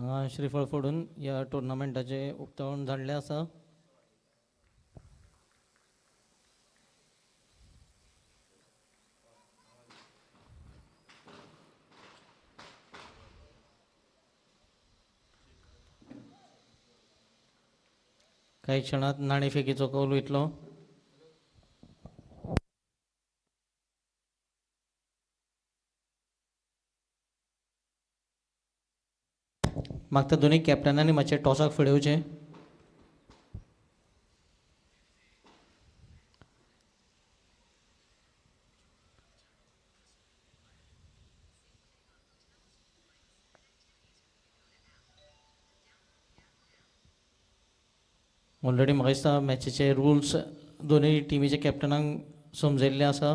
हांगा श्रीफळ फोडून ह्या टुर्नामेंटाचे उक्तावण जाल्लें आसा. काही क्षणात नाणेफेकीचो कौल वयतलो. मागता दोनूय कॅप्टनांनी मातशें टॉसाक फुडें येवचें. ऑलरेडी म्हाका दिसता मॅचीचे रुल्स दोनूय टिमीच्या कॅप्टनांक समजयल्ले आसा.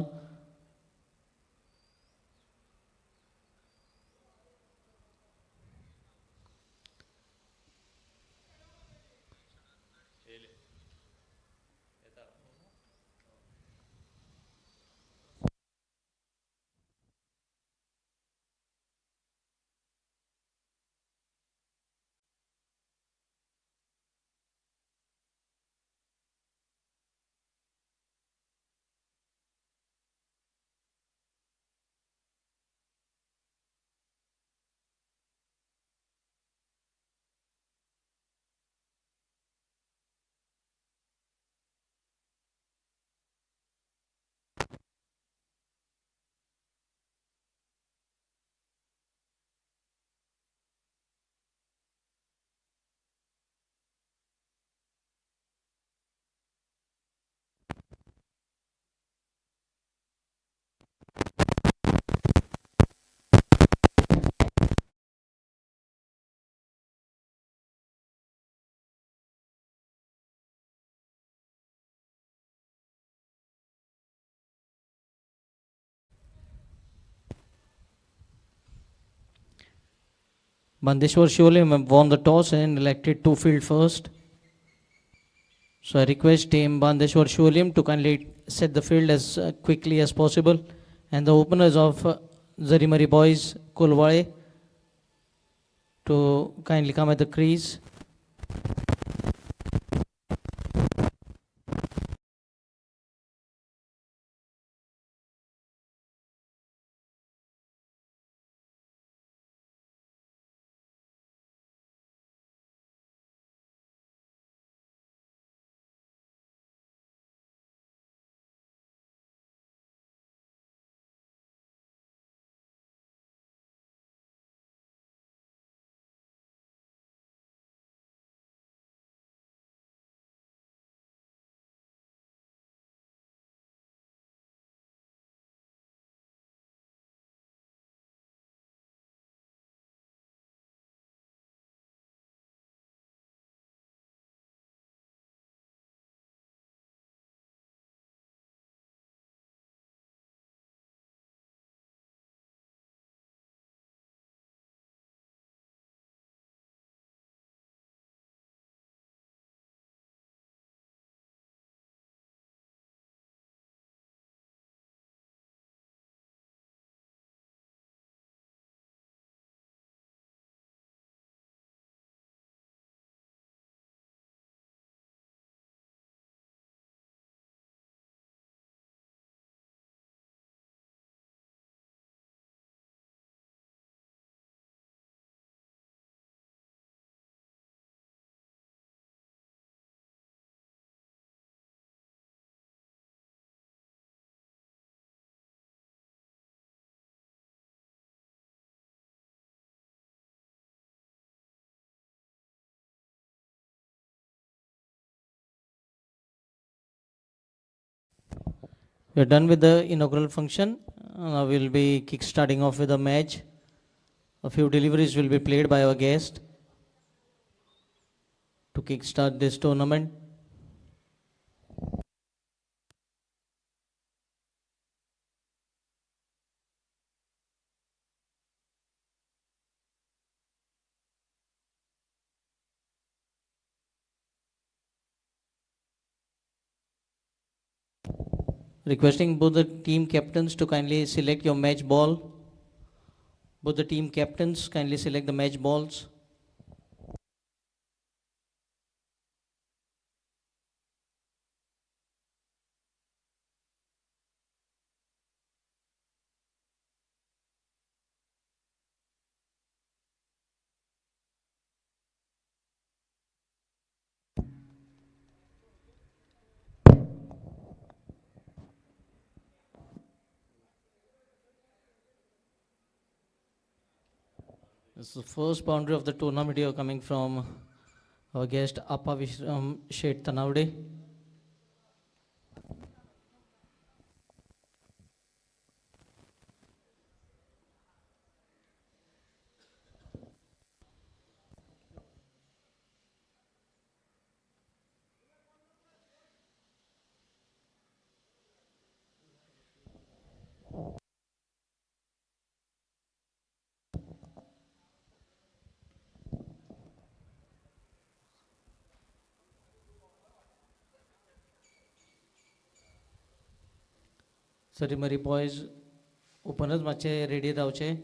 Bandeshwar surely won the toss and elected to field first. So I request team Bandeshwar Shulim to kindly set the field as quickly as possible. And the openers of Zarimari boys, Colvale, to kindly come at the crease. We are done with the inaugural function. Now we'll be kick-starting off with a match. A few deliveries will be played by our guest to kick-start this tournament. Requesting both the team captains to kindly select your match ball. Both the team captains kindly select the match balls. This is the first boundary of the tournament here coming from our guest Appa Vishram Shet Tanavde. Ceremony boys, openers matche ready rauche.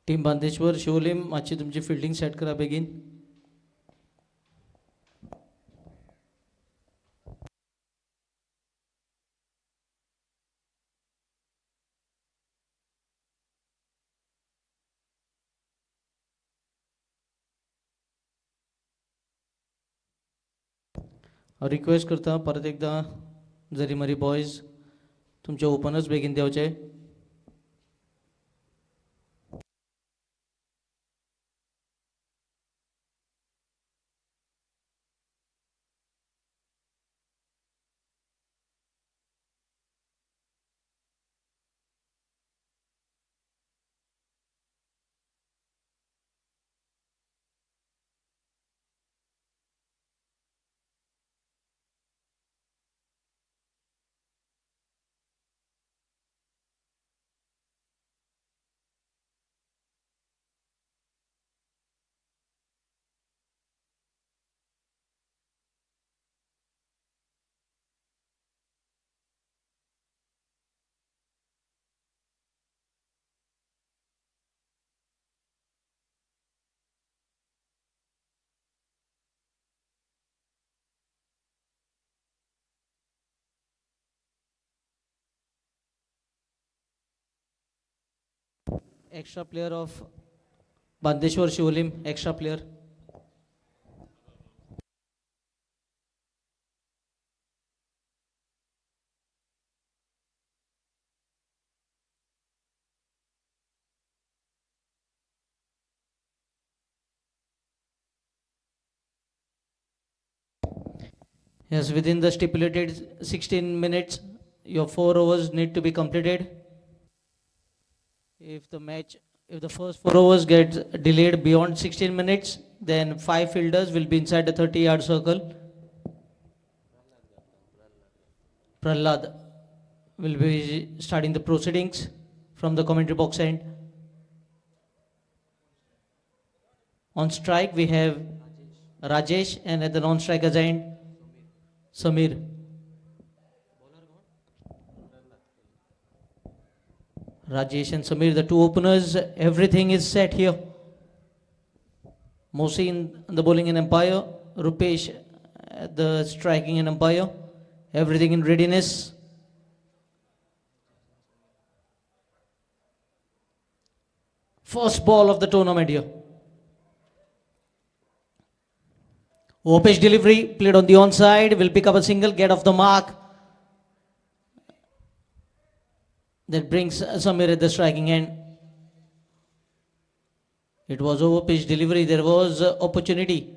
Team Bandeshwar Siolim मातशी तुमची fielding set करा बेगीन. Request करता परत एकदा जरी मरी boys तुमचे openers बेगीन देवचे. Extra player of Bandeshwar Shivolim, extra player. Yes, within the stipulated 16 minutes, your 4 overs need to be completed. If the first 4 overs get delayed beyond 16 minutes, then 5 fielders will be inside the 30-yard circle. Prahlad will be starting the proceedings from the commentary box end. On strike, we have Rajesh, and at the non-strikers end, Samir. Rajesh and Samir, the two openers, everything is set here. Mosi in the bowling and umpire, Rupesh at the striking and umpire, everything in readiness. First ball of the tournament here. Rupesh delivery, played on the onside, will pick up a single, get off the mark. That brings Samir at the striking end. It was over pitch delivery. There was opportunity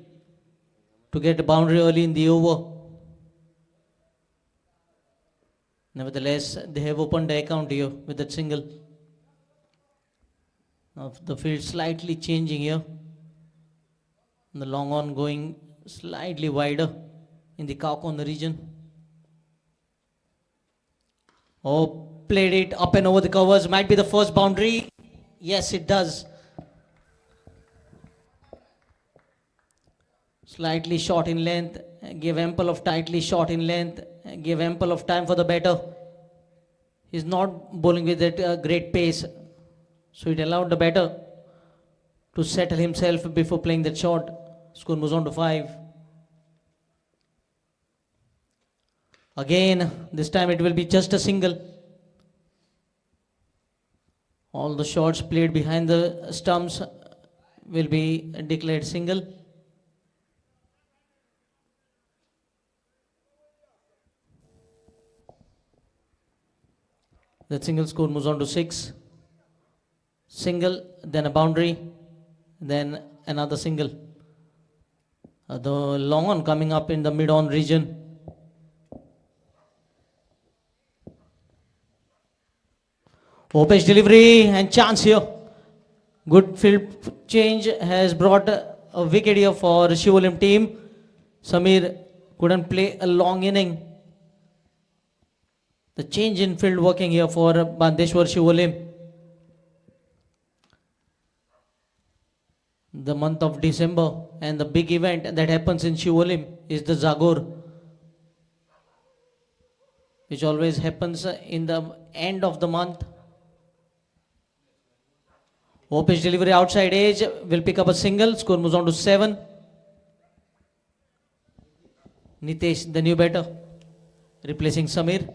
to get a boundary early in the over. Nevertheless, they have opened the account here with that single. Now the field slightly changing here. The long on going slightly wider in the cow corner region. Oh, played it up and over the covers. Might be the first boundary. Yes, it does. Slightly short in length. Give ample of tightly short in length. Give ample of time for the batter. He's not bowling with that great pace. So it allowed the batter to settle himself before playing that shot. Score moves on to 5. Again, this time it will be just a single. All the shots played behind the stumps will be declared single. That single score moves on to 6. Single, then a boundary, then another single. The long on coming up in the mid-on region. Opage delivery and chance here. Good field change has brought a wicket here for the Shivolim team. Samir couldn't play a long inning. The change in field working here for Bandeshwar Shivolim. The month of December and the big event that happens in Shivolim is the Zagor, which always happens in the end of the month. Opage delivery outside edge will pick up a single. Score moves on to 7. Nitesh, the new batter, replacing Samir.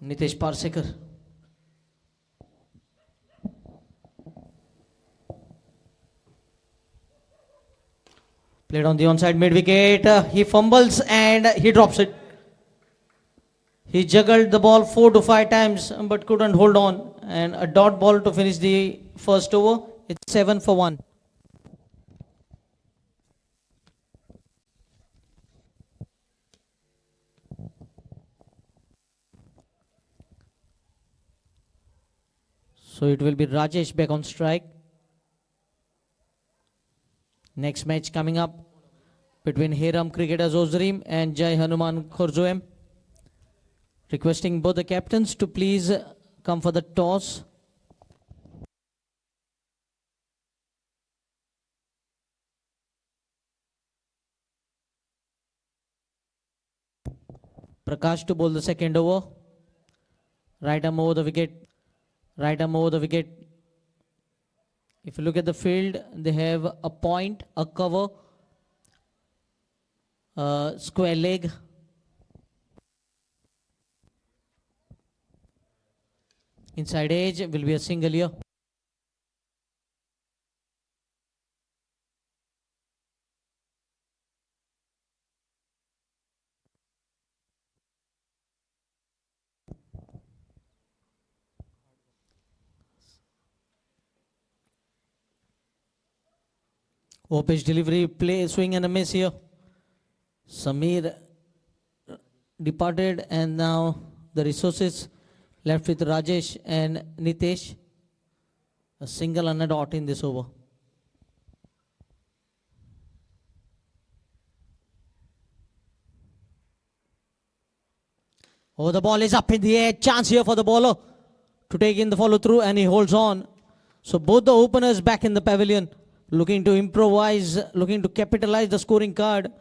Nitesh Parsekar. Played on the onside mid wicket. He fumbles and he drops it. He juggled the ball 4 to 5 times but couldn't hold on. And a dot ball to finish the first over. It's 7 for 1. So it will be Rajesh back on strike. Next match coming up between Heram Cricketers Ozrim and Jai Hanuman Khorzoem. Requesting both the captains to please come for the toss. Prakash to bowl the second over. Right arm over the wicket. Right arm over the wicket. If you look at the field, they have a point, a cover, a square leg. Inside edge will be a single here. Opage delivery, play, swing and a miss here. Samir departed and now the resources left with Rajesh and Nitesh. A single and a dot in this over. Oh, the ball is up in the air. Chance here for the bowler to take in the follow through and he holds on. So both the openers back in the pavilion, looking to improvise, looking to capitalize the scoring card,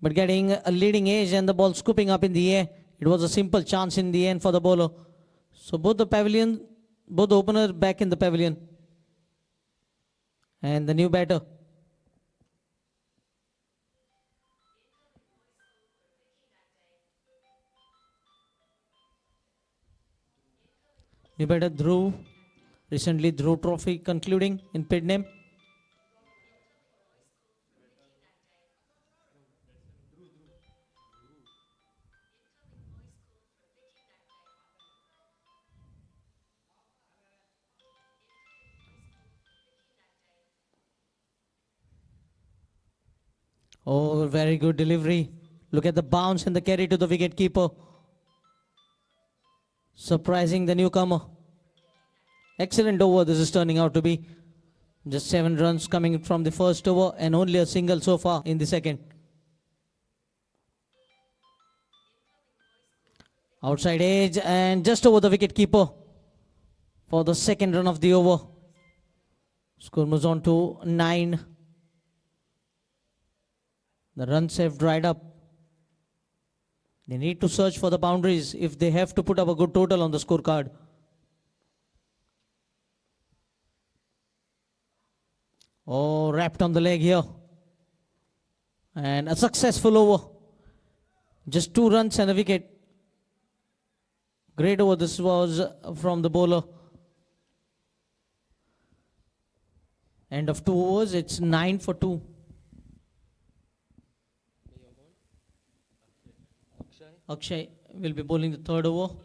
but getting a leading edge and the ball scooping up in the air. It was a simple chance in the end for the bowler. So both the openers back in the pavilion. And the new batter. New batter Dhruv. Recently Dhruv Trophy concluding in Pidnam. Oh, very good delivery. Look at the bounce and the carry to the wicket keeper. Surprising the newcomer. Excellent over this is turning out to be. Just 7 runs coming from the first over and only a single so far in the second. Outside edge and just over the wicket keeper for the second run of the over. Score moves on to 9. The runs have dried up. They need to search for the boundaries if they have to put up a good total on the scorecard. Oh, wrapped on the leg here. And a successful over. Just 2 runs and a wicket. Great over this was from the bowler. End of 2 overs, it's 9 for 2. Akshay will be bowling the third over.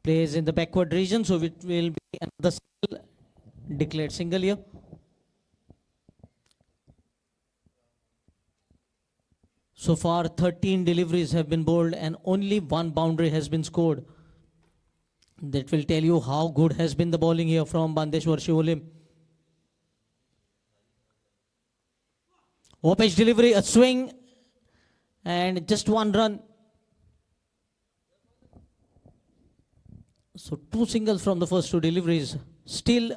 Plays in the backward region, so it will be another single, declared single here. So far 13 deliveries have been bowled and only 1 boundary has been scored. That will tell you how good has been the bowling here from Bandeshwar Shivolim. Opesh delivery, a swing and just 1 run. So 2 singles from the first 2 deliveries. Still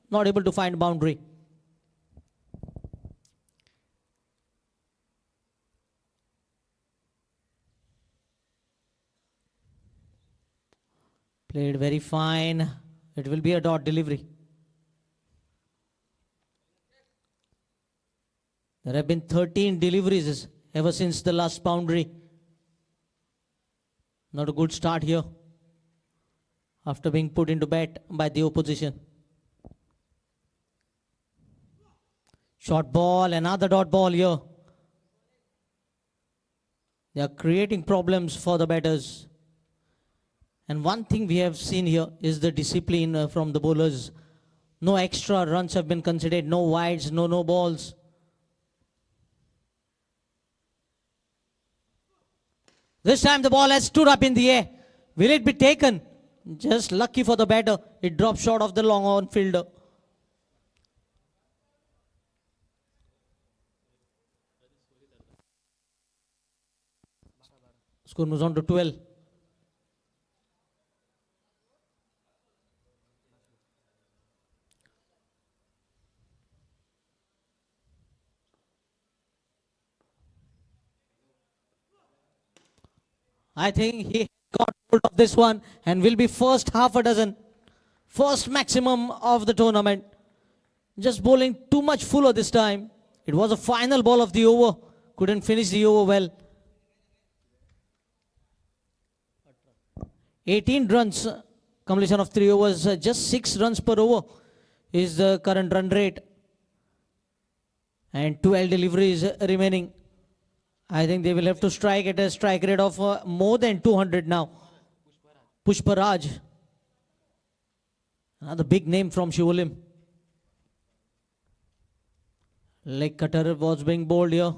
not able to find boundary. Played very fine. It will be a dot delivery. There have been 13 deliveries ever since the last boundary. Not a good start here after being put into bat by the opposition. Short ball, another dot ball here. They are creating problems for the batters. And one thing we have seen here is the discipline from the bowlers. No extra runs have been considered, no wides, no balls. This time the ball has stood up in the air. Will it be taken? Just lucky for the batter. It dropped short of the long on fielder. Score moves on to 12. I think he got hold of this one and will be first half a dozen. First maximum of the tournament. Just bowling too much fuller this time. It was a final ball of the over. Couldn't finish the over well. 18 runs. Completion of 3 overs. Just 6 runs per over is the current run rate. And 12 deliveries remaining. I think they will have to strike at a strike rate of more than 200 now. Pushparaj. Another big name from Shivolim. Leg cutter was being bowled here.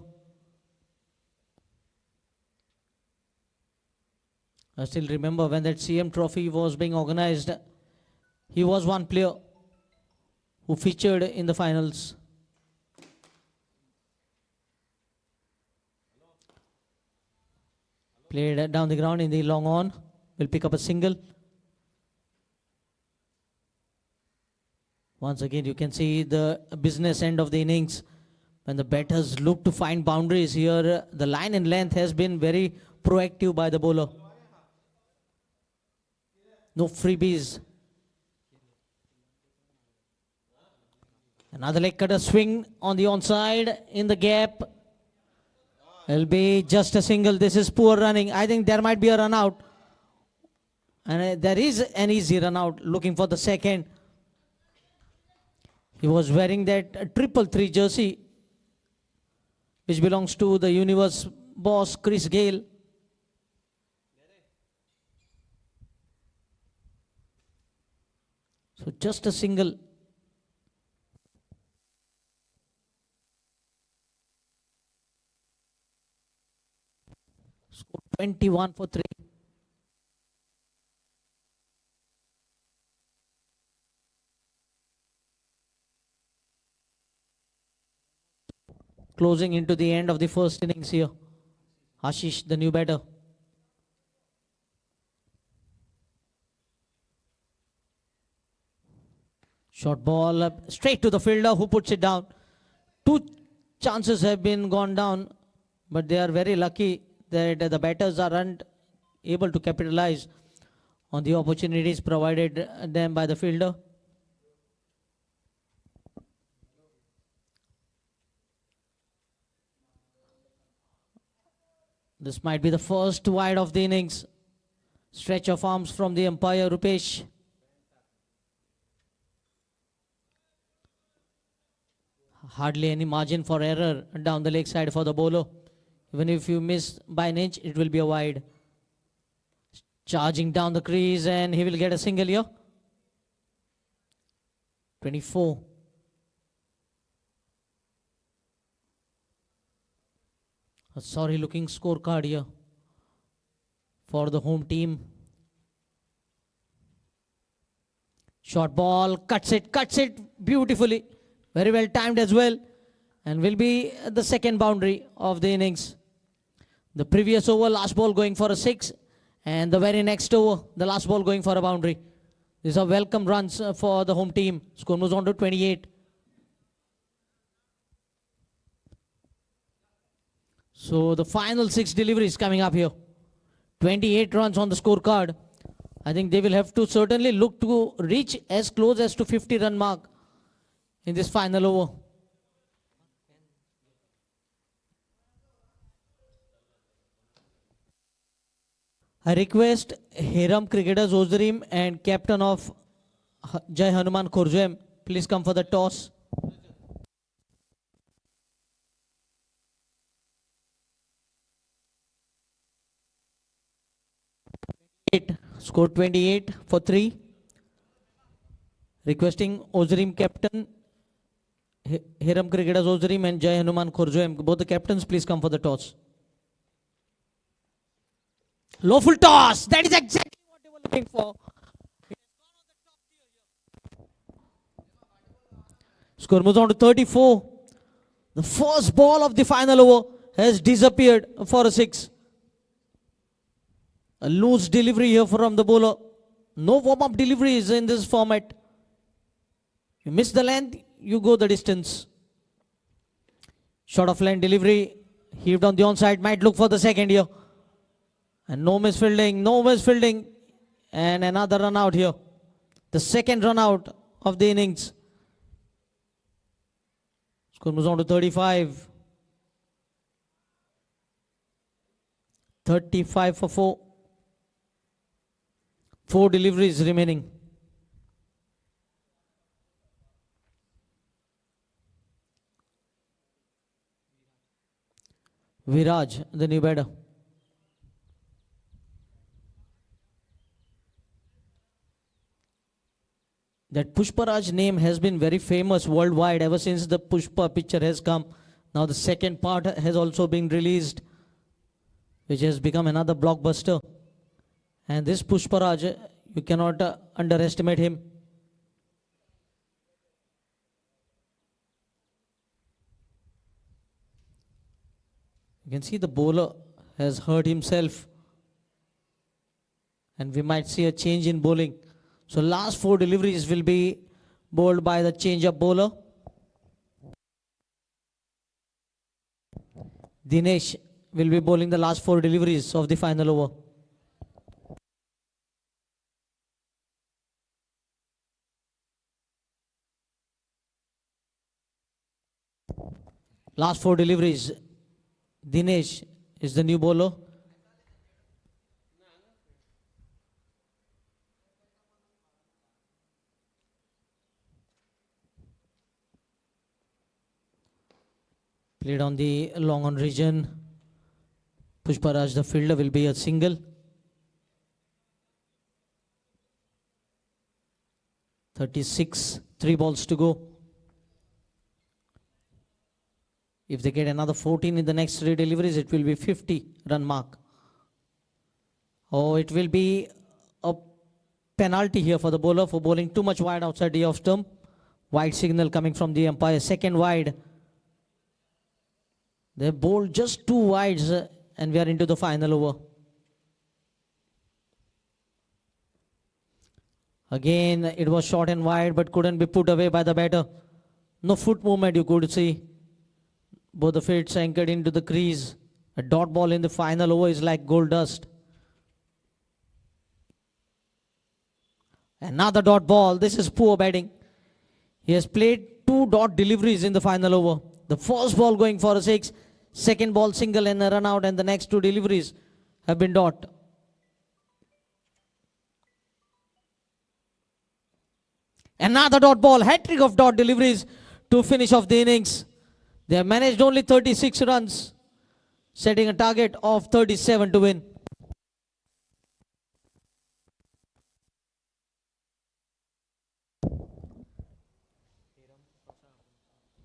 I still remember when that CM trophy was being organized. He was one player who featured in the finals. Played down the ground in the long on. Will pick up a single. Once again, you can see the business end of the innings. When the batters look to find boundaries here, the line and length has been very proactive by the bowler. No freebies. Another leg cutter swing on the onside in the gap. Will be just a single. This is poor running. I think there might be a run out. And there is an easy run out looking for the second. He was wearing that 333 jersey, which belongs to the universe boss Chris Gale. So just a single. Score 21 for 3. Closing into the end of the first innings here. Ashish, the new batter. Short ball up straight to the fielder who puts it down. Two chances have been gone down, but they are very lucky that the batters aren't able to capitalize on the opportunities provided them by the fielder. This might be the first wide of the innings. Stretch of arms from the umpire, Rupesh. Hardly any margin for error down the leg side for the bowler. Even if you miss by an inch, it will be a wide. Charging down the crease, and he will get a single here. 24. A sorry looking scorecard here for the home team. Short ball, cuts it beautifully. Very well timed as well, and will be the second boundary of the innings. The previous over, last ball going for a 6, and the very next over, the last ball going for a boundary. These are welcome runs for the home team. Score moves on to 28. So the final 6 deliveries coming up here. 28 runs on the scorecard. I think they will have to certainly look to reach as close as to 50 run mark in this final over. I request Hiram Cricketers Ozrim and captain of Jai Hanuman Khurjem, please come for the toss. Score 28 for 3. Requesting Ozrim captain, Hiram Cricketers Ozrim and Jai Hanuman Khurjem, both the captains, please come for the toss. Lawful toss. That is exactly what they were looking for. Score moves on to 34. The first ball of the final over has disappeared for a 6. A loose delivery here from the bowler. No warm-up deliveries in this format. You miss the length, you go the distance. Short of line delivery. Heaved on the onside. Might look for the second here. And no misfielding. And another run out here. The second run out of the innings. Score moves on to 35. 35 for 4. 4 deliveries remaining. Viraj, the new batter. That Pushparaj name has been very famous worldwide ever since the Pushpa picture has come. Now the second part has also been released, which has become another blockbuster. And this Pushparaj, you cannot underestimate him. You can see the bowler has hurt himself. And we might see a change in bowling. So last 4 deliveries will be bowled by the change-up bowler. Dinesh will be bowling the last 4 deliveries of the final over. Last 4 deliveries. Dinesh is the new bowler. Played on the long on region. Pushparaj, the fielder, will be a single. 36, 3 balls to go. If they get another 14 in the next 3 deliveries, it will be 50 run mark. Oh, it will be a penalty here for the bowler for bowling too much wide outside the off stump. Wide signal coming from the umpire, second wide. They bowled just 2 wides and we are into the final over. Again, it was short and wide but couldn't be put away by the batter. No foot movement you could see. Both the feet anchored into the crease. A dot ball in the final over is like gold dust. Another dot ball. This is poor batting. He has played 2 dot deliveries in the final over. The first ball going for a 6. Second ball single and a run out, and the next 2 deliveries have been dot. Another dot ball. Hat-trick of dot deliveries to finish off the innings. They have managed only 36 runs, setting a target of 37 to win.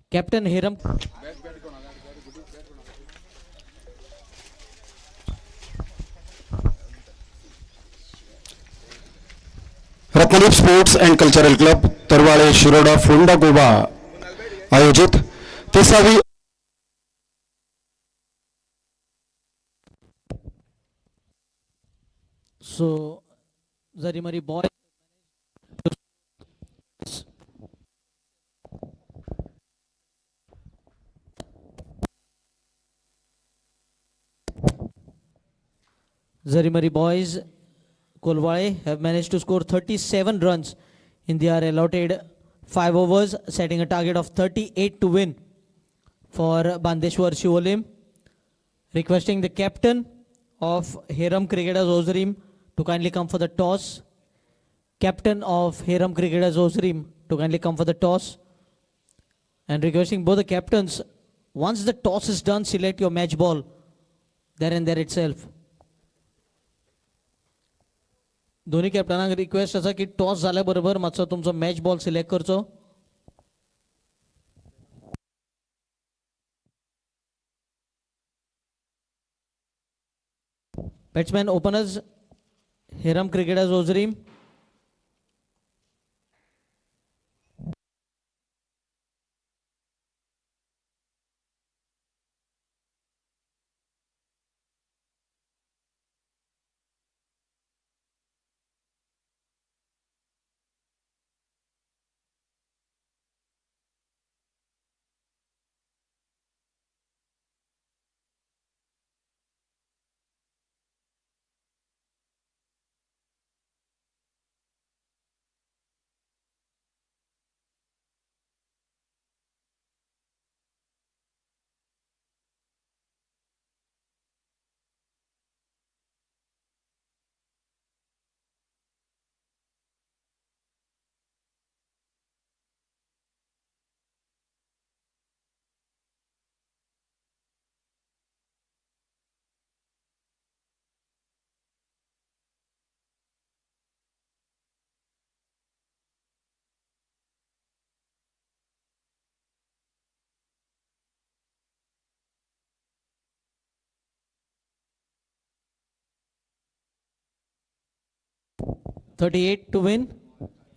Captain Hiram. Ratnadeep sports and cultural club Tarvade Shiroda Ponda Goa आयोजित 30वीं So, Zarimari boy. Zarimari boys, Colvale have managed to score 37 runs in their allotted 5 overs, setting a target of 38 to win for Bandeshwar Shivolim. Requesting the captain of Hiram Cricketers Ozrim to kindly come for the toss. Captain of Hiram Cricketers Ozrim to kindly come for the toss. And requesting both the captains, once the toss is done, select your match ball there and there itself. दोन्ही कॅप्टनाक request आसा की toss जाल्या बरोबर मातसो तुमचो match ball select करचो. Batsman openers Hiram Cricketers Ozrim. .38 to win,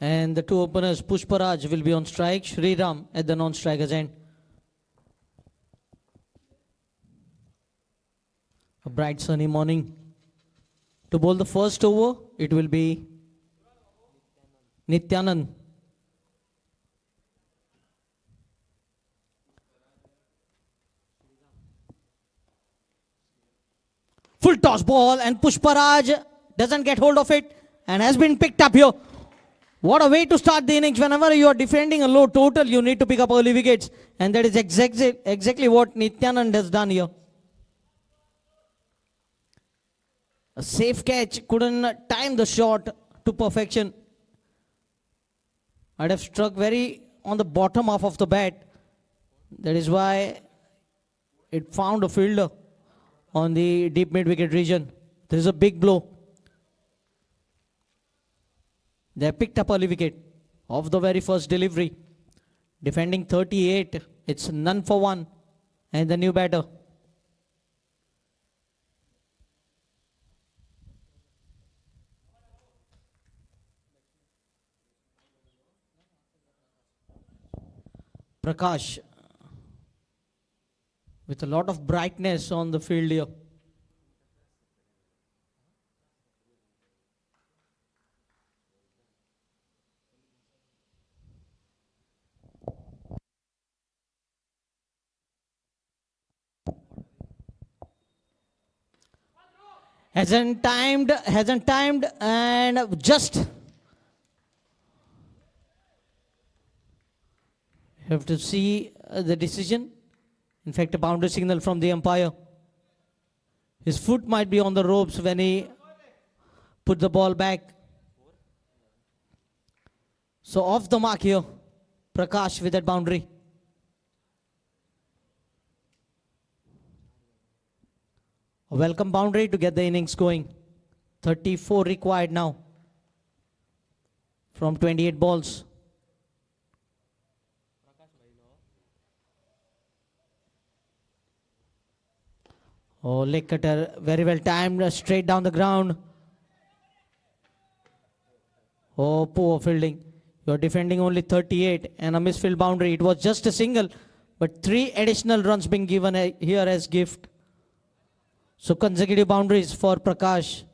and the 2 openers Pushparaj will be on strike, Shri Ram at the non-strikers end. A bright sunny morning. To bowl the first over, it will be Nityanand. Full toss ball, and Pushparaj doesn't get hold of it and has been picked up here. What a way to start the innings. Whenever you are defending a low total, you need to pick up early wickets, and that is exactly what Nityanand has done here. A safe catch, couldn't time the shot to perfection. I'd have struck very on the bottom half of the bat. That is why it found a fielder on the deep mid wicket region. This is a big blow. They picked up early wicket of the very first delivery. Defending 38, it's none for one, and the new batter. Prakash, with a lot of brightness on the field here. Hasn't timed, and just have to see the decision. In fact, a boundary signal from the umpire. His foot might be on the ropes when he put the ball back. So off the mark here, Prakash with that boundary. A welcome boundary to get the innings going. 34 required now from 28 balls. Oh, leg cutter, very well timed, straight down the ground. Oh, poor fielding. You're defending only 38 and a misfield boundary. It was just a single, but 3 additional runs being given here as gift. So consecutive boundaries for Prakash.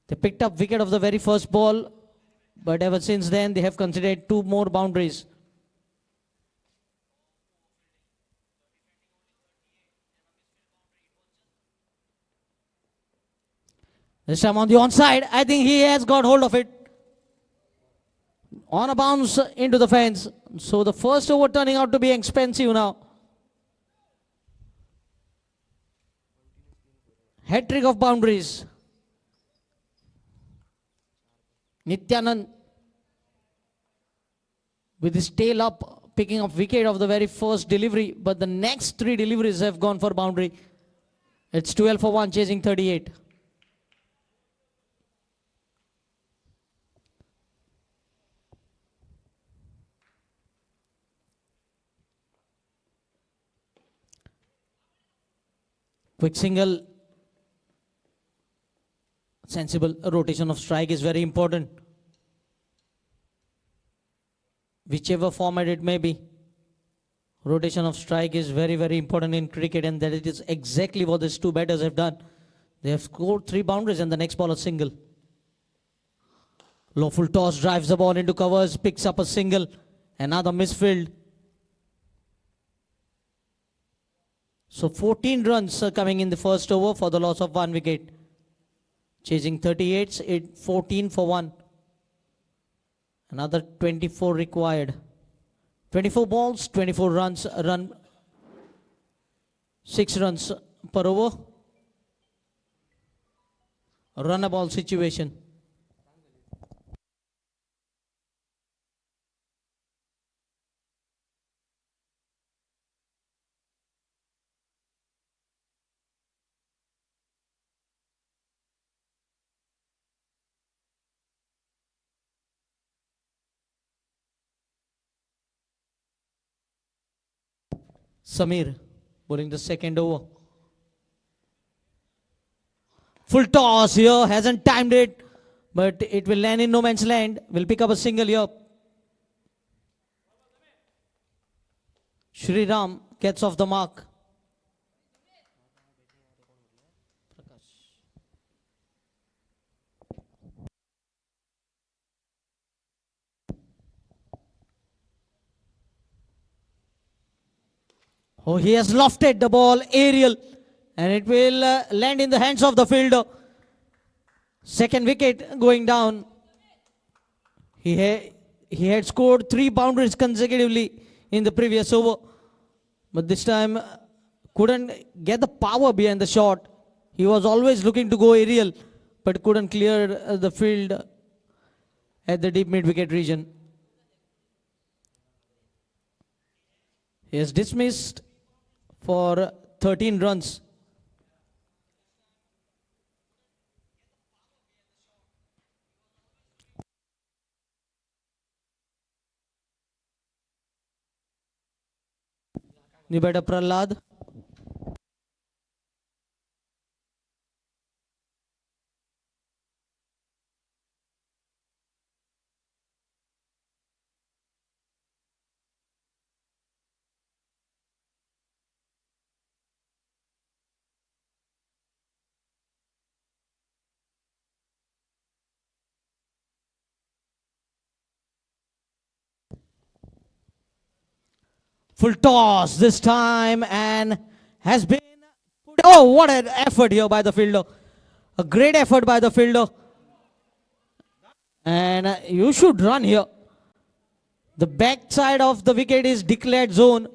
They picked up wicket of the very first ball, but ever since then they have considered 2 more boundaries. This time on the onside, I think he has got hold of it. On a bounce into the fence. So the first over turning out to be expensive now. Hat trick of boundaries. Nityanand with his tail up, picking up wicket of the very first delivery, but the next 3 deliveries have gone for boundary. It's 12 for 1, chasing 38. Quick single. Sensible rotation of strike is very important. Whichever format it may be, rotation of strike is very, very important in cricket, and that it is exactly what these 2 batters have done. They have scored 3 boundaries and the next ball a single. Low full toss drives the ball into covers, picks up a single, another misfield. So 14 runs are coming in the first over for the loss of 1 wicket. Chasing 38, 14 for 1. Another 24 required. 24 balls, 24 runs, 6 runs per over. Run a ball situation. Samir bowling the second over. Full toss here, hasn't timed it, but it will land in no man's land. Will pick up a single here. Shri Ram gets off the mark. Oh, he has lofted the ball aerial, and it will land in the hands of the fielder. Second wicket going down. He had scored 3 boundaries consecutively in the previous over, but this time couldn't get the power behind the shot. He was always looking to go aerial, but couldn't clear the field at the deep mid wicket region. He is dismissed for 13 runs. New batter Prahlad. Full toss this time and has been put. Oh, what an effort here by the fielder. A great effort by the fielder. And you should run here. The back side of the wicket is declared zone.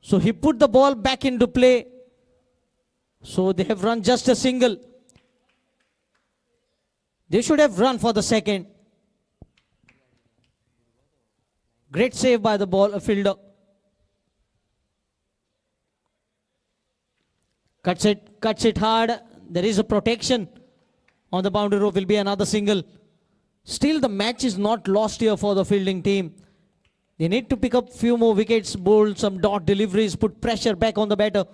So he put the ball back into play. So they have run just a single. They should have run for the second. Great save by the fielder. Cuts it hard. There is a protection on the boundary rope. Will be another single. Still the match is not lost here for the fielding team. They need to pick up few more wickets, bowl some dot deliveries, put pressure back on the batter.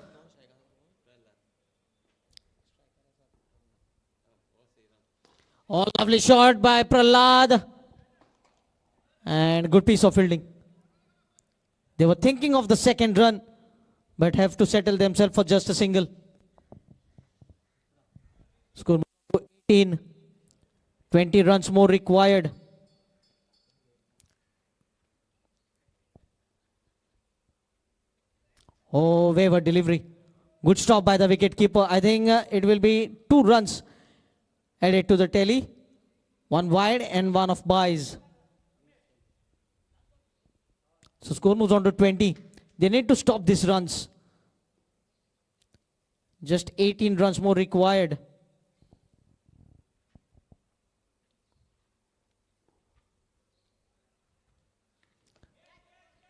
Oh, lovely shot by Prahlad. And good piece of fielding. They were thinking of the second run, but have to settle themselves for just a single. Score 18. 20 runs more required. Oh, waiver delivery. Good stop by the wicket keeper. I think it will be 2 runs added to the tally. 1 wide and 1 of byes. So score moves on to 20. They need to stop these runs. Just 18 runs more required.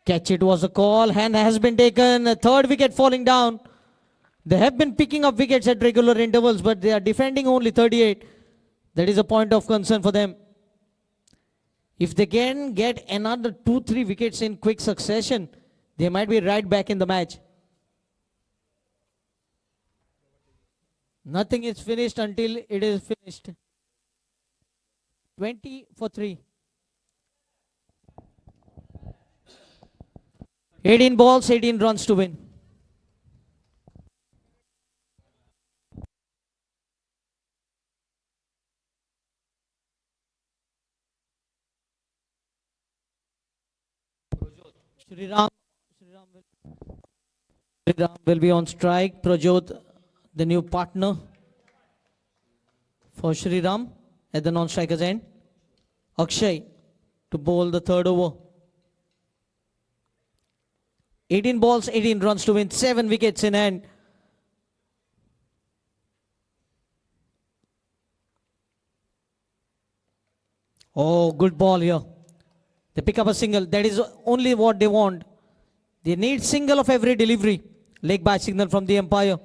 Catch it was a call. Hand has been taken. A third wicket falling down. They have been picking up wickets at regular intervals, but they are defending only 38. That is a point of concern for them. If they can get another 2-3 wickets in quick succession, they might be right back in the match. Nothing is finished until it is finished. 20 for 3. 18 balls, 18 runs to win. Sriram will be on strike. Prajot, the new partner for Sriram at the non-striker's end. Akshay to bowl the third over. 18 balls, 18 runs to win, 7 wickets in hand. Oh, good ball here. They pick up a single. That is only what they want. They need single of every delivery. Leg by signal from the umpire.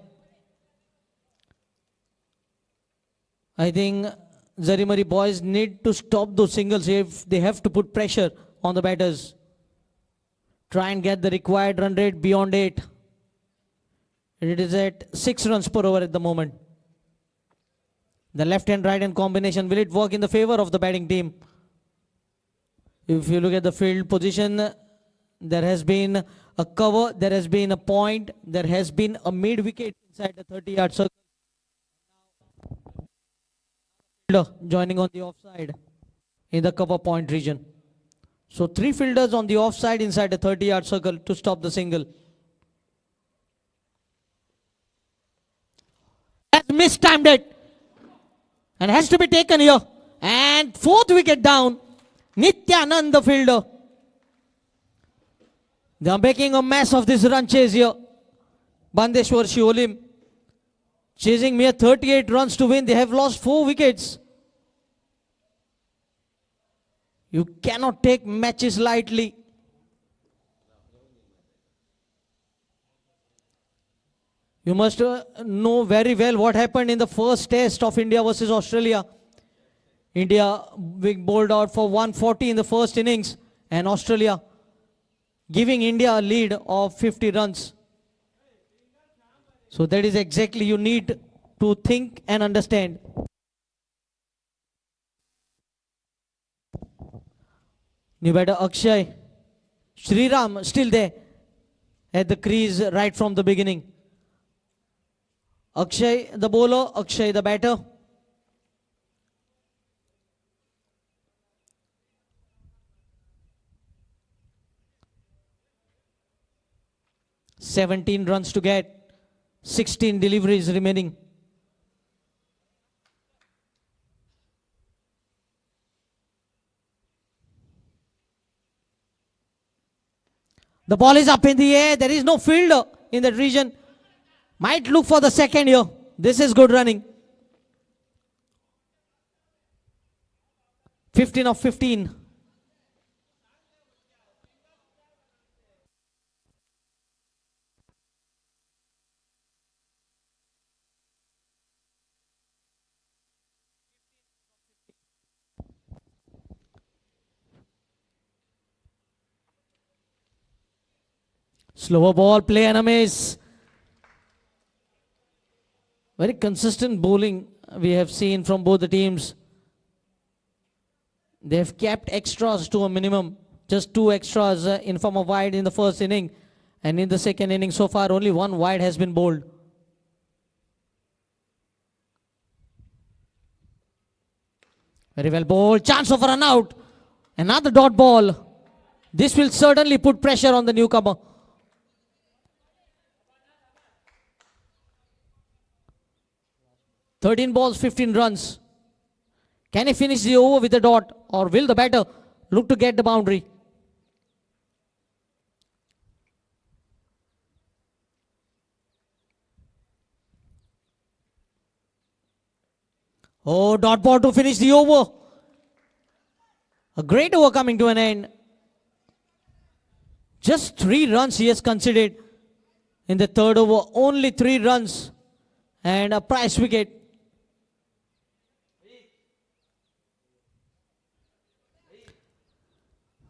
I think Zarimari boys need to stop those singles if they have to put pressure on the batters. Try and get the required run rate beyond 8. It is at 6 runs per over at the moment. The left and right hand combination, will it work in the favor of the batting team? If you look at the field position, there has been a cover, there has been a point, there has been a mid wicket inside the 30-yard circle. Joining on the offside in the cover point region. So 3 fielders on the offside inside the 30-yard circle to stop the single. Has mistimed it and has to be taken here. And 4th wicket down. Nityanand, the fielder. They are making a mess of this run chase here. Bandeshwar Shiolim chasing mere 38 runs to win. They have lost 4 wickets. You cannot take matches lightly. You must know very well what happened in the first test of India versus Australia. India being bowled out for 140 in the first innings, and Australia giving India a lead of 50 runs. So that is exactly you need to think and understand. New batter Akshay. Sriram still there at the crease right from the beginning. Akshay the bowler, Akshay the batter. "17 runs to get, 16 deliveries remaining." The ball is up in the air. There is no fielder in that region. Might look for the second here. This is good running. 15 of 15. Slower ball play and a miss. Very consistent bowling we have seen from both the teams. They have kept extras to a minimum. Just 2 extras in form of wide in the first inning. And in the second inning so far only 1 wide has been bowled. Very well bowled. Chance of a run out. Another dot ball. This will certainly put pressure on the newcomer. "13 balls, 15 runs. Can he finish the over with a dot, or will the batter look to get the boundary?" Oh, dot ball to finish the over. A great over coming to an end. Just 3 runs he has considered in the third over. Only 3 runs and a prize wicket.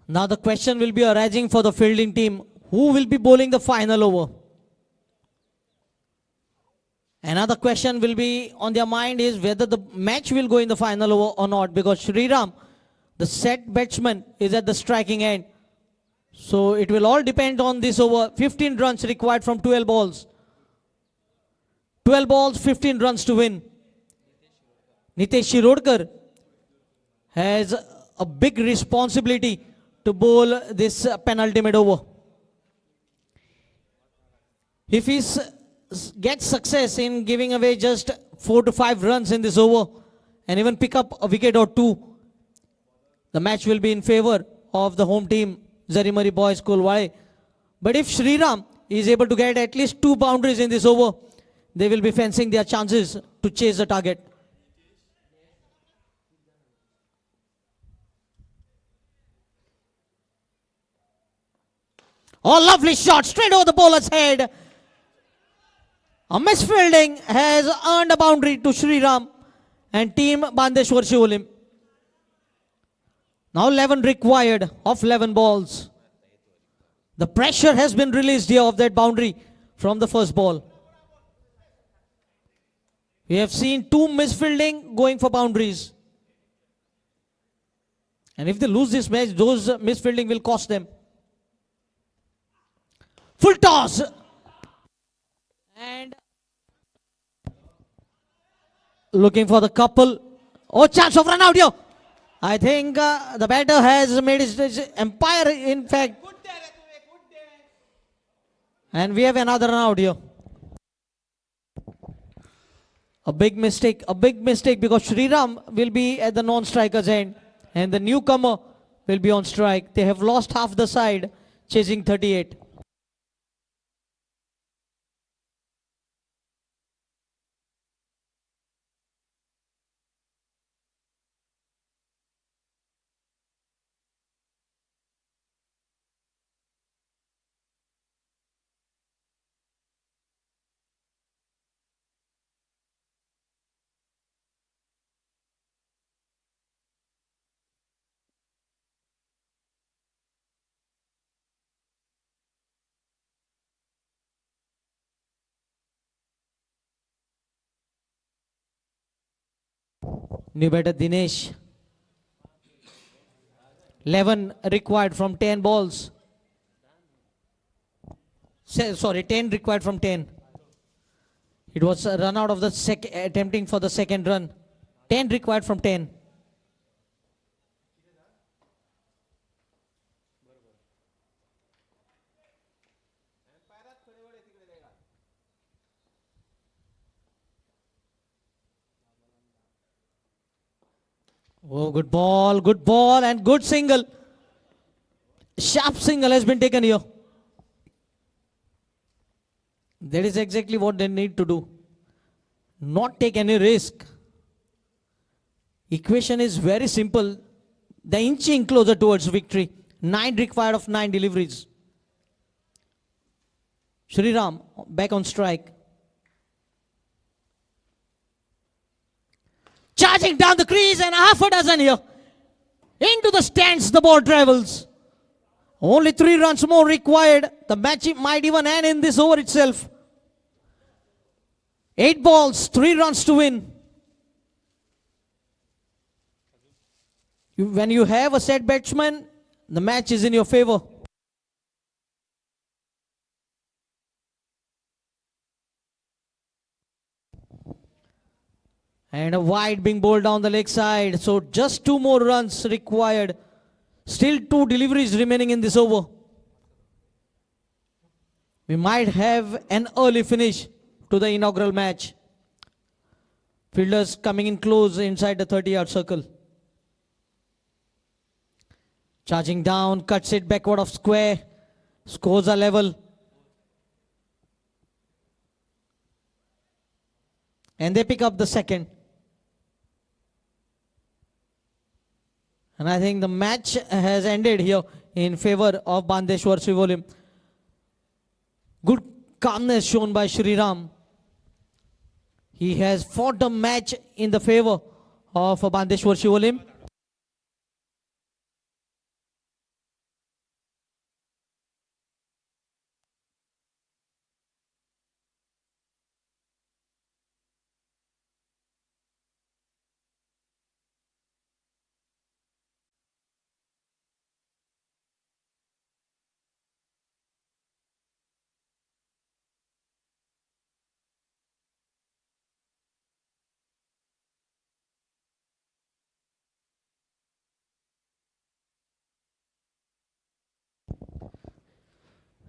Now the question will be arising for the fielding team. Who will be bowling the final over? Another question will be on their mind is whether the match will go in the final over or not, because Sriram, the set batsman, is at the striking end. So it will all depend on this over. 15 runs required from 12 balls. 12 balls, 15 runs to win. Nitesh Shirodkar has a big responsibility to bowl this penultimate over. If he gets success in giving away just 4 to 5 runs in this over and even pick up a wicket or 2, the match will be in favor of the home team, Zarimari Boys Colvale. But if Sriram is able to get at least 2 boundaries in this over, they will be fencing their chances to chase the target. Oh, lovely shot straight over the bowler's head. A misfielding has earned a boundary to Sriram and team Bandeshwar Shivolim. Now 11 required of 11 balls. The pressure has been released here of that boundary from the first ball. We have seen 2 misfielding going for boundaries. And if they lose this match, those misfielding will cost them. Full toss. And looking for the couple. Oh, chance of run out here. I think the batter has made his empire, in fact. And we have another run out here. A big mistake because Sriram will be at the non-striker's end and the newcomer will be on strike. They have lost half the side, chasing 38. New batter Dinesh. 11 required from 10 balls. 10 required from 10. It was a run out of the attempting for the second run. 10 required from 10. Oh, good ball and good single. Sharp single has been taken here. That is exactly what they need to do. Not take any risk. Equation is very simple. They're inching closer towards victory. 9 required of 9 deliveries. Shriram back on strike. Charging down the crease and half a dozen here. Into the stands the ball travels. Only 3 runs more required. The match might even end in this over itself. 8 balls, 3 runs to win. When you have a set batsman, the match is in your favor. And a wide being bowled down the leg side. So just 2 more runs required. Still 2 deliveries remaining in this over. We might have an early finish to the inaugural match. Fielders coming in close inside the 30-yard circle. Charging down, cuts it backward of square. Scores are level. And they pick up the second. And I think the match has ended here in favor of Bandeshwar Shivolim. Good calmness shown by Shriram. He has fought the match in the favor of Bandeshwar Shivolim.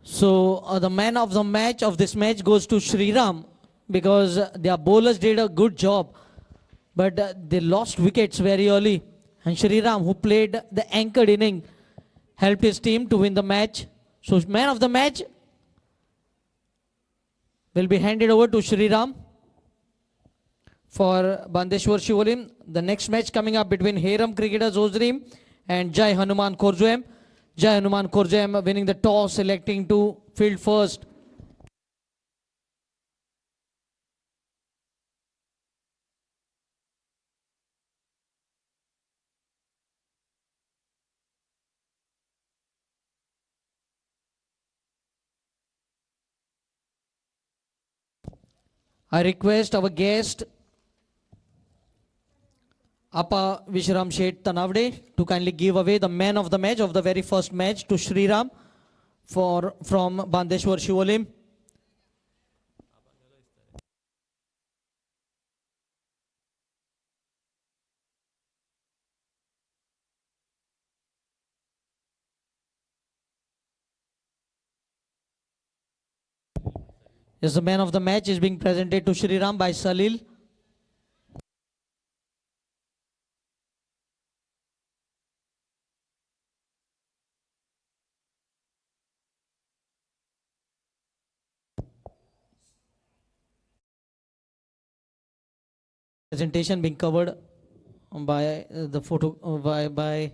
So the man of the match of this match goes to Shriram because their bowlers did a good job, but they lost wickets very early. And Shriram, who played the anchored inning, helped his team to win the match. So man of the match will be handed over to Shriram for Bandeshwar Shivolim. The next match coming up between Heram Cricketers Ozrim and Jai Hanuman Khorzoem. Jai Hanuman Khorzoem winning the toss, electing to field first. I request our guest Appa Vishram Shet Tanavde to kindly give away the man of the match of the very first match to Shriram from Bandeshwar Shivolim. Yes, the man of the match is being presented to Shriram by Salil. Presentation being covered by the photo by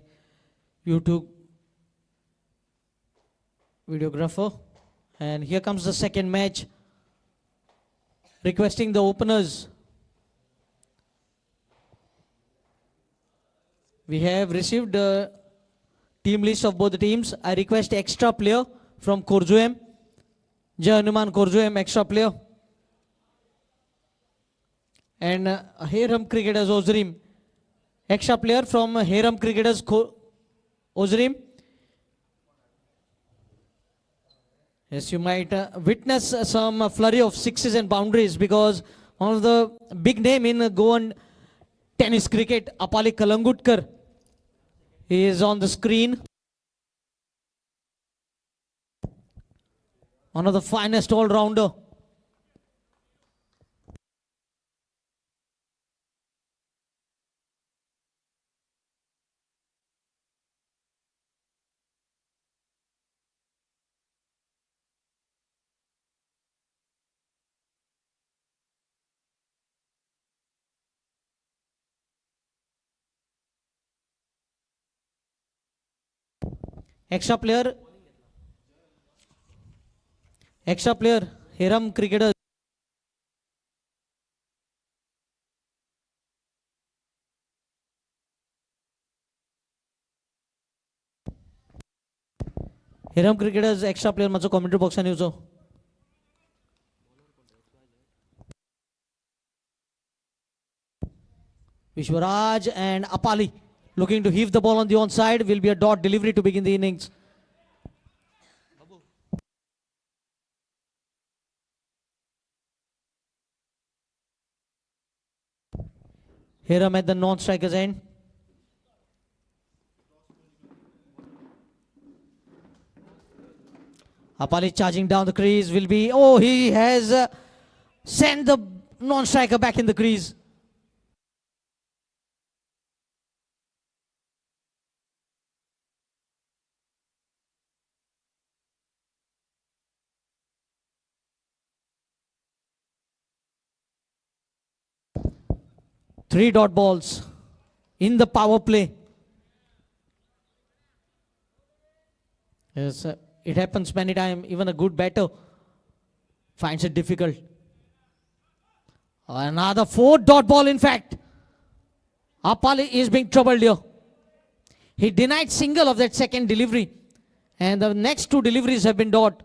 YouTube videographer. And here comes the second match. Requesting the openers. We have received the team list of both the teams. I request extra player from Khorzoem. Jai Hanuman Khorzoem, extra player. And Heram Cricketers Ozrim, Extra player from Heram Cricketers Ozrim. Yes, you might witness some flurry of sixes and boundaries because one of the big name in Goan tennis cricket, Apali Kalangutkar, is on the screen. One of the finest all-rounder. Extra player, Heram Cricketers. Heram Cricketers extra player macho commentary box ani uso. Vishwaraj and Apali looking to heave the ball on the onside. Will be a dot delivery to begin the innings. Hiram at the non-strikers end. Apali charging down the crease will be, oh, he has sent the non-striker back in the crease. Three dot balls in the power play. Yes, it happens many times. Even a good batter finds it difficult. Another four dot ball, in fact. Apali is being troubled here. He denied single of that second delivery. And the next two deliveries have been dot.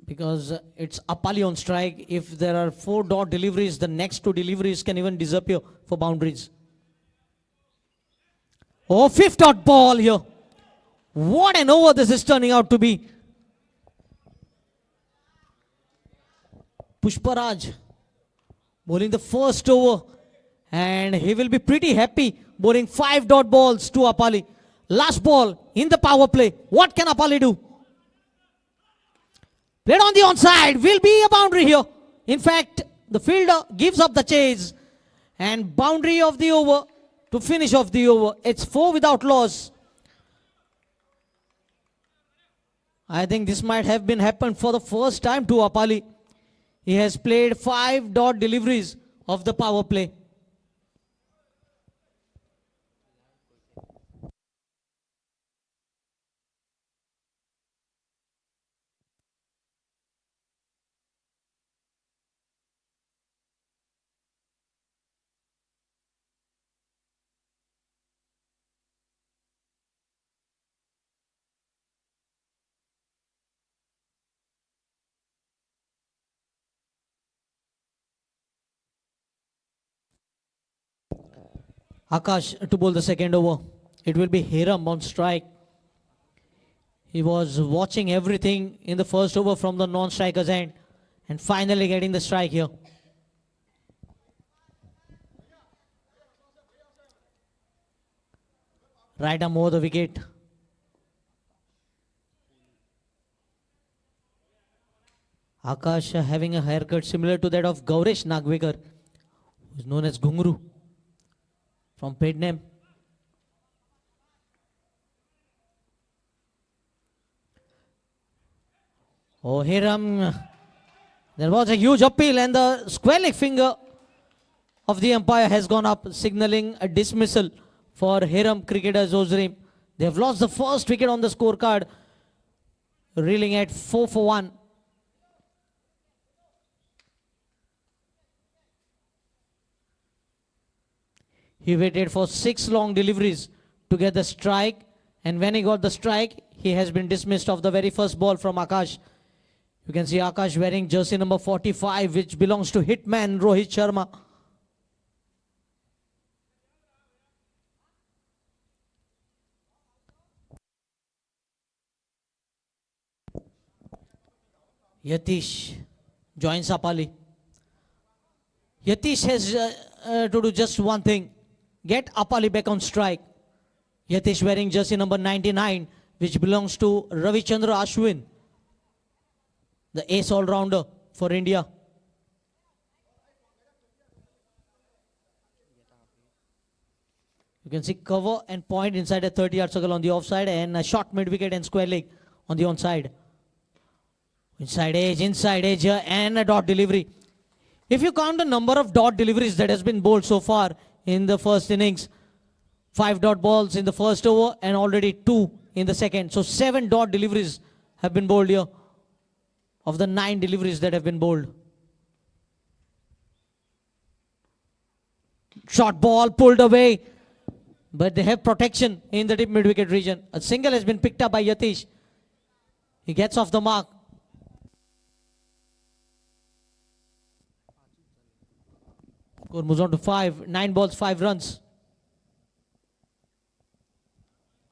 Because it's Apali on strike. If there are four dot deliveries, the next two deliveries can even disappear for boundaries. Oh, fifth dot ball here. What an over this is turning out to be. Pushparaj bowling the first over. And he will be pretty happy bowling five dot balls to Apali. Last ball in the power play. What can Apali do? Played on the onside, will be a boundary here. In fact, the fielder gives up the chase and boundary of the over to finish off the over. It's four without loss. I think this might have been happened for the first time to Apali. He has played five dot deliveries of the power play. Akash to bowl the second over. It will be Hiram on strike. He was watching everything in the first over from the non-striker's end and finally getting the strike here. Right arm over the wicket. Akash having a haircut similar to that of Gauresh Nagwekar, who is known as Gungru from Pednam. Oh, Hiram, there was a huge appeal and the square leg finger of the umpire has gone up, signaling a dismissal for Hiram Cricketers Ozrim. They have lost the first wicket on the scorecard, reeling at 4 for 1. He waited for 6 long deliveries to get the strike, and when he got the strike, he has been dismissed of the very first ball from Akash. You can see Akash wearing jersey number 45, which belongs to hitman Rohit Sharma. Yatish joins Apali. Yatish has to do just one thing. Get Apali back on strike. Yatish wearing jersey number 99, which belongs to Ravichandra Ashwin, the ace all-rounder for India. You can see cover and point inside a 30-yard circle on the offside, and a short mid-wicket and square leg on the onside. Inside edge here, and a dot delivery. If you count the number of dot deliveries that has been bowled so far in the first innings, 5 dot balls in the first over and already 2 in the second. So 7 dot deliveries have been bowled here of the 9 deliveries that have been bowled. Short ball pulled away, but they have protection in the deep mid-wicket region. A single has been picked up by Yatish. He gets off the mark. Score moves on to 5. 9 balls, 5 runs.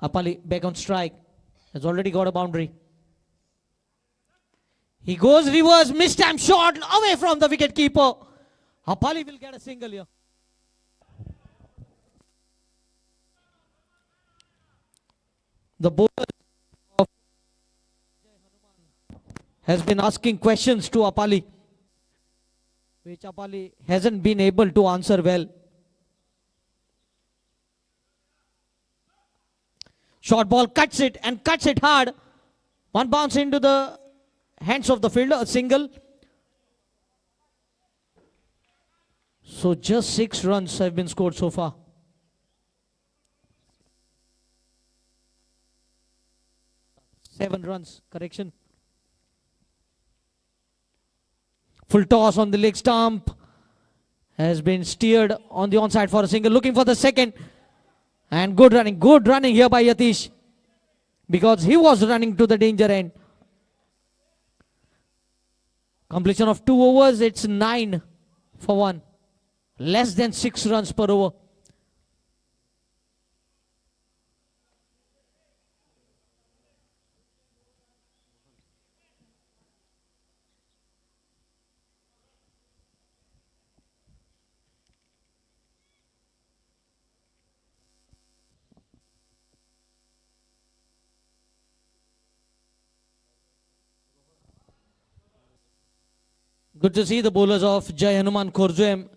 Apali back on strike. Has already got a boundary. He goes reverse, mistime shot away from the wicket keeper. Apali will get a single here. The bowler of has been asking questions to Apali, which Apali hasn't been able to answer well. Short ball cuts it and cuts it hard. One bounce into the hands of the fielder, a single. So just 6 runs have been scored so far. Seven runs, correction. Full toss on the leg stump. Has been steered on the onside for a single. Looking for the second. And good running here by Yatish. Because he was running to the danger end. Completion of 2 overs, it's 9 for 1. Less than 6 runs per over. Good to see the bowlers of Jai Hanuman Khorjuem.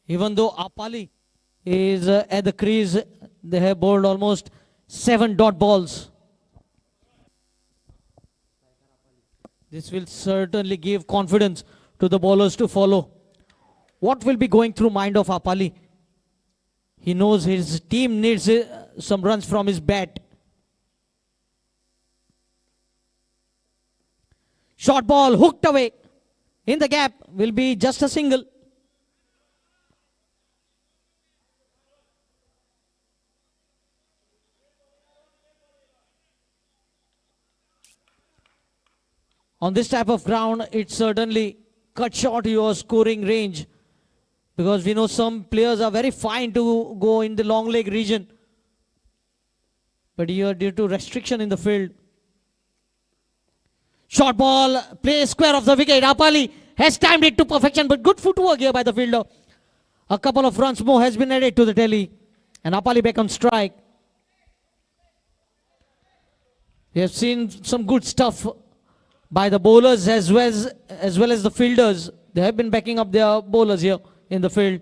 Even though Apali is at the crease, they have bowled almost 7 dot balls. This will certainly give confidence to the bowlers to follow. What will be going through mind of Apali? He knows his team needs some runs from his bat. Short ball hooked away. In the gap will be just a single. On this type of ground, it certainly cut short your scoring range, because we know some players are very fine to go in the long leg region, but here due to restriction in the field. Short ball, play square of the wicket. Apali has timed it to perfection, but good footwork here by the fielder. A couple of runs more has been added to the tally, and Apali back on strike. We have seen some good stuff by the bowlers as well as the fielders. They have been backing up their bowlers here in the field.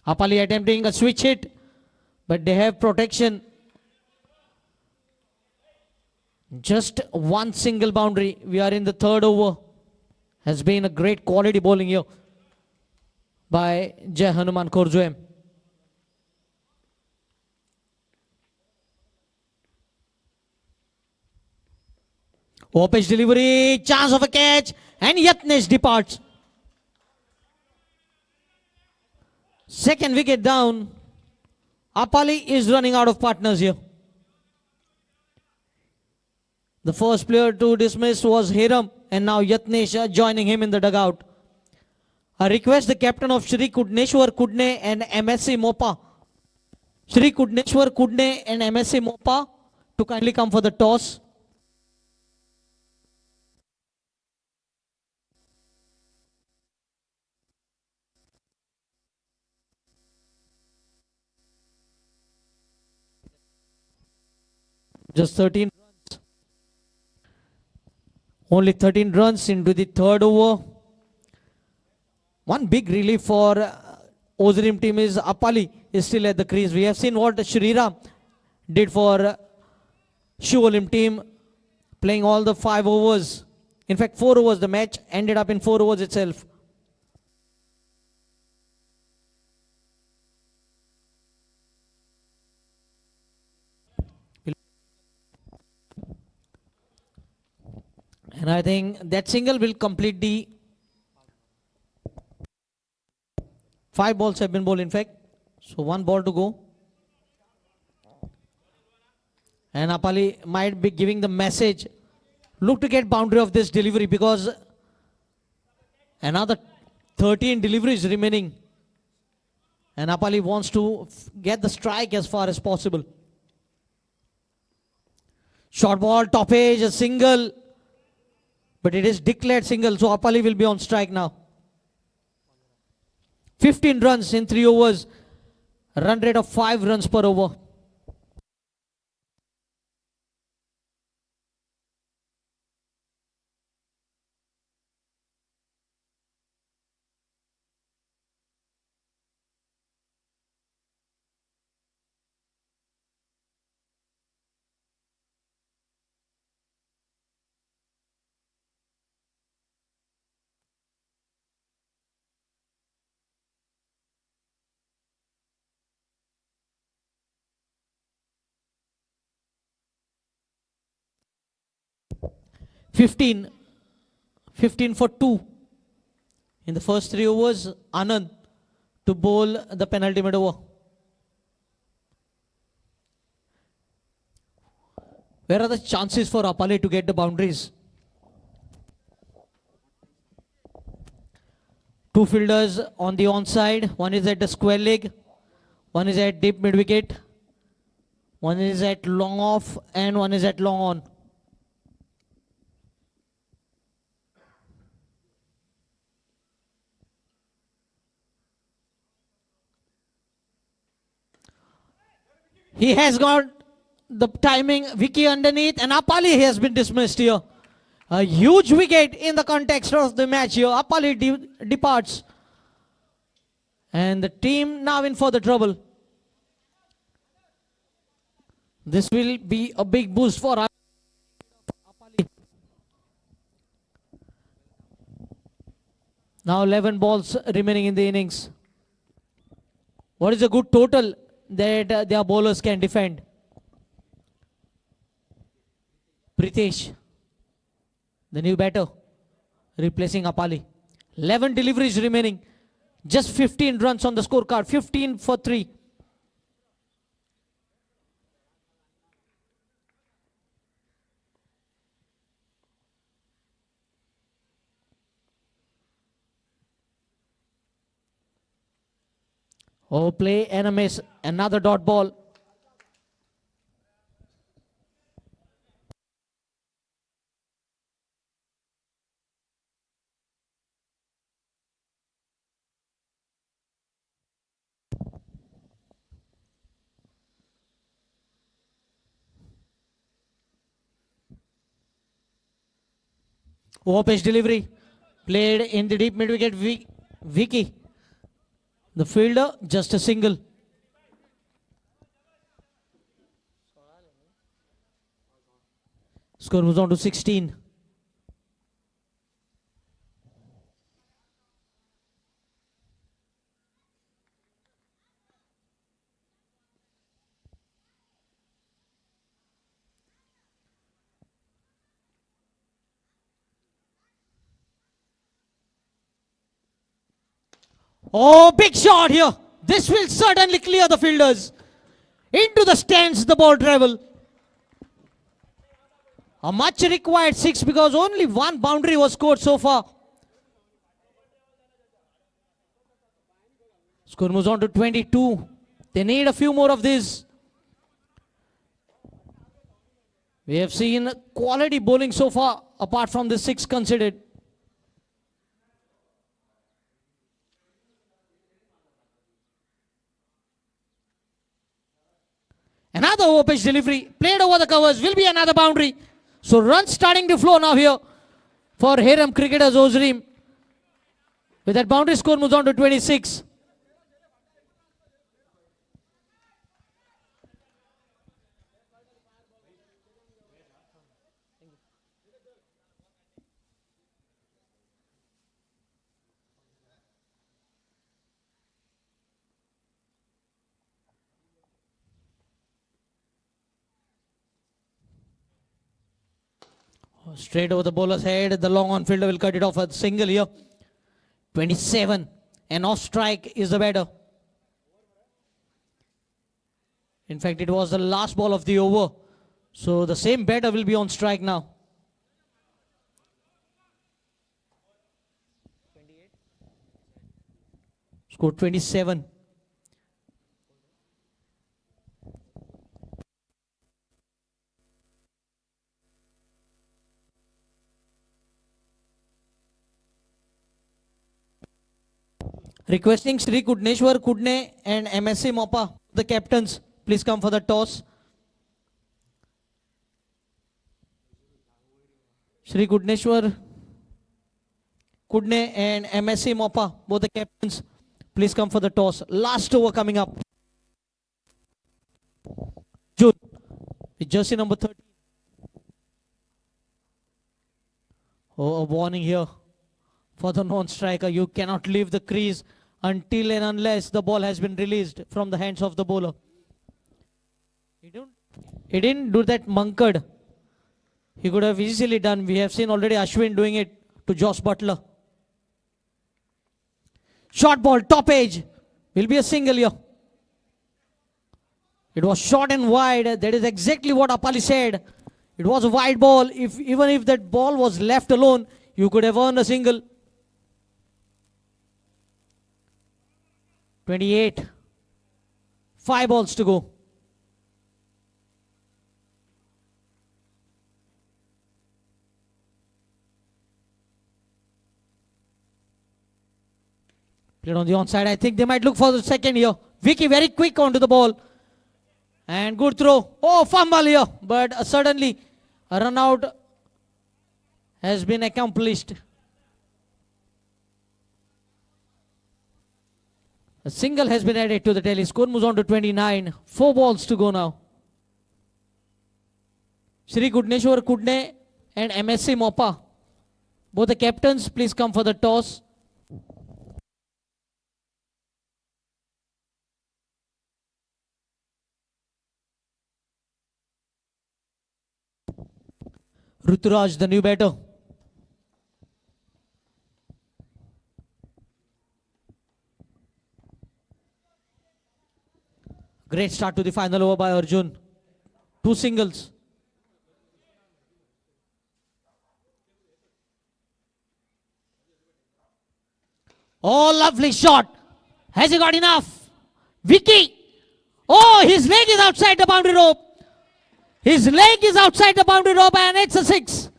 Apali attempting a switch hit, but they have protection. Just one single boundary. We are in the 3rd over. Has been a great quality bowling here by Jai Hanuman Khorjuem. Opage delivery, chance of a catch, and Yatnesh departs. Second wicket down Apali is running out of partners here. The first player to dismiss was Hiram, and now Yatnesh joining him in the dugout. I request the captain of Shri Kudneshwar Kudne and MSC Mopa, Shri Kudneshwar Kudne and MSC Mopa, to kindly come for the toss. Just 13 runs. Only 13 runs into the third over. One big relief for Ozirim team is Apali is still at the crease. We have seen what Shriram did for Shivolim team, playing all the 5 overs. In fact, 4 overs. The match ended up in 4 overs itself. And I think that single will complete the 5 balls have been bowled, in fact. So 1 ball to go. And Apali might be giving the message, look to get boundary of this delivery, because another 13 deliveries remaining. And Apali wants to get the strike as far as possible. Short ball, top edge, a single. But it is declared single, so Apali will be on strike now. 15 runs in 3 overs. Run rate of 5 runs per over. Fifteen for 2 in the first 3 overs. Anand to bowl the penultimate over. Where are the chances for Apali to get the boundaries? 2 fielders on the onside. One is at the square leg, one is at deep mid wicket, one is at long off, and one is at long on. He has got the timing. Vicky underneath, and Apali has been dismissed here. A huge wicket in the context of the match here. Apali departs. And the team now in for the trouble. This will be a big boost for Apali. Now 11 balls remaining in the innings. What is a good total that their bowlers can defend? Pritesh, the new batter, replacing Apali. 11 deliveries remaining. Just 15 runs on the scorecard. 15 for 3. Oh, play and a miss. Another dot ball. Oh, pitch delivery. Played in the deep mid wicket. Vicky. The fielder, just a single. Score moves on to 16. Oh, big shot here. This will certainly clear the fielders. Into the stands, the ball travel. A much required 6 because only one boundary was scored so far. Score moves on to 22. They need a few more of these. We have seen quality bowling so far, apart from the 6 considered. Another over pitch delivery, played over the covers, will be another boundary. So runs starting to flow now here for Hiram cricketers Ozream. With that boundary, score moves on to 26. Straight over the bowler's head. The long on fielder will cut it off a single here. 27. And off strike is the batter. In fact, it was the last ball of the over. So the same batter will be on strike now. 28. Score 27. Requesting Sri Kudneshwar Kudne and MSC Mopa, the captains, please come for the toss. Sri Kudneshwar Kudne and MSC Mopa, both the captains, please come for the toss. Last over coming up. June, with jersey number 13. Oh, a warning here for the non-striker. You cannot leave the crease until and unless the ball has been released from the hands of the bowler. He didn't do that Munkard. He could have easily done. We have seen already Ashwin doing it to Josh Butler. Short ball, top edge. Will be a single here. It was short and wide. That is exactly what Apali said. It was a wide ball. Even if that ball was left alone, you could have earned a single. 28. 5 balls to go. Played on the onside. I think they might look for the second here. Vicky very quick onto the ball. And good throw. Oh, fumble here. But suddenly a run out has been accomplished. A single has been added to the tally. Score moves on to 29. 4 balls to go now. Shri Kudneshwar Kudne and MSC Mopa, both the captains, please come for the toss. Ruturaj, the new batter. Great start to the final over by Arjun. 2 singles. Oh, lovely shot. Has he got enough? Vicky. Oh, his leg is outside the boundary rope. His leg is outside the boundary rope and it's a 6.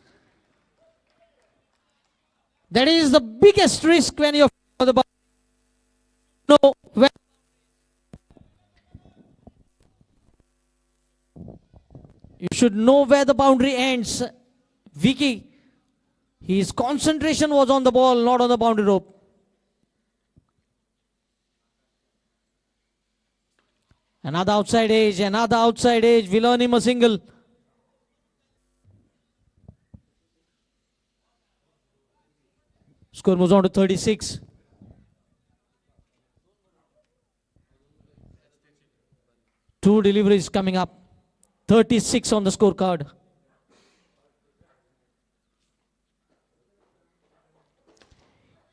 That is the biggest risk when you're on the boundary. No, when you should know where the boundary ends. Vicky, his concentration was on the ball, not on the boundary rope. Another outside edge will earn him a single. Score moves on to 36. Two deliveries coming up. 36 on the scorecard.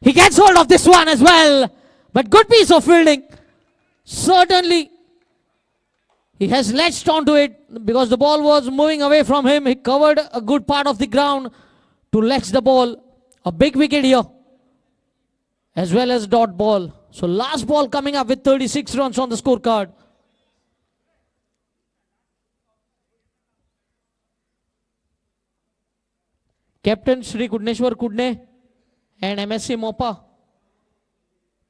He gets hold of this one as well. But good piece of fielding. Certainly He has latched onto it because the ball was moving away from him. He covered a good part of the ground to latch the ball. A big wicket here, as well as dot ball. So last ball coming up with 36 runs on the scorecard. Captain Shri Kudneshwar Kudne and MSC Mopa.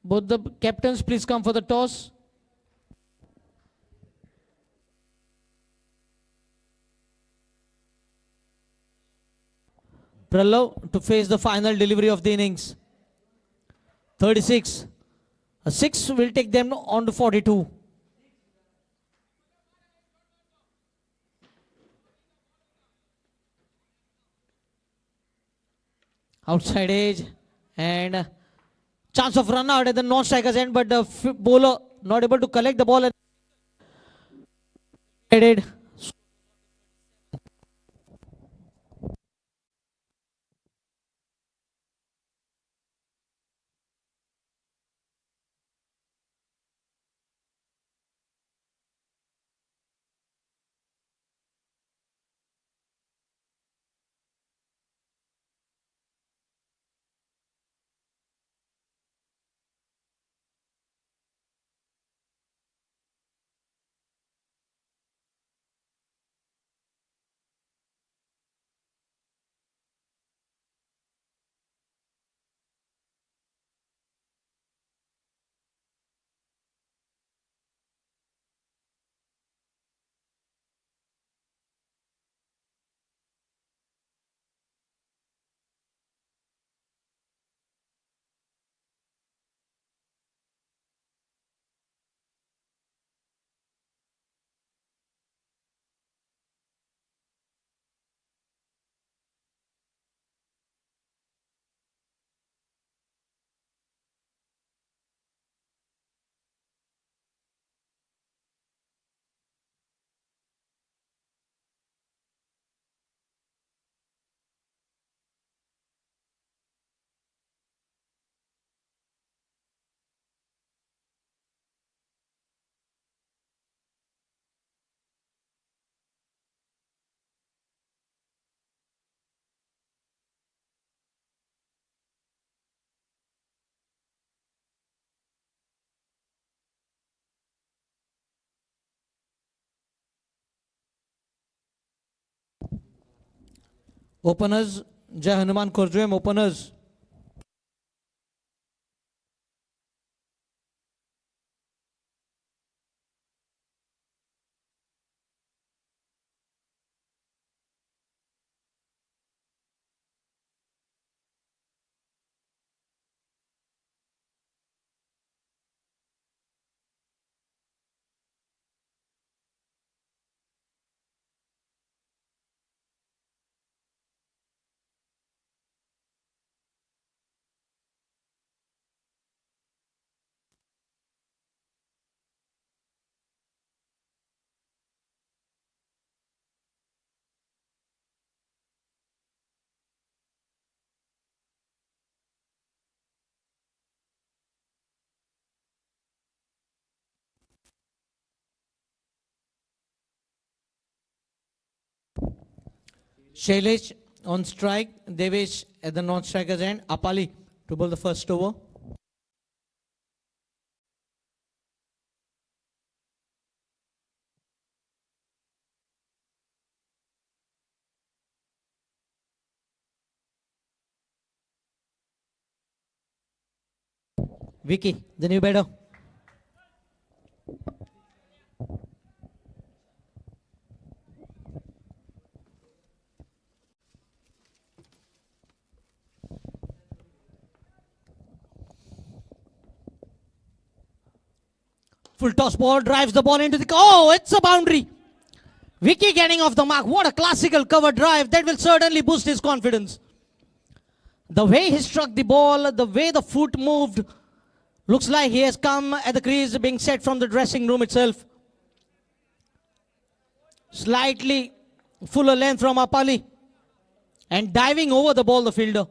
Both the captains, please come for the toss. Pralav to face the final delivery of the innings. 36. A 6 will take them on to 42. Outside edge and chance of run out at the non-striker's end, but the bowler not able to collect the ball. Headed. Openers, Jai Hanuman Korjuem, openers. Shailesh on strike, Devesh at the non-striker's end, Apali to bowl the first over. Vicky, the new batter. Full toss ball, drives the ball into the... Oh, it's a boundary. Vicky getting off the mark. What a classical cover drive. That will certainly boost his confidence. The way he struck the ball, the way the foot moved, looks like he has come at the crease being set from the dressing room itself. Slightly fuller length from Apali. And diving over the ball, the fielder.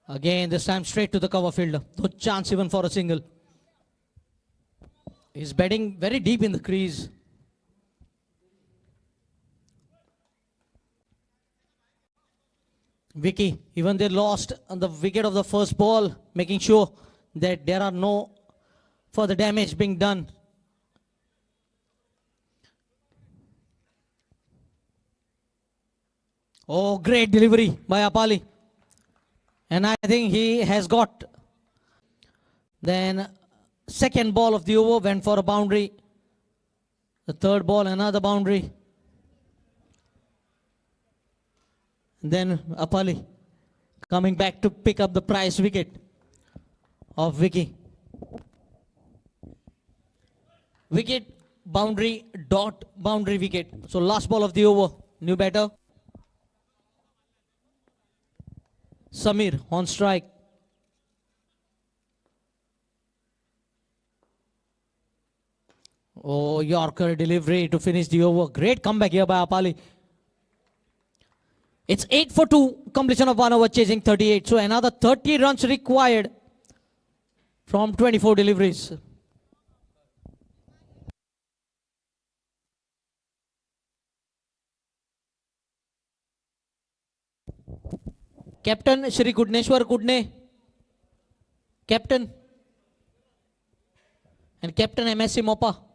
Again, this time straight to the cover fielder. No chance even for a single. He's batting very deep in the crease. Vicky, even they lost on the wicket of the first ball, making sure that there are no further damage being done. Oh, great delivery by Apali. And I think he has got. Then second ball of the over went for a boundary. The third ball, another boundary. Then Apali coming back to pick up the prize wicket of Vicky. Wicket, boundary, dot, boundary, wicket. So last ball of the over, new batter. Samir on strike. Oh, Yorker delivery to finish the over. Great comeback here by Apali. It's 8 for 2, completion of 1 over, chasing 38. So another 30 runs required from 24 deliveries. Captain Shri Kudneshwar Kudne. Captain. And Captain MSC Mopa.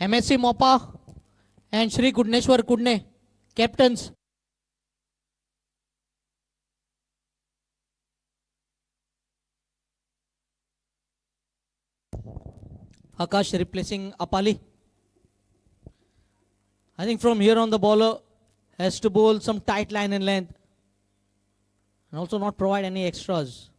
MSC Mopa and Shri Kudneshwar Kudne, captains. Akash replacing Apali. I think from here on the bowler has to bowl some tight line and length and also not provide any extras.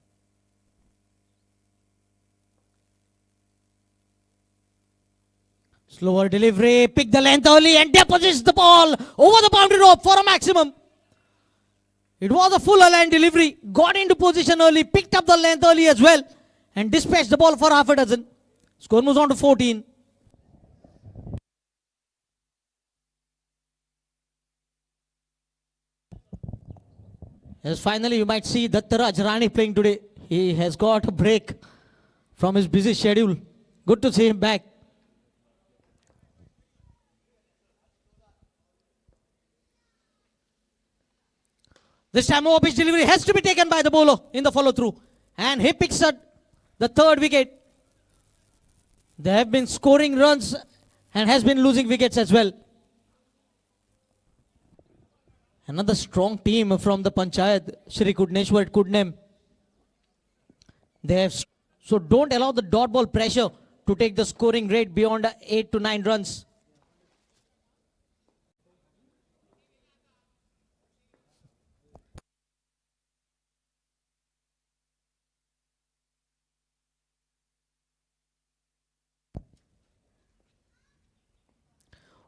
Slower delivery, pick the length early and deposits the ball over the boundary rope for a maximum. It was a full line delivery, got into position early, picked up the length early as well and dispatched the ball for half a dozen. Score moves on to 14. Yes, finally you might see Dattaraj Rani playing today. He has got a break from his busy schedule. Good to see him back. This time over pitch delivery has to be taken by the bowler in the follow through. And he picks up the third wicket. They have been scoring runs and has been losing wickets as well. Another strong team from the Panchayat, Shri Kudneshwar Kudnem. They have, so don't allow the dot ball pressure to take the scoring rate beyond 8 to 9 runs.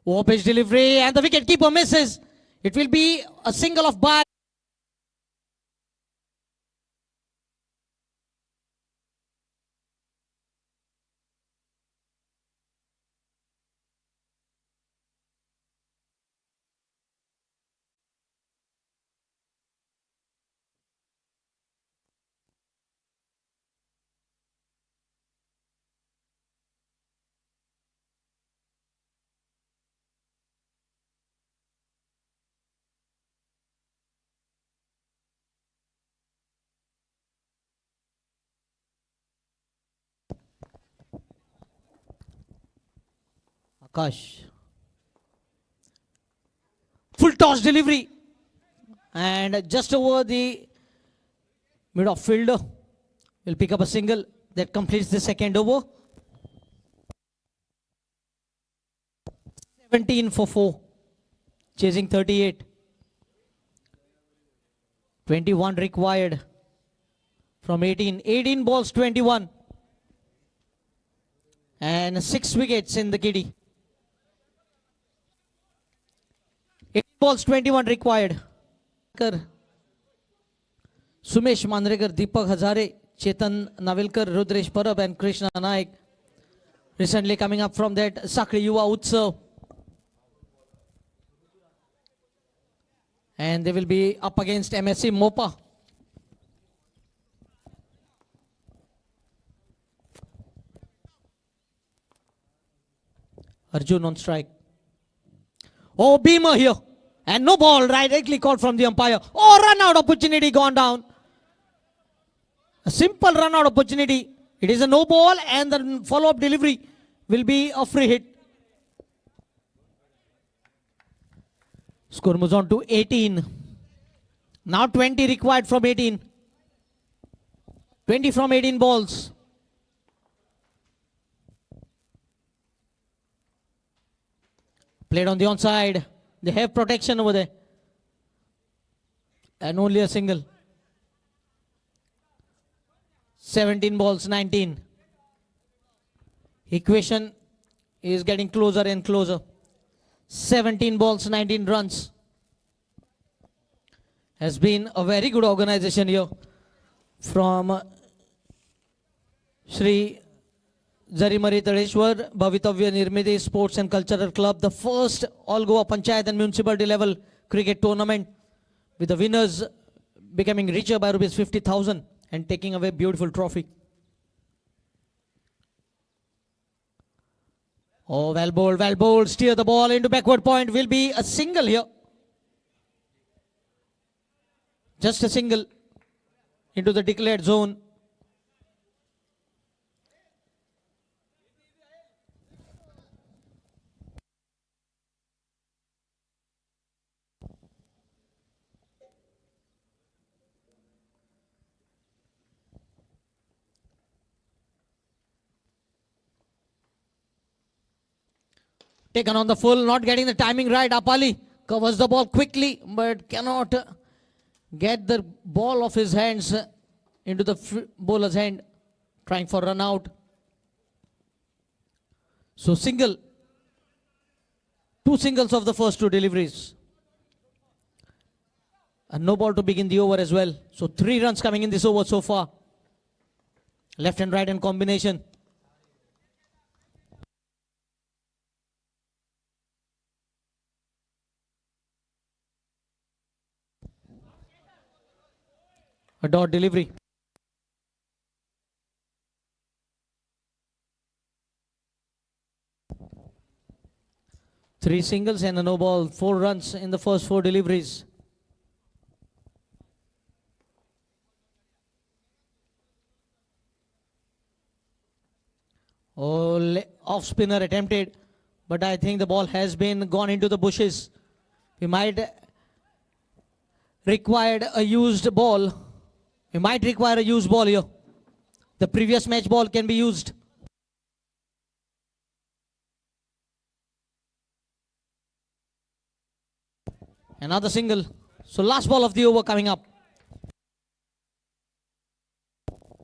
Over pitch delivery and the wicket keeper misses. It will be a single of by. Akash. Full toss delivery. And just over the mid-off fielder. Will pick up a single that completes the second over. 17 for 4. Chasing 38. 21 required from 18. 18 balls, 21. And 6 wickets in the kitty. 8 balls, 21 required. Sumesh Mandrekar, Deepak Hazare, Chetan Navilkar, Rudresh Parab and Krishna Naik. Recently coming up from that Sakri Yuva Utsav. And they will be up against MSC Mopa. Arjun on strike. Oh, Beamer here. And no ball, directly caught from the umpire. Oh, run out opportunity gone down. A simple run out opportunity. It is a no ball and the follow-up delivery will be a free hit. Score moves on to 18. Now 20 required from 18. 20 from 18 balls. Played on the onside. They have protection over there. And only a single. 17 balls, 19. Equation is getting closer and closer. 17 balls, 19 runs. Has been a very good organization here from Shri Zarimari Tadeshwar, Bhavitvya Nirmiti Sports and Cultural Club, the first All Goa Panchayat and Municipalty level cricket tournament, with the winners becoming richer by rupees 50,000 and taking away beautiful trophy. Oh, well bowled, steer the ball into backward point, will be a single here. Just a single into the declared zone. Taken on the full, not getting the timing right. Apali covers the ball quickly, but cannot get the ball off his hands into the bowler's hand, trying for run out. So single, 2 singles of the first 2 deliveries. And no ball to begin the over as well. So 3 runs coming in this over so far. Left and right hand combination. A dot delivery. Three singles and a no ball. 4 runs in the first 4 deliveries. Oh, off spinner attempted, but I think the ball has been gone into the bushes. We might require a used ball. We might require a used ball here. The previous match ball can be used. Another single. So last ball of the over coming up.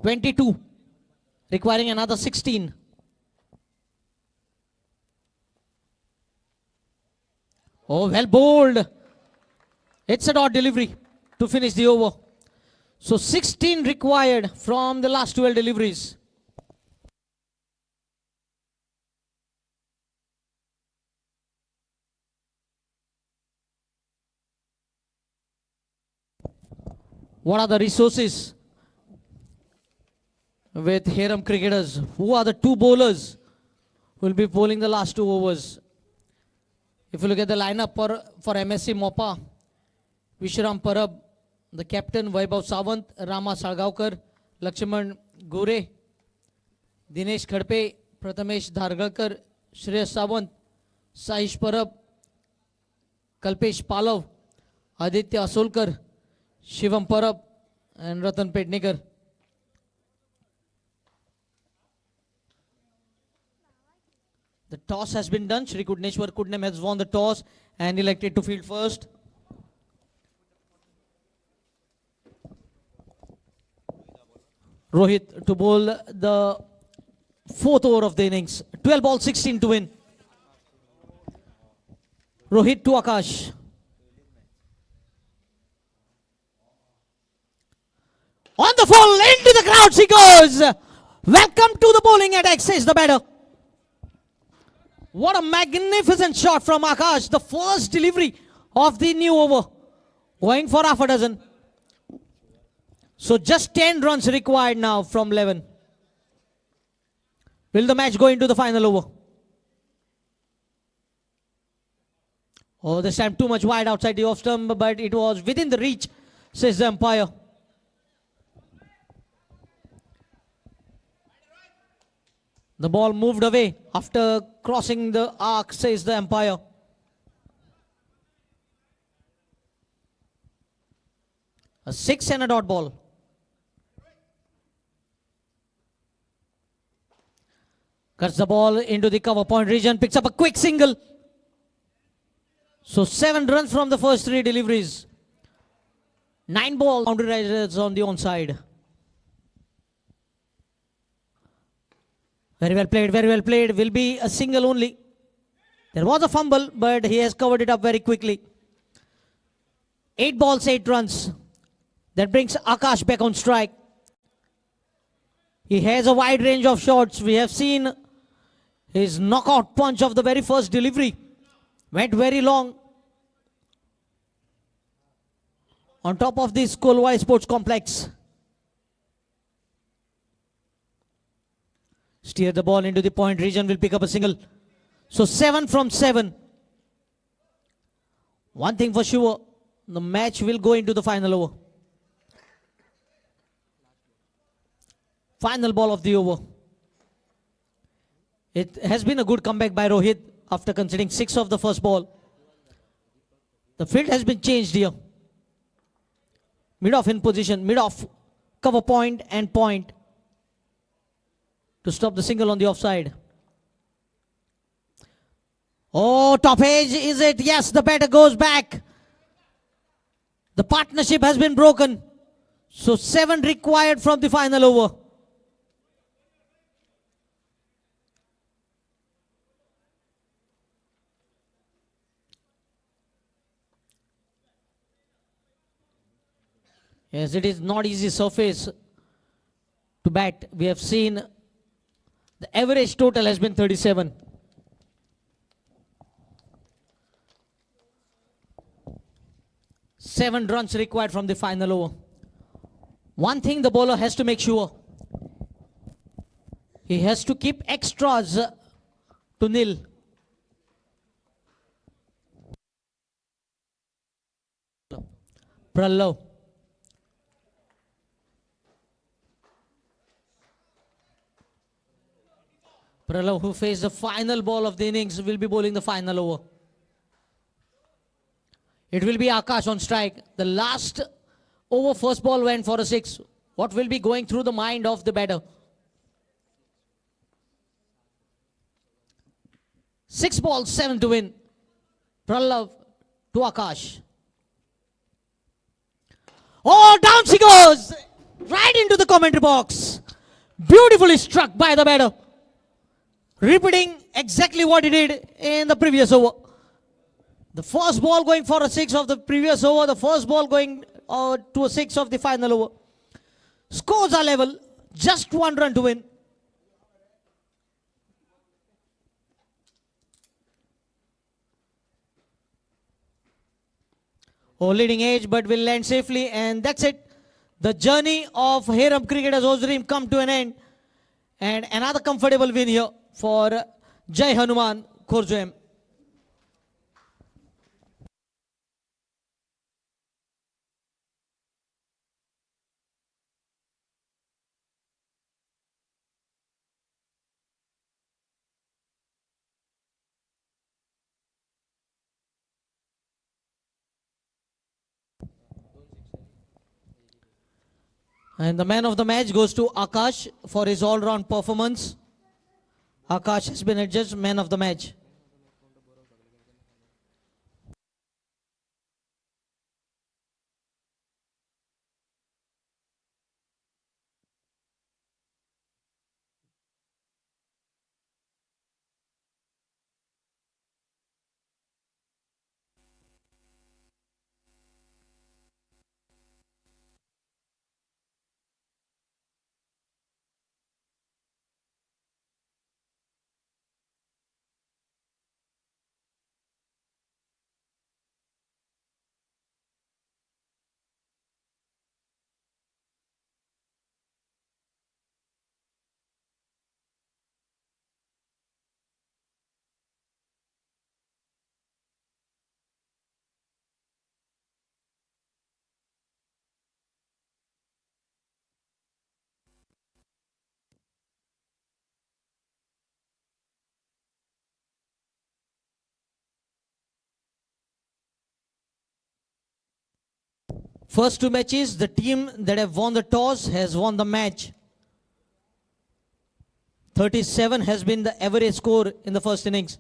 22. Requiring another 16. Oh, well bowled. It's a dot delivery to finish the over. So 16 required from the last 12 deliveries. What are the resources with Harem cricketers? Who are the 2 bowlers who will be bowling the last 2 overs? If you look at the lineup for MSC Mopa, Vishram Parab, the captain Vaibhav Sawant, Rama Salgaonkar, Lakshman Gore, Dinesh Khadpe, Prathamesh Dhargalkar, Shreyas Sawant, Sahish Parab, Kalpesh Palav, Aditya Asolkar, Shivam Parab and Ratan Pednekar. The toss has been done. Shri Kudneshwar Kudnem has won the toss and elected to field first. Rohit to bowl the Fourth over of the innings. 12 balls, 16 to win. Rohit to Akash. On the full, into the crowd she goes. Welcome to the bowling attack, says the batter. What a magnificent shot from Akash. The first delivery of the new over. Going for half a dozen. So just 10 runs required now from 11. Will the match go into the final over? Oh, this time too much wide outside the off stump, but it was within the reach, says the umpire. The ball moved away after crossing the arc, says the umpire. A 6 and a dot ball. Cuts the ball into the cover point region, picks up a quick single. So 7 runs from the first 3 deliveries. 9 balls, boundary riders on the onside. Very well played, very well played. Will be a single only. There was a fumble, but he has covered it up very quickly. 8 balls, 8 runs. That brings Akash back on strike. He has a wide range of shots. We have seen his knockout punch of the very first delivery. Went very long. On top of this Colvale Sports Complex. Steer the ball into the point region, will pick up a single. So 7 from 7. One thing for sure, the match will go into the final over. Final ball of the over. It has been a good comeback by Rohit after conceding 6 of the first ball. The field has been changed here. Mid-off in position, mid-off, cover point and point to stop the single on the offside. Oh, top edge, is it? Yes, the batter goes back. The partnership has been broken. So 7 required from the final over. Yes, it is not easy surface to bat. We have seen the average total has been 37. Seven runs required from the final over. One thing the bowler has to make sure, he has to keep extras to nil. Prallav. Prallav, who faced the final ball of the innings, will be bowling the final over. It will be Akash on strike. The last over, first ball went for a 6. What will be going through the mind of the batter? 6 balls, 7 to win. Prallav to Akash. Oh, down she goes! Right into the commentary box. Beautifully struck by the batter. Repeating exactly what he did in the previous over. The first ball going for a 6 of the previous over. The first ball going to a 6 of the final over. Scores are level. Just 1 run to win. Oh, leading edge, but will land safely. And that's it. The journey of Heram Cricketers' Dream come to an end. And another comfortable win here for Jai Hanuman Khurjam. And the man of the match goes to Akash for his all-round performance. Akash has been adjudged man of the match. first two matches, the team that have won the toss has won the match. 37 has been the average score in the first innings.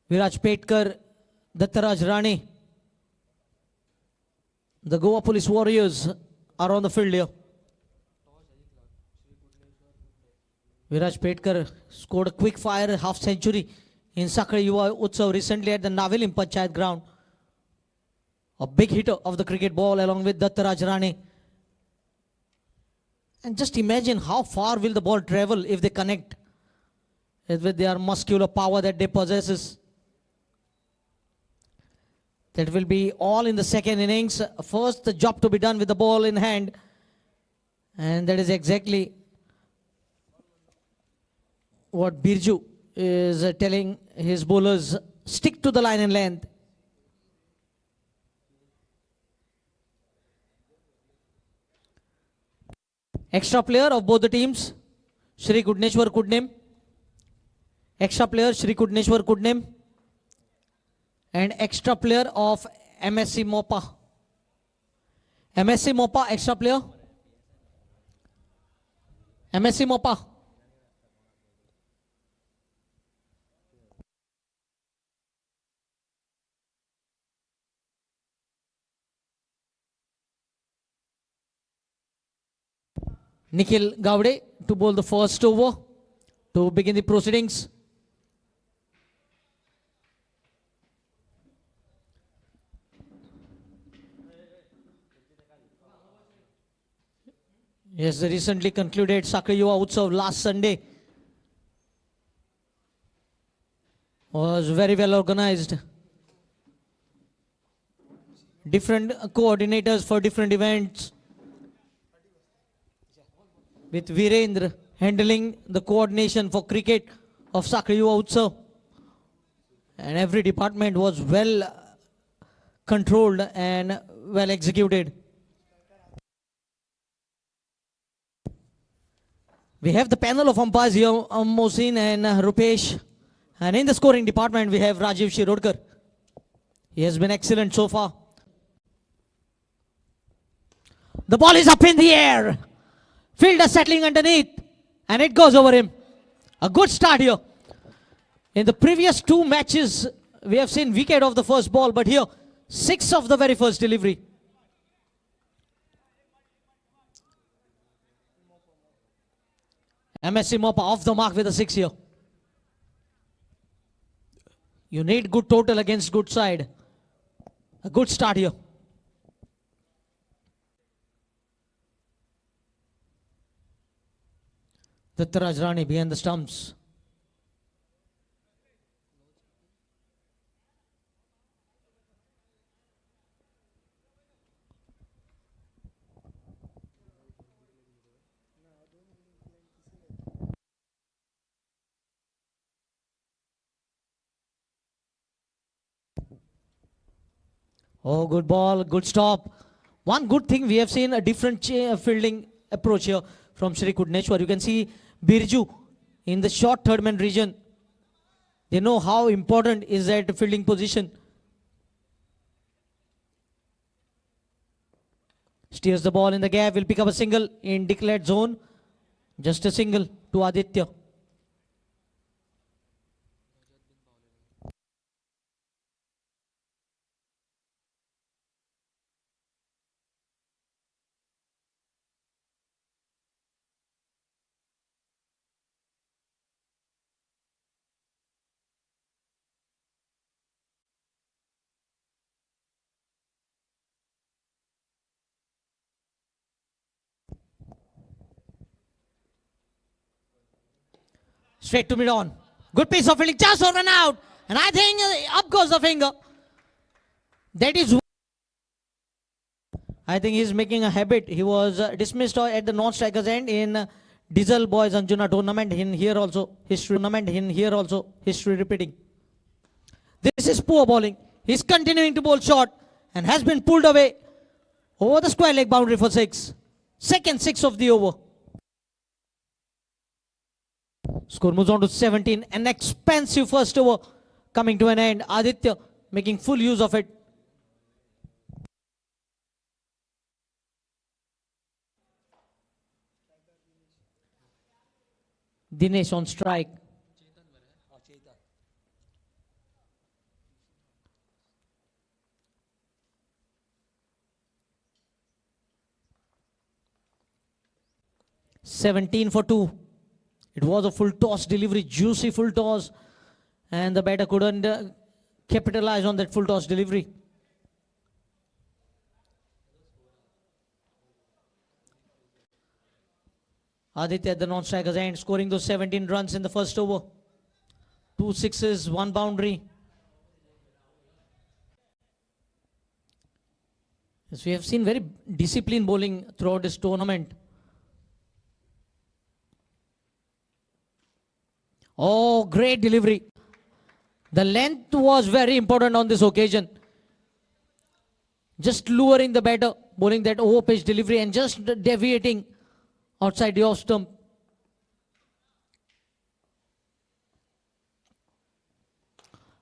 Viraj Petkar, Dattaraj Rane, the Goa Police Warriors are on the field here. Viraj Petkar scored a quick fire half century in Sakra Yuva Utsav recently at the Navil in Panchayat ground. A big hitter of the cricket ball along with Dattaraj Rane. And just imagine how far will the ball travel if they connect with their muscular power that they possess. That will be all in the second innings. First, the job to be done with the ball in hand. And that is exactly what Birju is telling his bowlers. Stick to the line and length. Extra player of both the teams, Shri Kudneshwar Kudnem. Extra player, Shri Kudneshwar Kudnem. And extra player of MSC Mopa. MSC Mopa, extra player. MSC Mopa. Nikhil Gowde to bowl the first over to begin the proceedings. Yes, the recently concluded Sakra Yuva Utsav last Sunday was very well organized. Different coordinators for different events, with Virendra handling the coordination for cricket of Sakra Yuva Utsav. And every department was well controlled and well executed. We have the panel of umpires here, Mohsin and Rupesh. And in the scoring department, we have Rajiv Shirodkar. He has been excellent so far. The ball is up in the air. Fielder settling underneath. And it goes over him. A good start here. In the previous two matches, we have seen wicket of the first ball. But here, 6 of the very first delivery. MSC Mopa off the mark with a 6 here. You need good total against good side. A good start here. Dattaraj Rane behind the stumps. Oh, good ball, good stop. One good thing, we have seen a different fielding approach here from Shri Kudneshwar. You can see Birju in the short third man region. They know how important is that fielding position. Steers the ball in the gap, will pick up a single in declared zone. Just a single to Aditya. Straight to mid on. Good piece of fielding, just over and out. And I think up goes the finger. That is, I think he's making a habit. He was dismissed at the non-strikers end in Diesel Boys Anjuna tournament. In here also history repeating. This is poor bowling. He's continuing to bowl short and has been pulled away over the square leg boundary for 6. Second 6 of the over. Score moves on to 17. An expensive first over coming to an end. Aditya making full use of it. Dinesh on strike. "17 for 2. It was a full toss delivery, juicy full toss, and the batter couldn't capitalize on that full toss delivery. Aditya at the non-striker's end, scoring those 17 runs in the first over. 2 sixes, 1 boundary. Yes, we have seen very disciplined bowling throughout this tournament. Oh, great delivery. The length was very important on this occasion. Just luring the batter, bowling that over-pitch delivery and just deviating outside the off stump.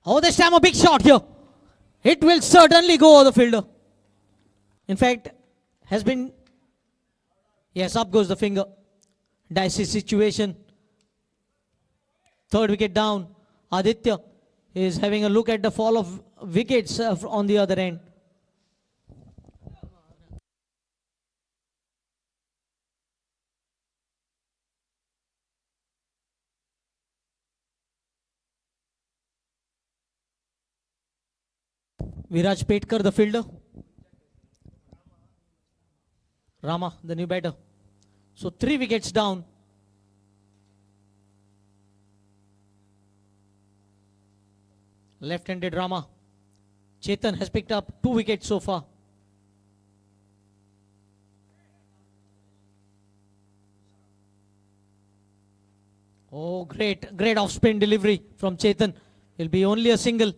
Oh, this time a big shot here. It will certainly go over the fielder. In fact, has been, yes, up goes the finger. Dicey situation. Third wicket down. Aditya is having a look at the fall of wickets on the other end. Viraj Petkar, the fielder. Rama, the new batter. So 3 wickets down. Left-handed Rama. Chetan has picked up 2 wickets so far. Oh, great off-spin delivery from Chetan. Will be only a single.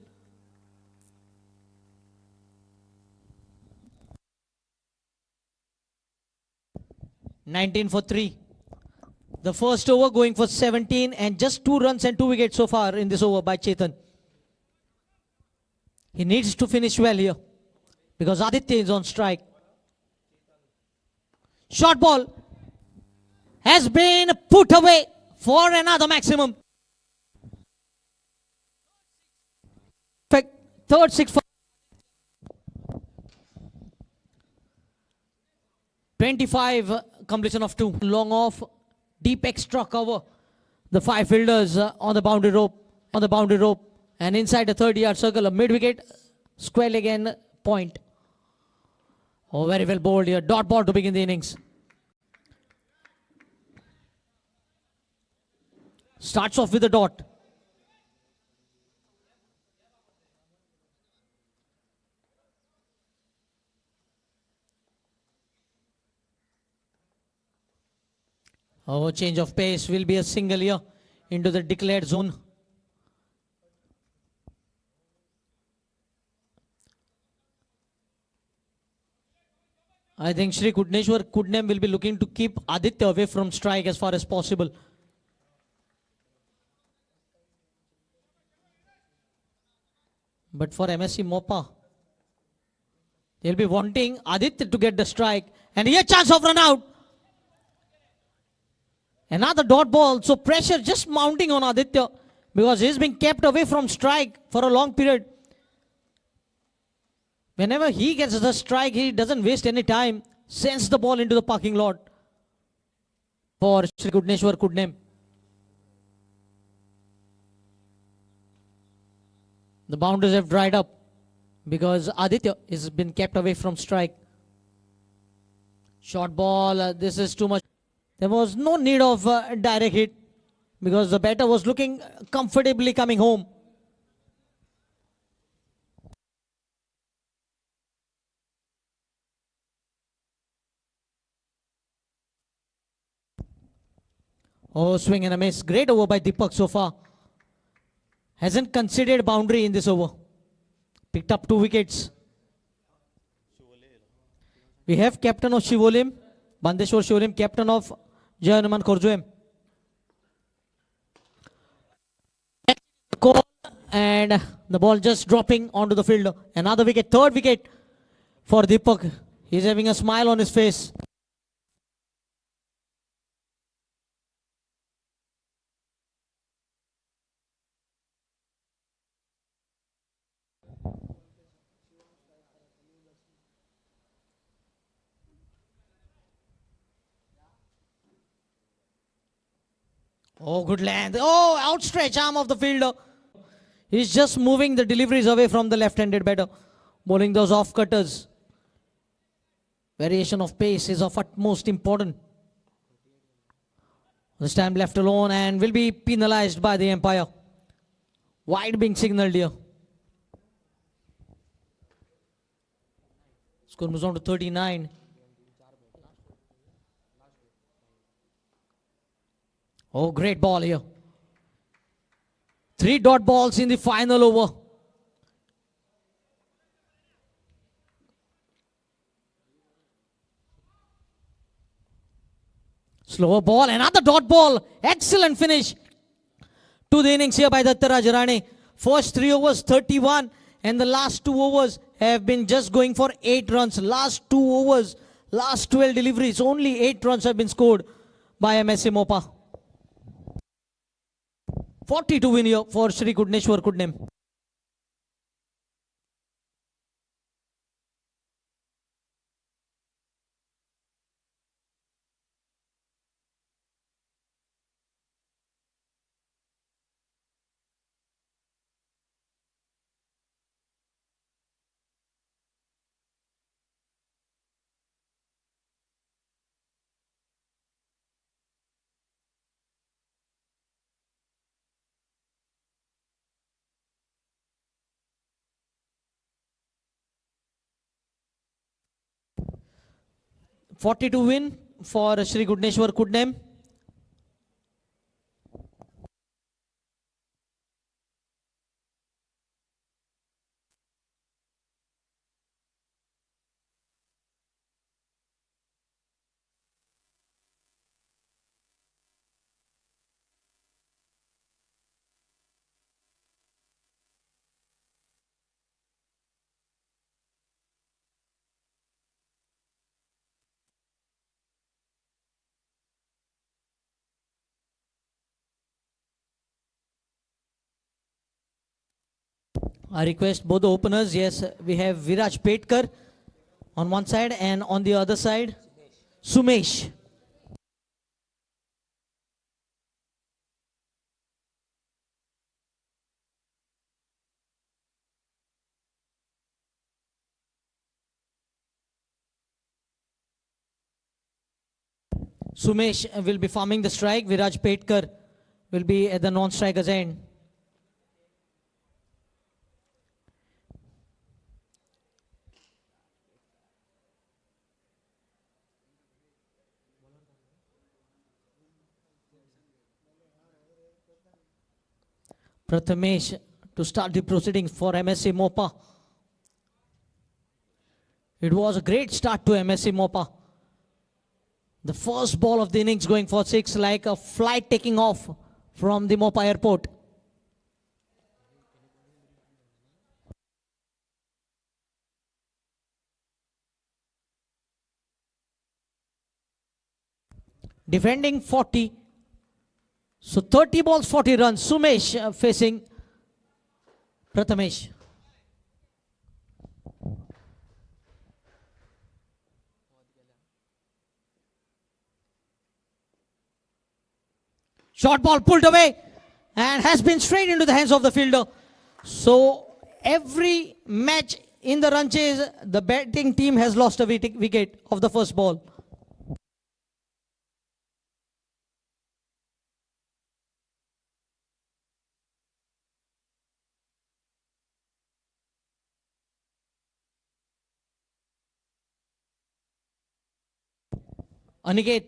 "19 for 3. The first over going for 17 and just 2 runs and 2 wickets so far in this over by Chetan. He needs to finish well here because Aditya is on strike. Short ball has been put away for another maximum. Third 6 for 25, completion of 2. Long off, deep extra cover. The 5 fielders on the boundary rope. And inside the 30-yard circle, a mid-wicket, square leg and point. Oh, very well bowled here. Dot ball to begin the innings. Starts off with a dot. Oh, change of pace will be a single here into the declared zone. I think Shri Kudneshwar Kudnem will be looking to keep Aditya away from strike as far as possible. But for MSC Mopa, they'll be wanting Aditya to get the strike. And here chance of run out. Another dot ball. So pressure just mounting on Aditya because he's been kept away from strike for a long period. Whenever he gets the strike, he doesn't waste any time. Sends the ball into the parking lot for Shri Kudneshwar Kudnem. The boundaries have dried up because Aditya has been kept away from strike. Short ball, this is too much. There was no need of direct hit because the batter was looking comfortably coming home. Oh, swing and a miss. Great over by Deepak so far. Hasn't considered boundary in this over. Picked up 2 wickets. We have captain of Shivolim, Bandeshwar Shivolim, captain of Jayanuman Korjuem. And the ball just dropping onto the field. Another wicket, 3rd wicket for Deepak. He's having a smile on his face. Oh, good length. Oh, outstretched arm of the fielder. He's just moving the deliveries away from the left-handed batter, bowling those off-cutters. Variation of pace is of utmost importance. This time left alone and will be penalized by the umpire. Wide being signalled here. Score moves on to 39. Oh, great ball here. 3 dot balls in the final over. Slower ball, another dot ball. Excellent finish to the innings here by Dattaraj Rane. First 3 overs, 31. And the last 2 overs have been just going for 8 runs. Last 2 overs, last 12 deliveries, only 8 runs have been scored by MSC Mopa. 42 win here for Shri Kudneshwar Kudnem. .42 win for Shri Kudneshwar Kudnem. I request both the openers. Yes, we have Viraj Petkar on one side and on the other side, Sumesh. Sumesh will be farming the strike. Viraj Petkar will be at the non-striker's end. Prathamesh to start the proceedings for MSC Mopa. It was a great start to MSC Mopa. The first ball of the innings going for 6 like a flight taking off from the Mopa airport. Defending 40. So 30 balls, 40 runs. Sumesh facing Prathamesh. Short ball pulled away and has been straight into the hands of the fielder. So every match in the run chase, the batting team has lost a wicket of the first ball. Aniket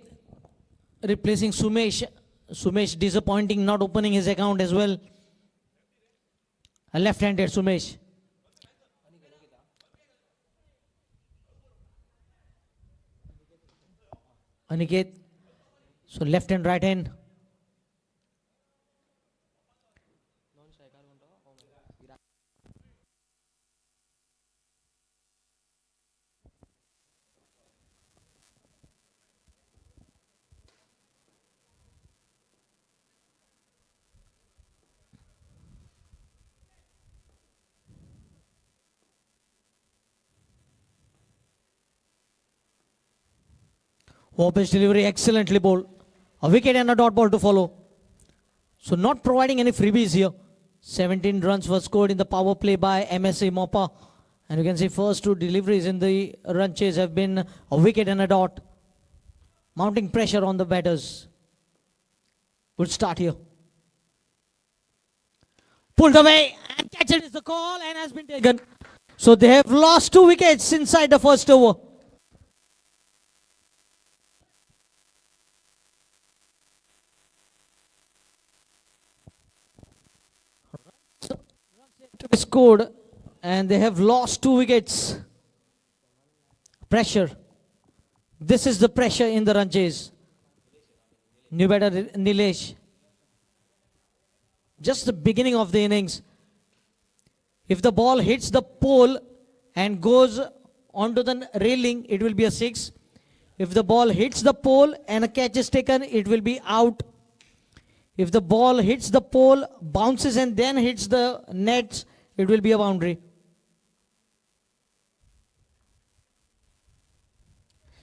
replacing Sumesh. Sumesh disappointing, not opening his account as well. A left-handed Sumesh. Aniket. So left and right hand. Pitch delivery excellently bowled. A wicket and a dot ball to follow. So not providing any freebies here. 17 runs were scored in the power play by MSA Mopa. And you can see first two deliveries in the run chase have been a wicket and a dot. Mounting pressure on the batters. Good start here. Pulled away and catch it is the call and has been taken. So they have lost 2 wickets inside the first over. To be scored and they have lost 2 wickets. Pressure. This is the pressure in the run chase. New batter Nilesh. Just the beginning of the innings. If the ball hits the pole and goes onto the railing, it will be a 6. If the ball hits the pole and a catch is taken, it will be out. If the ball hits the pole, bounces and then hits the nets, it will be a boundary.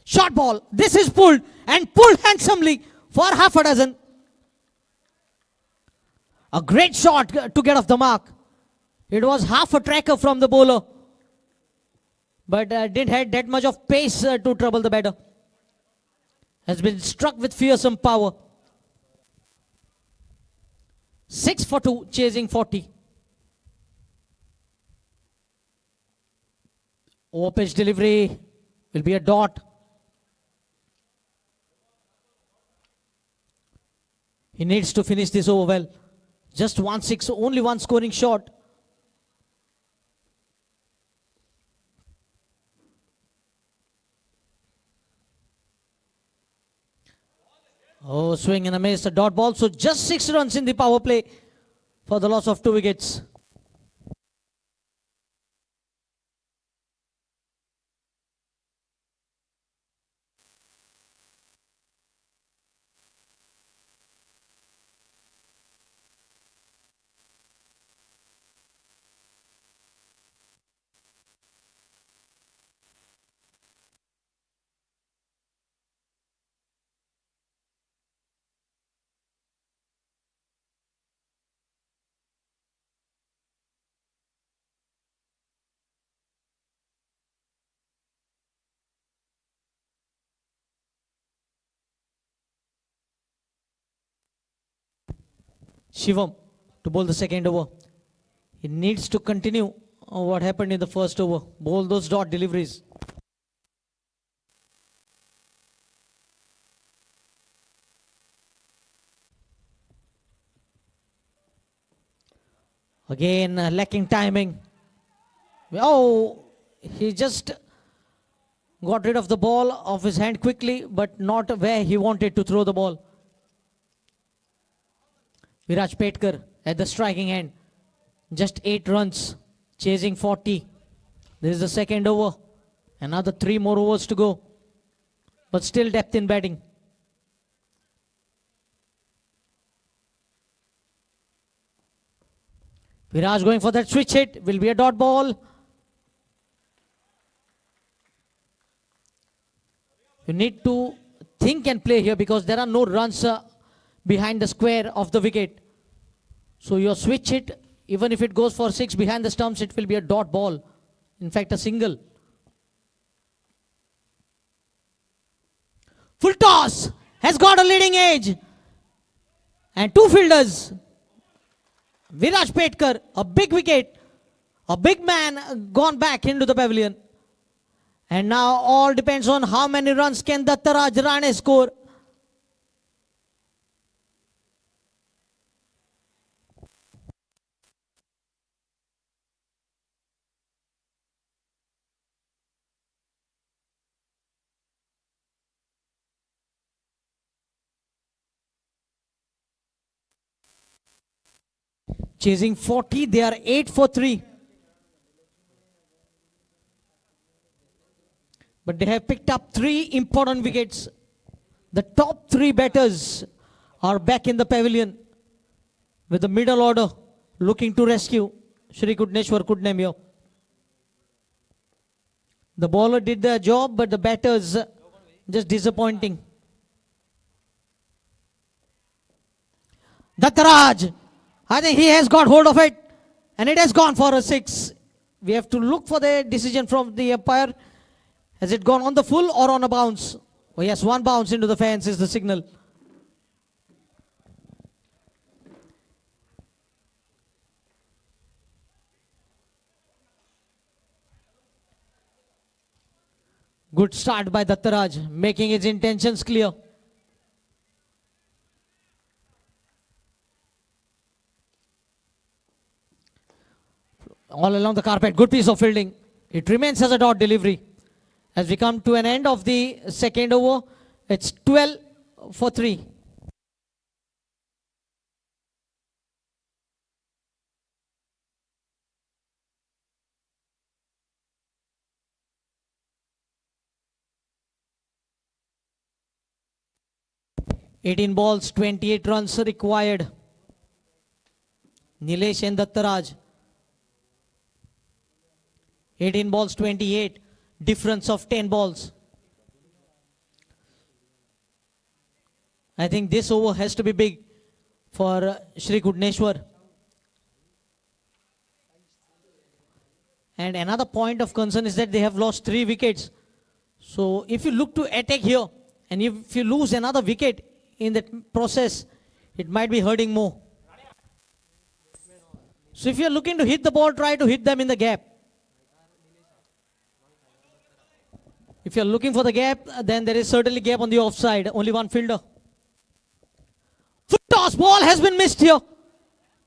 Short ball. This is pulled and pulled handsomely for half a dozen. A great shot to get off the mark. It was half a tracker from the bowler. But didn't have that much of pace to trouble the batter. Has been struck with fearsome power. 6 for 2, chasing 40. Over pitch delivery will be a dot. He needs to finish this over well. Just 1-6, only one scoring shot. Oh, swing and a miss, a dot ball. So just 6 runs in the power play for the loss of 2 wickets. Shivam to bowl the second over. He needs to continue what happened in the first over. Bowl those dot deliveries. Again, lacking timing. Oh, he just got rid of the ball off his hand quickly, but not where he wanted to throw the ball. Viraj Petkar at the striking end. Just 8 runs, chasing 40. This is the second over. Another 3 more overs to go. But still depth in batting. Viraj going for that switch hit. Will be a dot ball. You need to think and play here because there are no runs behind the square of the wicket. So your switch hit, even if it goes for 6 behind the stumps, it will be a dot ball. In fact, a single. Full toss has got a leading edge. And 2 fielders. Viraj Petkar, a big wicket. A big man gone back into the pavilion. And now all depends on how many runs can Dattaraj Rane score. Chasing 40, they are 8 for 3. But they have picked up 3 important wickets. The top 3 batters are back in the pavilion with the middle order looking to rescue Shri Kudneshwar Kudnemya. The bowler did their job, but the batters just disappointing. Dattaraj, I think he has got hold of it and it has gone for a 6. We have to look for the decision from the umpire. Has it gone on the full or on a bounce? Oh yes, one bounce into the fence is the signal. Good start by Dattaraj, making his intentions clear. All along the carpet, good piece of fielding. It remains as a dot delivery. As we come to an end of the second over, it's 12 for 3. "18 balls, 28 runs required." Nilesh and Dattaraj. 18 balls, 28. Difference of 10 balls. I think this over has to be big for Shri Gudneshwar. And another point of concern is that they have lost 3 wickets. So if you look to attack here, and if you lose another wicket in that process, it might be hurting more. So if you're looking to hit the ball, try to hit them in the gap. If you're looking for the gap, then there is certainly gap on the offside. Only one fielder. Foot toss, ball has been missed here.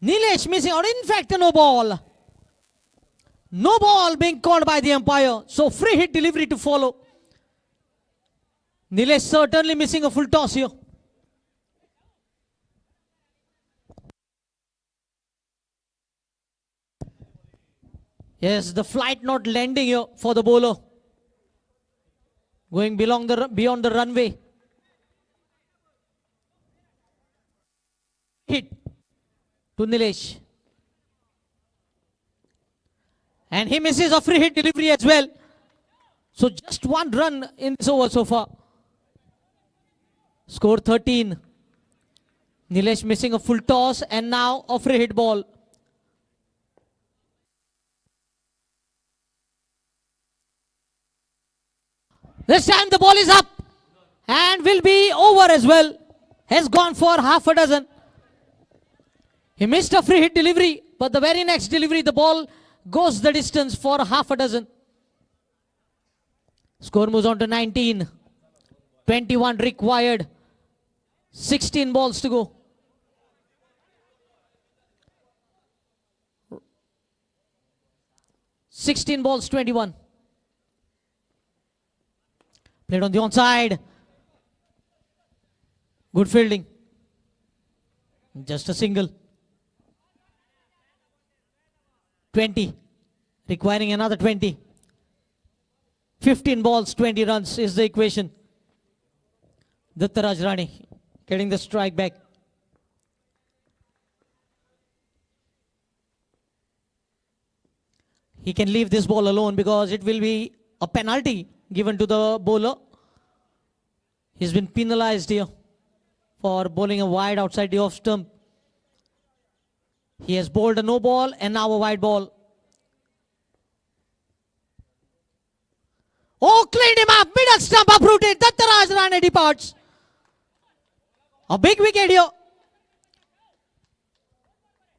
Nilesh missing out. In fact, no ball. No ball being called by the umpire. So free hit delivery to follow. Nilesh certainly missing a full toss here. Yes, the flight not landing here for the bowler. Going beyond the runway. Hit to Nilesh. And he misses a free hit delivery as well. So just one run in this over so far. Score 13. Nilesh missing a full toss and now a free hit ball. This time the ball is up and will be over as well. Has gone for half a dozen. He missed a free hit delivery, but the very next delivery the ball goes the distance for half a dozen. Score moves on to 19. 21 required. 16 balls to go. "16 balls, 21. Played on the onside. Good fielding. Just a single. 20. Requiring another 20. 15 balls, 20 runs is the equation. Dattaraj Rani getting the strike back. He can leave this ball alone because it will be a penalty given to the bowler. He's been penalized here for bowling a wide outside the off stump. He has bowled a no ball and now a wide ball. Oh, cleaned him up. Middle stump uprooted. Dattaraj Rane departs. A big wicket here.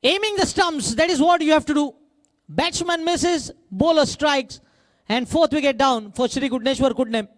Aiming the stumps, that is what you have to do. Batsman misses, bowler strikes. And 4th wicket down for Shri Gudneshwar Kudnem.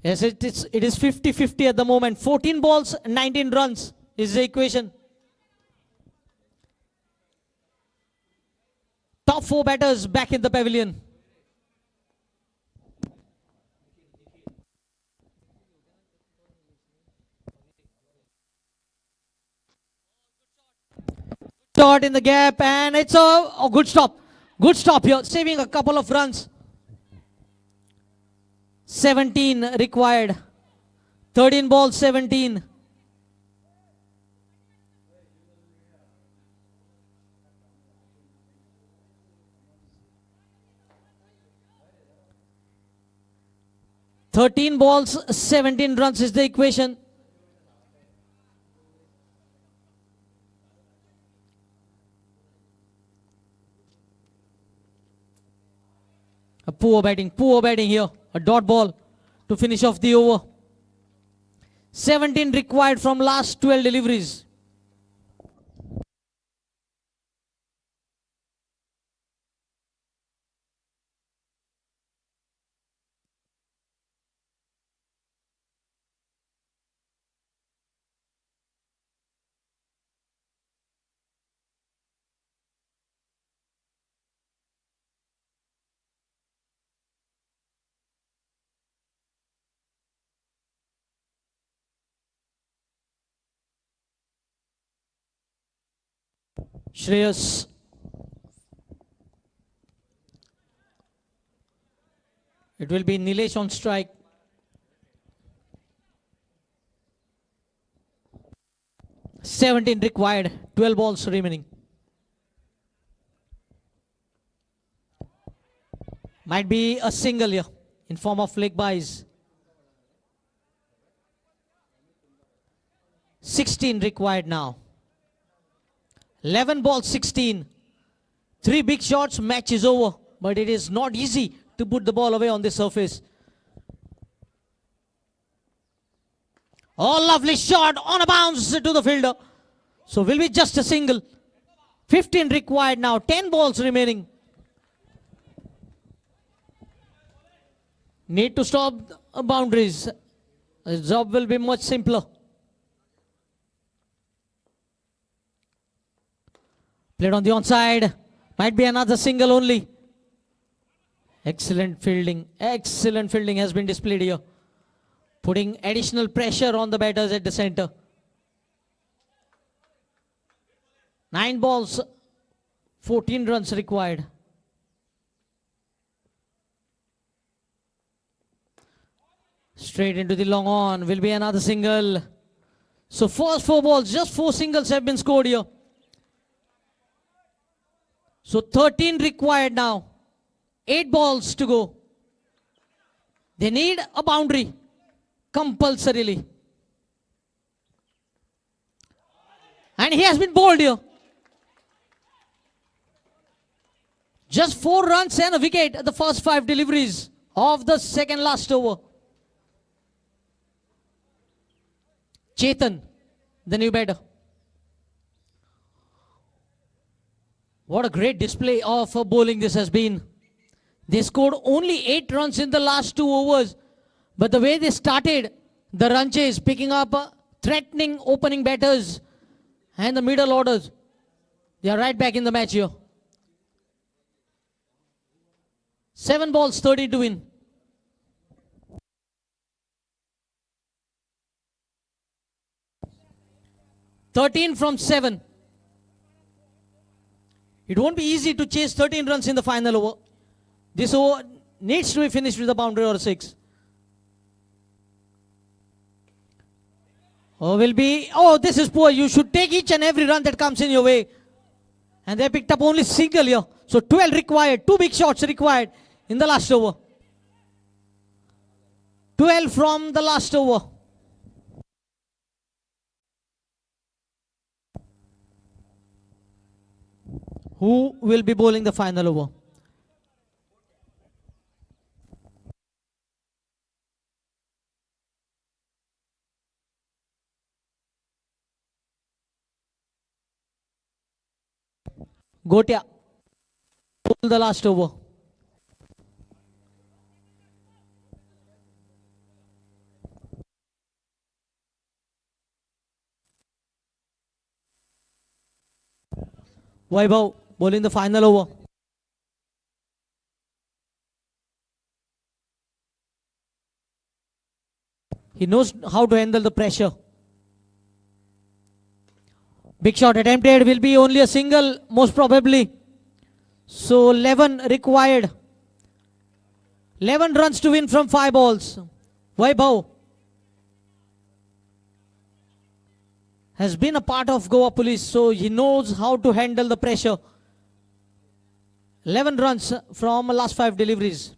Yes, it is 50-50 at the moment. 14 balls, 19 runs is the equation. Top 4 batters back in the pavilion. shot in the gap, and it's a good stop. Good stop here, saving a couple of runs. 17 required. 13 balls, 17. "13 balls, 17 runs" is the equation. A poor batting here. A dot ball to finish off the over. 17 required from last 12 deliveries. Shreyas. It will be Nilesh on strike. "17 required, 12 balls remaining." Might be a single here in form of leg byes. 16 required now. 11 balls, 16. 3 big shots, match is over. But it is not easy to put the ball away on this surface. Oh, lovely shot on a bounce to the fielder. So will be just a single. 15 required now, 10 balls remaining. Need to stop boundaries. The job will be much simpler. Played on the onside. Might be another single only. Excellent fielding. Excellent fielding has been displayed here. Putting additional pressure on the batters at the center. 9 balls, 14 runs required. Straight into the long on. Will be another single. So first 4 balls, just 4 singles have been scored here. So 13 required now. 8 balls to go. They need a boundary compulsorily. And he has been bowled here. Just 4 runs and a wicket at the first 5 deliveries of the second last over. Chetan, the new batter. What a great display of bowling this has been. They scored only 8 runs in the last 2 overs. But the way they started, the run chase, picking up threatening opening batters and the middle orders, they are right back in the match here. 7 balls, 30 to win. "13 from 7. It won't be easy to chase 13 runs in the final over. This over needs to be finished with a boundary or a 6. Oh, this is poor. You should take each and every run that comes in your way. And they picked up only single here. So 12 required. 2 big shots required in the last over. 12 from the last over. Who will be bowling the final over? Gotia bowl the last over. Vaibhav bowling the final over. He knows how to handle the pressure. Big shot attempted, will be only a single, most probably. So 11 required. 11 runs to win from 5 balls. Vaibhav has been a part of Goa Police, so he knows how to handle the pressure. 11 runs from last 5 deliveries.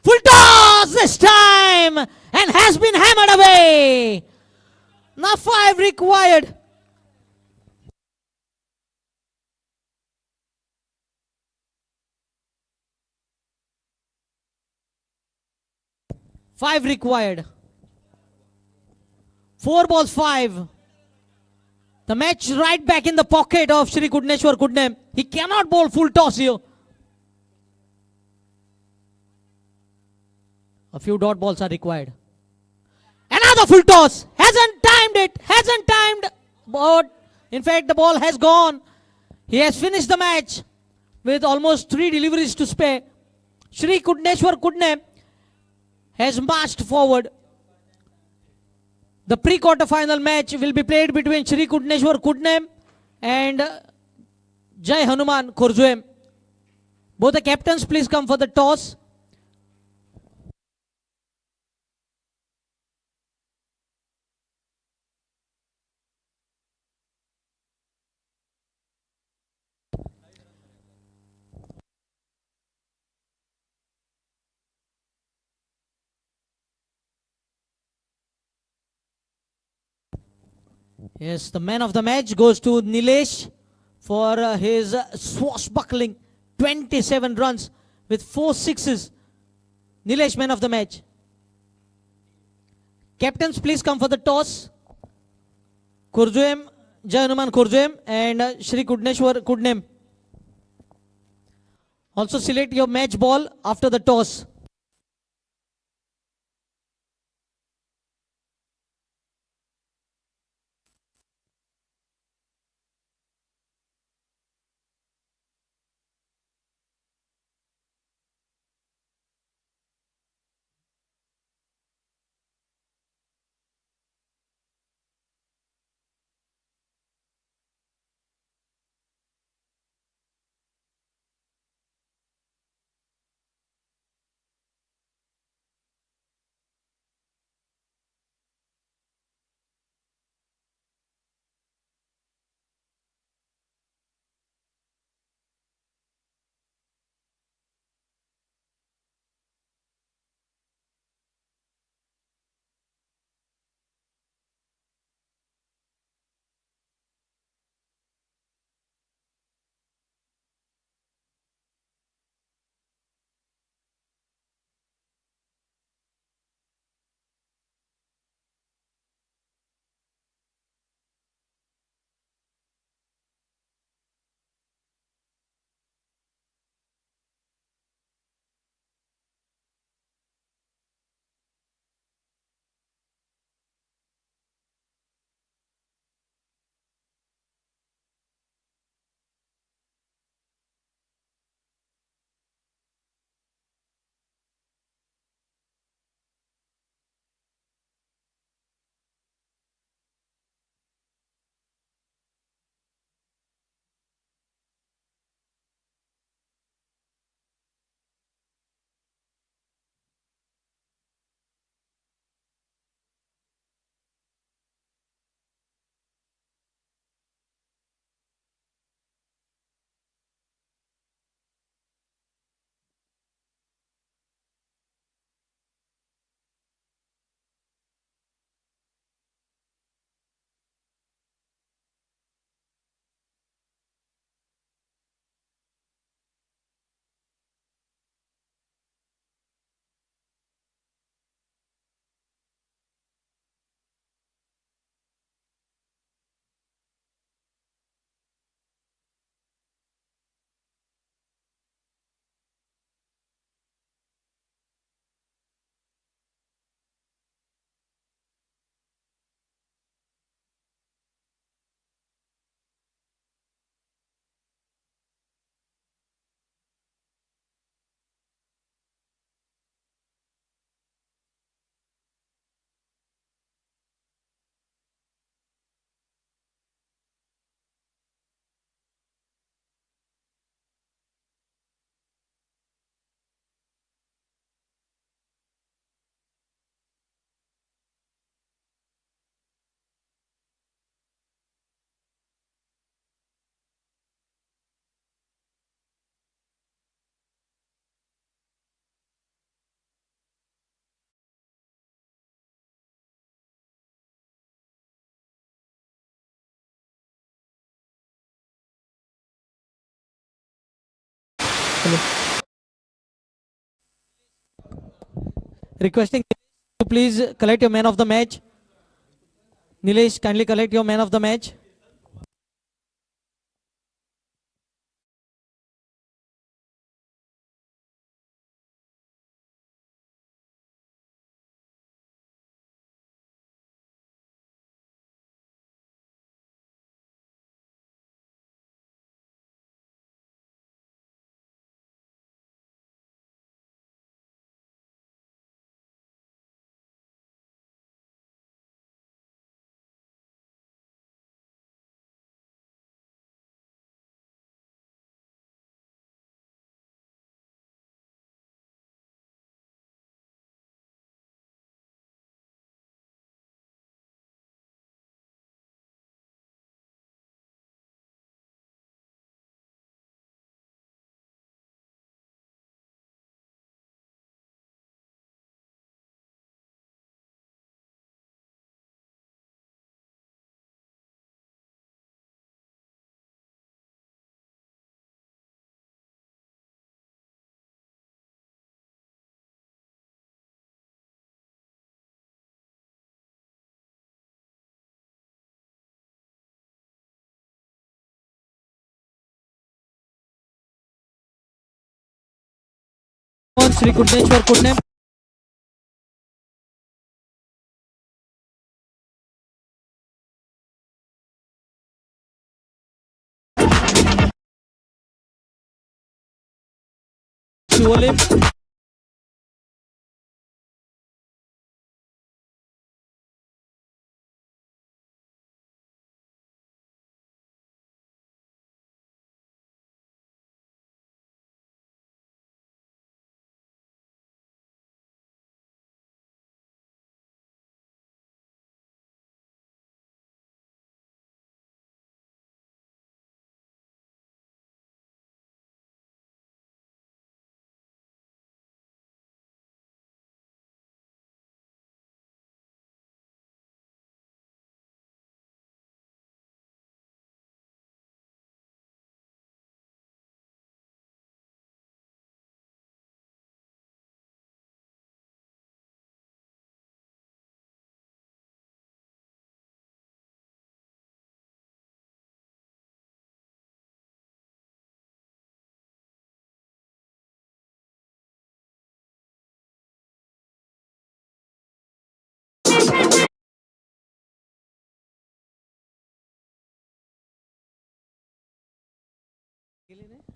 Full toss this time and has been hammered away. Now 5 required. Five required. 4 balls, 5. The match right back in the pocket of Shri Kudneshwar Kudnem. He cannot bowl full toss here. A few dot balls are required. Another full toss. Hasn't timed it. Hasn't timed. But in fact, the ball has gone. He has finished the match with almost 3 deliveries to spare. Shri Kudneshwar Kudnem has marched forward. The pre-quarter-final match will be played between Shri Kudneshwar Kudnem and Jai Hanuman Khurjuem. Both the captains, please come for the toss. Yes, the man of the match goes to Nilesh for his swashbuckling 27 runs with 4 sixes. Nilesh, man of the match. Captains, please come for the toss. Khurjuem, Jai Hanuman Khurjuem and Shri Kudneshwar Kudnem. Also select your match ball after the toss. possible. Requesting to please collect your man of the match. Nilesh, kindly collect your man of the match. Sri Kudneshwar Kudnem. Shivolim.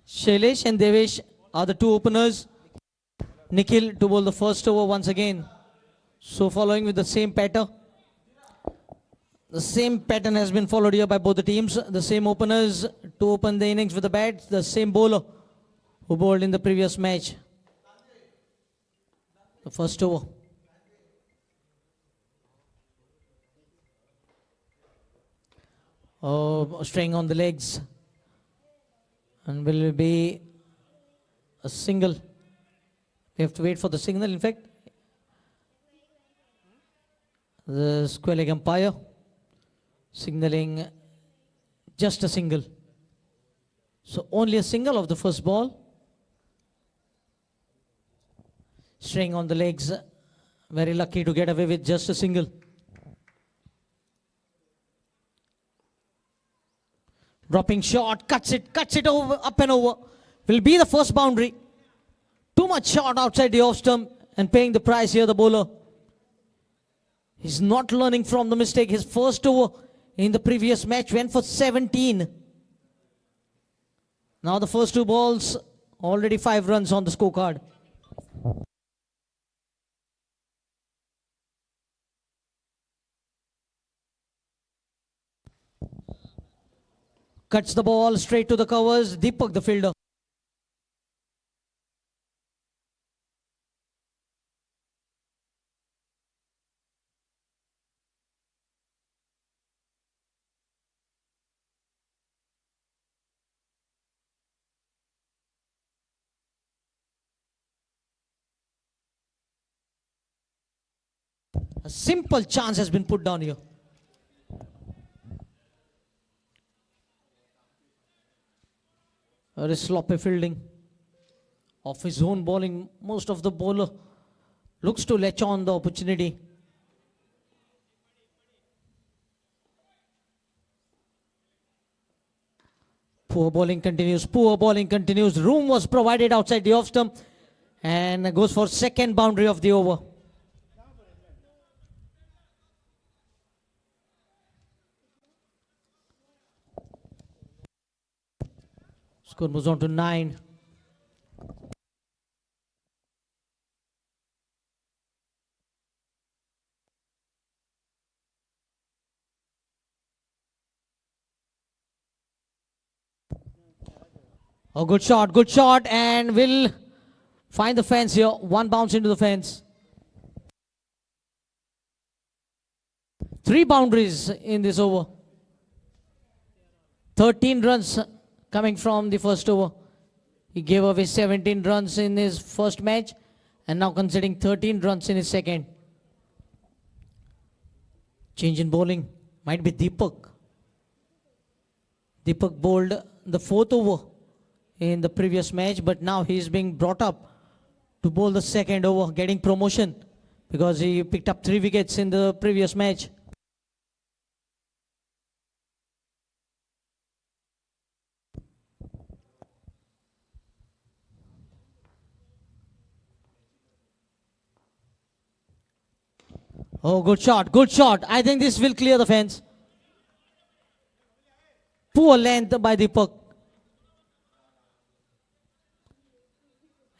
Shailesh and Devesh are the two openers. Nikhil to bowl the first over once again. So following with the same pattern. The same pattern has been followed here by both the teams. The same openers to open the innings with the bat. The same bowler who bowled in the previous match. The first over. Oh, string on the legs. And will be a single. We have to wait for the signal. In fact, the square leg umpire signaling just a single. So only a single of the first ball. String on the legs. Very lucky to get away with just a single. Dropping shot, cuts it over, up and over. Will be the first boundary. Too much shot outside the off stump and paying the price here, the bowler. He's not learning from the mistake. His first over in the previous match went for 17. Now the first two balls, already 5 runs on the scorecard. Cuts the ball straight to the covers. Deepak the fielder. A simple chance has been put down here. Very sloppy fielding. of his own bowling. Most of the bowler looks to latch on the opportunity. Poor bowling continues. Poor bowling continues. Room was provided outside the off stump and goes for second boundary of the over. Score moves on to 9. Oh, good shot, and will find the fence here. One bounce into the fence. 3 boundaries in this over. 13 runs coming from the first over. He gave away 17 runs in his first match and now conceding 13 runs in his second. Change in bowling might be Deepak. Deepak bowled the 4th over in the previous match, but now he is being brought up to bowl the 2nd over, getting promotion because he picked up 3 wickets in the previous match. Oh, good shot. I think this will clear the fence. Poor length by Deepak.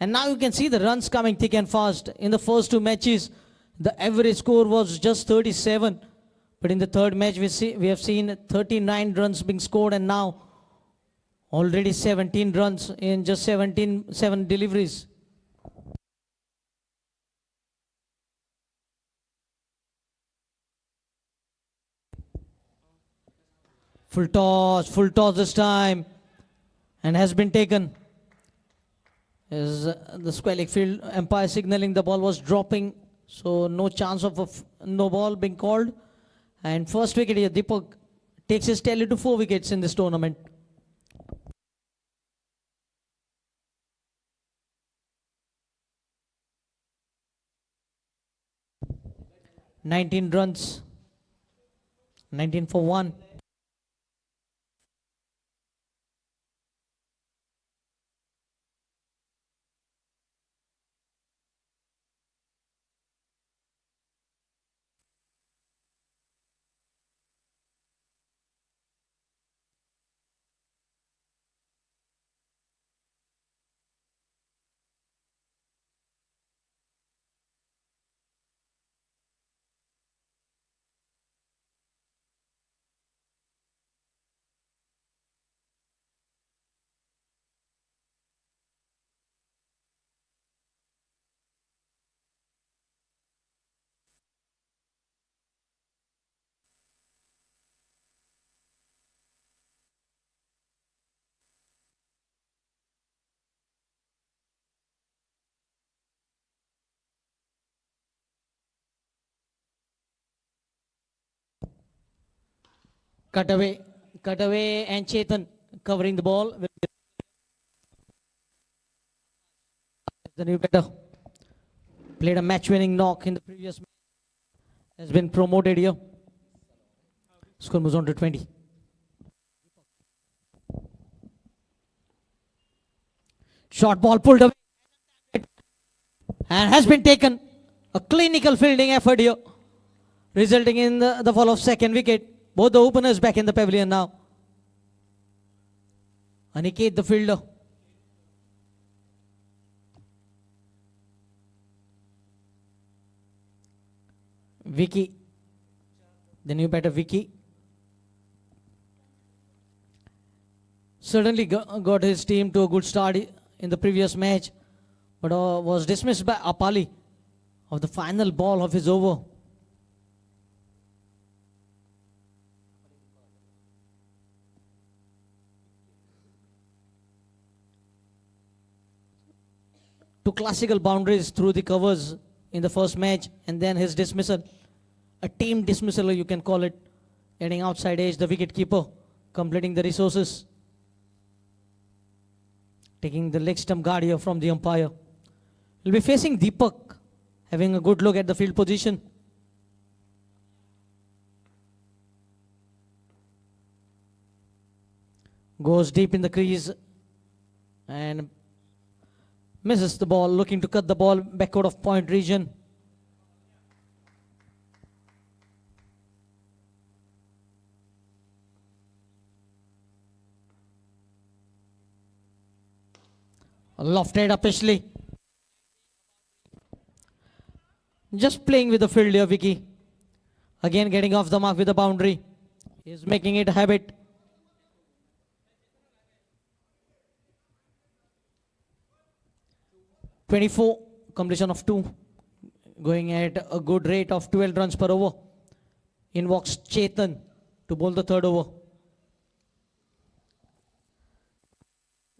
And now you can see the runs coming thick and fast. In the first 2 matches, the average score was just 37. But in the third match, we have seen 39 runs being scored, and now already 17 runs in just 7 deliveries. Full toss this time, and has been taken. Is the square leg field umpire signaling the ball was dropping, so no chance of no ball being called. And first wicket here, Deepak takes his tally to 4 wickets in this tournament. "19 runs, 19 for 1. Cut away, and Chetan covering the ball. The new batter played a match-winning knock in the previous match. Has been promoted here. Score moves on to 20. Short ball pulled away and has been taken. A clinical fielding effort here, resulting in the fall of 2nd wicket. Both the openers back in the pavilion now. Aniket, the fielder. Vicky, the new batter Vicky. Certainly got his team to a good start in the previous match, but was dismissed by Apali of the final ball of his over. Two classical boundaries through the covers in the first match, and then his dismissal. A team dismissal, you can call it. Heading outside edge, the wicket keeper completing the resources. Taking the leg stump guard here from the umpire. Will be facing Deepak, having a good look at the field position. Goes deep in the crease and misses the ball, looking to cut the ball backward of point region. Lofted up Ashley. Just playing with the field here, Vicky. Again getting off the mark with the boundary. He's making it a habit. .24, completion of 2. Going at a good rate of 12 runs per over. In walks Chetan to bowl the third over.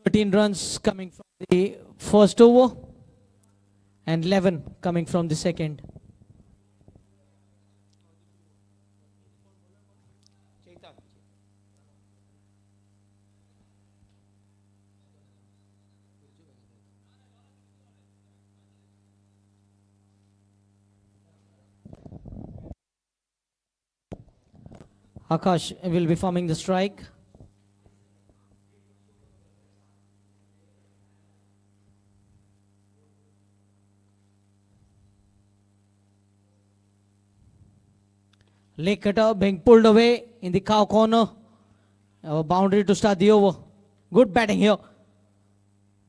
13 runs coming from the first over and 11 coming from the second. Akash will be forming the strike. Leg cutter being pulled away in the cow corner. A boundary to start the over. Good batting here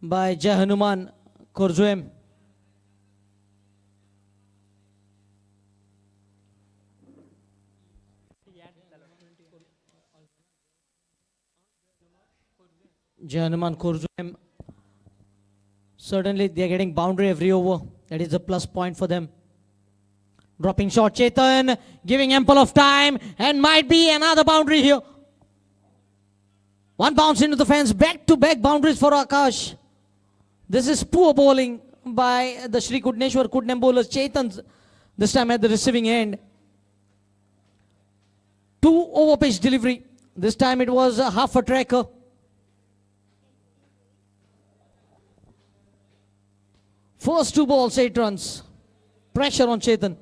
by Jai Hanuman Kurzuem. Jai Hanuman Kurzuem. Certainly they are getting boundary every over. That is a plus point for them. Dropping shot, Chetan, giving ample of time, and might be another boundary here. One bounce into the fence, back-to-back boundaries for Akash. This is poor bowling by the Shri Kudneshwar Kudnem bowlers. Chetan this time at the receiving end. 2 over pitch delivery. This time it was half a tracker. First 2 balls, 8 runs. Pressure on Chetan.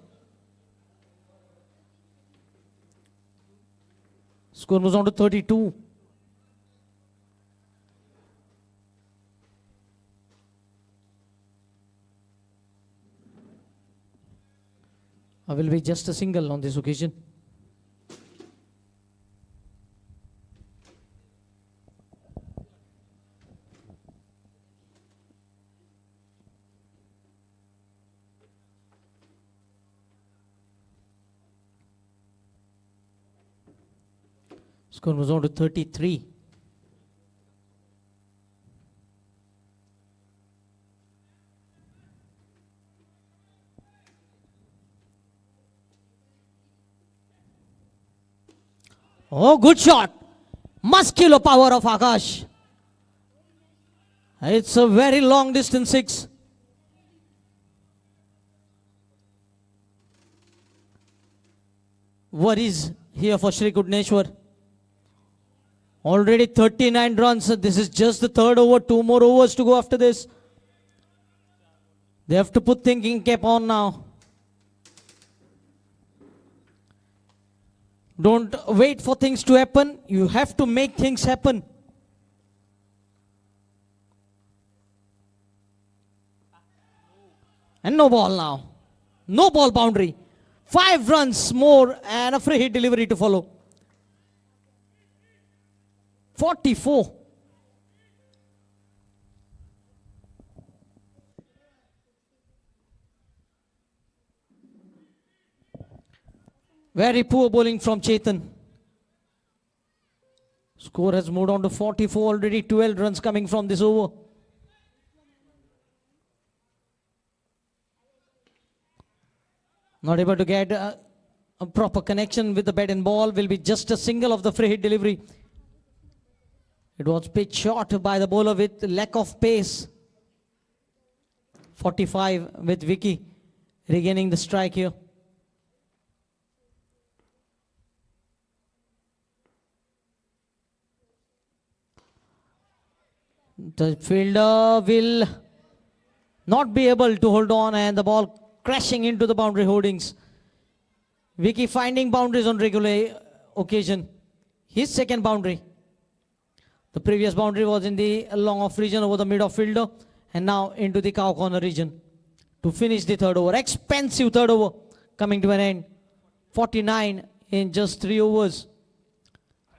Score moves on to 32. I will be just a single on this occasion. Score moves on to 33. Oh, good shot. Muscular power of Akash. It's a very long distance 6. Worries here for Shri Kudneshwar. Already 39 runs. This is just the third over. 2 more overs to go after this. They have to put thinking cap on now. Don't wait for things to happen. You have to make things happen. And no ball now. No ball boundary. 5 runs more and a free hit delivery to follow. 44. Very poor bowling from Chetan. Score has moved on to 44 already. 12 runs coming from this over. Not able to get a proper connection with the bat and ball. Will be just a single of the free hit delivery. It was pitched short by the bowler with lack of pace. 45 with Vicky regaining the strike here. The fielder will not be able to hold on and the ball crashing into the boundary holdings. Vicky finding boundaries on regular occasion. His second boundary. The previous boundary was in the long off region over the mid-off fielder and now into the cow corner region to finish the third over. Expensive third over coming to an end. 49 in just 3 overs.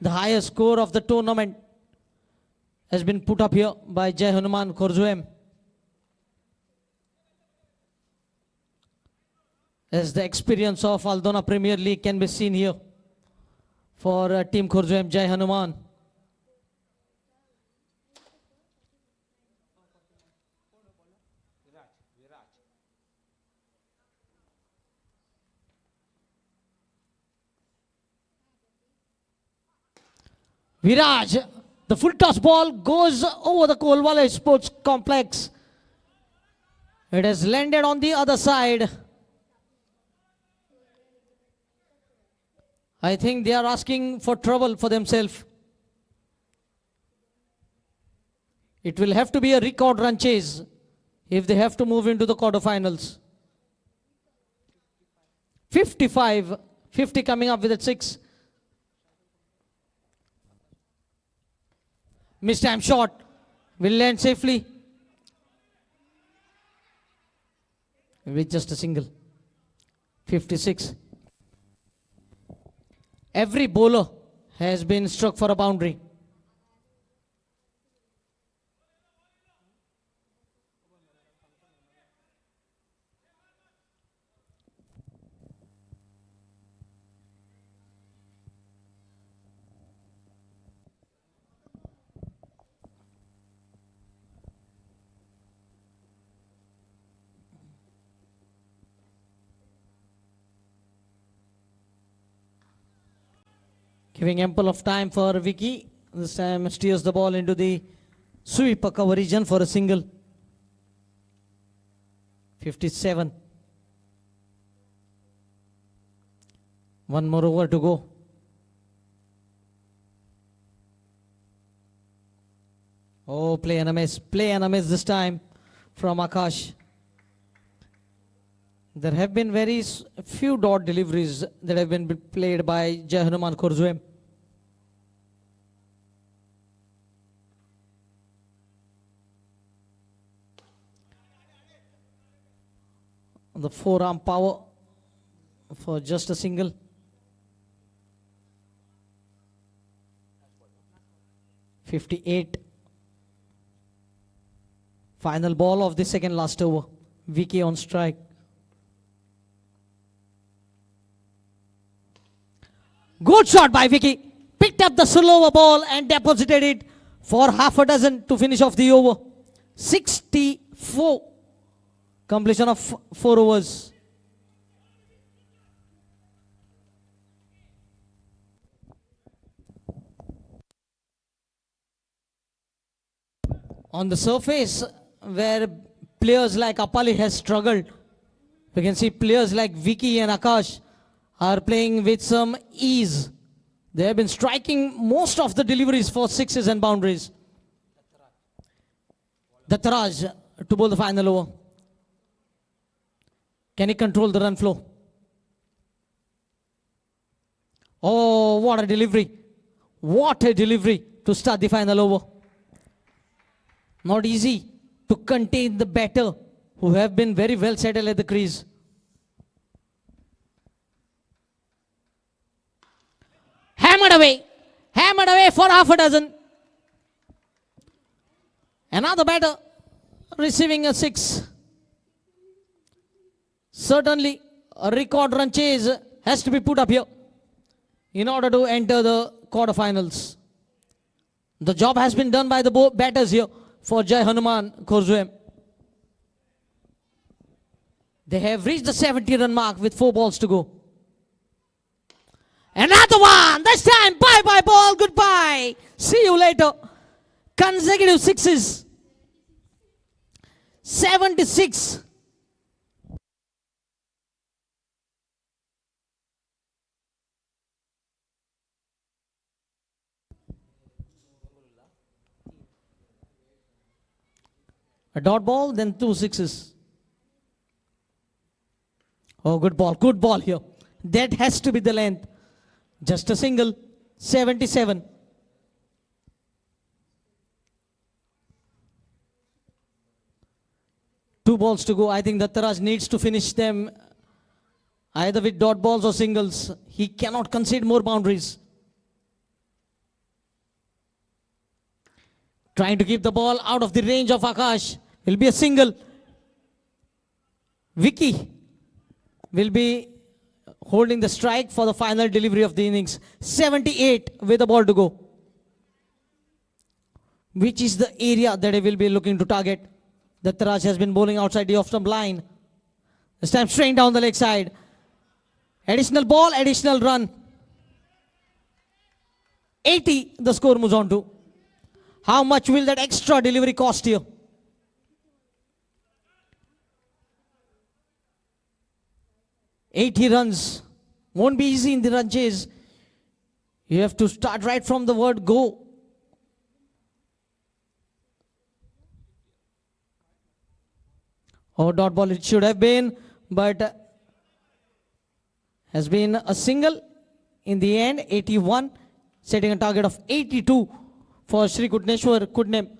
The highest score of the tournament has been put up here by Jai Hanuman Khorzuem. As the experience of Aldona Premier League can be seen here for Team Khorzuem Jai Hanuman. Viraj, the full toss ball goes over the Colvale Sports Complex. It has landed on the other side. I think they are asking for trouble for themselves. It will have to be a record run chase if they have to move into the quarterfinals. 55, 50 coming up with a 6. Mistime shot will land safely with just a single. 56. Every bowler has been struck for a boundary. Giving ample of time for Vicky. This time steers the ball into the sweeper cover region for a single. 57. One more over to go. Oh, play and a miss. Play and a miss this time from Akash. There have been very few dot deliveries that have been played by Jai Hanuman Khorzuem. The forearm power for just a single. .58. Final ball of the second last over. Vicky on strike. Good shot by Vicky. Picked up the slower ball and deposited it for half a dozen to finish off the over. 64. Completion of 4 overs. On the surface, where players like Apali has struggled, we can see players like Vicky and Akash are playing with some ease. They have been striking most of the deliveries for sixes and boundaries. Dattaraj to bowl the final over. Can he control the run flow? Oh, what a delivery. What a delivery to start the final over. Not easy to contain the batter who have been very well settled at the crease. Hammered away for half a dozen. Another batter receiving a 6. Certainly a record run chase has to be put up here in order to enter the quarterfinals. The job has been done by the batters here for Jai Hanuman Khorzuem. They have reached the 70-run mark with 4 balls to go. Another one. This time, bye-bye ball, goodbye. See you later. Consecutive 6s. 76. A dot ball, then 2 sixes. Oh, good ball here. That has to be the length. Just a single, 77. Two balls to go. I think Dattaraj needs to finish them either with dot balls or singles. He cannot concede more boundaries. Trying to keep the ball out of the range of Akash. Will be a single. Vicky will be holding the strike for the final delivery of the innings. 78 with the ball to go. Which is the area that he will be looking to target. Dattaraj has been bowling outside the off-stump line. This time straight down the leg side. Additional ball, additional run. 80 the score moves on to. How much will that extra delivery cost you? "80 runs. Won't be easy in the run chase. You have to start right from the word go. Oh, dot ball it should have been, but has been a single in the end. 81, setting a target of 82 for Shri Kutneshwar Kudnem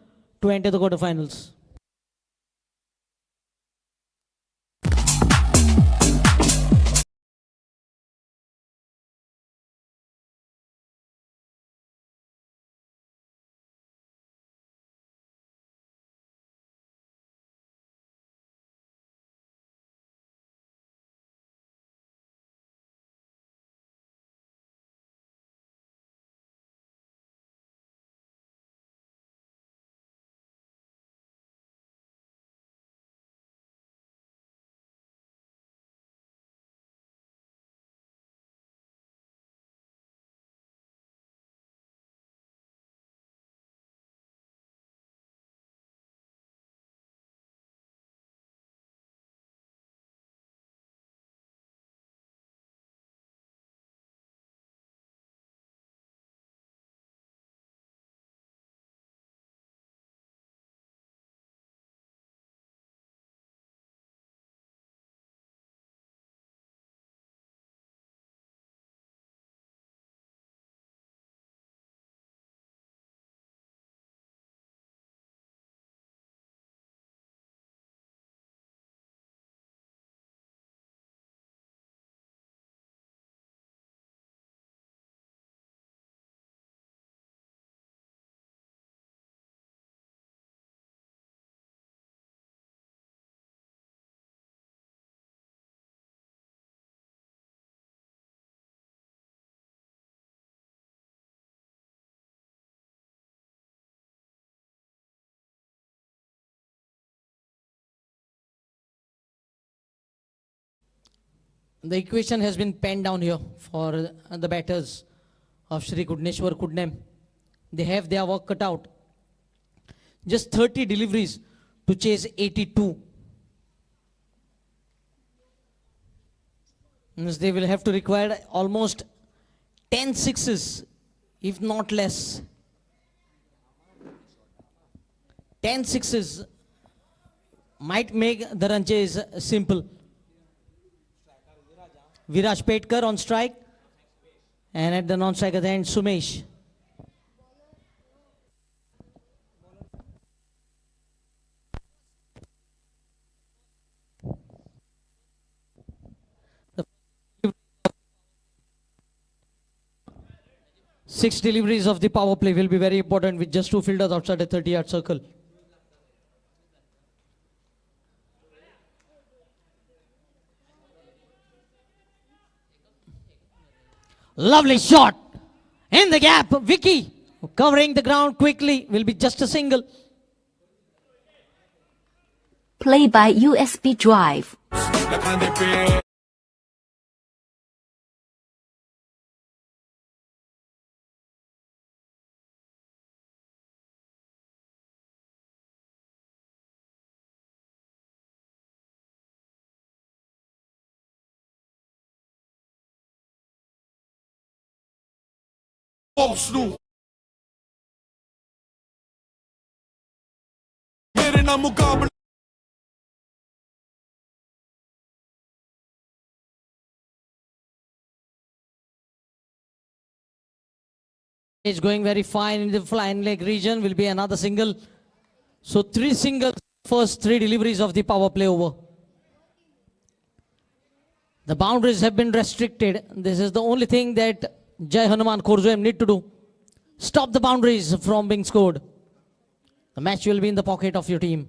to enter the quarterfinals. The equation has been penned down here for the batters of Shri Kudneshwar Kudnem. They have their work cut out. Just 30 deliveries to chase 82. Means they will have to require almost 10 sixes, if not less. 10 sixes might make the run chase simple. Viraj Petkar on strike, and at the non-strike at the end, Sumesh. The 6 deliveries of the power play will be very important with just 2 fielders outside the 30-yard circle. Lovely shot in the gap. Vicky covering the ground quickly, will be just a single. Play by USB drive. ना मुकाबला It's going very fine in the flying leg region. Will be another single. So 3 singles, first 3 deliveries of the power play over. The boundaries have been restricted. This is the only thing that Jai Hanuman Khorzoem need to do. Stop the boundaries from being scored. The match will be in the pocket of your team.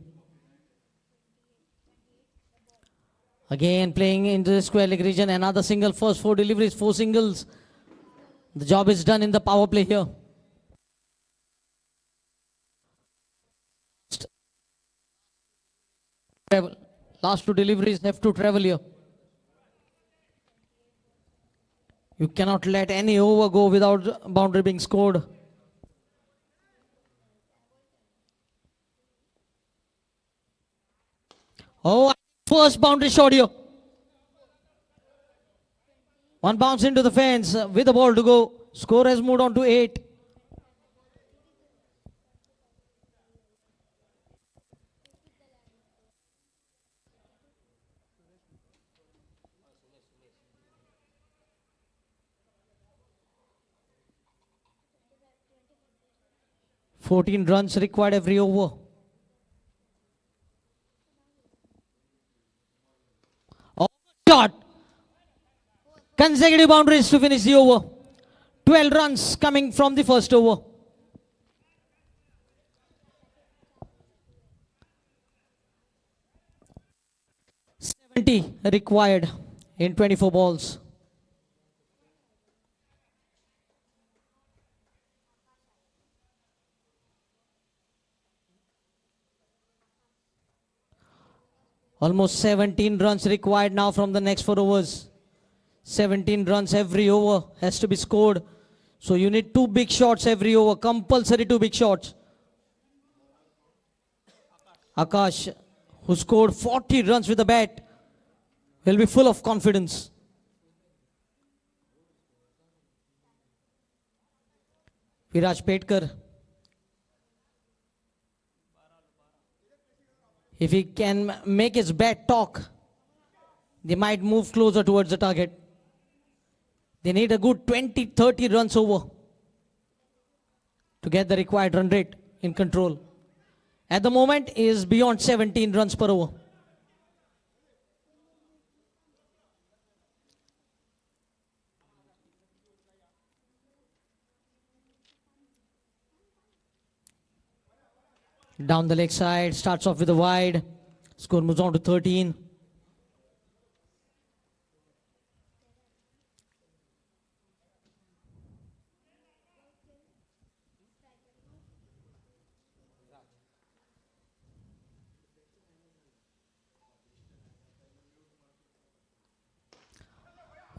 Again playing into the square leg region. Another single, first 4 deliveries, 4 singles. The job is done in the power play here. Last 2 deliveries have to travel here. You cannot let any over go without boundary being scored. Oh, first boundary shot here. One bounce into the fence with the ball to go. Score has moved on to 8. "14 runs required every over." Oh, shot! Consecutive boundaries to finish the over. 12 runs coming from the first over. Required in 24 balls. Almost 17 runs required now from the next 4 overs. 17 runs every over has to be scored. So you need 2 big shots every over. Compulsory 2 big shots. Akash, who scored 40 runs with the bat, will be full of confidence. Viraj Petkar, if he can make his bat talk, they might move closer towards the target. They need a good 20-30 runs over to get the required run rate in control. At the moment is beyond 17 runs per over. Down the leg side, starts off with a wide. Score moves on to 13.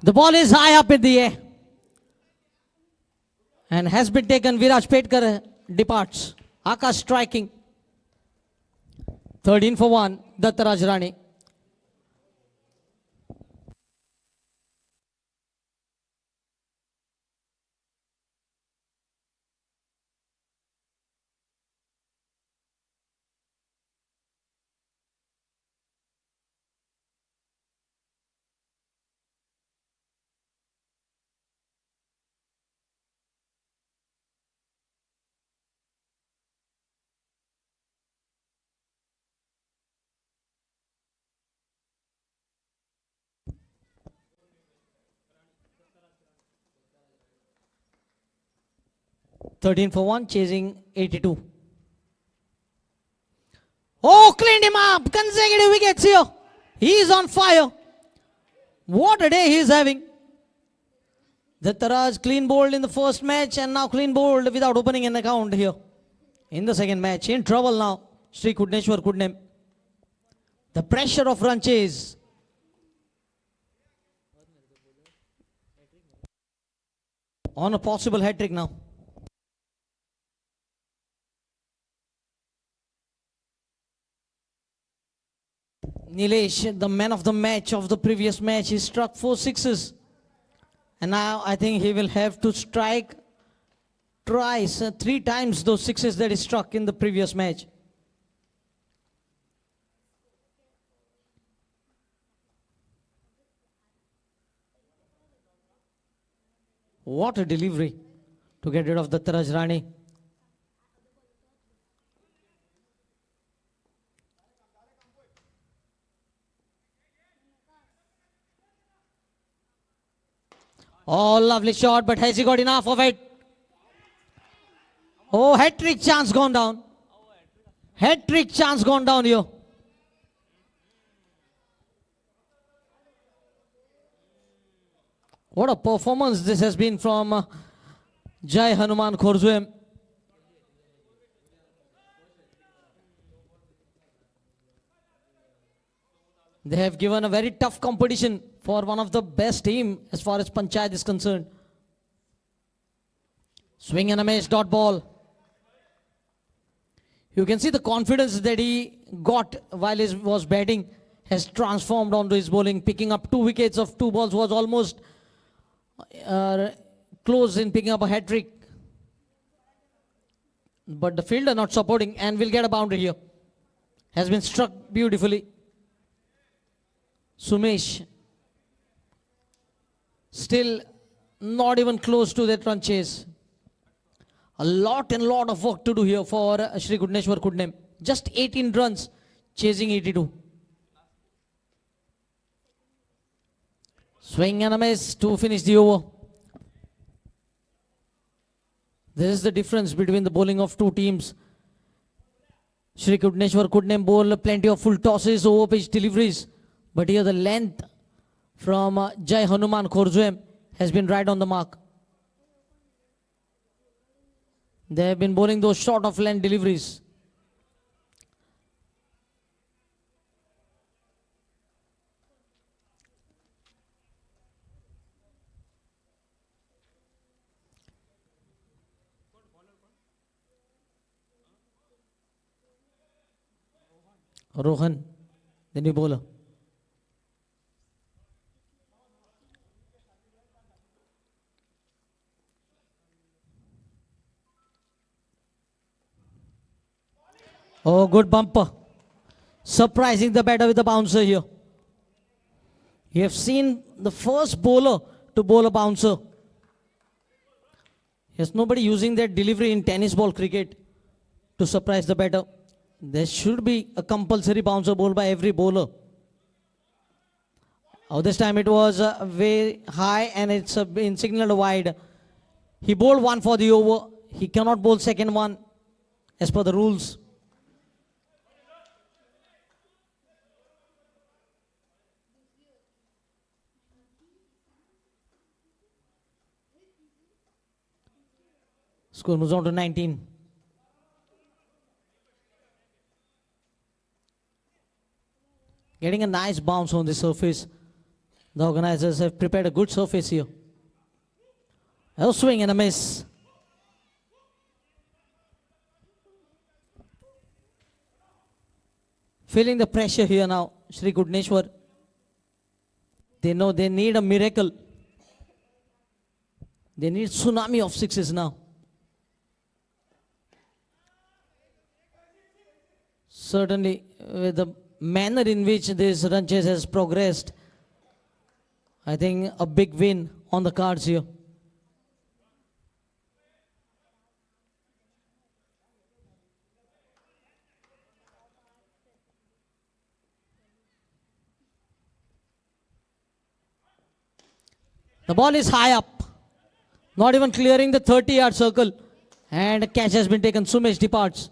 The ball is high up in the air and has been taken. Viraj Petkar departs. Akash striking. 13 for 1, Dattaraj Rani. "13 for 1, chasing 82. Oh, cleaned him up. Consecutive wickets here. He is on fire. What a day he is having. Dattaraj clean bowled in the first match and now clean bowled without opening an account here. In the second match, in trouble now, Sri Kudneshwar Kudnem. The pressure of run chase. On a possible hat-trick now. Nilesh, the man of the match of the previous match, he struck 4 sixes. And now I think he will have to strike twice, 3 times those sixes that he struck in the previous match. What a delivery to get rid of the Rani. Oh, lovely shot, but has he got enough of it? Oh, hat-trick chance gone down. Hat-trick chance gone down here. What a performance this has been from Jai Hanuman Khorzuem. They have given a very tough competition for one of the best team as far as Panchayat is concerned. Swing and a miss, dot ball. You can see the confidence that he got while he was batting has transformed onto his bowling. Picking up 2 wickets of 2 balls was almost close in picking up a hat-trick. But the fielder not supporting and will get a boundary here. Has been struck beautifully. Sumesh still not even close to that run chase. A lot of work to do here for Shri Gudneshwar Kudnem. Just 18 runs chasing 82. Swing and a miss to finish the over. This is the difference between the bowling of two teams. Shri Gudneshwar Kudnem bowl plenty of full tosses, over pitch deliveries. But here the length from Jai Hanuman Khorzuem has been right on the mark. They have been bowling those short of length deliveries. Rohan, the new bowler. Oh, good bumper. Surprising the batter with the bouncer here. You have seen the first bowler to bowl a bouncer. There's nobody using that delivery in tennis ball cricket to surprise the batter. There should be a compulsory bouncer bowled by every bowler. Oh, this time it was very high and it's been signaled wide. He bowled one for the over. He cannot bowl second one as per the rules. Score moves on to 19. Getting a nice bounce on the surface. The organizers have prepared a good surface here. A swing and a miss. Feeling the pressure here now, Shri Gudneshwar. They know they need a miracle. They need tsunami of sixes now. Certainly, with the manner in which this run chase has progressed, I think a big win on the cards here. The ball is high up, not even clearing the 30-yard circle, and a catch has been taken. Sumesh departs.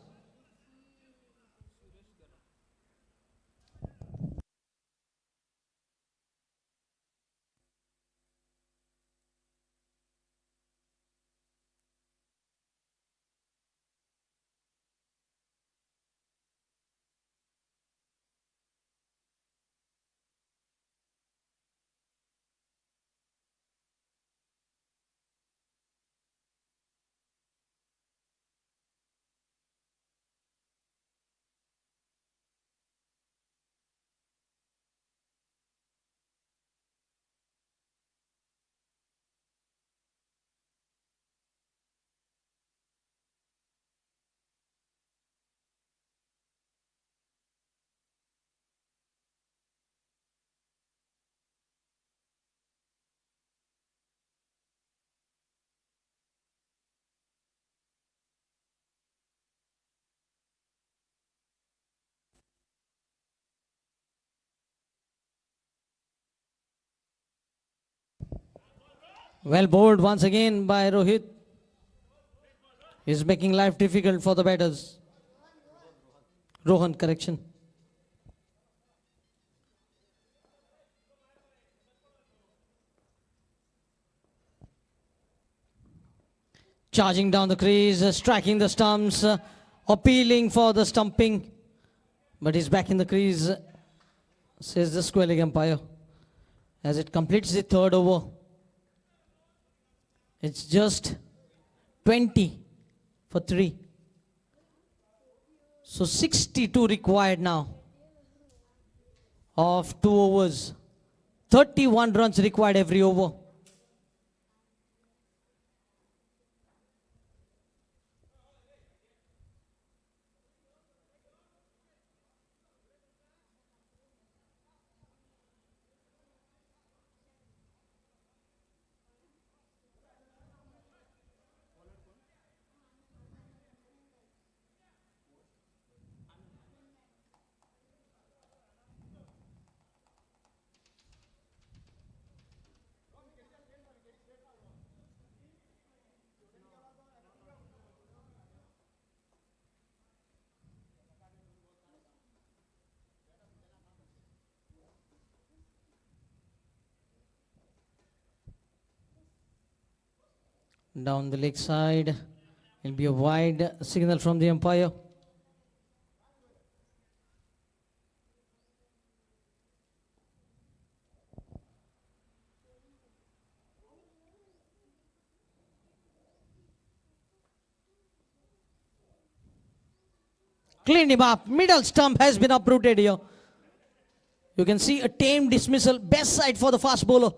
Well bowled once again by Rohit. He's making life difficult for the batters. Rohan, correction. Charging down the crease, striking the stumps, appealing for the stumping. But he's back in the crease, says the square leg umpire. As it completes the third over. It's just 20 for 3. So 62 required now of 2 overs. 31 runs required every over. Down the leg side, it'll be a wide signal from the umpire. Cleaned him up. Middle stump has been uprooted here. You can see a tame dismissal. Best side for the fast bowler.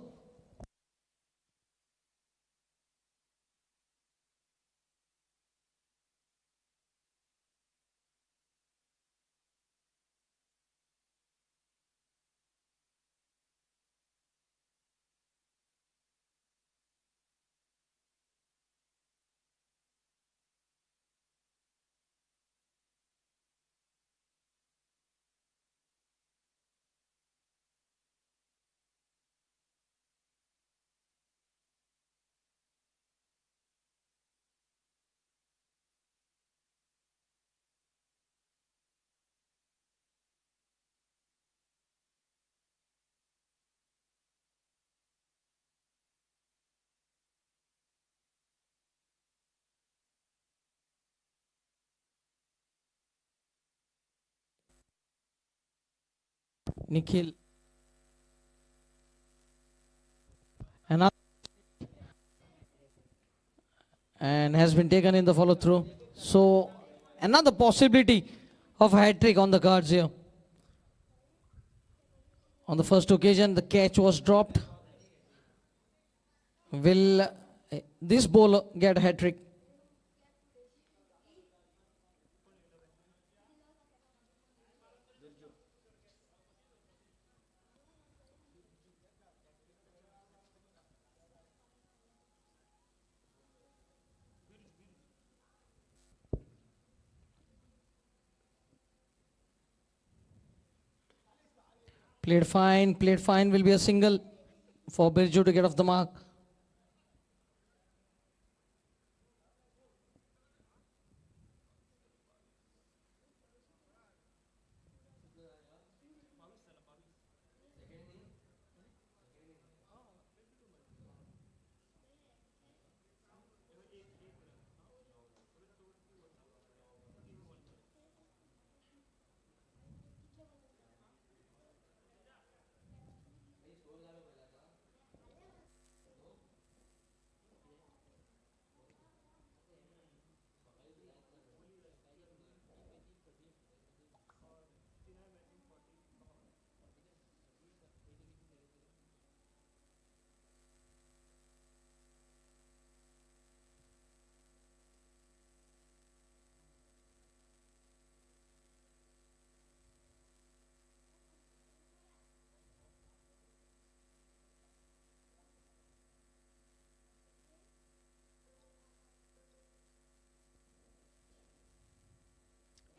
Nikhil. And has been taken in the follow through. So another possibility of a hat trick on the cards here. On the first occasion, the catch was dropped. Will this bowler get a hat trick? Played fine will be a single for Birju to get off the mark.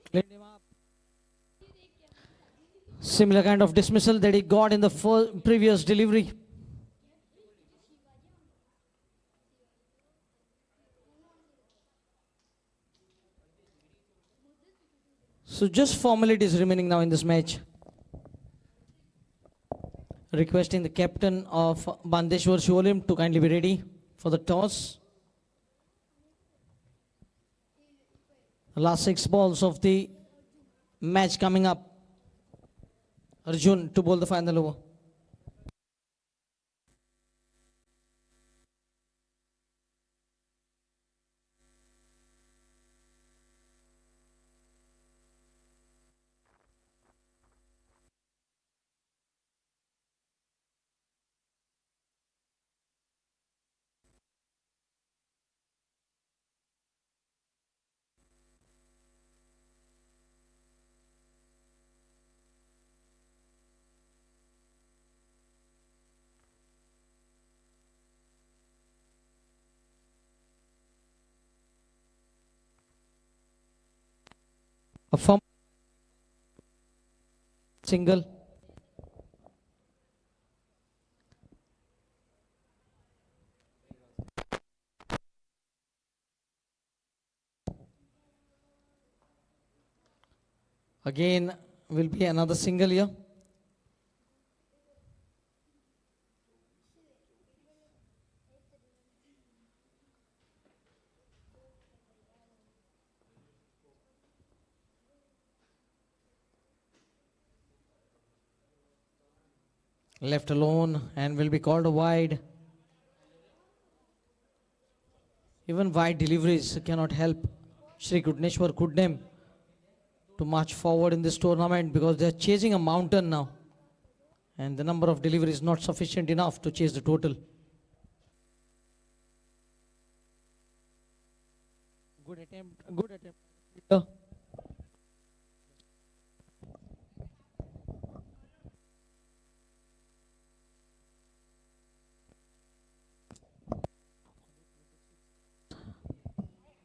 Cleaned him up. Similar kind of dismissal that he got in the previous delivery. So just formalities remaining now in this match. Requesting the captain of Bandeshwar Shivolim to kindly be ready for the toss. The last 6 balls of the match coming up. Arjun to bowl the final over. A firm single. Again will be another single here. Left alone and will be called a wide. Even wide deliveries cannot help Shri Kudneshwar Kudnem to march forward in this tournament because they are chasing a mountain now. And the number of deliveries is not sufficient enough to chase the total. Good attempt, good attempt.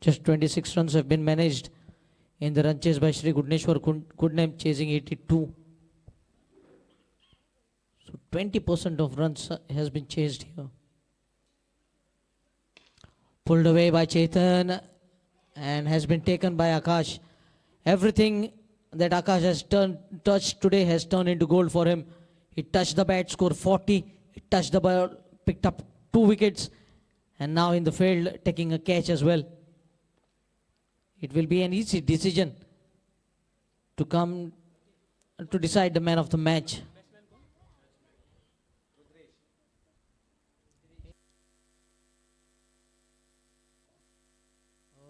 Just 26 runs have been managed in the run chase by Shri Kudneshwar Kudnem, chasing 82. So 20% of runs has been chased here. Pulled away by Chetan and has been taken by Akash. Everything that Akash has touched today has turned into gold for him. He touched the bat, scored 40. He touched the ball, picked up 2 wickets, and now in the field taking a catch as well. It will be an easy decision to come to decide the man of the match.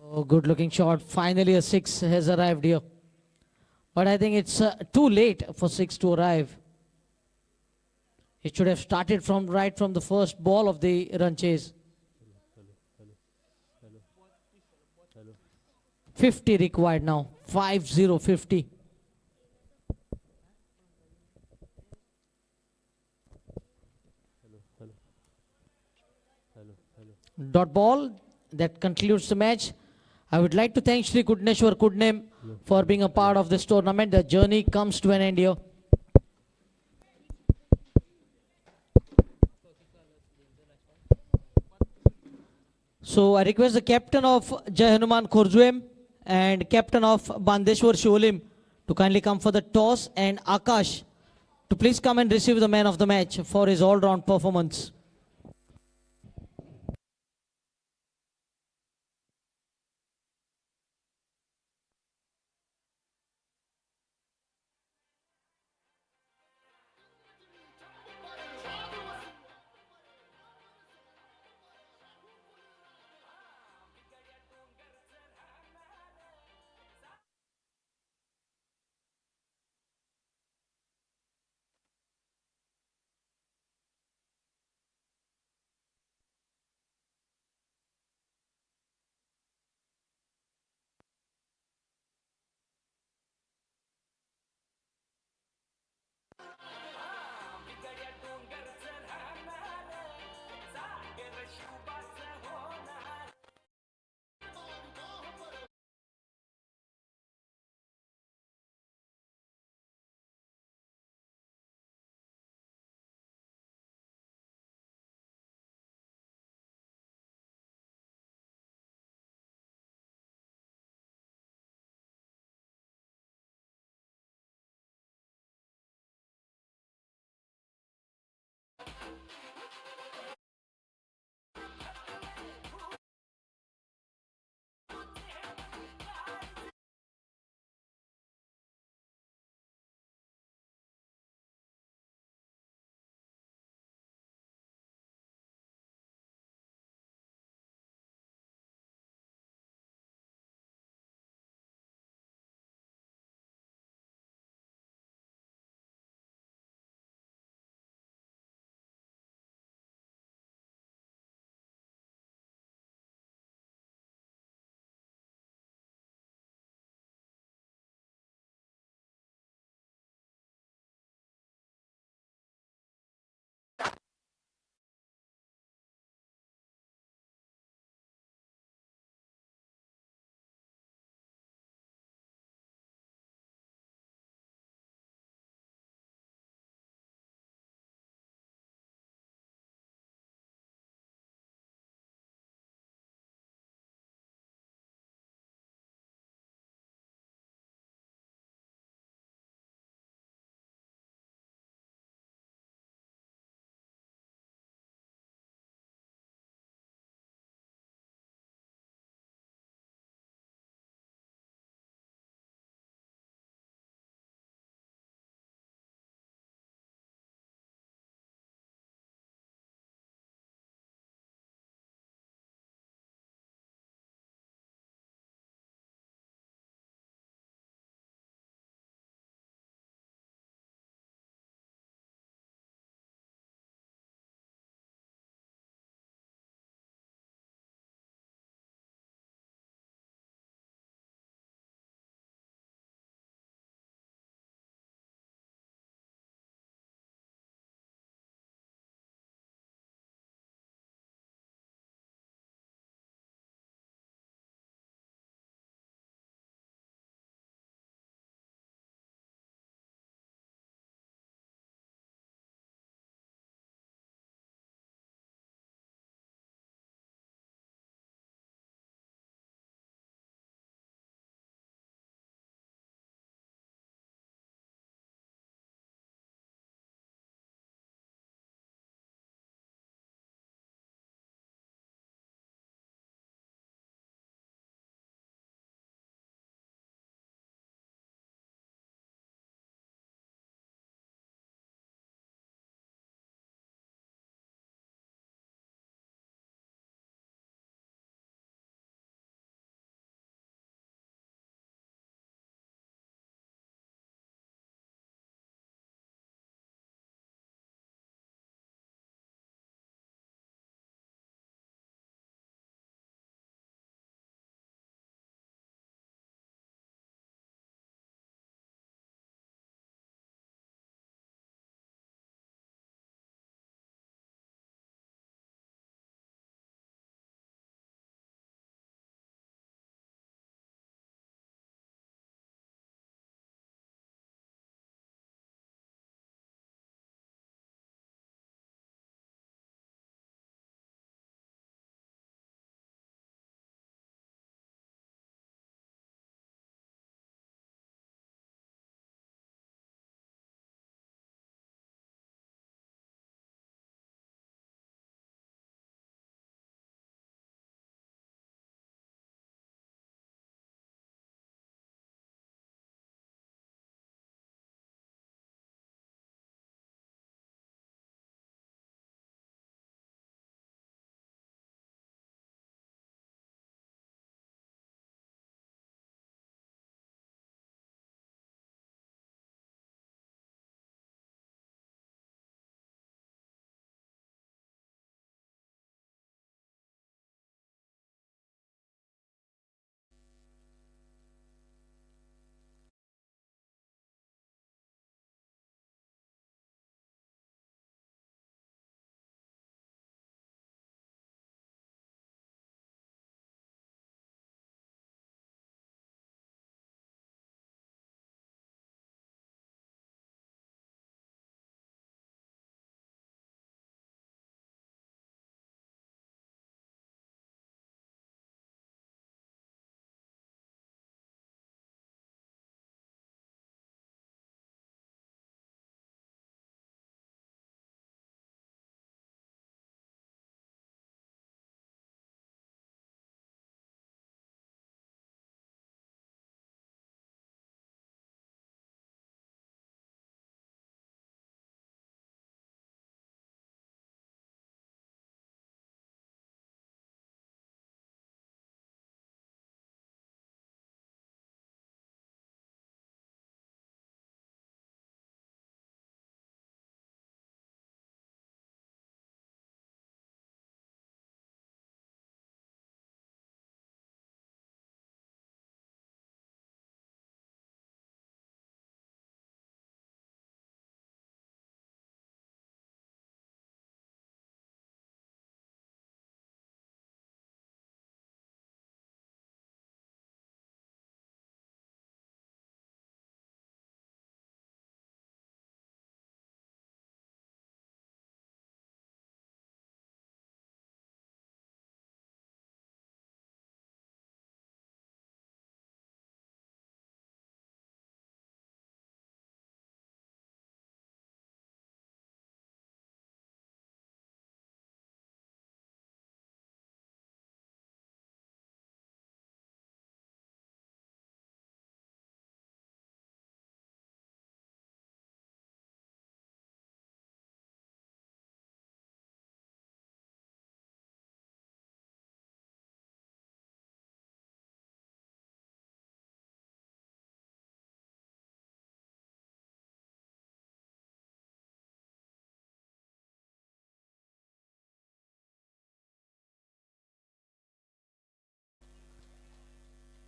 Oh, good looking shot. Finally a 6 has arrived here. But I think it's too late for 6 to arrive. It should have started from right from the first ball of the run chase. 50 required now. 50-50. Dot ball. That concludes the match. I would like to thank Shri Kudneshwar Kudnem for being a part of this tournament. The journey comes to an end here. So I request the captain of Jai Hanuman Khorzuem and captain of Bandeshwar Shivolim to kindly come for the toss, and Akash to please come and receive the man of the match for his all-round performance.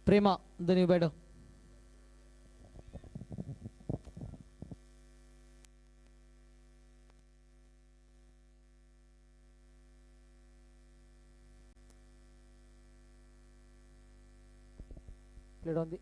Prema, the new batter. Played on the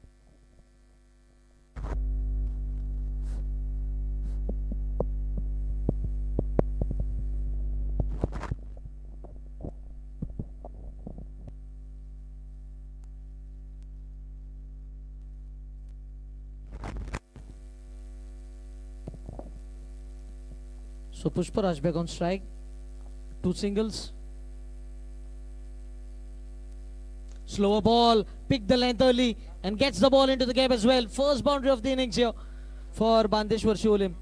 so Pushparaj back on strike. 2 singles. Slower ball, pick the length early and gets the ball into the gap as well. First boundary of the innings here for Bandeshwar Shivolim.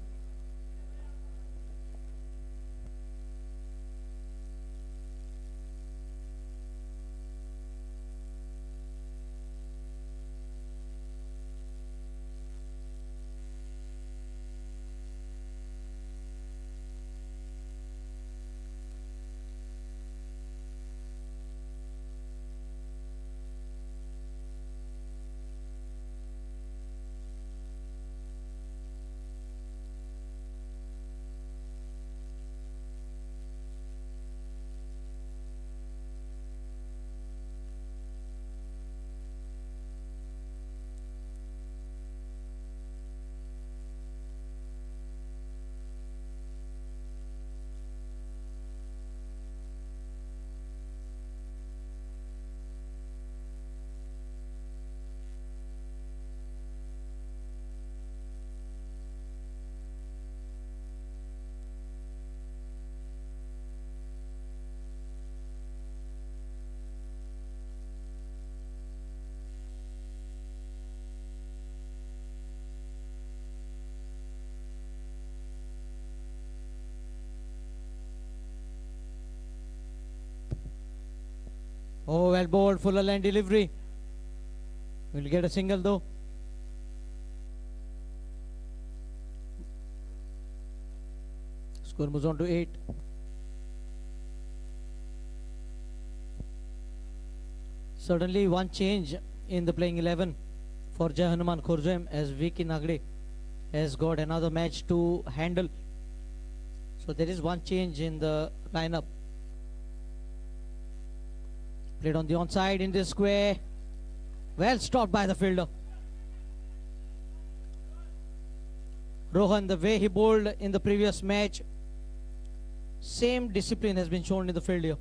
Oh, well bowled, fuller line delivery. We'll get a single though. Score moves on to 8. Certainly one change in the playing 11 for Jai Hanuman Khurjam as Vicky Nagde has got another match to handle. So there is one change in the lineup. Played on the onside in the square. Well stopped by the fielder. Rohan, the way he bowled in the previous match, same discipline has been shown in the field here.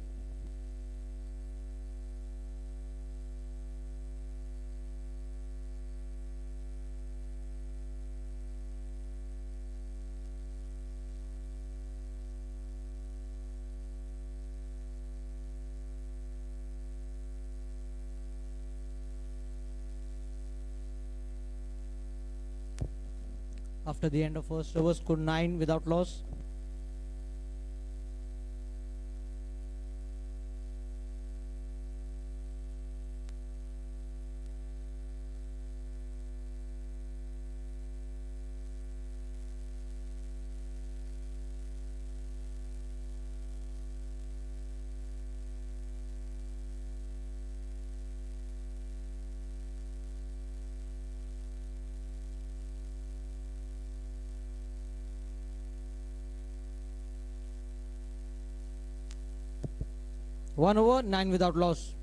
After the end of first over, scored 9 without loss. One over, 9 without loss.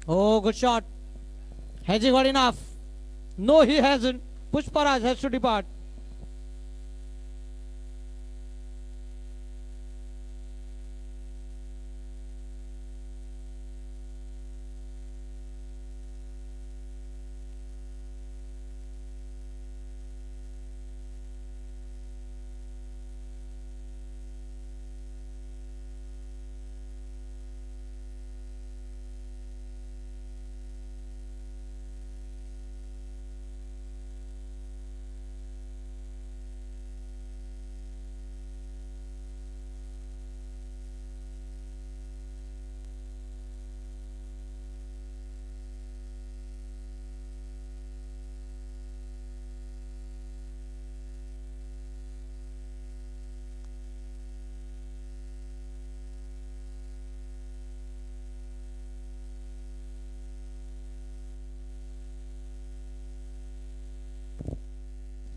Oh, good shot. Has he got enough? No, he hasn't. Pushparaj has to depart.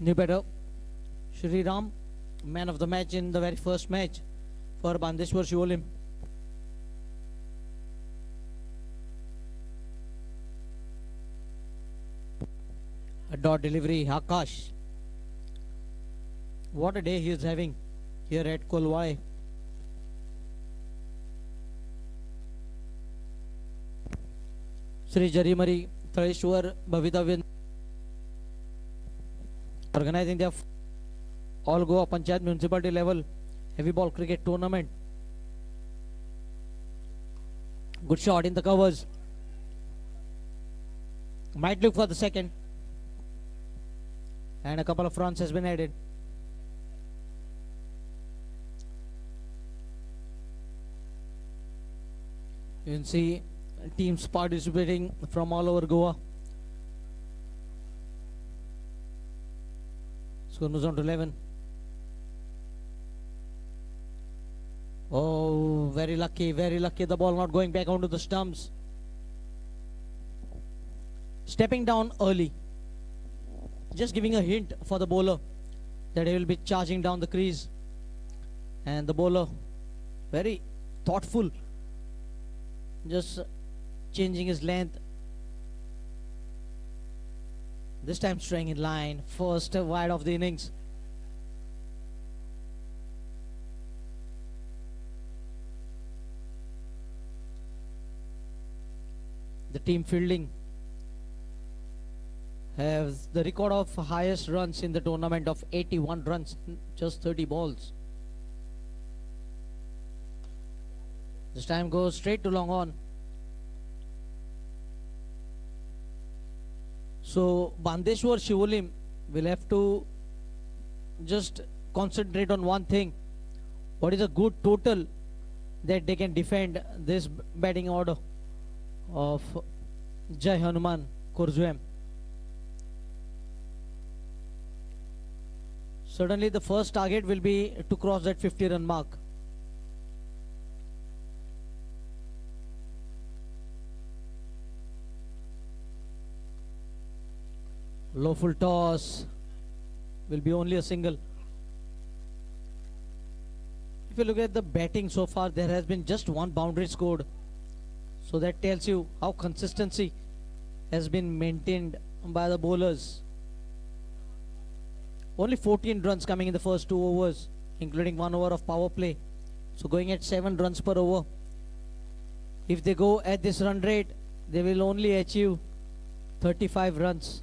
New batter, Shri Ram, man of the match in the very first match for Bandeshwar Shivolim. A dot delivery, Akash. What a day he is having here at Colvale. Sri Jarimari, Thaleshwar, Bhavitvya organizing their all Goa Panchayat municipality level Heavyball cricket tournament. Good shot in the covers. Might look for the second. And a couple of runs has been added. You can see teams participating from all over Goa. Score moves on to 11. Oh, very lucky, very lucky. The ball not going back onto the stumps. Stepping down early. Just giving a hint for the bowler that he will be charging down the crease. And the bowler, very thoughtful, just changing his length. This time staying in line. First wide of the innings. The team fielding has the record of highest runs in the tournament of 81 runs in just 30 balls. This time goes straight to long on. So Bandeshwar Shivolim will have to just concentrate on one thing. What is a good total that they can defend this batting order of Jai Hanuman Kurzuem. Certainly the first target will be to cross that 50 run mark. Low full toss will be only a single. If you look at the batting so far, there has been just one boundary scored. So that tells you how consistency has been maintained by the bowlers. Only 14 runs coming in the first 2 overs, including 1 over of power play. So going at 7 runs per over. If they go at this run rate, they will only achieve 35 runs.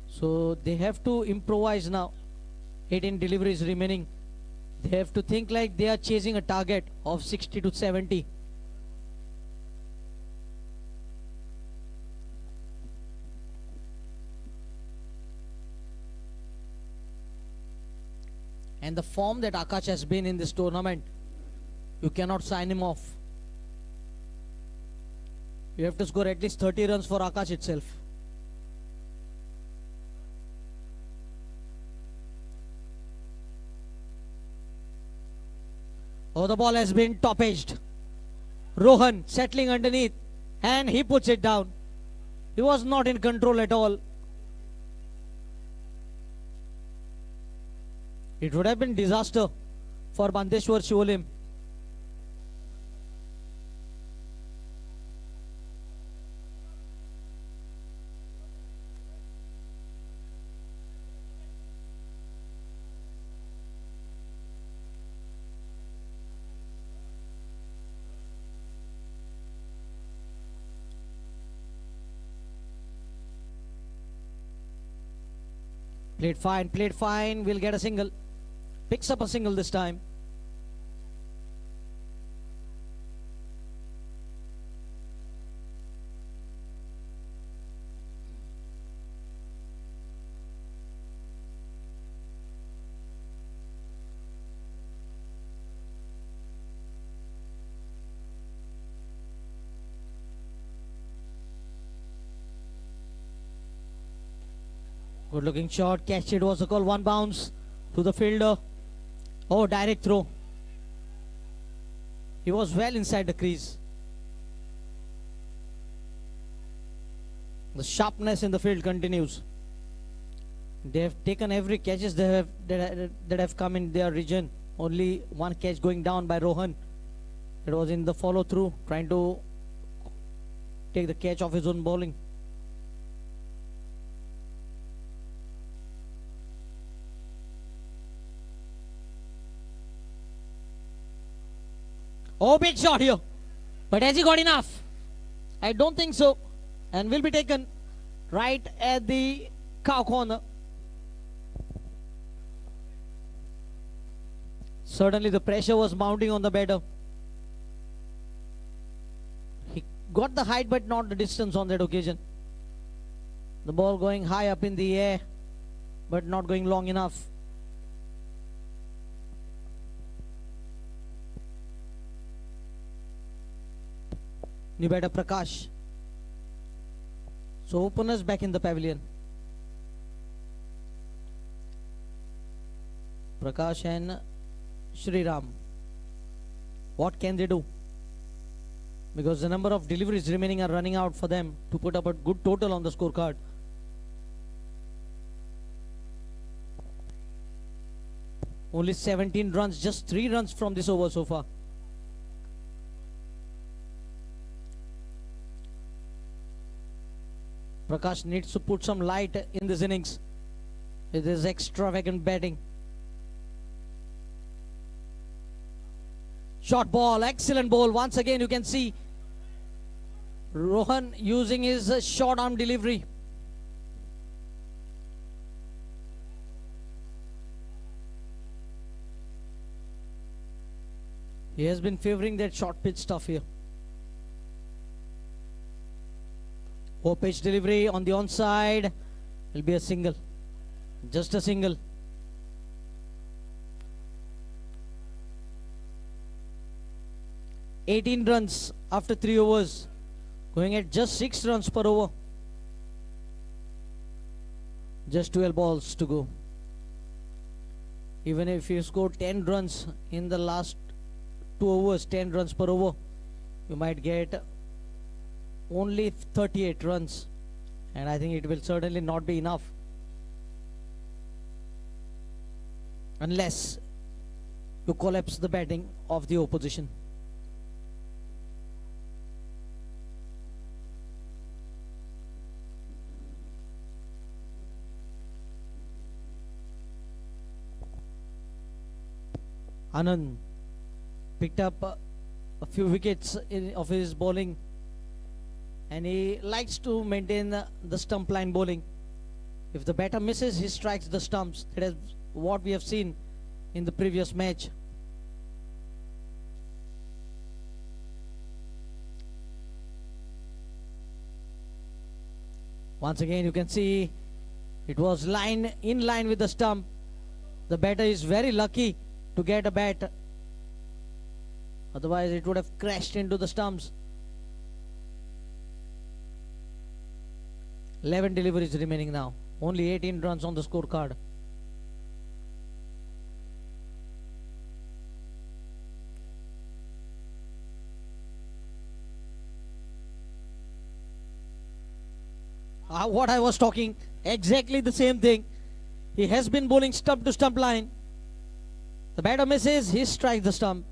So they have to improvise now. 18 deliveries remaining. They have to think like they are chasing a target of 60 to 70. And the form that Akash has been in this tournament, you cannot sign him off. You have to score at least 30 runs for Akash itself. Oh, the ball has been top edged. Rohan settling underneath and he puts it down. He was not in control at all. It would have been disaster for Bandeshwar Shivolim. Played fine, will get a single. Picks up a single this time. Good looking shot, catch it was a call, 1 bounce to the fielder. Oh, direct throw. He was well inside the crease. The sharpness in the field continues. They have taken every catches that have come in their region. Only one catch going down by Rohan. It was in the follow through, trying to take the catch off his own bowling. Oh, big shot here. But has he got enough? I don't think so. And will be taken right at the cow corner. Certainly the pressure was mounting on the batter. He got the height but not the distance on that occasion. The ball going high up in the air but not going long enough. New batter Prakash. So openers back in the pavilion. Prakash and Shri Ram. What can they do? Because the number of deliveries remaining are running out for them to put up a good total on the scorecard. Only 17 runs, just 3 runs from this over so far. Prakash needs to put some light in this innings with his extravagant batting. Short ball, excellent ball. Once again you can see Rohan using his short arm delivery. He has been favoring that short pitch stuff here. Low pitch delivery on the onside. Will be a single. Just a single. "18 runs after 3 overs. Going at just 6 runs per over. Just 12 balls to go. Even if you score 10 runs in the last 2 overs, 10 runs per over, you might get only 38 runs, and I think it will certainly not be enough unless you collapse the batting of the opposition. Anand picked up a few wickets of his bowling, and he likes to maintain the stump line bowling. If the batter misses, he strikes the stumps. That is what we have seen in the previous match. Once again you can see it was in line with the stump. The batter is very lucky to get a bat, otherwise it would have crashed into the stumps. 11 deliveries remaining now. Only 18 runs on the scorecard. What I was talking, exactly the same thing. He has been bowling stump to stump line. The batter misses, he strikes the stump.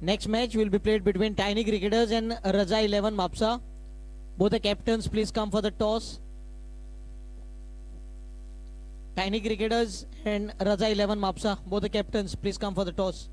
Next match will be played between Tiny Cricketers and Raja 11 Mapsa. Both the captains please come for the toss. Tiny Cricketers and Raja 11 Mapsa, both the captains please come for the toss.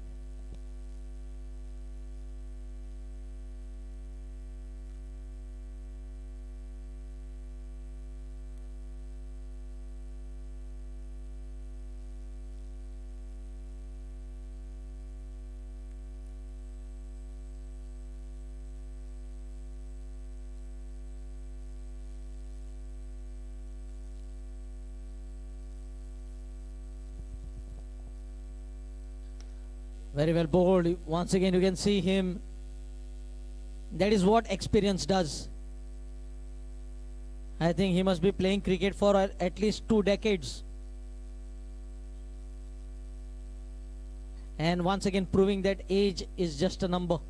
Very well bowled. Once again, you can see him. That is what experience does. I think he must be playing cricket for at least 2 decades. And once again proving that age is just a number.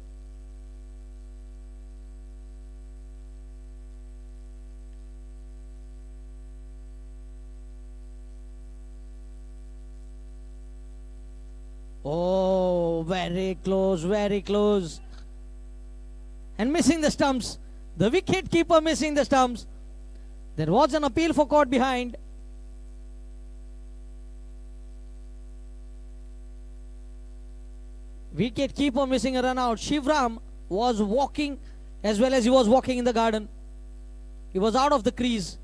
Oh, very close, very close. And missing the stumps. The wicket keeper missing the stumps. There was an appeal for caught behind. Wicket keeper missing a run out. Shivram was walking as well as he was walking in the garden. He was out of the crease.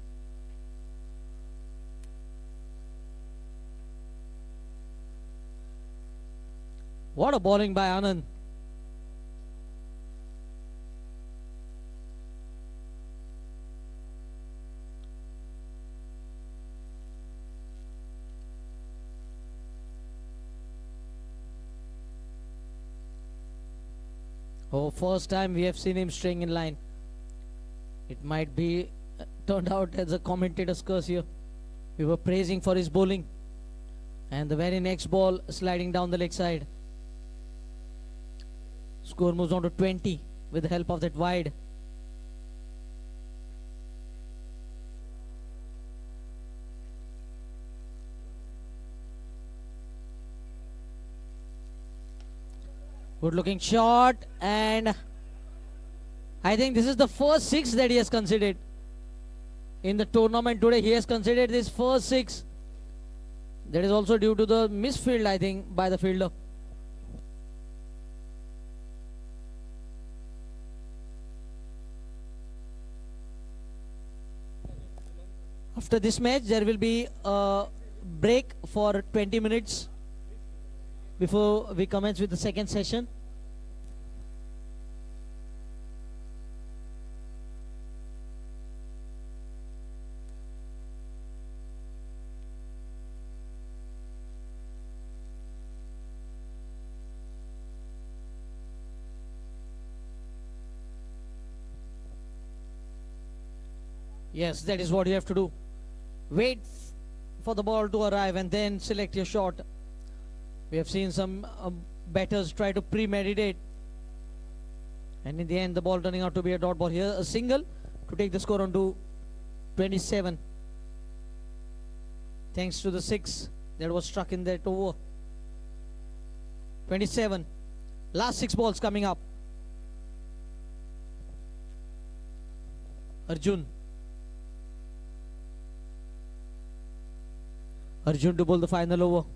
What a bowling by Anand. Oh, first time we have seen him staying in line. It might be turned out as a commentator's curse here. We were praising for his bowling. And the very next ball sliding down the leg side. Score moves on to 20 with the help of that wide. Good looking shot, and I think this is the first 6 that he has considered in the tournament today. He has considered this first 6. That is also due to the misfield, I think, by the fielder. After this match, there will be a break for 20 minutes before we commence with the second session. Yes, that is what you have to do. Wait for the ball to arrive and then select your shot. We have seen some batters try to premeditate, and in the end the ball turning out to be a dot ball. Here a single to take the score on to 27, thanks to the 6 that was struck in that over. 27, last 6 balls coming up. Arjun to bowl the final over,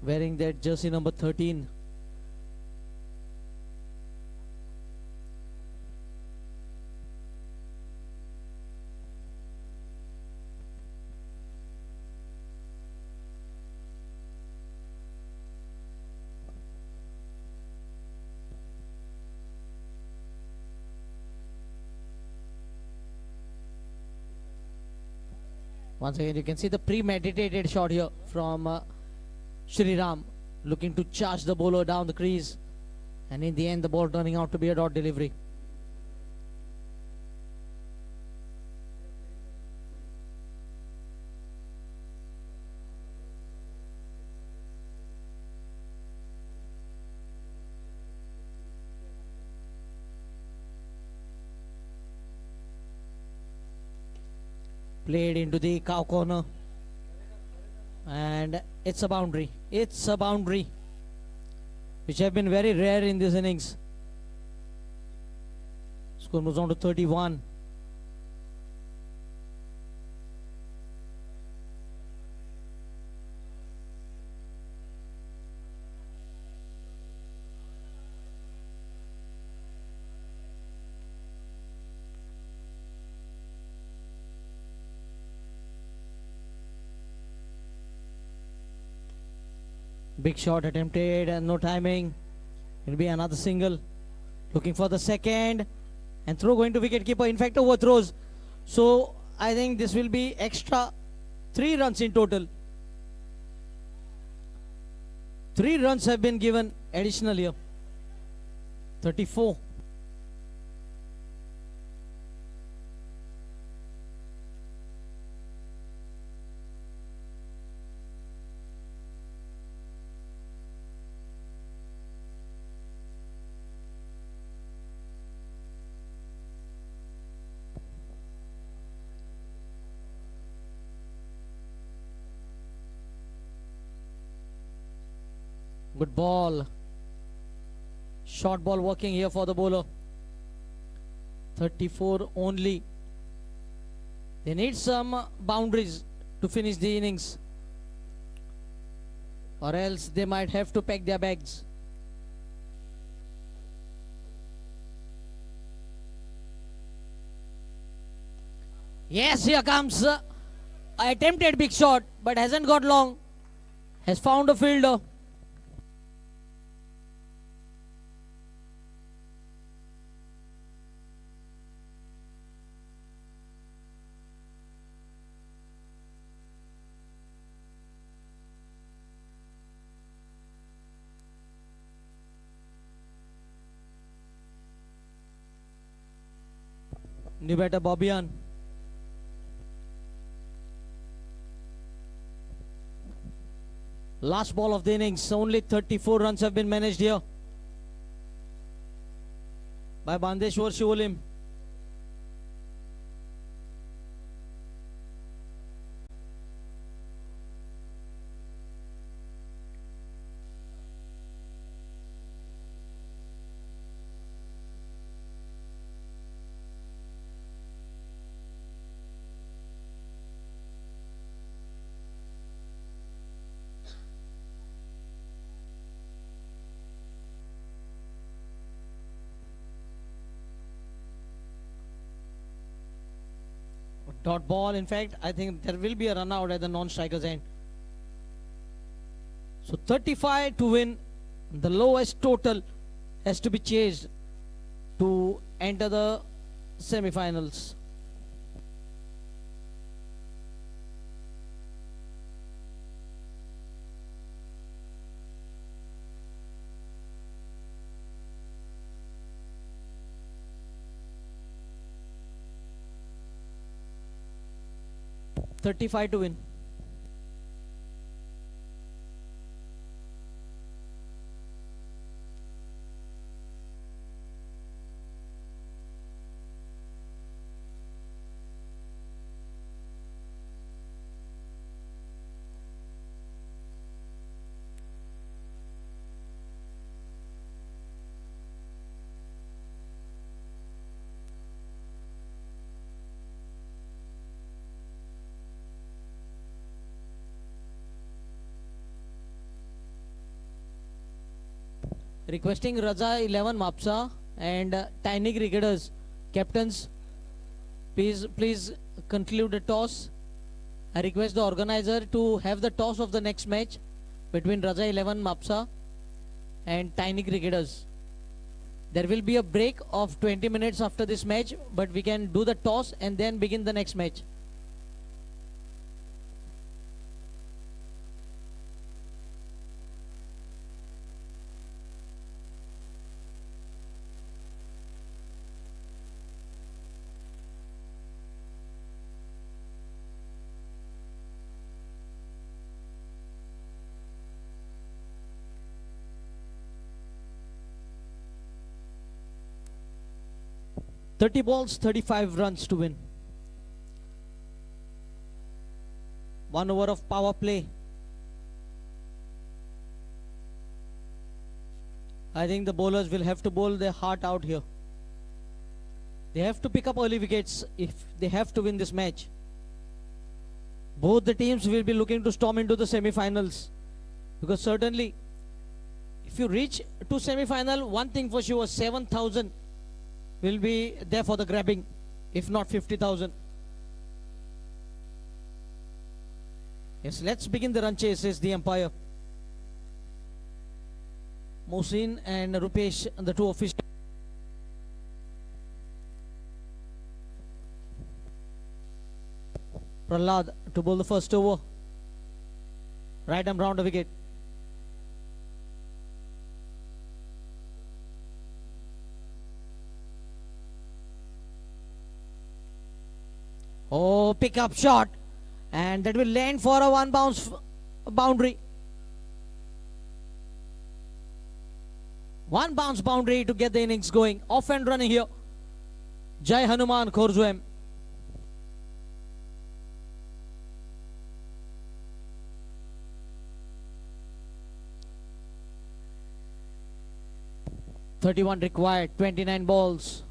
wearing that jersey number 13. Once again, you can see the premeditated shot here from Shri Ram, looking to charge the bowler down the crease, and in the end the ball turning out to be a dot delivery. Played into the cow corner, and it's a boundary. It's a boundary, which have been very rare in this innings. Score moves on to 31. Big shot attempted and no timing. It will be another single. Looking for the second, and throw going to wicketkeeper. In fact, overthrows. So I think this will be extra 3 runs in total. 3 runs have been given additional here. 34. Good ball. Short ball working here for the bowler. 34 only. They need some boundaries to finish the innings, or else they might have to pack their bags. Yes, here comes attempted big shot, but hasn't got long. Has found a fielder. New batter Bobian. Last ball of the innings. Only 34 runs have been managed here by Bandeshwar Shivolim. Dot ball. In fact, I think there will be a run out at the non-striker's end. So 35 to win. The lowest total has to be chased to enter the semi-finals. $35 to win. Requesting Raja 11 Mapsa and Tiny Cricketers captains, please conclude the toss. I request the organizer to have the toss of the next match between Raja 11 Mapsa and Tiny Cricketers. There will be a break of 20 minutes after this match, but we can do the toss and then begin the next match. $30 balls, 35 runs to win. 1 over of power play. I think the bowlers will have to bowl their heart out here. They have to pick up early wickets if they have to win this match. Both the teams will be looking to storm into the semi-finals, because certainly if you reach to semi-final, one thing for sure, 7,000 will be there for the grabbing, if not 50,000. Yes, let's begin the run chase, says the umpire. Mohsin and Rupesh, the two officials. Prahlad to bowl the first over. Right arm round the wicket. Oh, pick up shot. And that will land for a one bounce boundary. One bounce boundary to get the innings going. Off and running here. Jai Hanuman Khorzwem. (31 required, 29 balls.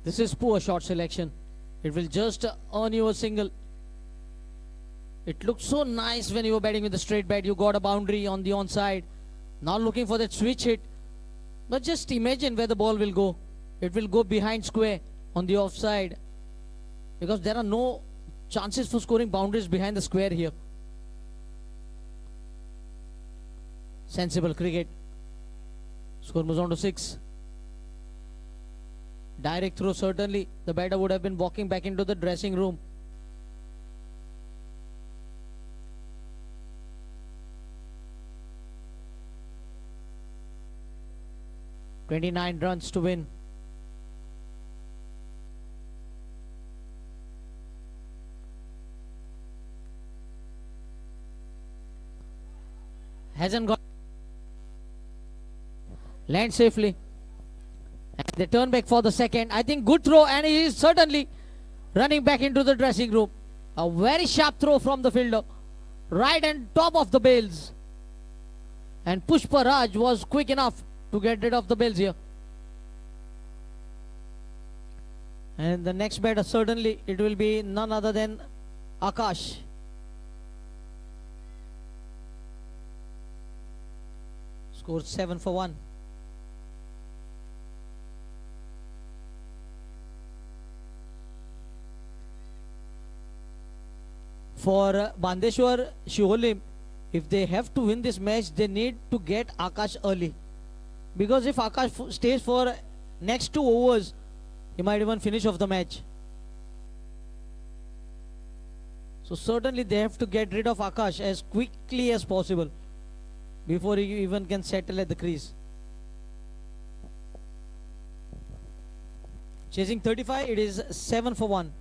This is poor shot selection. It will just earn you a single. It looked so nice when you were batting with the straight bat. You got a boundary on the onside. Now looking for that switch hit. But just imagine where the ball will go. It will go behind square on the offside. Because there are no chances for scoring boundaries behind the square here. Sensible cricket. Score moves on to 6. Direct throw, certainly. The batter would have been walking back into the dressing room. (29 runs to win). Hasn't got. Land safely. And they turn back for the second. I think good throw, and he is certainly running back into the dressing room. A very sharp throw from the fielder. Right and top of the bails. And Pushpa Raj was quick enough to get rid of the bails here. And the next batter, certainly it will be none other than Akash. Scored 7 for 1. For Bandeshwar Shiholim, if they have to win this match, they need to get Akash early. Because if Akash stays for next 2 overs, he might even finish off the match. So certainly they have to get rid of Akash as quickly as possible before he even can settle at the crease. Chasing 35, it is 7 for 1.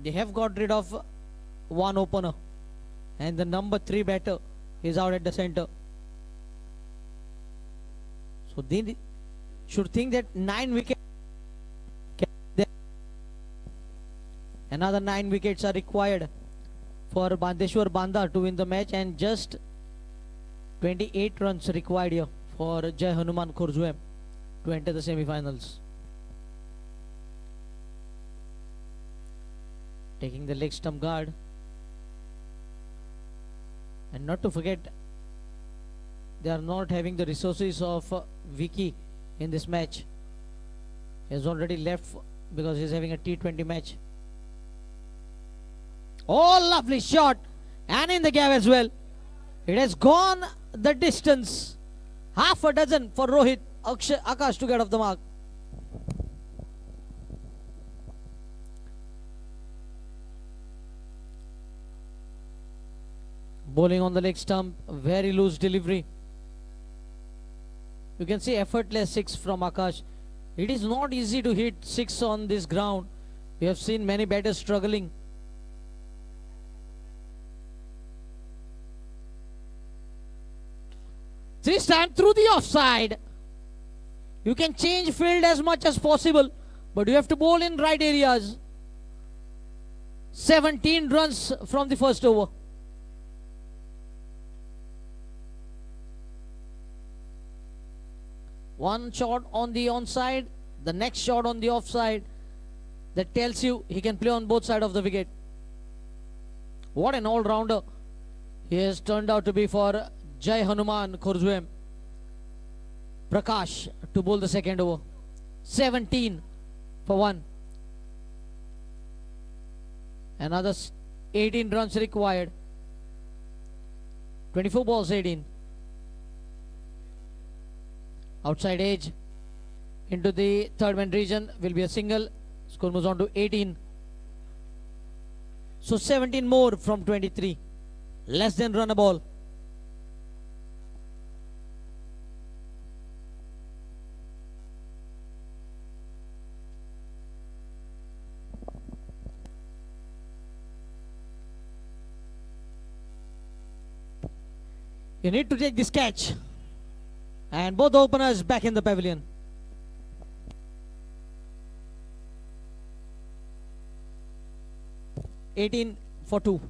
They have got rid of one opener, and the number 3 batter is out at the center. So they should think that 9 wickets. Another 9 wickets are required for Bandeshwar Banda to win the match, and just 28 runs required here for Jai Hanuman Khorzwem to enter the semi-finals. Taking the leg stump guard. And not to forget, they are not having the resources of Vicky in this match. He has already left because he is having a T20 match. Oh, lovely shot. And in the gap as well. It has gone the distance. Half a dozen for Rohit Akash to get off the mark. Bowling on the leg stump, very loose delivery. You can see effortless 6 from Akash. It is not easy to hit 6 on this ground. We have seen many batters struggling. This time through the offside. You can change field as much as possible, but you have to bowl in right areas. 17 runs from the first over. One shot on the onside, the next shot on the offside. That tells you he can play on both sides of the wicket. What an all-rounder he has turned out to be for Jai Hanuman Khorzwem. Prakash to bowl the second over. 17 for 1. Another 18 runs required. 24 balls, 18. Outside edge. into the third man region will be a single. Score moves on to 18. So 17 more from 23. Less than run a ball. You need to take this catch. And both the openers back in the pavilion. (18 for 2).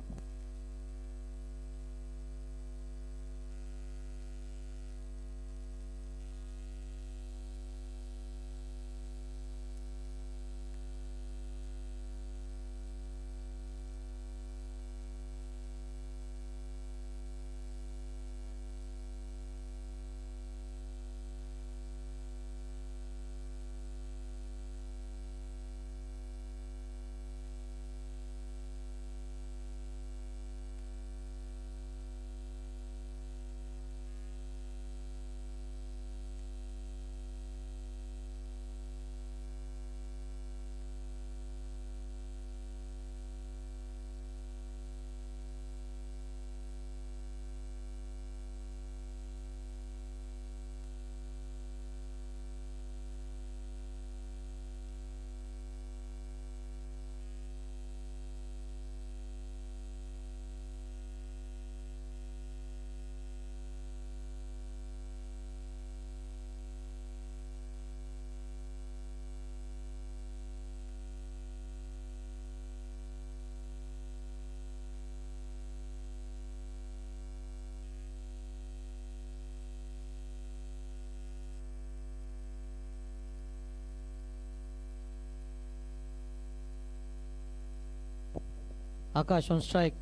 Akash on strike.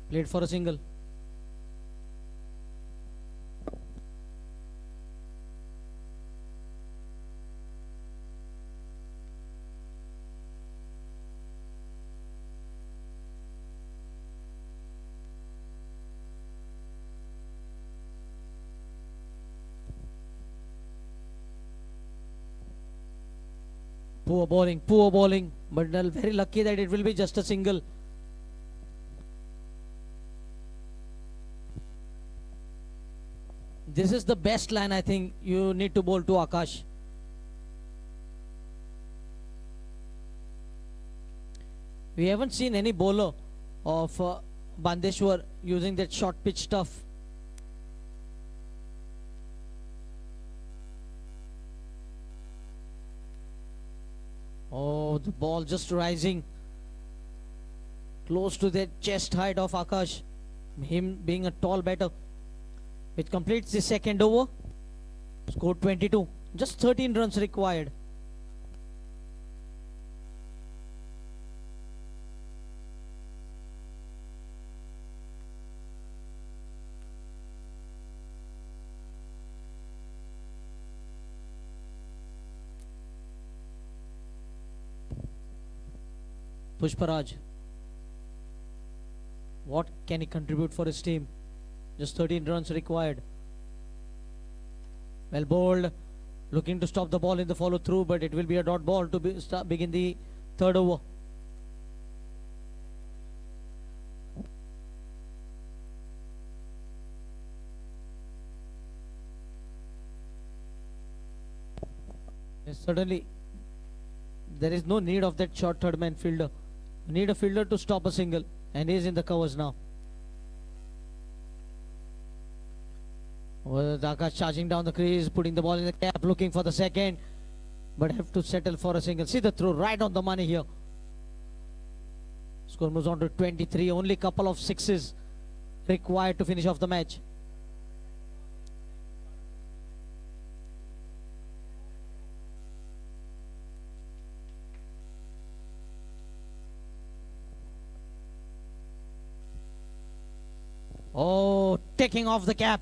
Played for a single. Poor bowling, but very lucky that it will be just a single. This is the best line I think you need to bowl to Akash. We haven't seen any bowler of Bandeshwar using that short pitch stuff. Oh, the ball just rising close to the chest height of Akash, him being a tall batter. It completes the second over. Score 22. Just 13 runs required. Pushparaj. What can he contribute for his team? Just 13 runs required. Well bowled. Looking to stop the ball in the follow through, but it will be a dot ball to begin the third over. Yes, certainly there is no need of that short third man fielder. You need a fielder to stop a single, and he is in the covers now. Well, Akash charging down the crease, putting the ball in the cap, looking for the second, but have to settle for a single. See the throw right on the money here. Score moves on to 23. Only couple of sixes required to finish off the match. Oh, taking off the cap.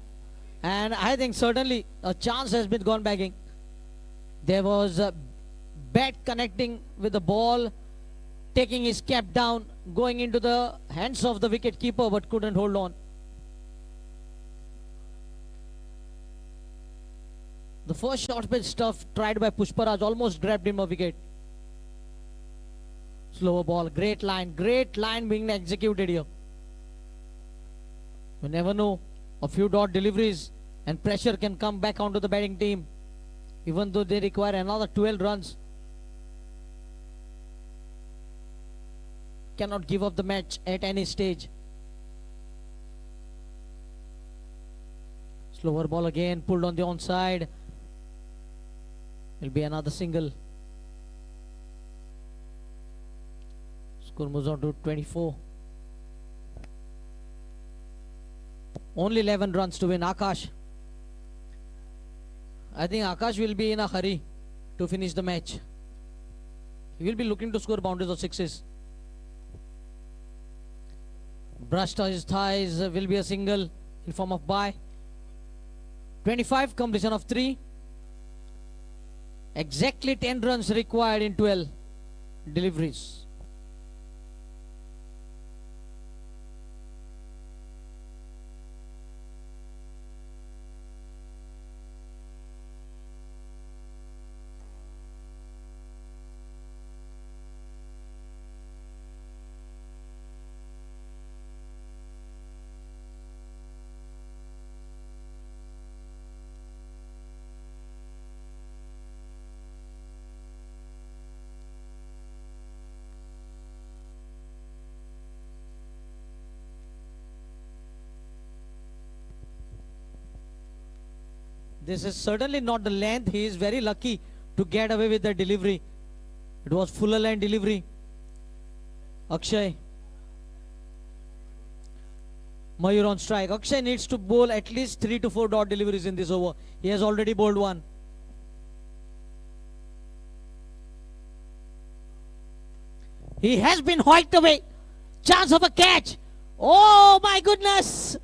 And I think certainly a chance has been gone bagging. There was a bat connecting with the ball, taking his cap down, going into the hands of the wicket keeper, but couldn't hold on. The first short pitch stuff tried by Pushparaj almost grabbed him a wicket. Slower ball, great line being executed here. You never know, a few dot deliveries and pressure can come back onto the batting team, even though they require another 12 runs. Cannot give up the match at any stage. Slower ball again, pulled on the onside. Will be another single. Score moves on to 24. Only 11 runs to win. Akash. I think Akash will be in a hurry to finish the match. He will be looking to score boundaries or sixes. Brushed his thighs, will be a single in form of bye. 25, completion of 3. Exactly 10 runs required in 12 deliveries. This is certainly not the length. He is very lucky to get away with the delivery. It was fuller line delivery. Akshay. Mayur on strike. Akshay needs to bowl at least 3 to 4 dot deliveries in this over. He has already bowled one. He has been hiked away. Chance of a catch. Oh my goodness.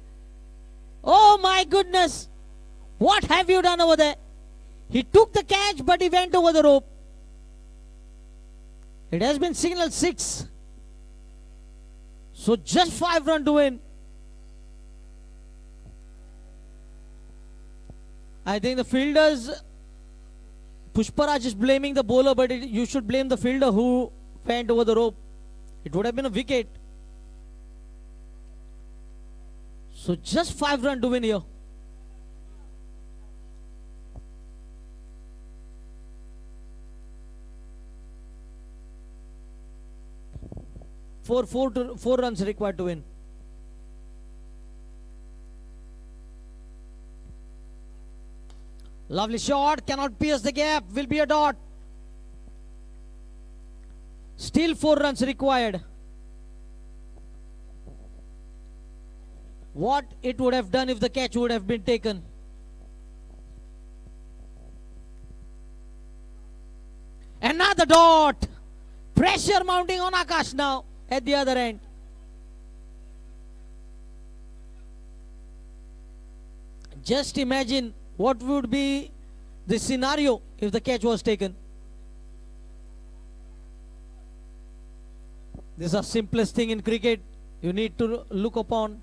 Oh my goodness. What have you done over there? He took the catch, but he went over the rope. It has been signaled 6. So just 5 runs to win. I think the fielders, Pushparaj is blaming the bowler, but you should blame the fielder who went over the rope. It would have been a wicket. So just 5 runs to win here. Four runs required to win. Lovely shot, cannot pierce the gap, will be a dot. Still 4 runs required. What it would have done if the catch would have been taken. Another dot. Pressure mounting on Akash now at the other end. Just imagine what would be the scenario if the catch was taken. This is the simplest thing in cricket you need to look upon.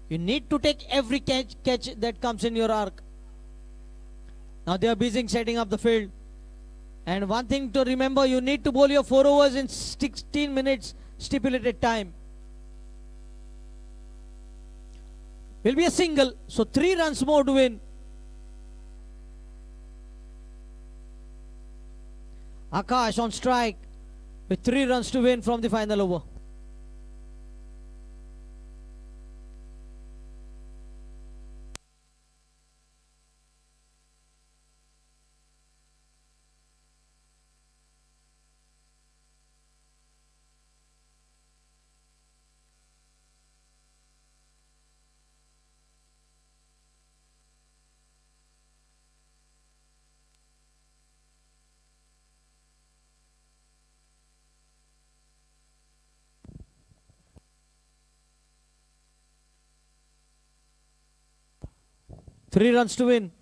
You need to take every catch that comes in your arc. Now they are busy setting up the field. And one thing to remember, you need to bowl your 4 overs in 16 minutes stipulated time. Will be a single, so 3 runs more to win. Akash on strike with 3 runs to win from the final over. Three runs to win.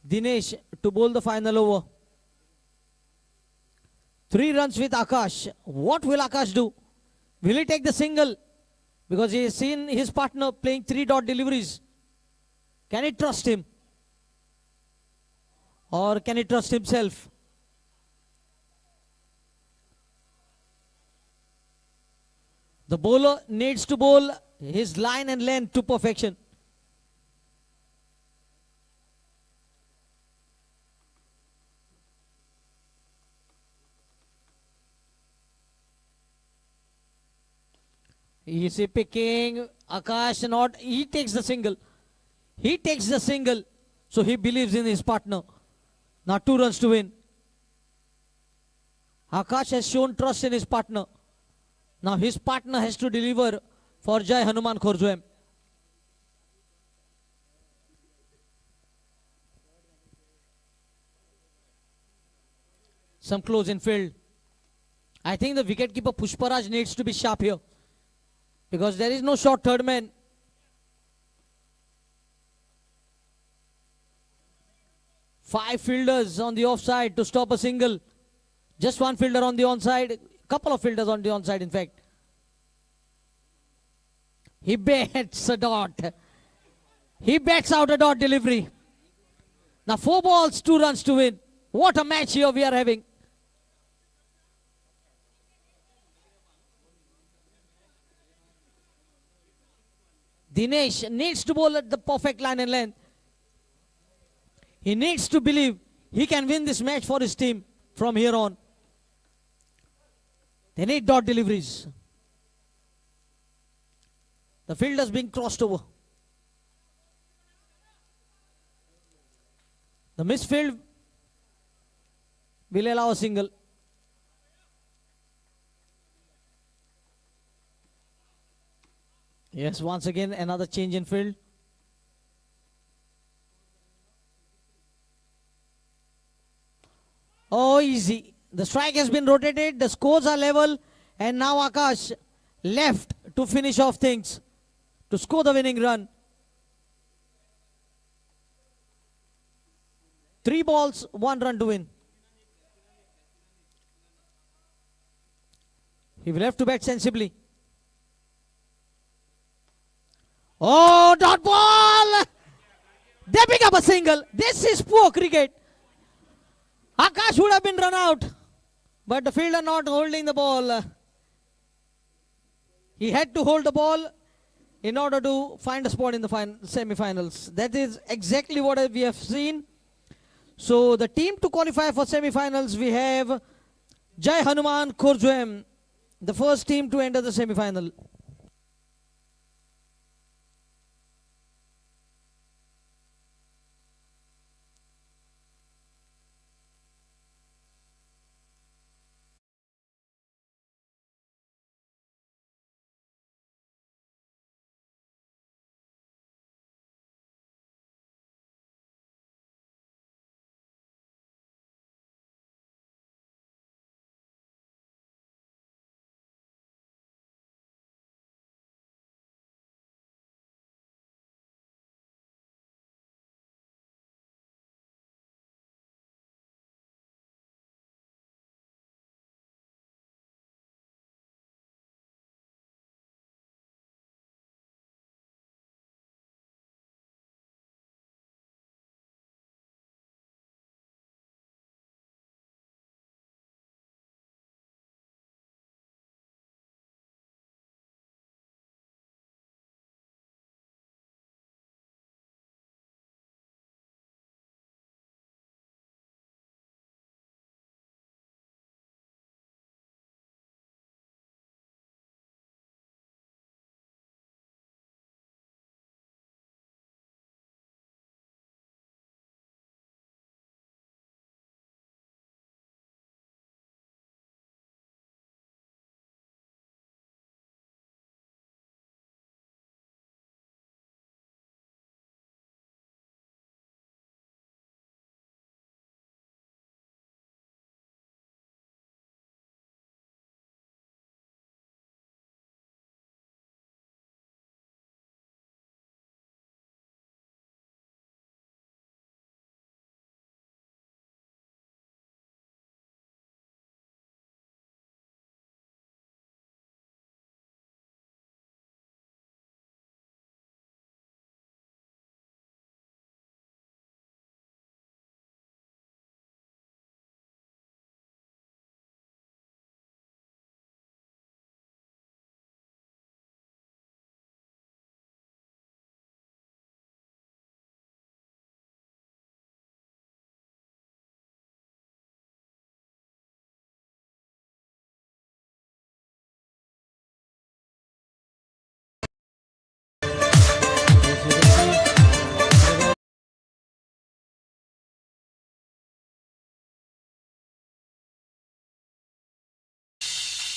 Dinesh to bowl the final over. 3 runs with Akash. What will Akash do? Will he take the single? Because he has seen his partner playing 3 dot deliveries. Can he trust him? Or can he trust himself? The bowler needs to bowl his line and length to perfection. He is picking. Akash not. He takes the single. He takes the single. So he believes in his partner. Now 2 runs to win. Akash has shown trust in his partner. Now his partner has to deliver for Jai Hanuman Khorjwem. Some close in field. I think the wicketkeeper Pushparaj needs to be sharp here, because there is no short third man. Five fielders on the offside to stop a single. Just one fielder on the onside. Couple of fielders on the onside, in fact. He bats a dot. He bats out a dot delivery. Now 4 balls, 2 runs to win. What a match here we are having. Dinesh needs to bowl at the perfect line and length. He needs to believe he can win this match for his team from here on. They need dot deliveries. The field is being crossed over. The misfield will allow a single. Yes, once again another change in field. Oh, easy. The strike has been rotated. The scores are level. And now Akash left to finish off things, to score the winning run. 3 balls, 1 run to win. He will have to bat sensibly. Oh, dot ball! They pick up a single. This is poor cricket. Akash would have been run out, but the fielder not holding the ball. He had to hold the ball in order to find a spot in the semi-finals. That is exactly what we have seen. So the team to qualify for semi-finals, we have Jai Hanuman Khorjwem, the first team to enter the semi-final.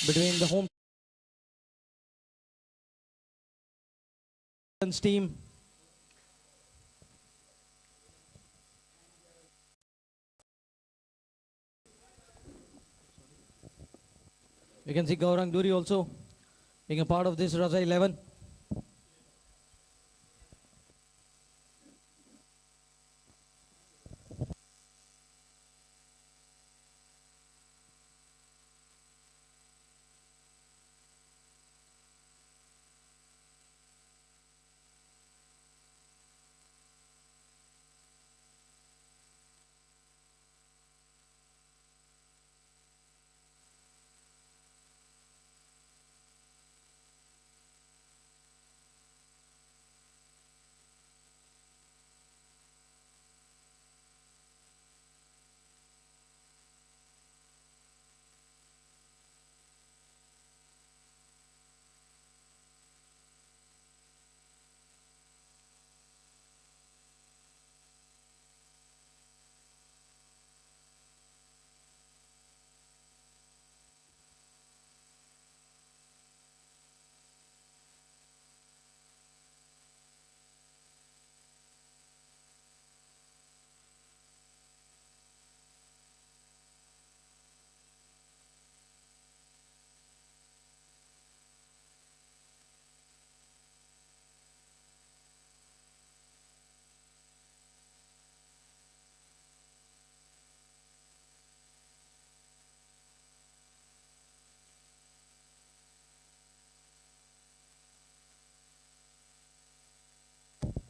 between the home team. We can see Gaurang Duri also being a part of this Raja 11.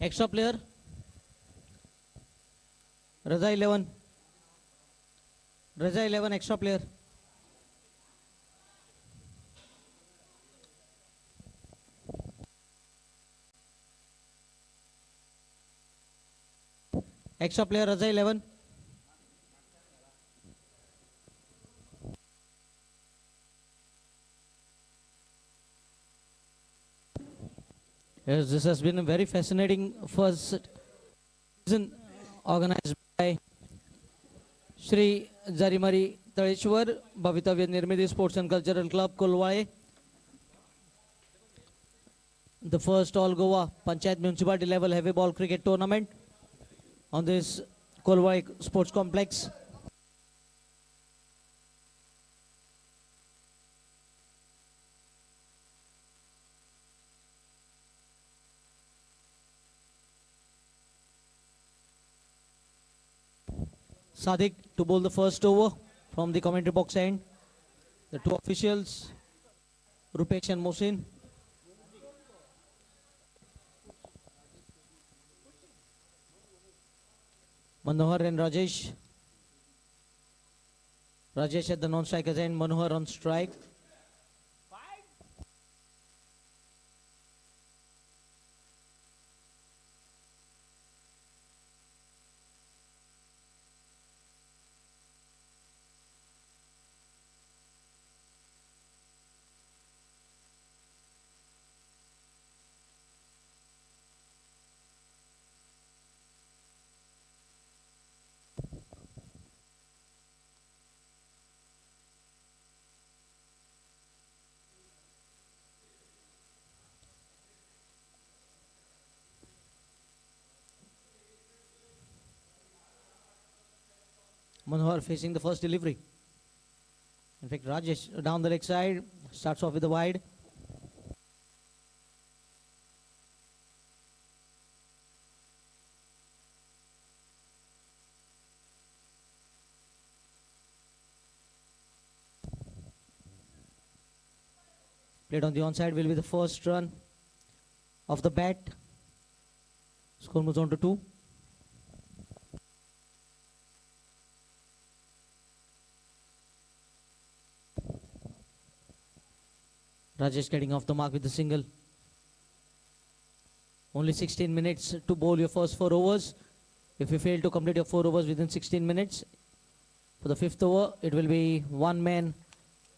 Extra player. Raja 11. Raja 11 extra player. Extra player Raja 11. Yes, this has been a very fascinating first season organized by Shri Jarimari Taleshwar, Bhavitvya Nirmiti Sports and Cultural Club, Colvale. The first All Goa Panchayat Municipality level Heavyball cricket tournament on this Colvale Sports Complex. Sadiq to bowl the first over from the commentary box end. The two officials, Rupesh and Mohsin. Manohar and Rajesh. Rajesh at the non-strikers end, Manohar on strike. Manohar facing the first delivery. In fact, Rajesh down the leg side, starts off with the wide. Played on the onside will be the first run of the bat. Score moves on to 2. Rajesh getting off the mark with the single. Only 16 minutes to bowl your first 4 overs. If you fail to complete your 4 overs within 16 minutes, for the 5th over, it will be 1 man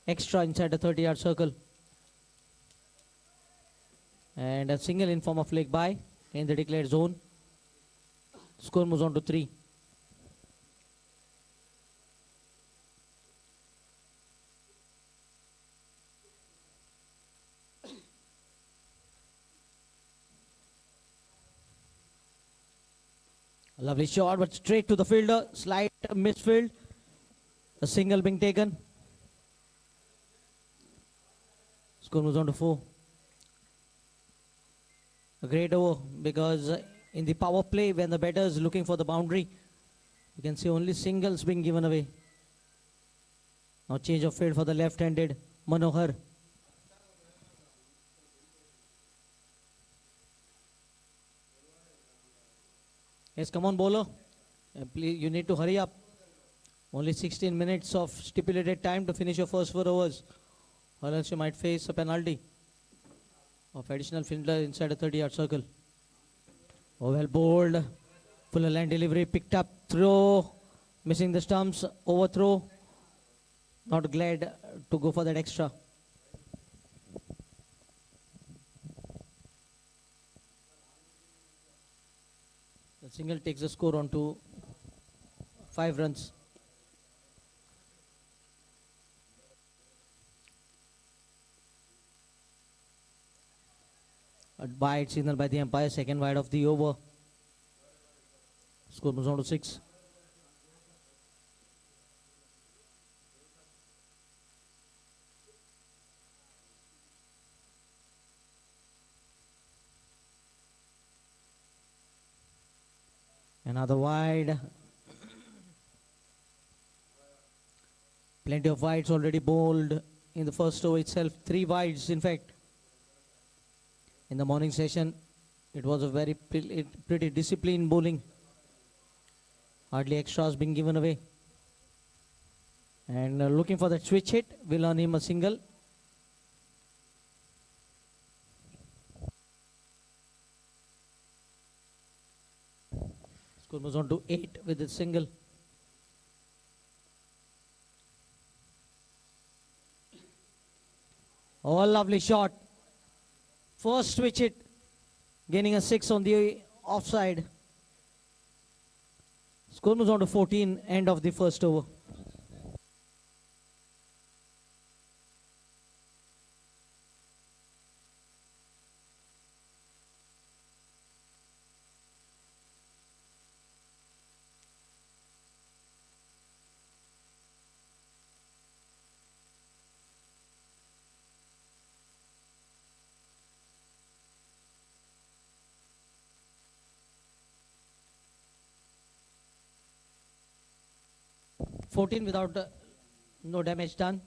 extra inside the 30-yard circle. And a single in form of leg by in the declared zone. Score moves on to 3. Lovely shot, but straight to the fielder. Slight misfield. A single being taken. Score moves on to 4. A great over because in the power play, when the batter is looking for the boundary, you can see only singles being given away. Now change of field for the left-handed Manohar. Yes, come on, bowler. Please, you need to hurry up. Only 16 minutes of stipulated time to finish your first 4 overs. Or else you might face a penalty of additional fielder inside a 30-yard circle. Oh, well bowled. Fuller line delivery, picked up, throw, missing the stumps, overthrow. Not glad to go for that extra. The single takes the score on to 5 runs. A wide signal by the umpire, second wide of the over. Score moves on to 6. Another wide. Plenty of wides already bowled in the first over itself. 3 wides, in fact. In the morning session, it was a very pretty disciplined bowling. Hardly extras being given away. And looking for that switch hit will earn him a single. Score moves on to 8 with a single. Oh, lovely shot. First switch hit, gaining a 6 on the offside. Score moves on to 14, end of the first over. Without no damage done.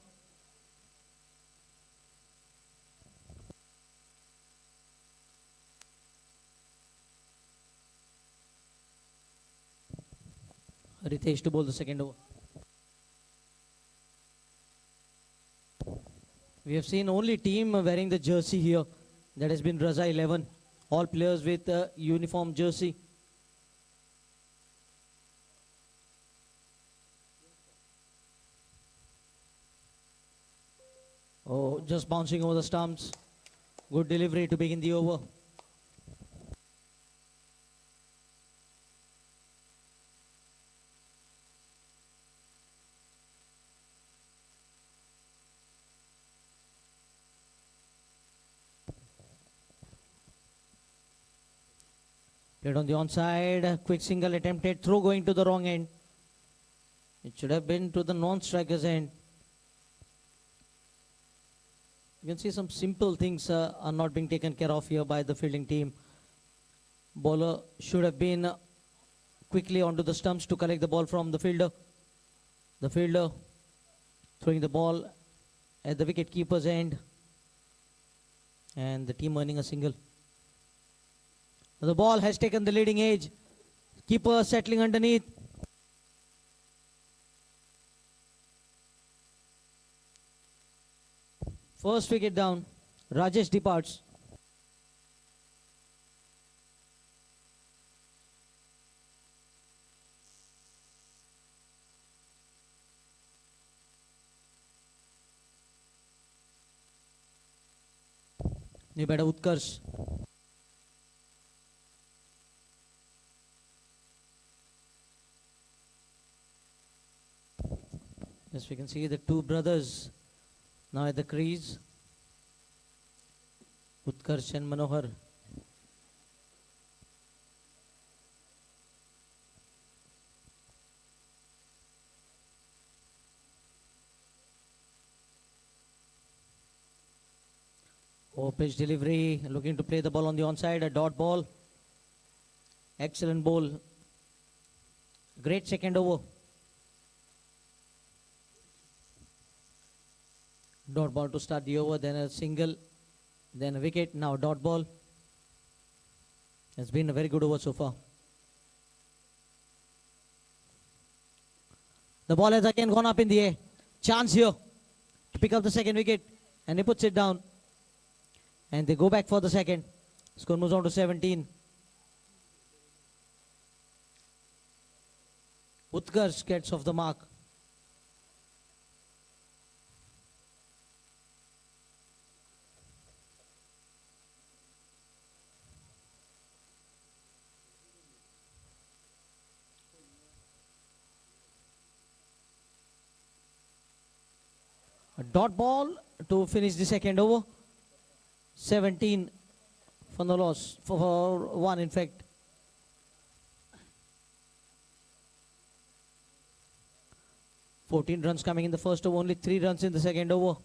Ritesh to bowl the second over. We have seen only team wearing the jersey here. That has been Raza 11. All players with uniform jersey. Oh, just bouncing over the stumps. Good delivery to begin the over. Played on the onside. Quick single attempted. Throw going to the wrong end. It should have been to the non-striker's end. You can see some simple things are not being taken care of here by the fielding team. Bowler should have been quickly onto the stumps to collect the ball from the fielder. The fielder throwing the ball at the wicket keeper's end. And the team earning a single. The ball has taken the leading edge. Keeper settling underneath. First wicket down. Rajesh departs. New batter Utkarsh. Yes, we can see the two brothers now at the crease. Utkarsh and Manohar. Oh, pitch delivery, looking to play the ball on the onside, a dot ball. Excellent ball. Great second over. Dot ball to start the over, then a single, then a wicket, now a dot ball. It's been a very good over so far. The ball has again gone up in the air. Chance here to pick up the second wicket, and he puts it down. And they go back for the second. Score moves on to 17. Utkarsh gets off the mark. A dot ball to finish the second over. 17 for the loss, for one in fact. Runs coming in the first over, only 3 runs in the second over.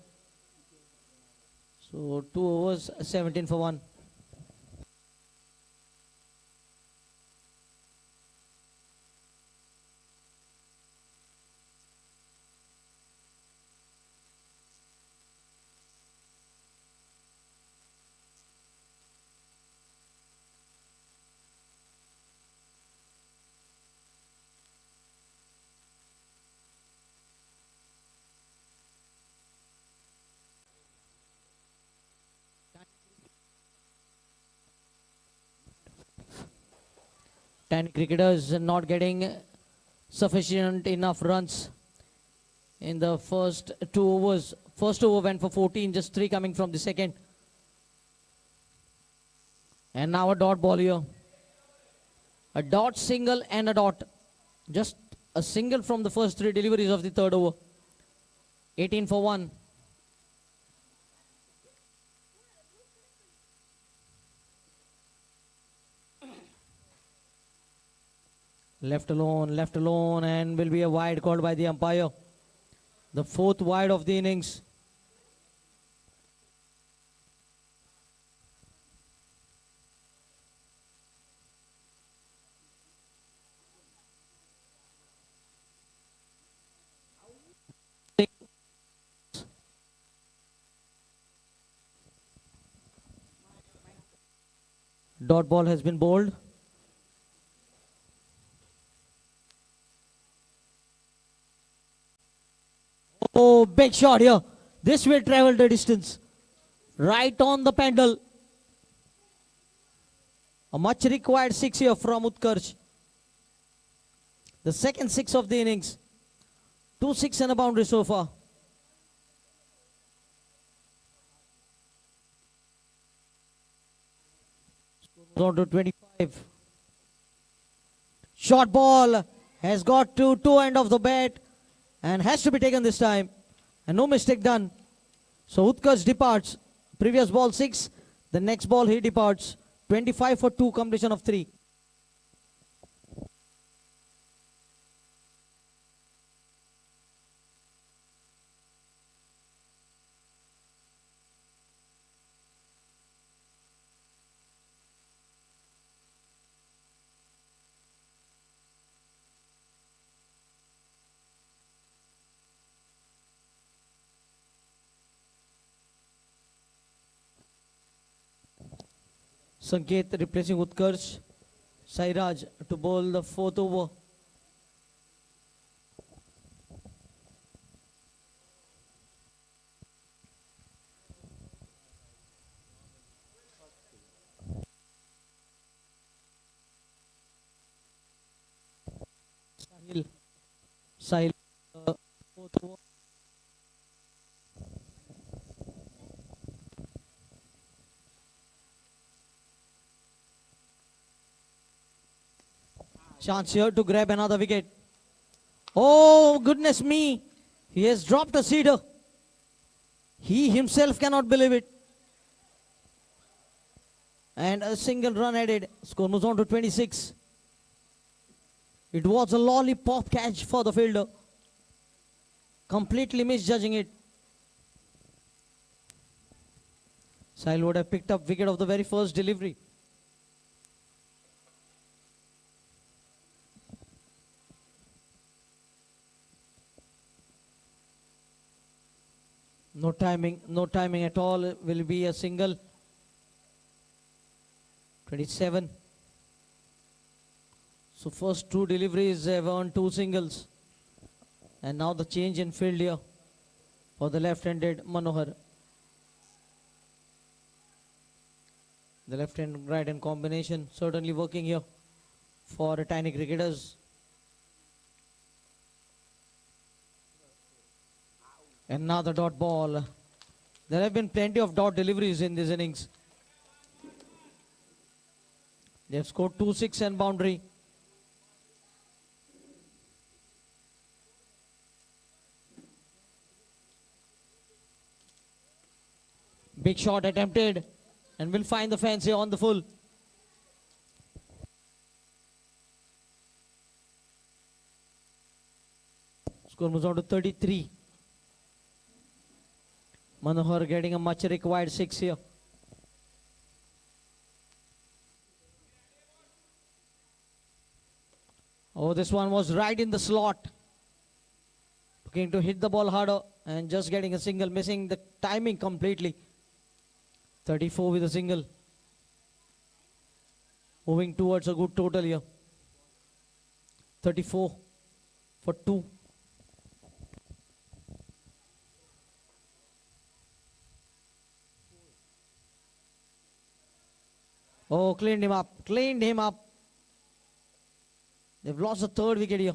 So 2 overs, 17 for 1. Ten cricketers not getting sufficient enough runs in the first 2 overs. First over went for 14, just 3 coming from the second. And now a dot ball here. A dot, single and a dot. Just a single from the first 3 deliveries of the third over. 18 for 1. Left alone, and will be a wide called by the umpire. The 4th wide of the innings. Dot ball has been bowled. Oh, big shot here. This will travel the distance. Right on the pendle. A much required 6 here from Utkarsh. The second 6 of the innings. 2 6 and a boundary so far. On to 25. Short ball has got to 2 end of the bat and has to be taken this time, and no mistake done. So Utkarsh departs. Previous ball 6, the next ball he departs. 25 for 2, completion of 3. Sanket replacing Utkarsh. Sairaj to bowl the 4th over. Sahil, 4th over. Chance here to grab another wicket. Oh, goodness me. He has dropped a cedar. He himself cannot believe it. And a single run added. Score moves on to 26. It was a lollipop catch for the fielder. Completely misjudging it. Sahil would have picked up wicket of the very first delivery. No timing at all. It will be a single. 27. So first two deliveries have earned two singles. And now the change in field here for the left-handed Manohar. The left and right hand combination certainly working here for tiny cricketers. And now the dot ball. There have been plenty of dot deliveries in this innings. They have scored 2 6 and boundary. Big shot attempted and will find the fence here on the full. Score moves on to 33. Manohar getting a much required 6 here. Oh, this one was right in the slot. Looking to hit the ball harder and just getting a single, missing the timing completely. 34 with a single. Moving towards a good total here. 34 for 2. Oh, cleaned him up. Cleaned him up. They've lost the third wicket here.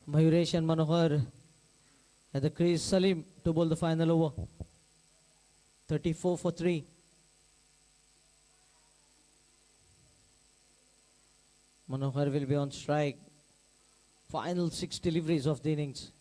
Mayuresh and Manohar at the crease. Salim to bowl the final over. 34 for 3. Manohar will be on strike. Final 6 deliveries of the innings.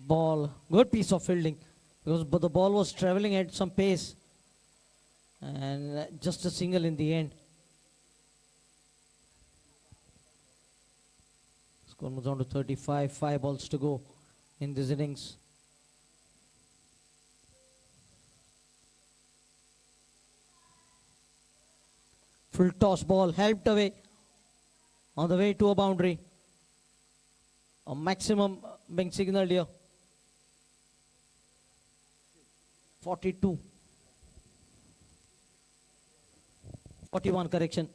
Ball, good piece of fielding because the ball was traveling at some pace and just a single in the end. Score moves on to 35, 5 balls to go in this innings. Full toss ball helped away on the way to a boundary. A maximum being signaled here. 42. 41 correction.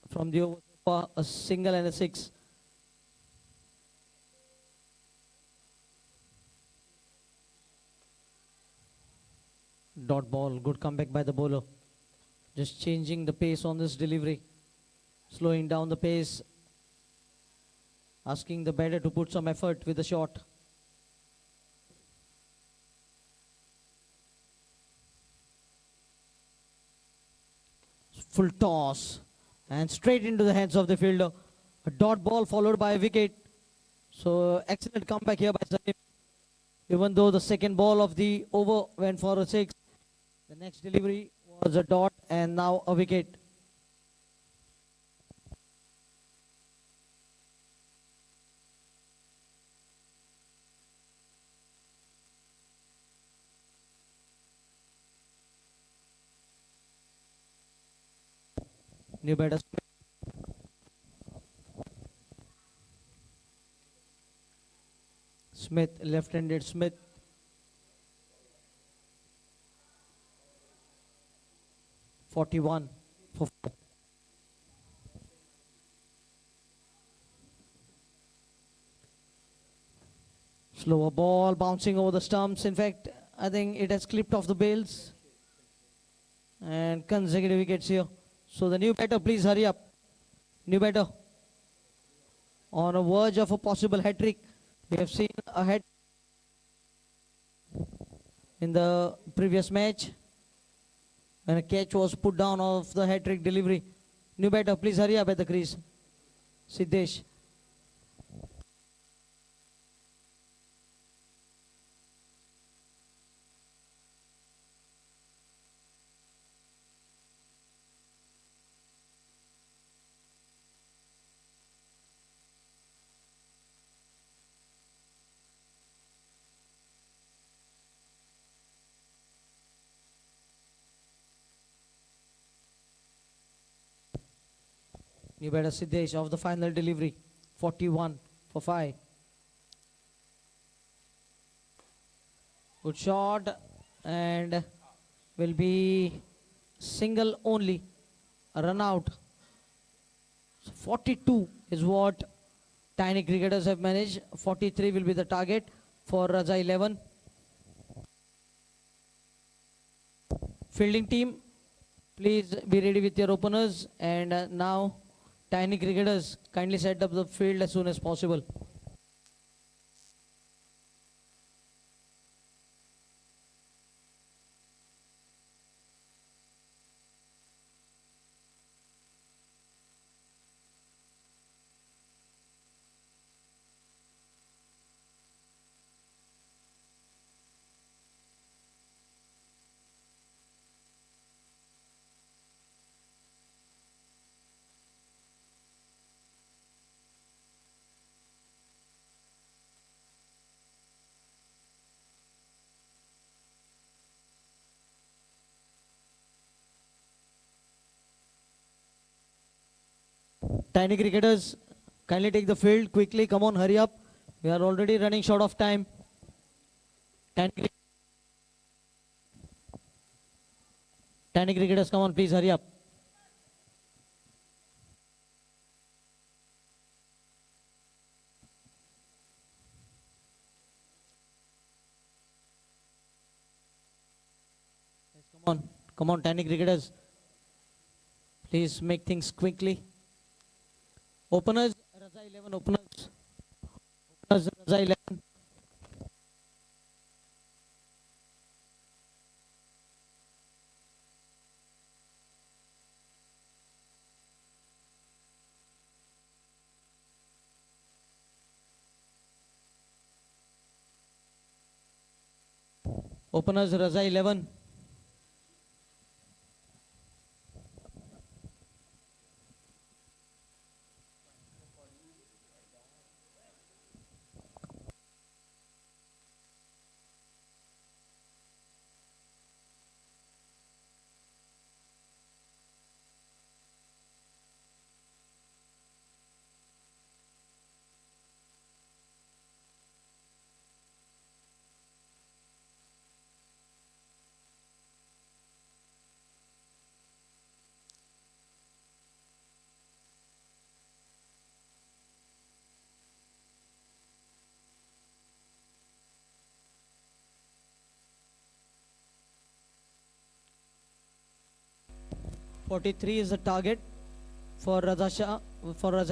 From the over, a single and a 6. Dot ball, good comeback by the bowler. Just changing the pace on this delivery. Slowing down the pace. Asking the batter to put some effort with the shot. Full toss and straight into the hands of the fielder. A dot ball followed by a wicket. So excellent comeback here by Salim. Even though the second ball of the over went for a 6, the next delivery was a dot and now a wicket. New batter Smith, left-handed Smith. (41) for slower ball bouncing over the stumps. In fact, I think it has clipped off the bails. And consecutive wickets here. So the new batter, please hurry up. New batter on a verge of a possible hat-trick. We have seen a hat in the previous match when a catch was put down of the hat-trick delivery. New batter, please hurry up at the crease. Siddesh. New batter Siddesh of the final delivery. 41 for 5. Good shot and will be single only. A run out. So 42 is what tiny cricketers have managed. 43 will be the target for Raja 11. Fielding team, please be ready with your openers. And now tiny cricketers, kindly set up the field as soon as possible. Tiny cricketers, kindly take the field quickly. Come on, hurry up. We are already running short of time. Tiny cricketers, come on, please hurry up. Yes, come on, tiny cricketers. Please make things quickly. Openers, Raza 11, openers. Openers, Raza 11. Openers, Raza 11. .43 is the target for Raza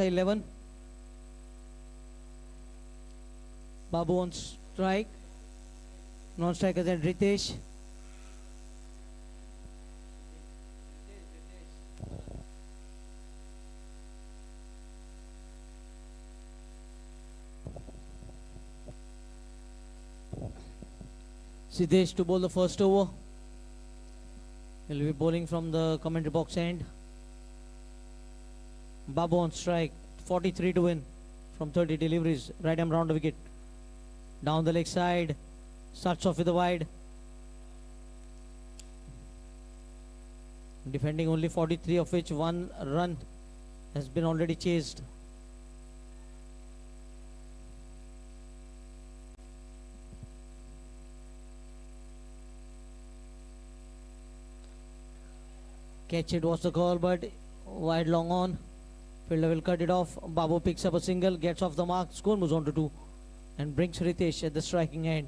11. Babu on strike. Non-strikers and Ritesh. Siddesh to bowl the first over. He'll be bowling from the commentary box end. Babu on strike. 43 to win from 30 deliveries. Right arm round the wicket. Down the leg side. Starts off with the wide. Defending only 43, of which one run has been already chased. Catch it was the call, but wide long on. Fielder will cut it off. Babu picks up a single, gets off the mark. Score moves on to 2 and brings Ritesh at the striking end.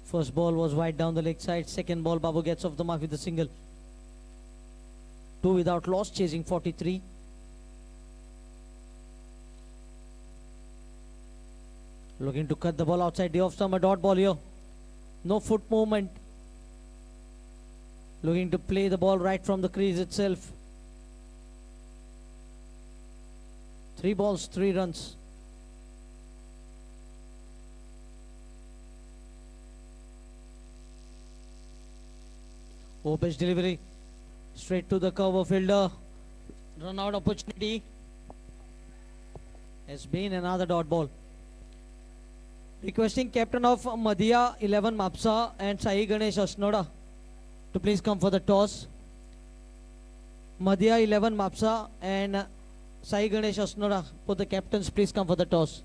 First ball was wide down the leg side. Second ball, Babu gets off the mark with a single. 2 without loss, chasing 43. Looking to cut the ball outside the off stump, a dot ball here. No foot movement. Looking to play the ball right from the crease itself. 3 balls, 3 runs. Pitch delivery. Straight to the cover fielder. Run out opportunity. Has been another dot ball. Requesting captain of Madhya 11 Mapsa and Sai Ganesh Asnoda to please come for the toss. Madhya 11 Mapsa and Sai Ganesh Asnoda, both the captains, please come for the toss.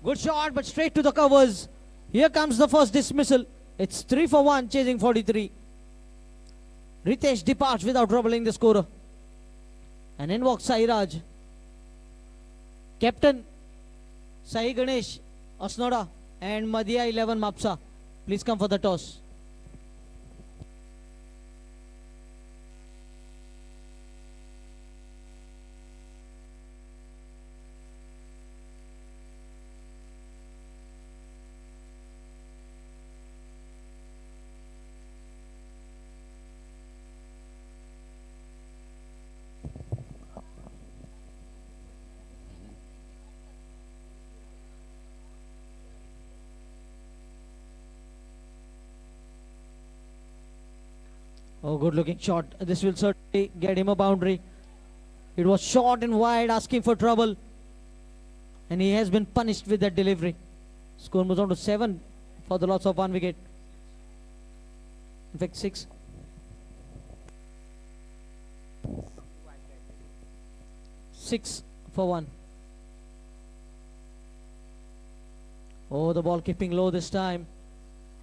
Good shot, but straight to the covers. Here comes the first dismissal. It's 3 for 1, chasing 43. Ritesh departs without troubling the scorer. And in walks Sairaj. Captain Sai Ganesh Asnoda and Madhya 11 Mapsa, please come for the toss. Oh, good looking shot. This will certainly get him a boundary. It was short and wide, asking for trouble. And he has been punished with that delivery. Score moves on to 7 for the loss of 1 wicket. In fact, 6. Six for 1. Oh, the ball keeping low this time.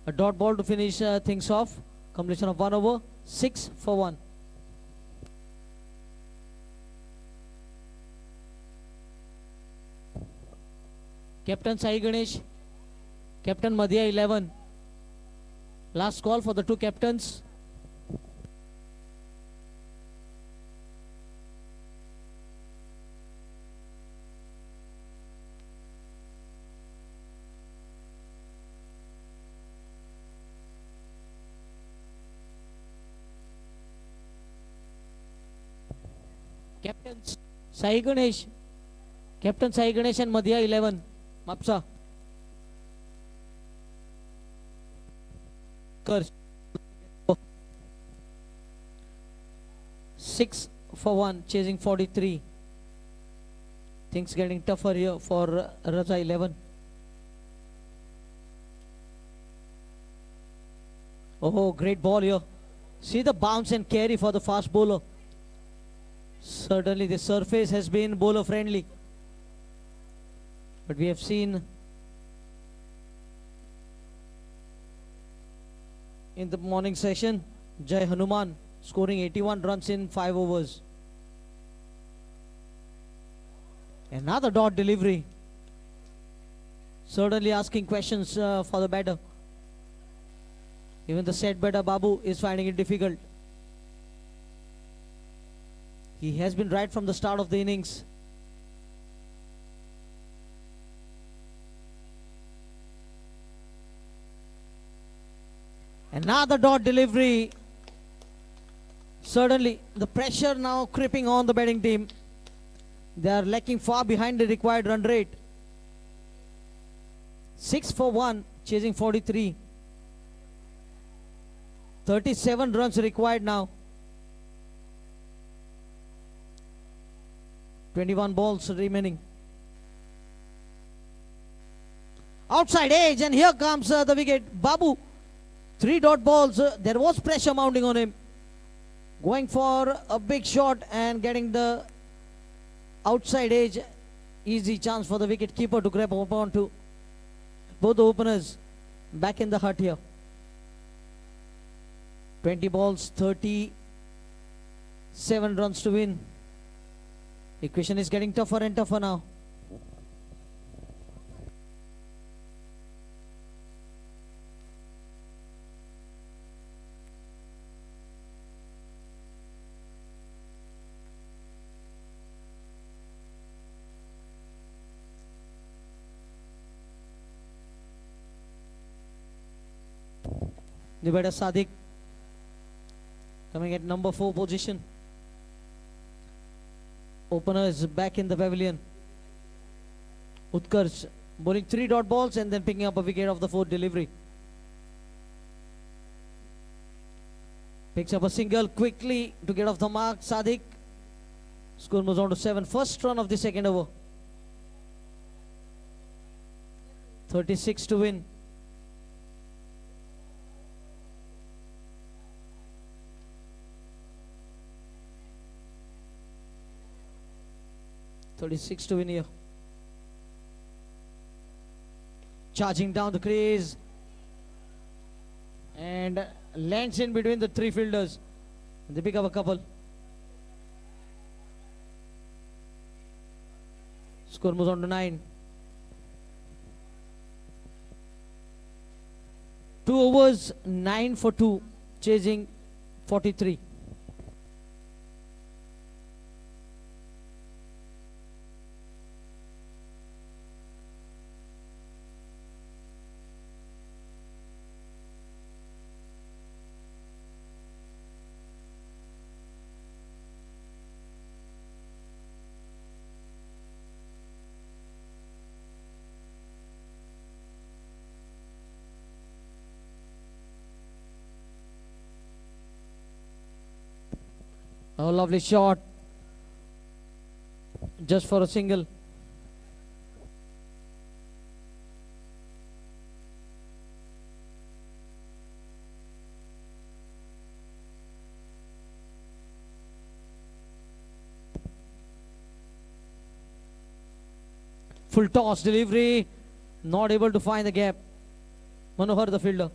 A dot ball to finish things off. Completion of 1 over. 6 for 1. Captain Sai Ganesh, Captain Madhya 11. Last call for the 2 captains. Captains Sai Ganesh, Captain Sai Ganesh and Madhya 11. Mapsa. Curse. 6 for 1, chasing 43. Things getting tougher here for Raja 11. Oh, great ball here. See the bounce and carry for the fast bowler. Certainly the surface has been bowler friendly. But we have seen in the morning session, Jai Hanuman scoring 81 runs in 5 overs. Another dot delivery. Certainly asking questions for the batter. Even the set batter Babu is finding it difficult. He has been right from the start of the innings. Another dot delivery. Certainly the pressure now creeping on the batting team. They are lacking far behind the required run rate. 6 for 1, chasing 43. 37 runs required now. 21 balls remaining. Outside edge, and here comes the wicket. Babu, 3 dot balls. There was pressure mounting on him. Going for a big shot and getting the outside edge. Easy chance for the wicket keeper to grab up onto. Both the openers back in the hut here. 20 balls, 37 runs to win. Equation is getting tougher and tougher now. The batter Sadiq coming at number 4 position. Openers back in the pavilion. Utkarsh bowling 3 dot balls and then picking up a wicket off the 4th delivery. Picks up a single quickly to get off the mark. Sadiq. Score moves on to 7. First run of the second over. 36 to win. .36 to win here. Charging down the crease and lands in between the 3 fielders. They pick up a couple. Score moves on to 9. 2 overs, 9 for 2, chasing 43. A lovely shot. Just for a single. Full toss delivery. Not able to find the gap. Manohar the fielder.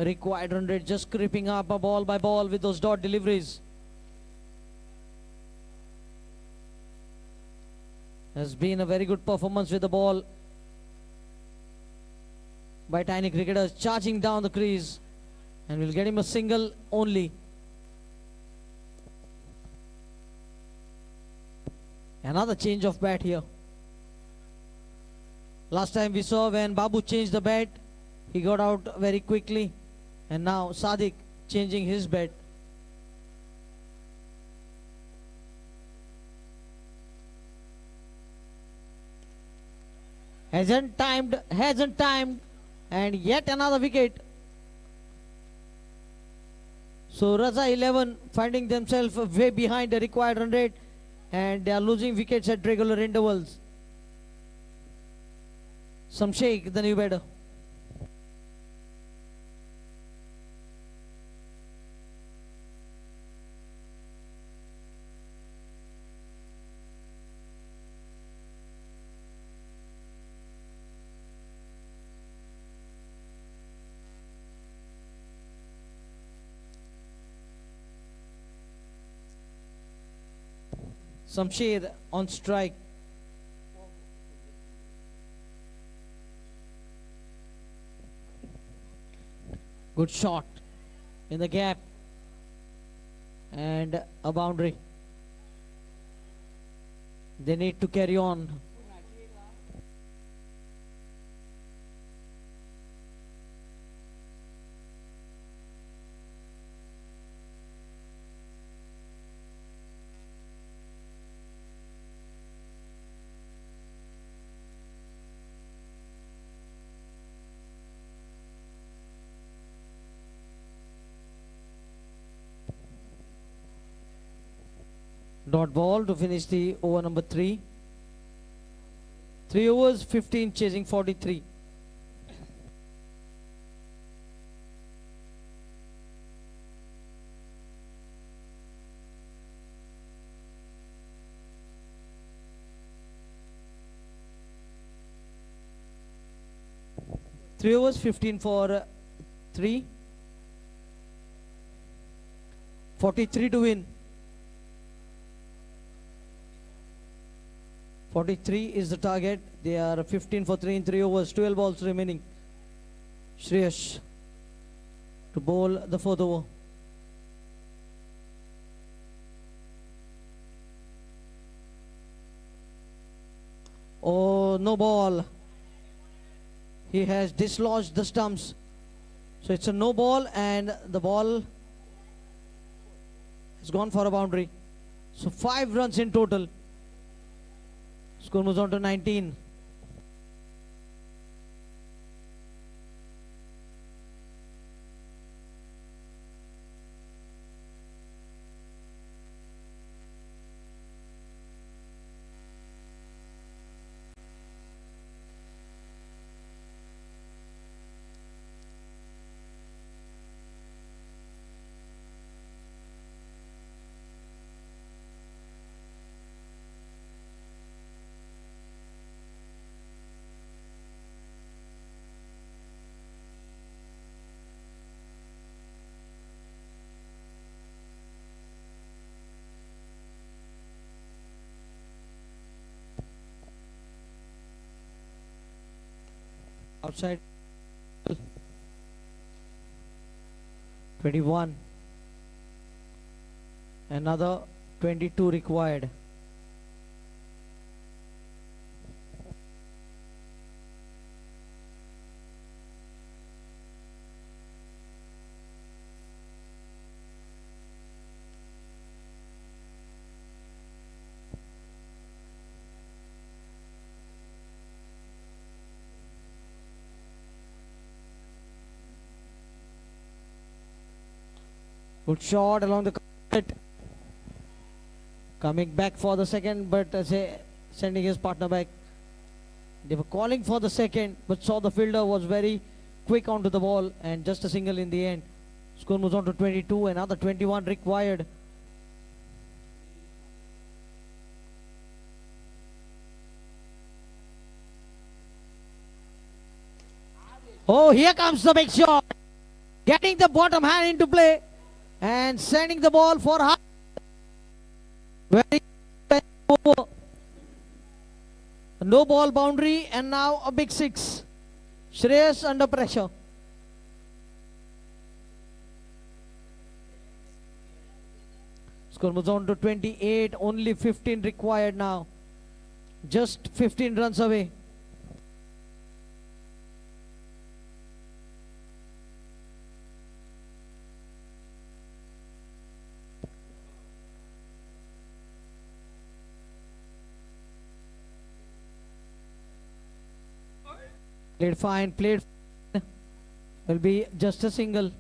Required run rate just creeping up a ball by ball with those dot deliveries. Has been a very good performance with the ball by tiny cricketers, charging down the crease, and we'll get him a single only. Another change of bat here. Last time we saw when Babu changed the bat, he got out very quickly. And now Sadiq changing his bat. Hasn't timed, and yet another wicket. So Raza 11 finding themselves way behind the required run rate, and they are losing wickets at regular intervals. Some shake, the new batter. Samshed on strike. Good shot in the gap and a boundary. They need to carry on. Dot ball to finish the over number 3. 3 overs, 15 chasing 43. 3 overs, 15 for 3. 43 to win. 43 is the target. They are 15 for 3 in 3 overs. 12 balls remaining. Shreyas to bowl the 4th over. Oh, no ball. He has dislodged the stumps. So it's a no ball and the ball has gone for a boundary. So 5 runs in total. Score moves on to 19. Outside 21. Another 22 required. Good shot along the carpet. Coming back for the second, but sending his partner back. They were calling for the second, but saw the fielder was very quick onto the ball and just a single in the end. Score moves on to 22, another 21 required. Oh, here comes the big shot. Getting the bottom hand into play and sending the ball for half. Very over. No ball boundary and now a big 6. Shreyas under pressure. Score moves on to 28. Only 15 required now. Just 15 runs away. Played fine, played fine. Will be just a single.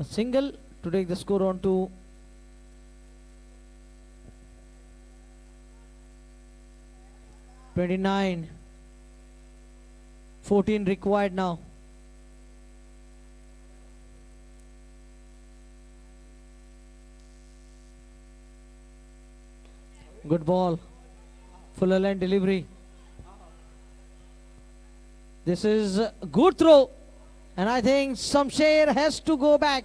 A single to take the score on to 29. 14 required now. Good ball. Fuller line delivery. This is a good throw. And I think Shamsher has to go back.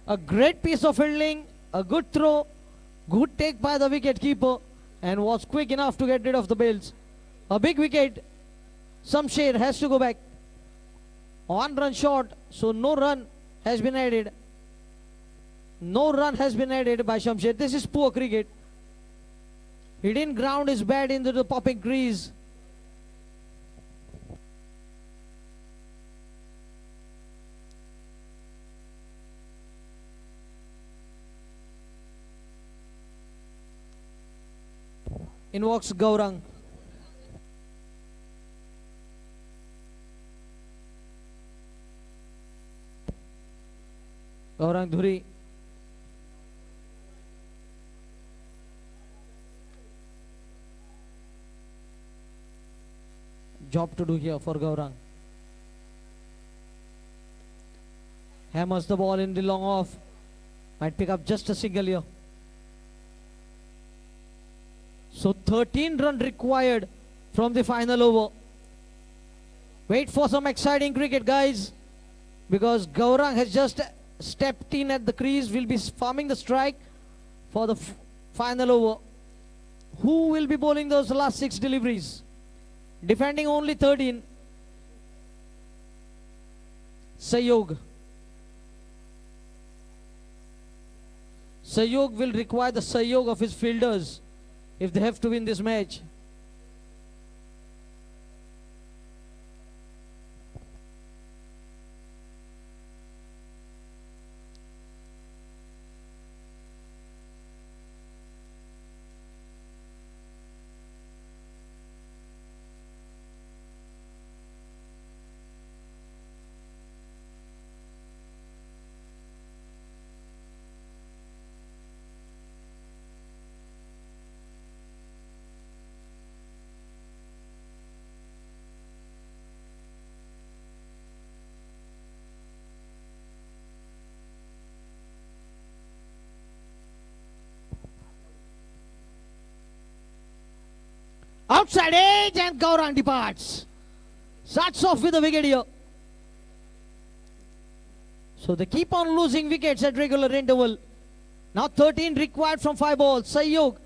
A great piece of fielding. A good throw. Good take by the wicket keeper. And was quick enough to get rid of the bails. A big wicket. Shamsher has to go back. 1 run short. So no run has been added. No run has been added by Shamsher. This is poor cricket. He didn't ground his bat into the popping crease. In walks Gaurang. Gaurang Dhuri. Job to do here for Gaurang. Hammers the ball in the long off. Might pick up just a single here. So 13 run required from the final over. Wait for some exciting cricket, guys, because Gaurang has just stepped in at the crease, will be farming the strike for the final over. Who will be bowling those last 6 deliveries? Defending only 13. Sayog. Sayog will require the Sayog of his fielders if they have to win this match. Outside edge and Gaurang departs. Starts off with a wicket here. So they keep on losing wickets at regular interval. Now 13 required from 5 balls. Sayog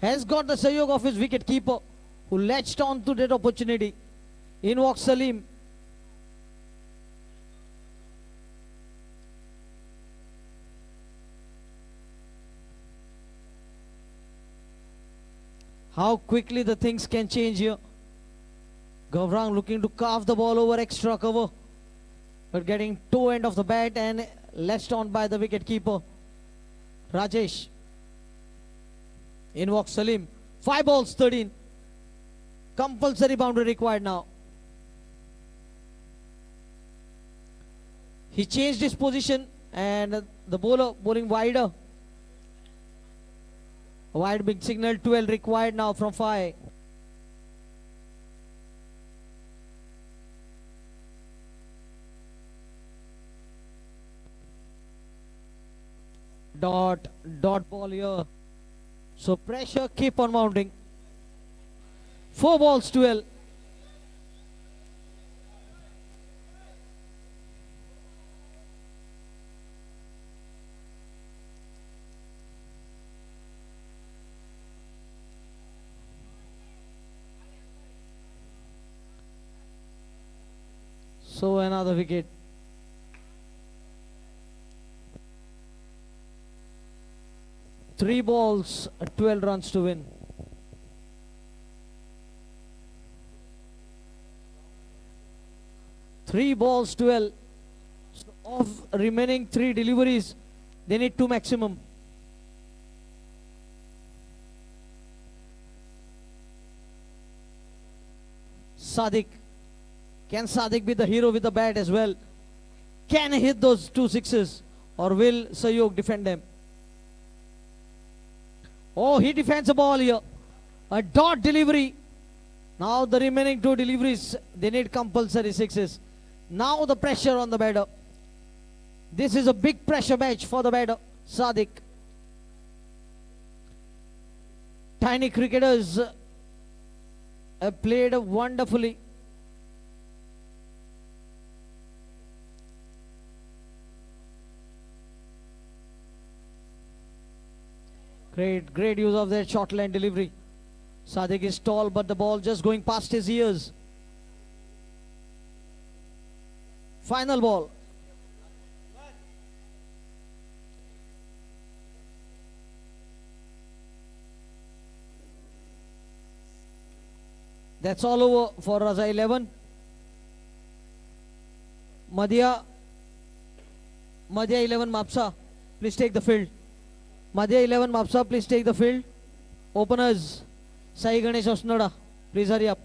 has got the Sayog of his wicket keeper, who latched on to that opportunity. In walks Salim. How quickly the things can change here. Gaurang looking to carve the ball over extra cover, but getting toe end of the bat and latched on by the wicket keeper. Rajesh. In walks Salim. 5 balls, 13. Compulsory boundary required now. He changed his position and the bowler bowling wider. Wide big signal, 12 required now from 5. Dot ball here. So pressure keep on mounting. 4 balls, 12. So another wicket. Three balls, 12 runs to win. Three balls, 12. So of remaining 3 deliveries, they need 2 maximum. Sadiq. Can Sadiq be the hero with the bat as well? Can he hit those 2 sixes? Or will Sayog defend them? Oh, he defends the ball here. A dot delivery. Now the remaining 2 deliveries, they need compulsory 6s. Now the pressure on the batter. This is a big pressure match for the batter, Sadiq. Tiny cricketers have played wonderfully. Great use of that short line delivery. Sadiq is tall, but the ball just going past his ears. Final ball. That's all over for Raza 11. Madhya 11 Mapsa, please take the field. Madhya 11 Mapsa, please take the field. Openers, Sai Ganesh Osnoda, please hurry up.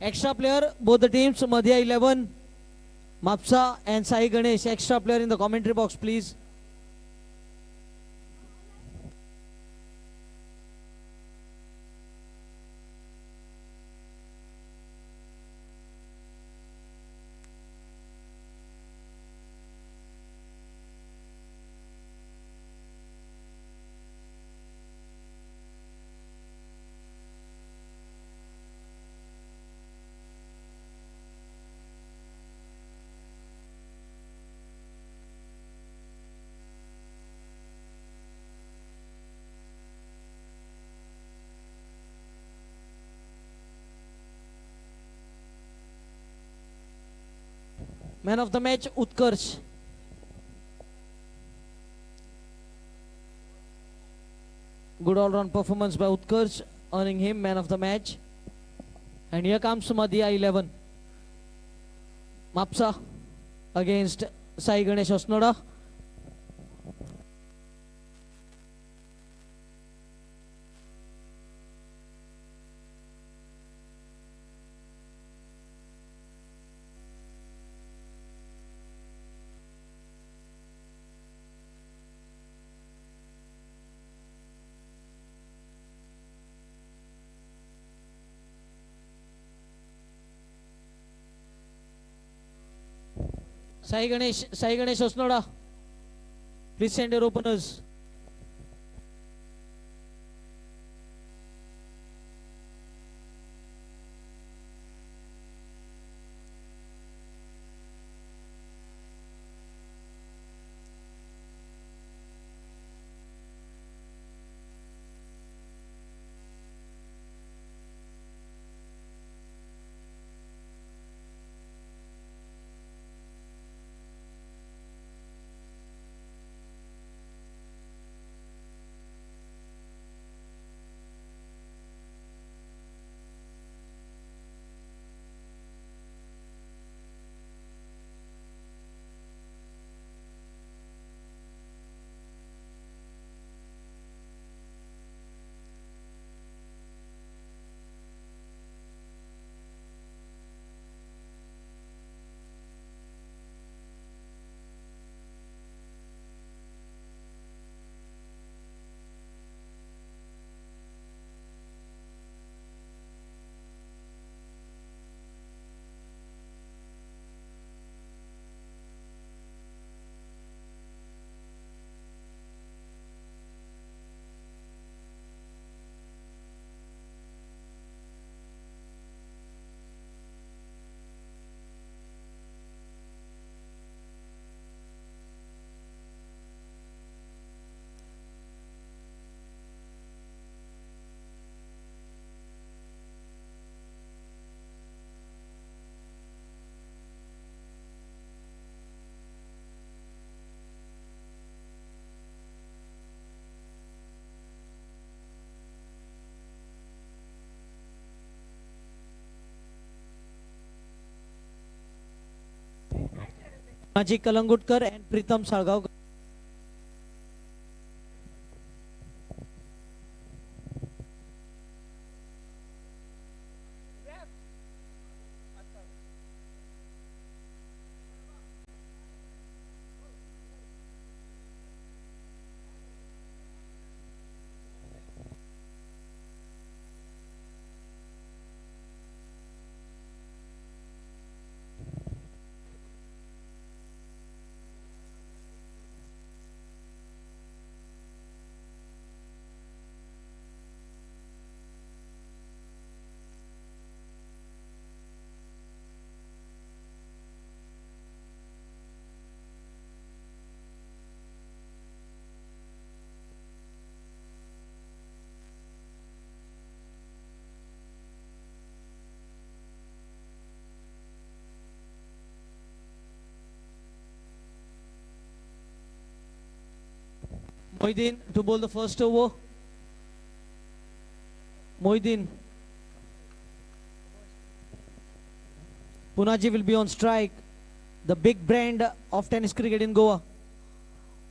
Extra player, both the teams, Madhya 11, Mapsa and Sai Ganesh. Extra player in the commentary box, please. Man of the match, Utkarsh. Good all-round performance by Utkarsh, earning him man of the match. And here comes Madhya 11. Mapsa against Sai Ganesh Osnoda. Sai Ganesh Osnoda, please send your openers. Punaji Kalangutkar and Pritam Salgaonkar. Moideen to bowl the first over. Moideen. Punaji will be on strike. The big brand of tennis cricket in Goa.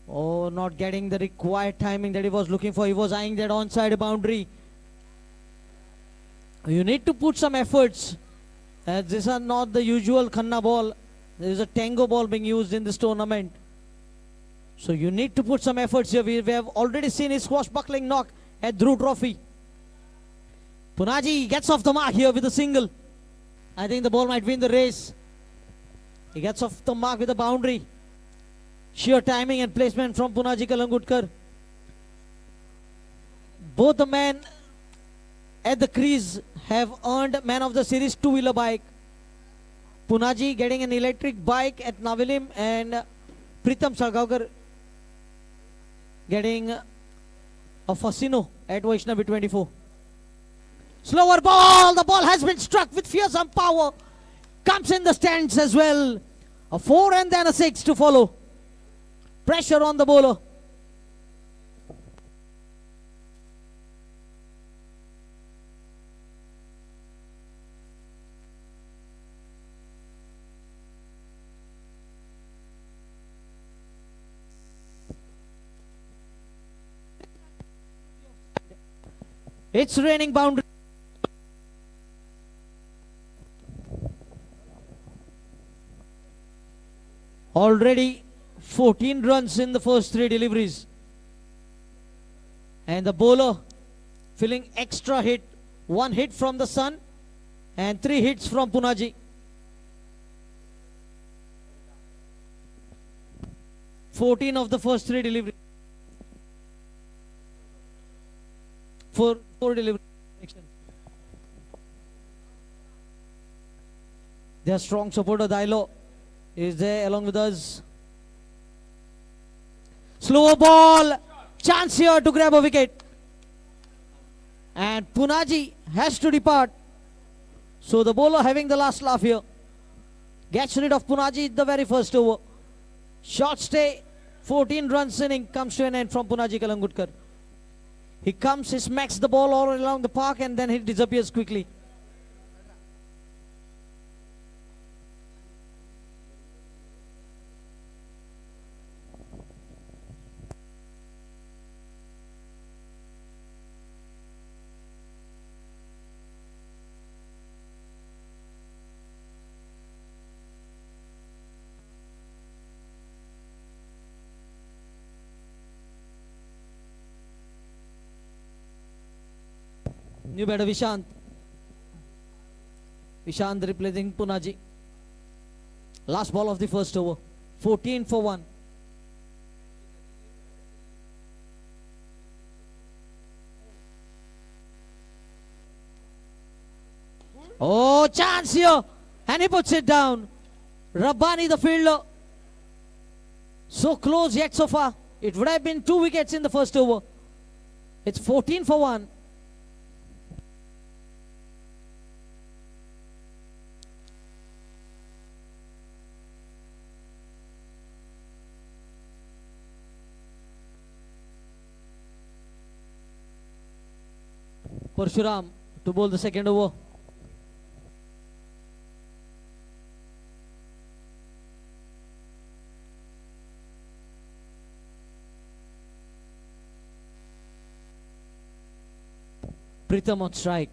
Oh, not getting the required timing that he was looking for. He was eyeing that onside boundary. You need to put some efforts. As these are not the usual Khanna ball. There is a tango ball being used in this tournament. So you need to put some efforts here. We have already seen his swashbuckling knock at Dhruv Trophy. Punaji gets off the mark here with a single. I think the ball might win the race. He gets off the mark with a boundary. Sheer timing and placement from Punaji Kalangutkar. Both the men at the crease have earned man of the series two-wheeler bike. Punaji getting an electric bike at Navilim and Pritam Salgaonkar getting a Fascino at Vaishnavi 24. Slower ball. The ball has been struck with fearsome power. Comes in the stands as well. A 4 and then a 6 to follow. Pressure on the bowler. It's raining boundary. Already 14 runs in the first 3 deliveries. And the bowler feeling extra hit. 1 hit from the Sun and 3 hits from Punaji. 14 of the first 3 deliveries. 4 deliveries. Their strong supporter Dailo is there along with us. Slow ball. Chance here to grab a wicket. And Punaji has to depart. So the bowler having the last laugh here. Gets rid of Punaji in the very first over. Short stay. 14 runs inning comes to an end from Punaji Kalangudkar. He comes, he smacks the ball all along the park and then he disappears quickly. New batter Vishant. Vishant replacing Punaji. Last ball of the first over. 14 for 1. Oh, chance here. And he puts it down. Rabbani the fielder. So close yet so far. It would have been 2 wickets in the first over. It's 14 for 1. Parshuram to bowl the second over. Pritham on strike.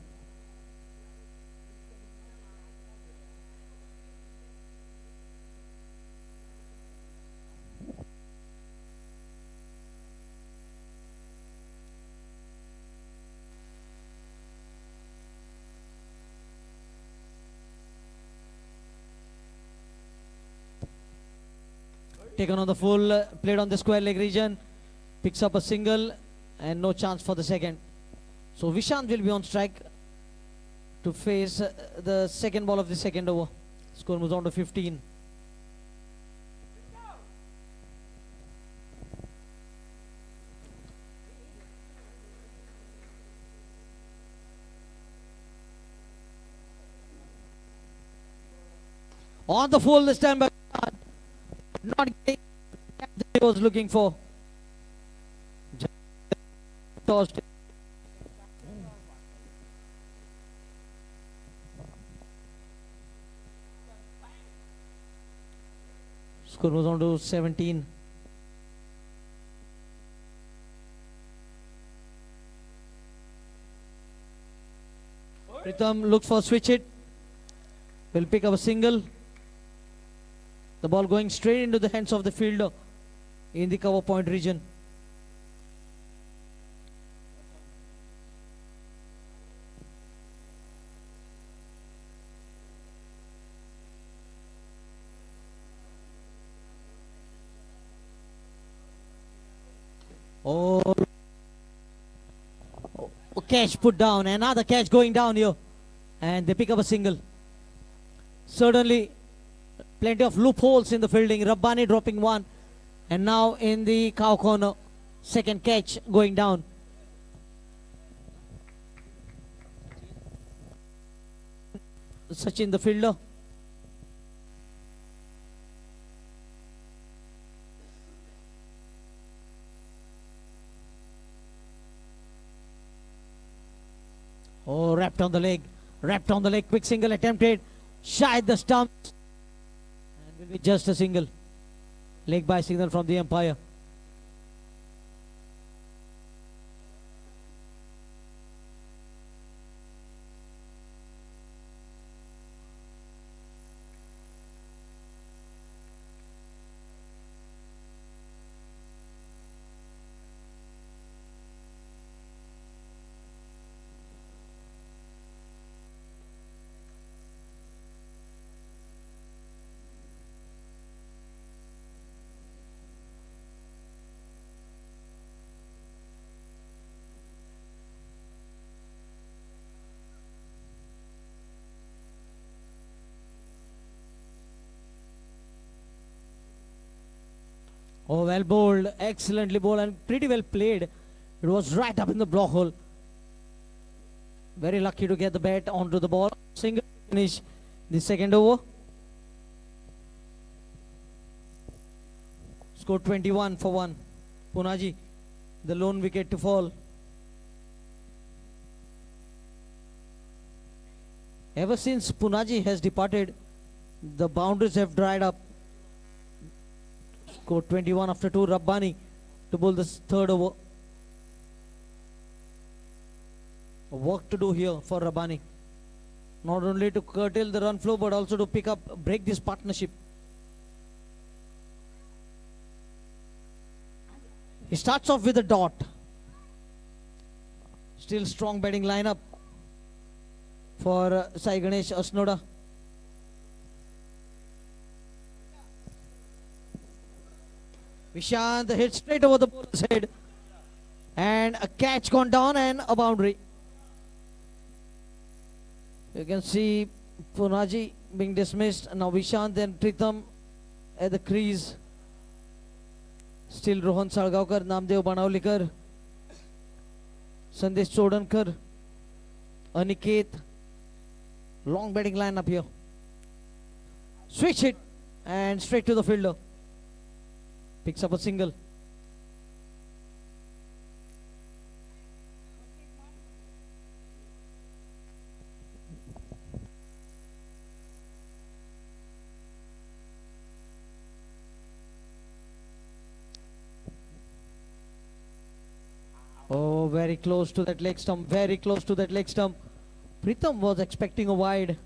Taken on the full, played on the square leg region, picks up a single and no chance for the second. So Vishant will be on strike to face the second ball of the second over. Score moves on to 15. On the full this time by Vishant. Not getting what he was looking for. Tossed. Score was on to 17. Pritham looks for switch hit. Will pick up a single. The ball going straight into the hands of the fielder in the cover point region. Oh, catch put down. Another catch going down here. And they pick up a single. Certainly plenty of loopholes in the fielding. Rabbani dropping one. And now in the cow corner. Second catch going down. Sachin the fielder. Oh, wrapped on the leg. Wrapped on the leg. Quick single attempted. Shy the stumps. And will be just a single. Leg by signal from the umpire. Oh, well bowled, excellently bowled and pretty well played. It was right up in the block hole. Very lucky to get the bat onto the ball. Single finish the second over. Score 21 for 1. Punaji, the lone wicket to fall. Ever since Punaji has departed, the boundaries have dried up. Score 21 after 2. Rabbani to bowl the third over. Work to do here for Rabbani. Not only to curtail the run flow but also to break this partnership. He starts off with a dot. Still strong batting lineup for Sai Ganesh Asnoda. Vishant hit straight over the bowler's head. And a catch gone down and a boundary. You can see Punaji being dismissed. Now Vishant and Pritham at the crease. Still Rohan Salgaonkar, Namdev Banavlikar, Sandesh Chodankar, Aniket. Long batting line up here. Switch hit and straight to the fielder. Picks up a single. Oh, very close to that leg stump. Very close to that leg stump. Pritham was expecting a wide.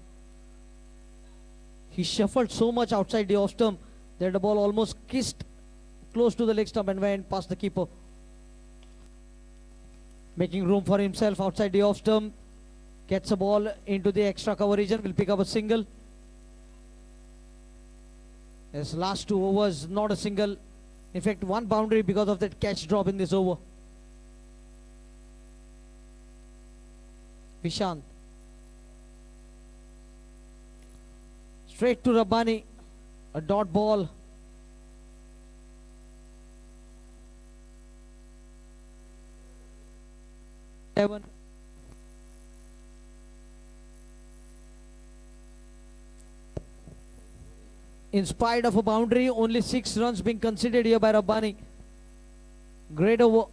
He shuffled so much outside the off stump that the ball almost kissed close to the leg stump and went past the keeper. Making room for himself outside the off stump. Gets a ball into the extra cover region. Will pick up a single. His last 2 overs, not a single. In fact, 1 boundary because of that catch drop in this over. Vishant. Straight to Rabbani. A dot ball. Seven. In spite of a boundary, only 6 runs being considered here by Rabbani. Great over.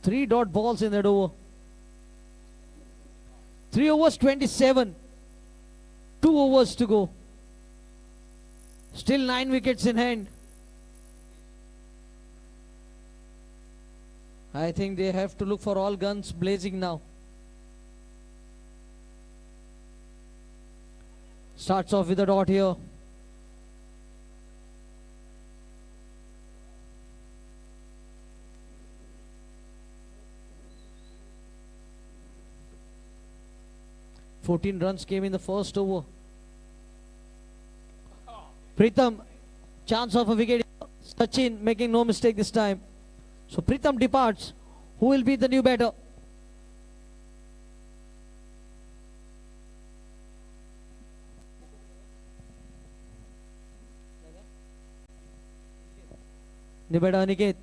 3 dot balls in that over. 3 overs, 27. 2 overs to go. Still 9 wickets in hand. I think they have to look for all guns blazing now. Starts off with a dot here. Runs came in the first over. Pritham, chance of a wicket. Sachin making no mistake this time. So Pritham departs. Who will be the new batter? New batter Aniket.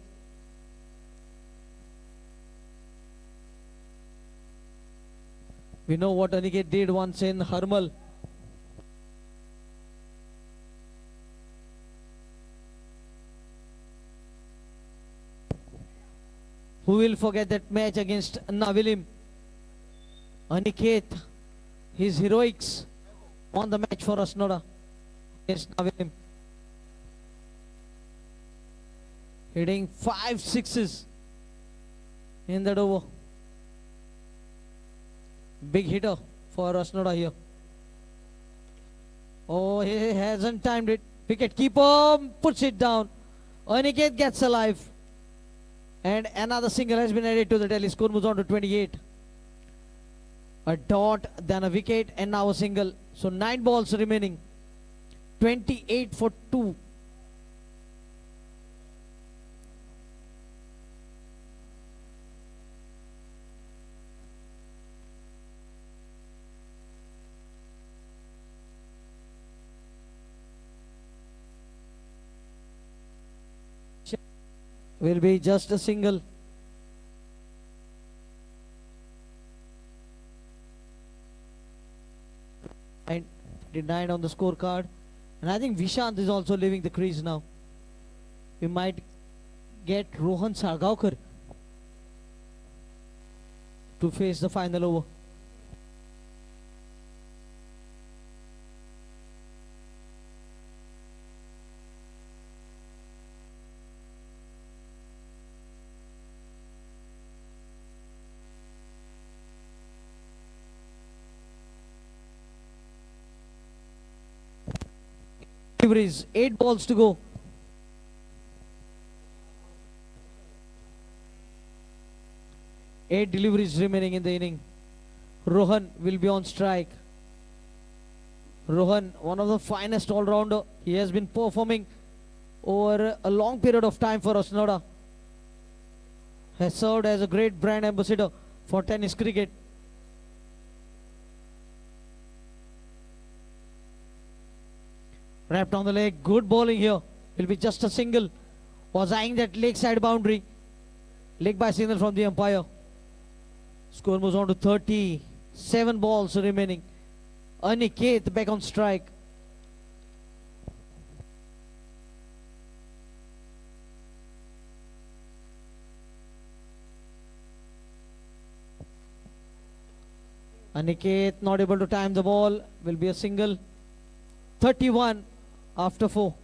We know what Aniket did once in Harmal. Who will forget that match against Navilim? Aniket, his heroics won the match for Asnoda. Yes, now with him. Hitting 5 sixes in that over. Big hitter for Asnoda here. Oh, he hasn't timed it. Wicket keeper puts it down. Aniket gets alive. And another single has been added to the tally. Score moves on to 28. A dot, then a wicket, and now a single. So 9 balls remaining. 28 for 2. Will be just a single. And denied on the scorecard. And I think Vishant is also leaving the crease now. We might get Rohan Sargaonkar to face the final over. Deliveries, 8 balls to go. Eight deliveries remaining in the inning. Rohan will be on strike. Rohan, one of the finest all-rounder. He has been performing over a long period of time for Asnoda. Has served as a great brand ambassador for tennis cricket. Wrapped on the leg, good bowling here. Will be just a single. Was eyeing that leg side boundary. Leg by signal from the umpire. Score moves on to 30. 7 balls remaining. Aniket back on strike. Aniket not able to time the ball. Will be a single. 31 after 4.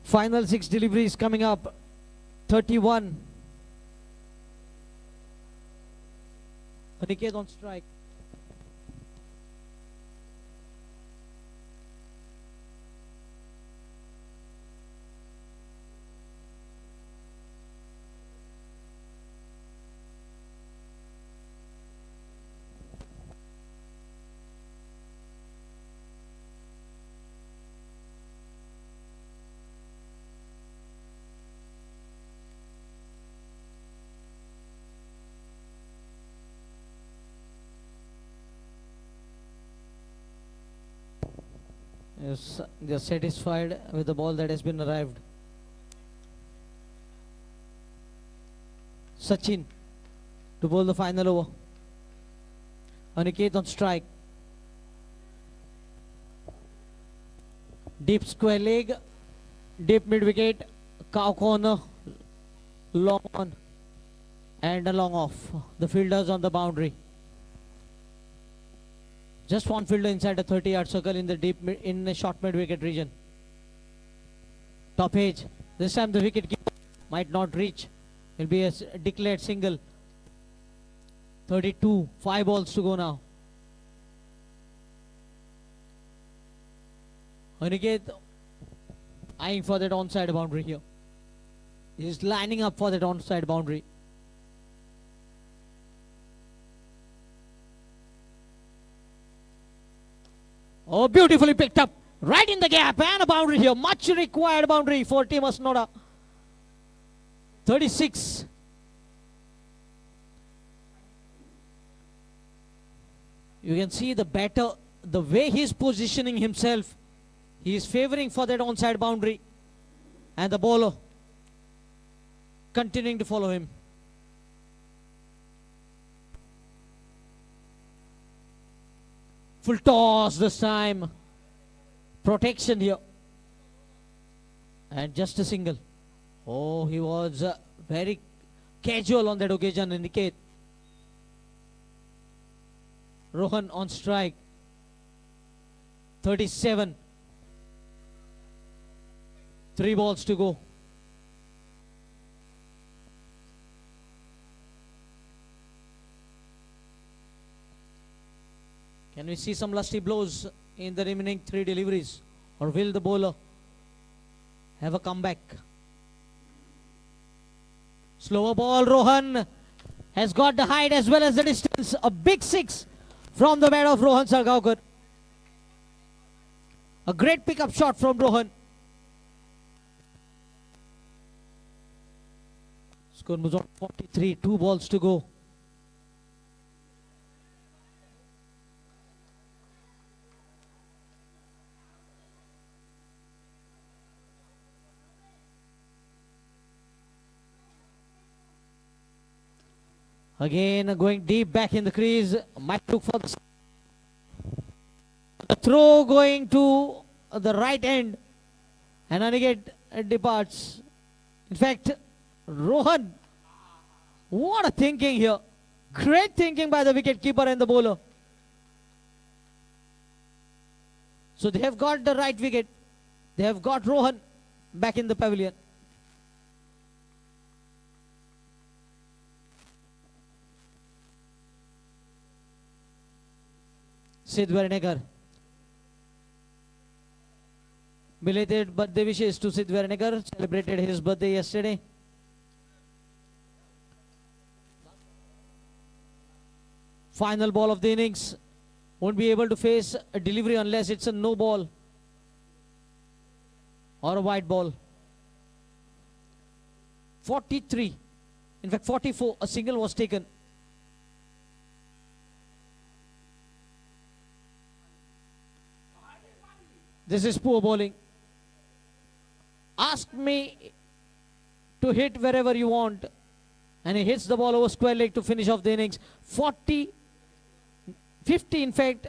Final 6 deliveries coming up. 31. Aniket on strike. Yes, they are satisfied with the ball that has been arrived. Sachin to bowl the final over. Aniket on strike. Deep square leg, deep mid wicket, cow corner, long on, and a long off. The fielders on the boundary. Just one fielder inside a 30-yard circle in the in the short mid-wicket region. Top edge. This time the wicket keeper might not reach. Will be a declared single. 32. 5 balls to go now. Aniket eyeing for that onside boundary here. He's lining up for that onside boundary. Oh, beautifully picked up. Right in the gap and a boundary here. Much required boundary for Team Asnoda. 36. You can see the batter, the way he's positioning himself. He is favoring for that onside boundary. And the bowler continuing to follow him. Full toss this time. Protection here. And just a single. Oh, he was very casual on that occasion, Indicate. Rohan on strike. 37. 3 balls to go. Can we see some lusty blows in the remaining 3 deliveries? Or will the bowler have a comeback? Slower ball, Rohan has got the height as well as the distance. A big 6 from the bat of Rohan Sargaonkar. A great pickup shot from Rohan. Score moves on 43, 2 balls to go. Again going deep back in the crease. Might look for the throw going to the right end. And Aniket departs. In fact, Rohan, what a thinking here. Great thinking by the wicket keeper and the bowler. So they have got the right wicket. They have got Rohan back in the pavilion. Sid Vernegar. Belated birthday wishes to Sid Vernegar. Celebrated his birthday yesterday. Final ball of the innings. Won't be able to face a delivery unless it's a no ball or a wide ball. 43. In fact, 44. A single was taken. This is poor bowling. Ask me to hit wherever you want. And he hits the ball over square leg to finish off the innings. 50 in fact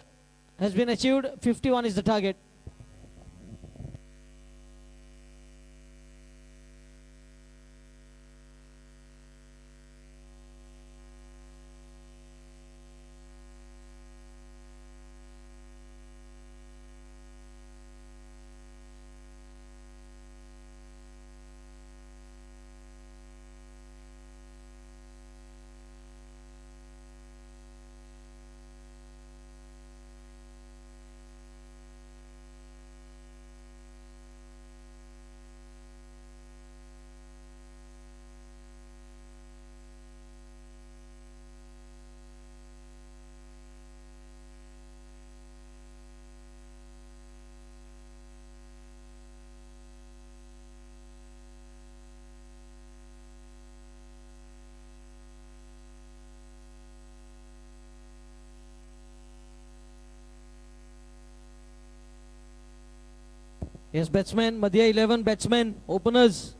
has been achieved. 51 is the target. Yes, batsmen, Madhya 11 batsmen, openers.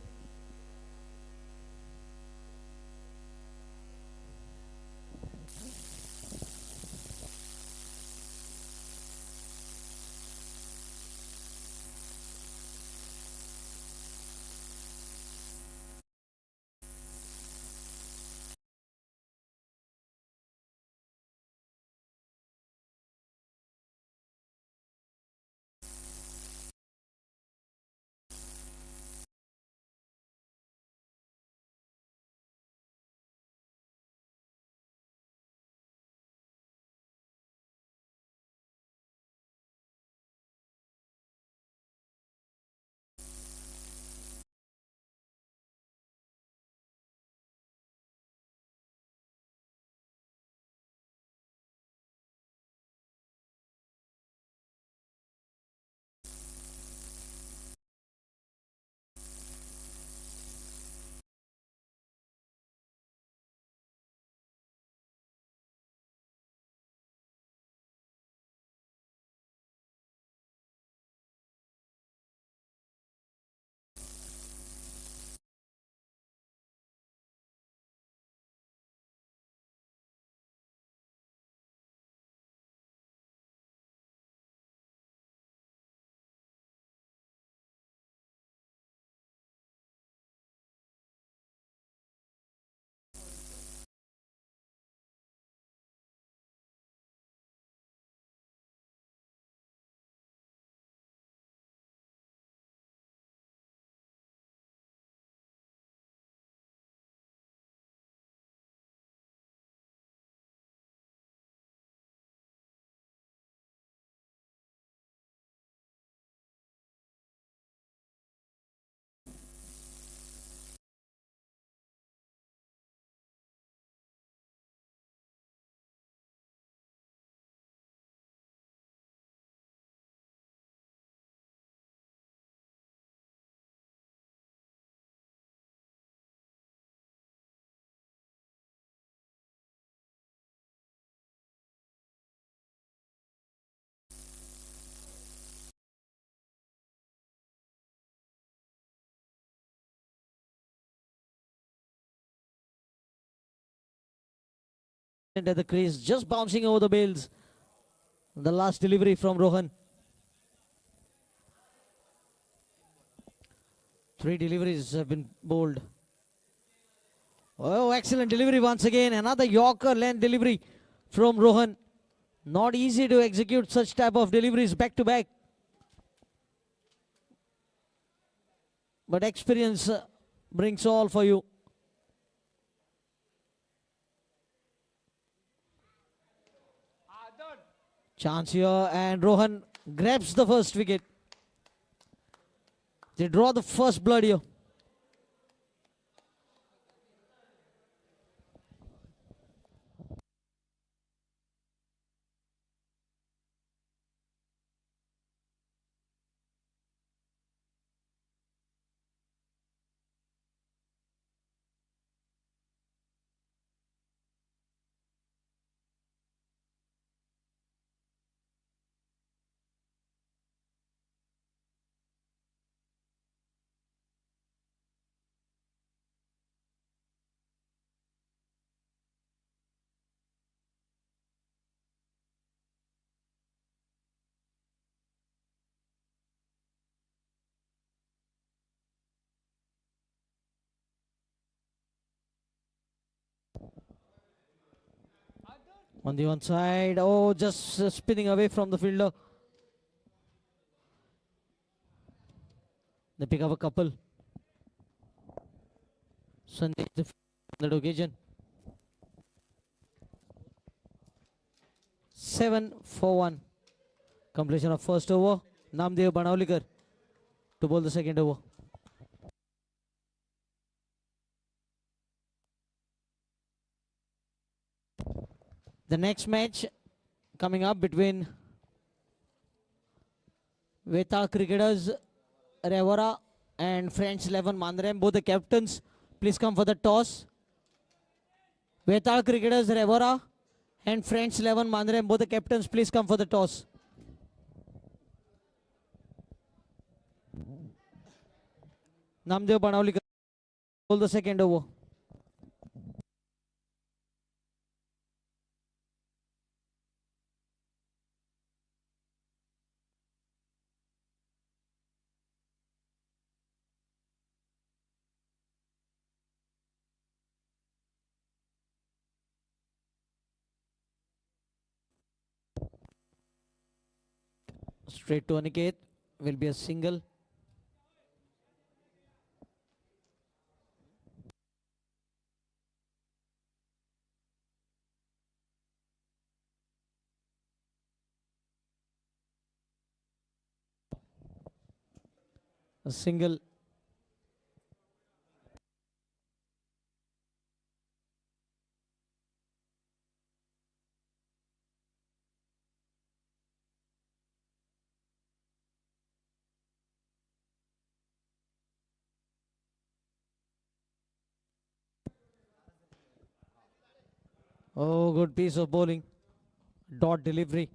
at the crease, just bouncing over the bails. The last delivery from Rohan. 3 deliveries have been bowled. Oh, excellent delivery once again. Another Yorker length delivery from Rohan. Not easy to execute such type of deliveries back to back. But experience brings all for you. Chance here, and Rohan grabs the first wicket. They draw the first blood here. On the one side, oh, just spinning away from the fielder. They pick up a couple. Sunday on that occasion. 7 for 1. Completion of first over. Namdev Banavlikar to bowl the second over. The next match coming up between Vetal cricketers Revora and French 11 Mandrem, both the captains, please come for the toss. Vetal cricketers Revora and French 11 Mandrem, both the captains, please come for the toss. Namdev Banavlikar bowl the second over. Straight to Aniket will be a single. A single. Oh, good piece of bowling. Dot delivery.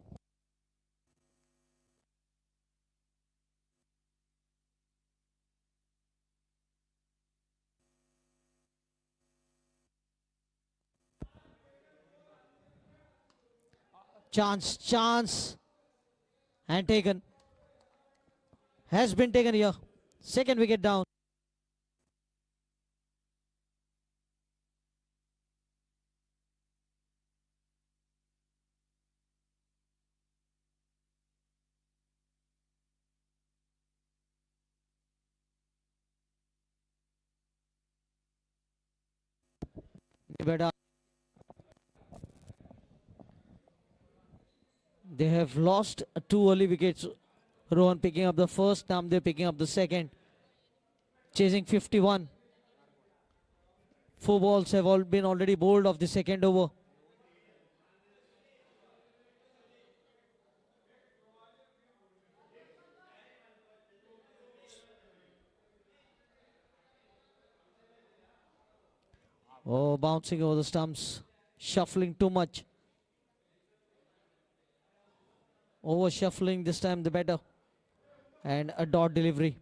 Chance. And taken. Has been taken here. Second wicket down. Nevada. They have lost 2 early wickets. Rohan picking up the first, Namdev picking up the second. Chasing 51. 4 balls have all been already bowled of the second over. Oh, bouncing over the stumps. Shuffling too much. Over shuffling this time the batter. And a dot delivery.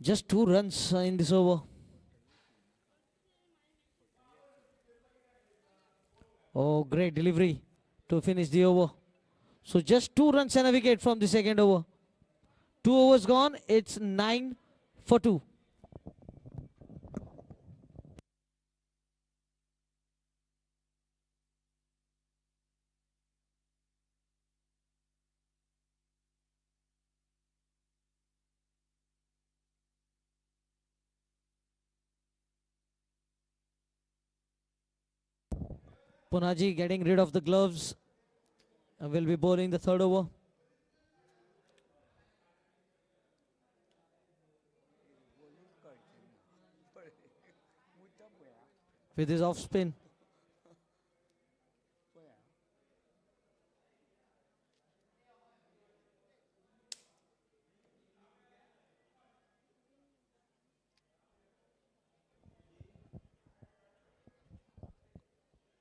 Just 2 runs in this over. Oh, great delivery to finish the over. So just 2 runs and a wicket from the second over. 2 overs gone. It's 9 for 2. Punaji getting rid of the gloves and will be bowling the third over. With his off spin.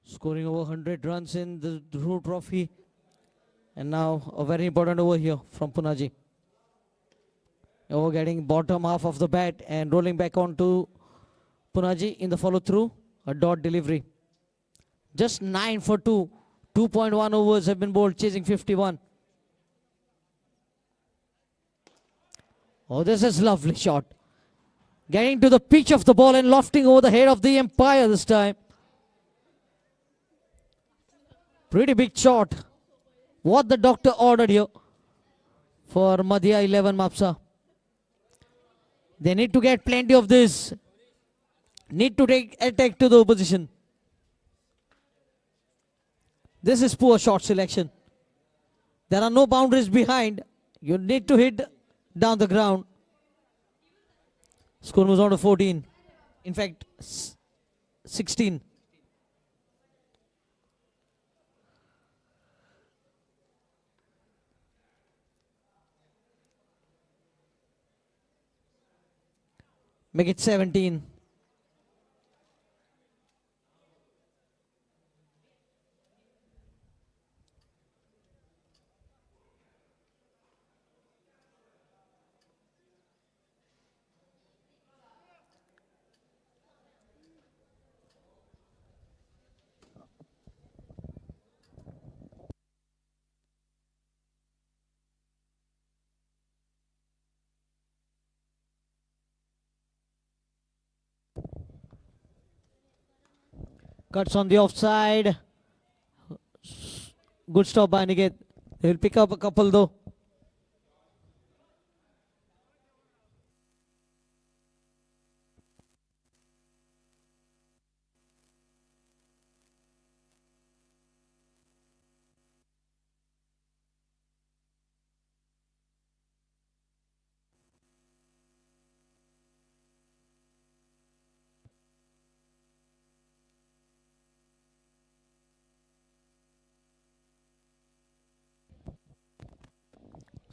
Scoring over 100 runs in the Dhruv Trophy. And now a very important over here from Punaji. Over getting bottom half of the bat and rolling back onto Punaji in the follow through. A dot delivery. Just 9 for 2. 2.1 overs have been bowled, chasing 51. Oh, this is lovely shot. Getting to the pitch of the ball and lofting over the head of the umpire this time. Pretty big shot. What the doctor ordered here for Madhya 11 Mapsa. They need to get plenty of this. Need to take attack to the opposition. This is poor shot selection. There are no boundaries behind. You need to hit down the ground. Score moves on to 14. In fact, 16. Make it 17. Cuts on the offside. Good stop by Niket. He'll pick up a couple though.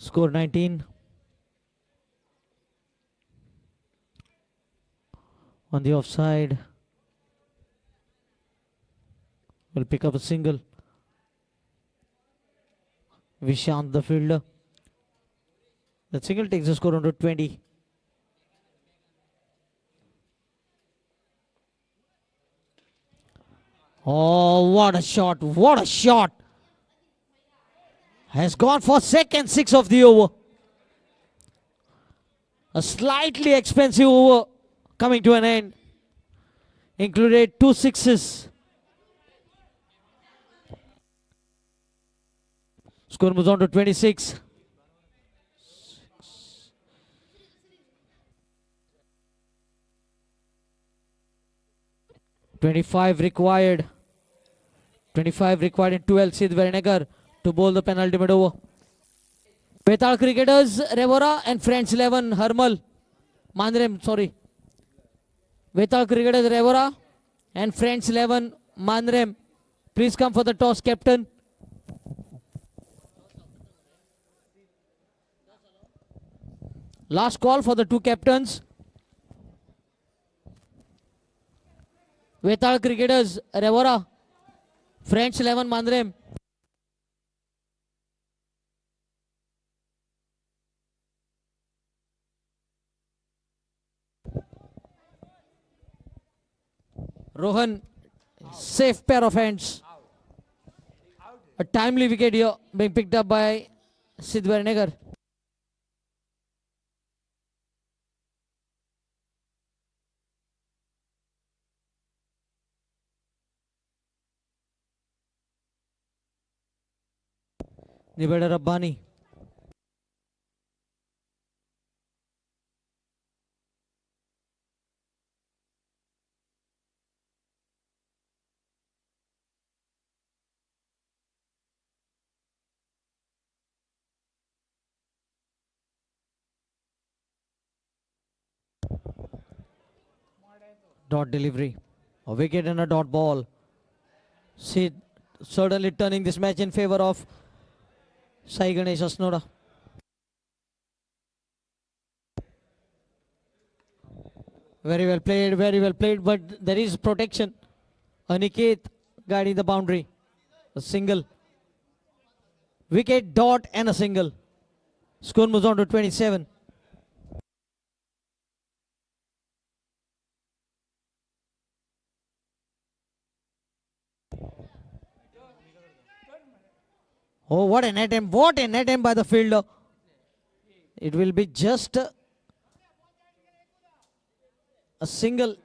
Score 19. On the offside. Will pick up a single. Vishant the fielder. That single takes the score on to 20. Oh, what a shot. What a shot. Has gone for second 6 of the over. A slightly expensive over coming to an end. Included 2 sixes. Score moves on to 26. .25 required. 25 required in 12. Sid Vernegar to bowl the penultimate over. Betal cricketers Revora and Friends 11 Harmal. Mandrem, sorry. Betal cricketers Revora and Friends 11 Mandrem. Please come for the toss, captain. Last call for the 2 captains. Betal cricketers Revora, Friends 11 Mandrem. Rohan, safe pair of hands. A timely wicket here being picked up by Sidhwar Nagar. Nibada Rabbani. Dot delivery. A wicket and a dot ball. Sid certainly turning this match in favor of Sai Ganesh Asnoda. Very well played, but there is protection. Aniket guiding the boundary. A single. Wicket, dot, and a single. Score moves on to 27. Oh, what an attempt. What an attempt by the fielder. It will be just a single.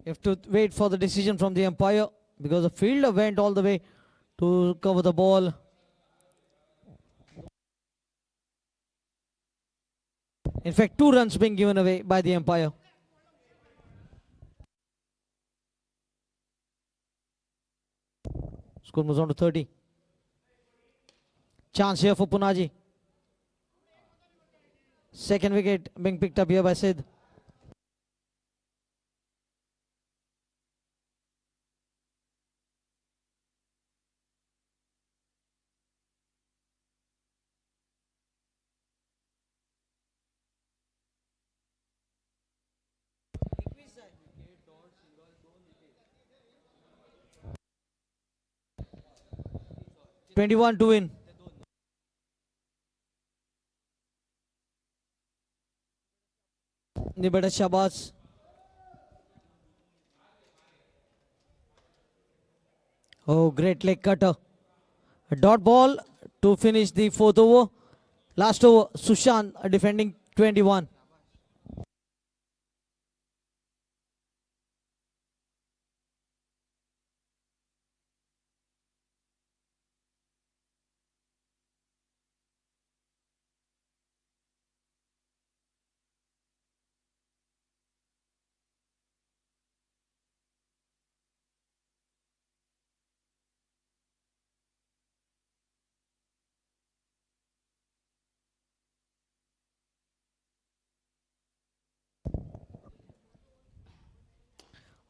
You have to wait for the decision from the umpire because the fielder went all the way to cover the ball. In fact, 2 runs being given away by the umpire. Score moves on to 30. Chance here for Punaji. Second wicket being picked up here by Sid. (21) to win. Nibada Shabazz. Oh, great leg cutter. A dot ball to finish the 4th over. Last over, Sushant defending 21.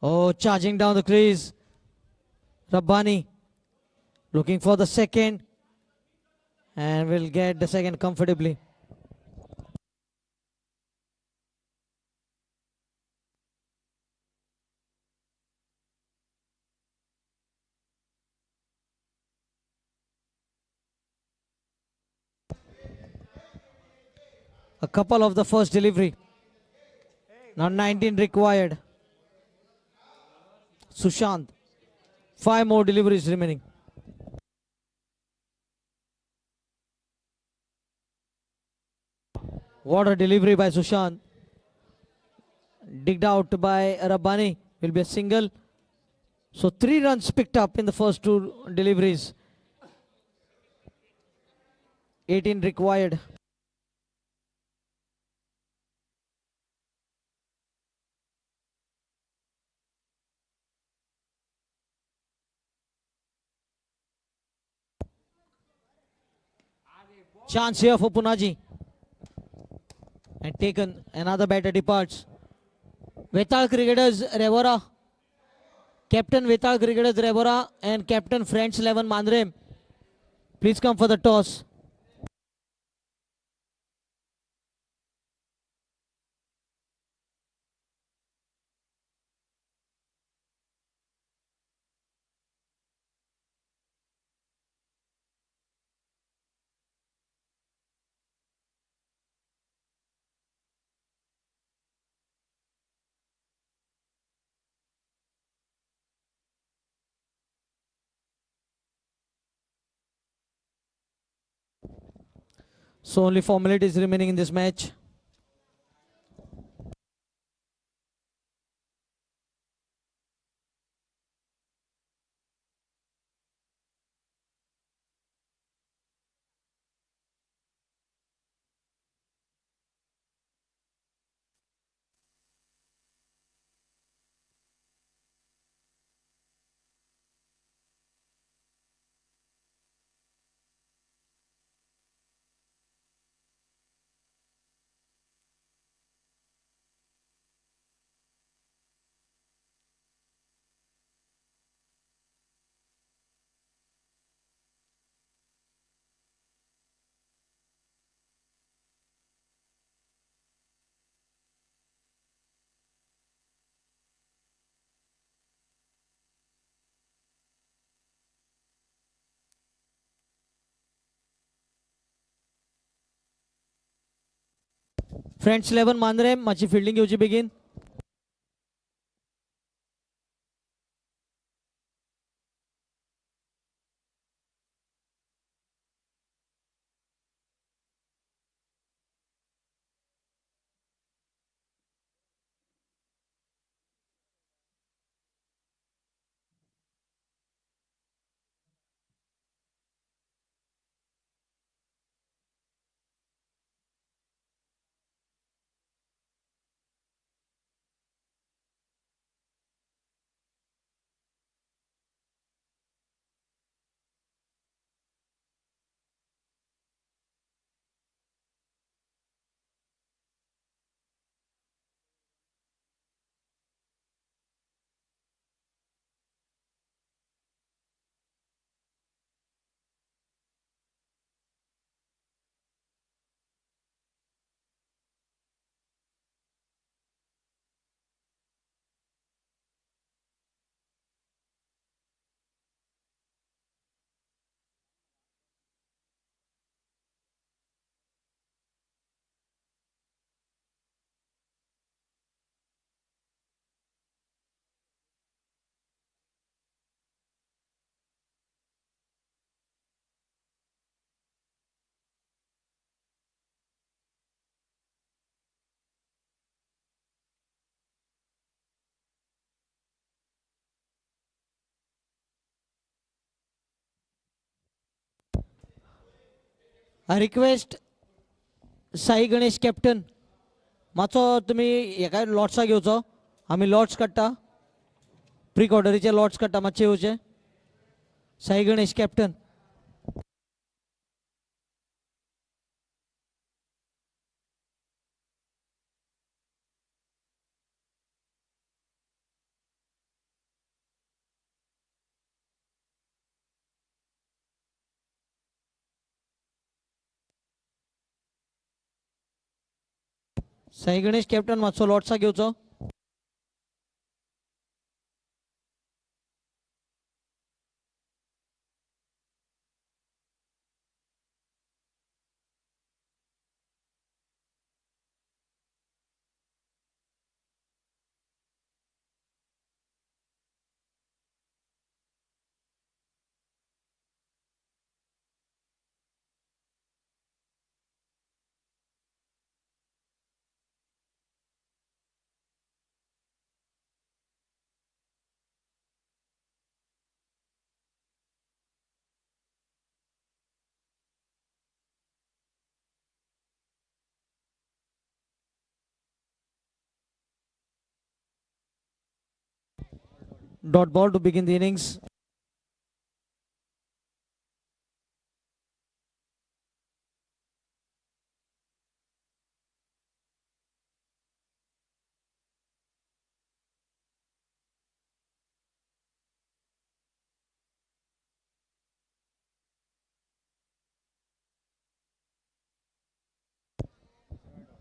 Oh, charging down the crease. Rabbani looking for the second and will get the second comfortably. A couple of the first delivery. Now 19 required. Sushant. 5 more deliveries remaining. What a delivery by Sushant. Digged out by Rabbani. Will be a single. So 3 runs picked up in the first 2 deliveries. 18 required. Chance here for Punaji. And taken. Another batter departs. Vetal Cricketers Revora. Captain Vetal Cricketers Revora and Captain Friends 11 Mandrem. Please come for the toss. So only 4 minutes is remaining in this match. Friends 11 Mandrem माची fielding घेवची बेगीन. I request Sai Ganesh captain macho तुमी हेका लॉट्सा घेवचो. आमी lots काडटा, pre क्वार्टरीचे lots काडटा, मातशे येवचे. साई गणेश कॅप्टन. साई गणेश कॅप्टन मातसो लॉट्सा घेवचो. Dot ball to begin the innings.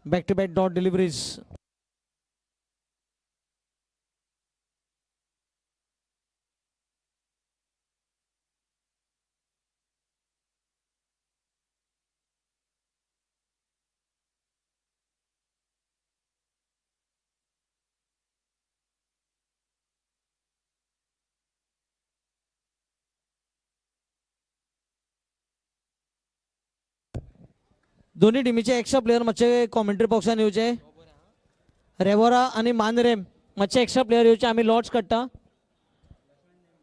Back-to-back dot deliveries. दोन्ही टीमीचे एक्स्ट्रा प्लेयर मातशे कॉमेंट्री बॉक्सान येवचे. रेवोरा आणि मांद्रे मातशे एक्स्ट्रा प्लेयर येवचे. आमी लॉट्स काडटा.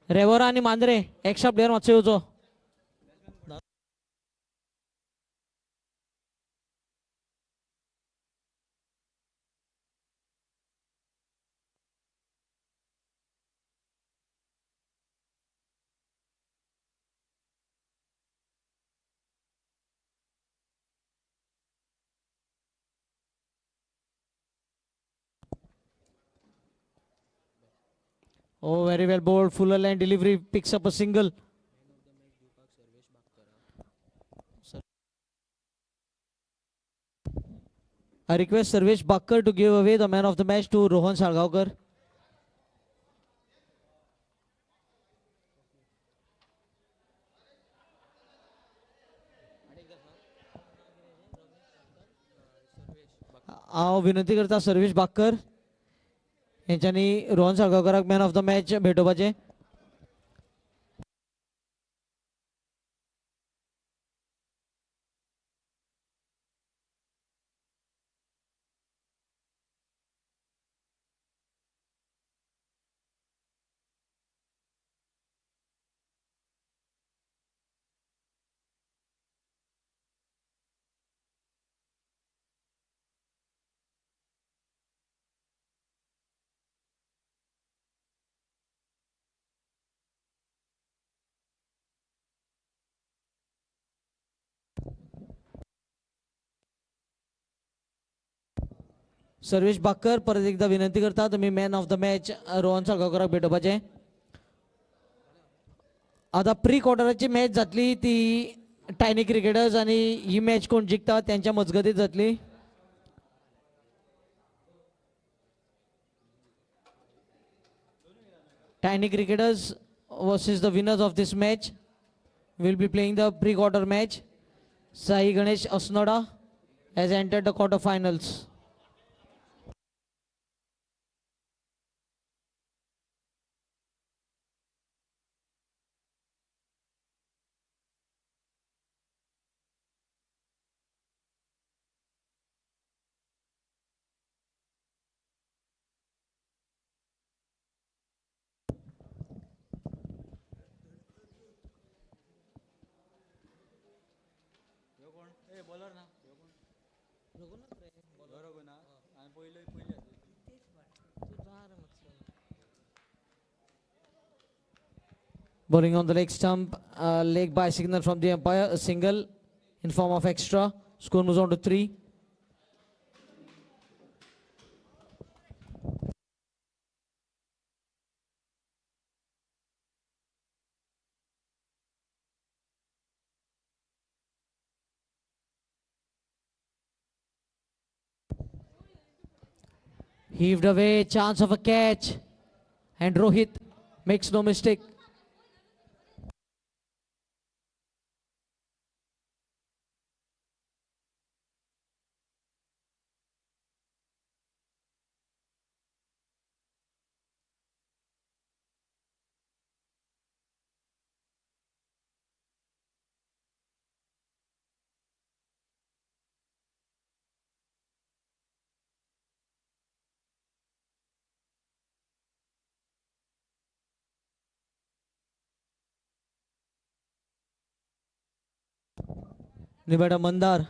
रेवोरा आणि मांद्रे एक्स्ट्रा प्लेयर मातसो येवचो. Oh, very well bowled. Fuller line delivery picks up a single. I request Sarvesh Bakkar to give away the man of the match to Rohan Salgaonkar. हांव विनंती करता सर्वेश बाक्कर यांच्यानी रोहन साळगांवकाराक मॅन ऑफ द मॅच भेटोवपाचें. सर्वेश बाक्कर परत एकदा विनंती करता तुम्ही man of the match Rohan साळगांवकाराक भेटोवपाचें. आता प्री क्वार्टराची मॅच जातली ती टायनी क्रिकेटर्स आणि ही मॅच कोण जिंकता त्यांच्या मजगतीत जातली. Tiny Cricketers versus the winners of this match will be playing the pre-quarter match. Sai Ganesh Asnoda has entered the quarterfinals. Bowling on the leg stump, leg by signal from the umpire, a single in form of extra. Score moves on to 3. Heaved away, chance of a catch, and Rohit makes no mistake. Nibada Mandar.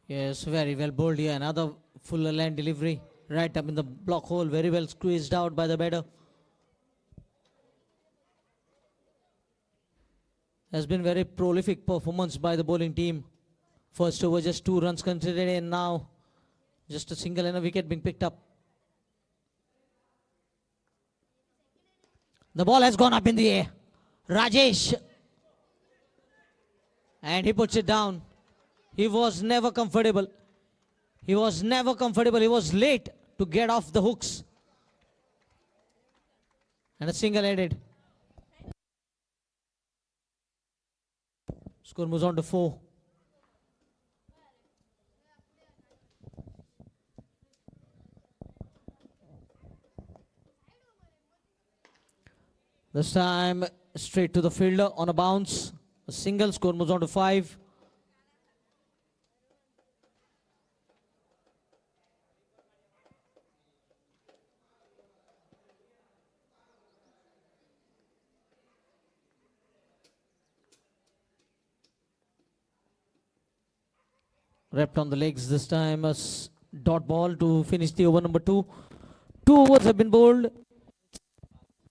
Yes, very well bowled here. Another full line delivery right up in the block hole. Very well squeezed out by the batter. Has been very prolific performance by the bowling team. First over, just 2 runs considered, and now just a single and a wicket being picked up. The ball has gone up in the air. Rajesh. And he puts it down. He was never comfortable. He was never comfortable. He was late to get off the hooks. And a single-headed. Score moves on to 4. This time straight to the fielder on a bounce. A single. Score moves on to 5. Wrapped on the legs this time. Dot ball to finish the over number 2. 2 overs have been bowled.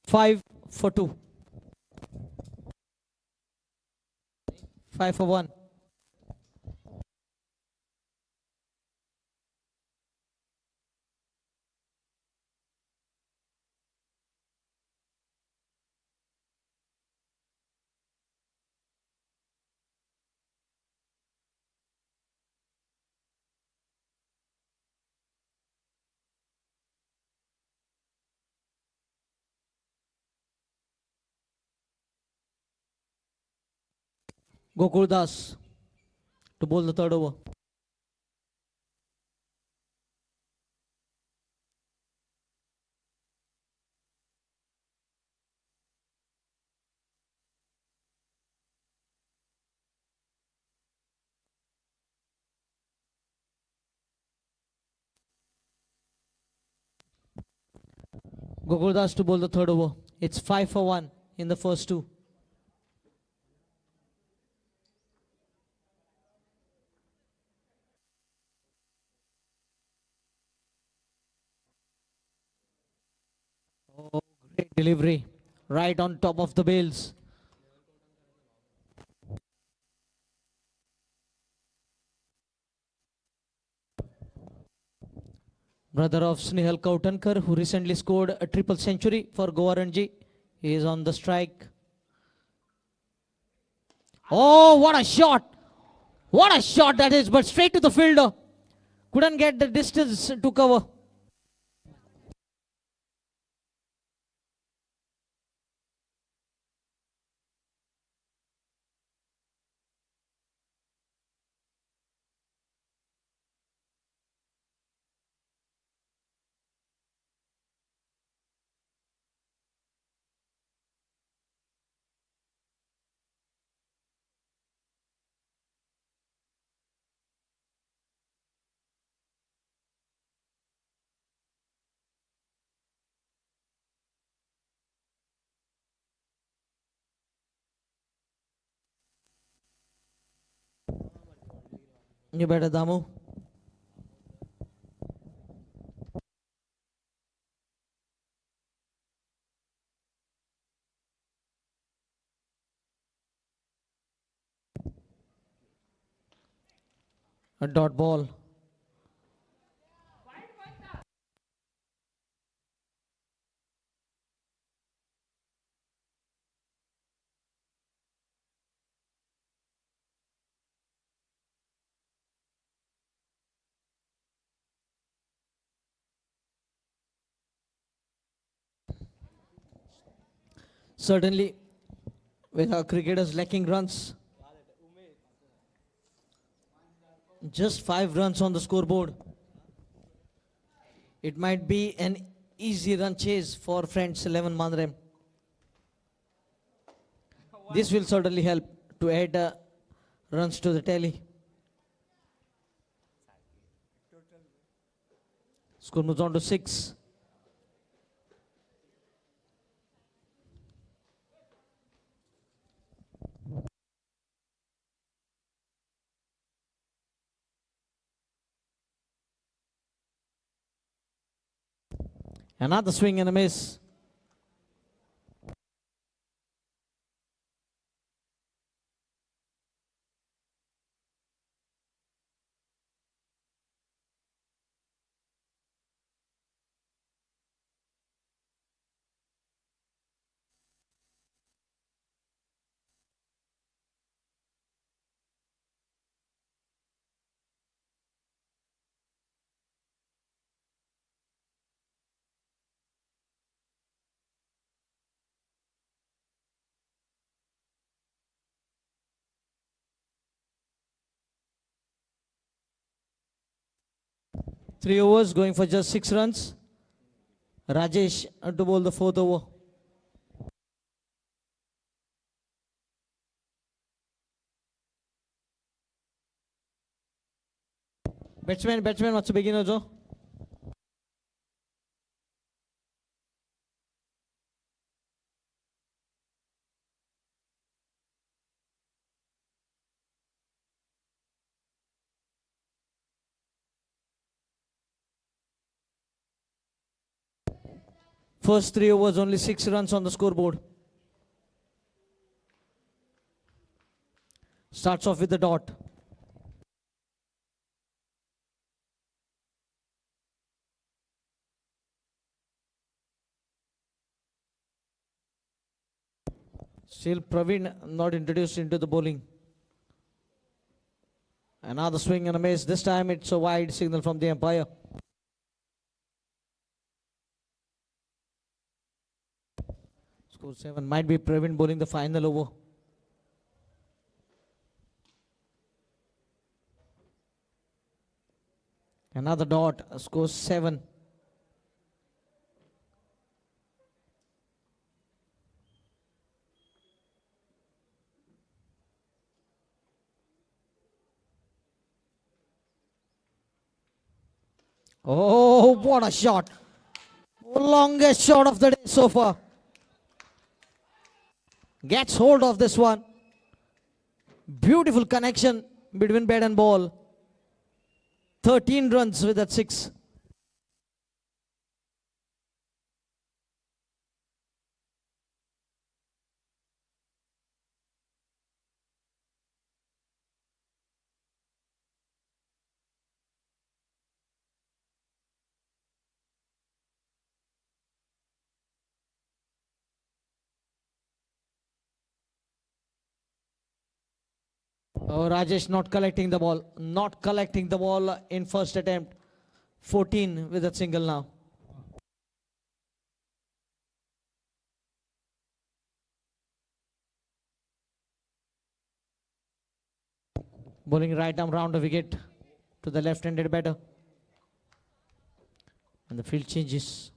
5 for 2. 5 for 1. Gokuldas to bowl the third over. Gokuldas to bowl the third over. It's 5 for 1 in the first 2. Oh, great delivery. Right on top of the bails. Brother of Snehal Kautankar, who recently scored a triple century for Goa Ranji. He is on the strike. Oh, what a shot! What a shot that is, but straight to the fielder. Couldn't get the distance to cover. You better, Damu. A dot ball. Certainly, with our cricketers lacking runs, just 5 runs on the scoreboard. It might be an easy run chase for friends 11 Mandrem. This will certainly help to add runs to the tally. Score moves on to 6. Another swing and a miss. 3 overs going for just 6 runs. Rajesh to bowl the 4th over. Batsman wants to begin also. First 3 overs, only 6 runs on the scoreboard. Starts off with the dot. Still Praveen not introduced into the bowling. Another swing and a miss. This time it's a wide signal from the umpire. Score 7. Might be Praveen bowling the final over. Another dot. Score 7. Oh, what a shot. Longest shot of the day so far. Gets hold of this one. Beautiful connection between bat and ball. 13 runs with that 6. Oh, Rajesh not collecting the ball. Not collecting the ball in first attempt. 14 with a single now. Bowling right arm round the wicket to the left-handed batter. And the field changes.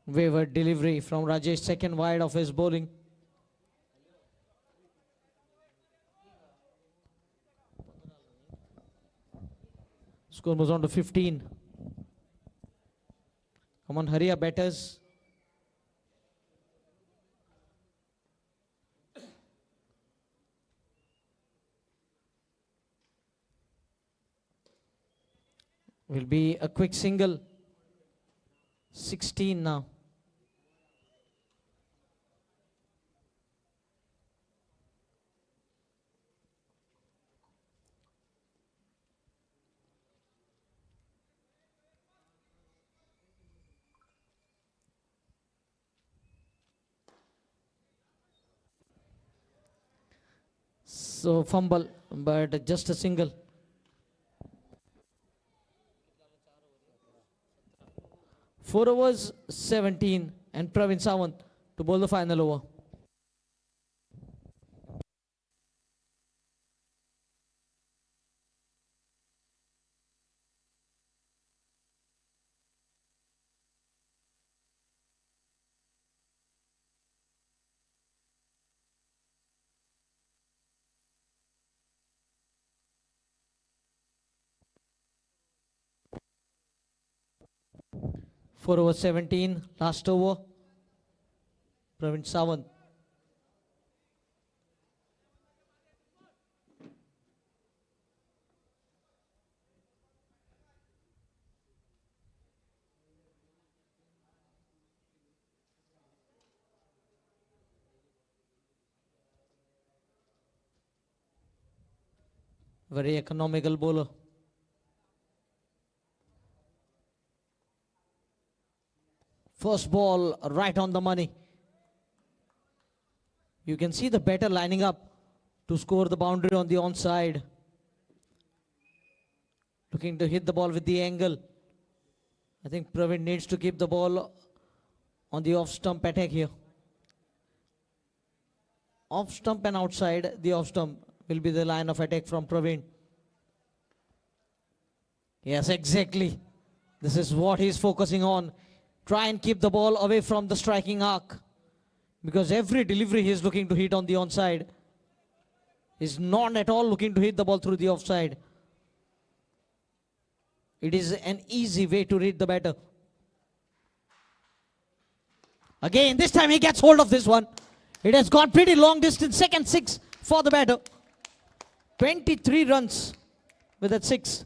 Wayward delivery from Rajesh, second wide of his bowling. Score moves on to 15. Come on, hurry up, batters. Will be a quick single. 16 now. So fumble, but just a single. Four overs, 17, and Praveen Sawant to bowl the final over. Four over 17, last over. Praveen Sawant. Very economical bowler. First ball right on the money. You can see the batter lining up to score the boundary on the onside. Looking to hit the ball with the angle. I think Praveen needs to keep the ball on the off stump attack here. Off stump and outside the off stump will be the line of attack from Praveen. Yes, exactly. This is what he's focusing on. Try and keep the ball away from the striking arc. Because every delivery he's looking to hit on the onside. He's not at all looking to hit the ball through the offside. It is an easy way to read the batter. Again, this time he gets hold of this one. It has gone pretty long distance. Second six for the batter. 23 runs with that six.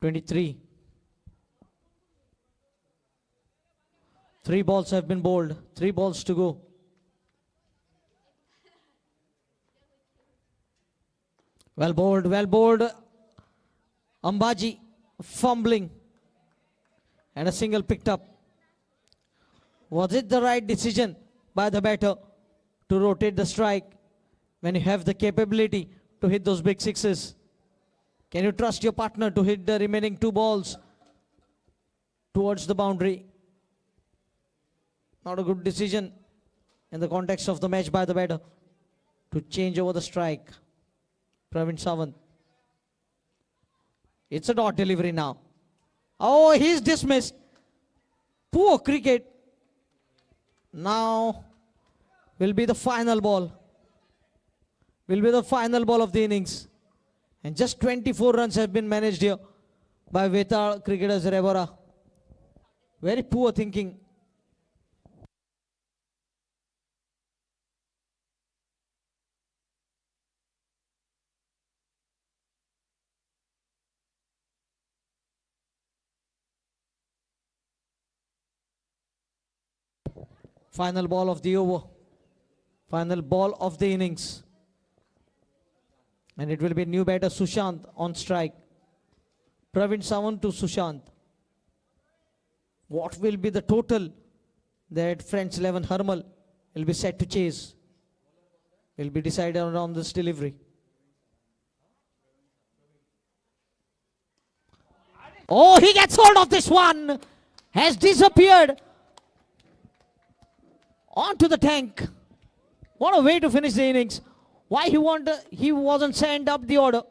(23). 3 balls have been bowled. 3 balls to go. Well bowled, well bowled. Ambaji fumbling. And a single picked up. Was it the right decision by the batter to rotate the strike when you have the capability to hit those big sixes? Can you trust your partner to hit the remaining 2 balls towards the boundary? Not a good decision in the context of the match by the batter to change over the strike. Praveen Sawant. It's a dot delivery now. Oh, he's dismissed. Poor cricket. Now will be the final ball. Will be the final ball of the innings. And just 24 runs have been managed here by Vetal cricketers Revara. Very poor thinking. Final ball of the over. Final ball of the innings. And it will be new batter Sushant on strike. Praveen Sawant to Sushant. What will be the total that French 11 Harmal will be set to chase? Will be decided on this delivery. Oh, he gets hold of this one. Has disappeared onto the tank. What a way to finish the innings. Why he wasn't sent up the order.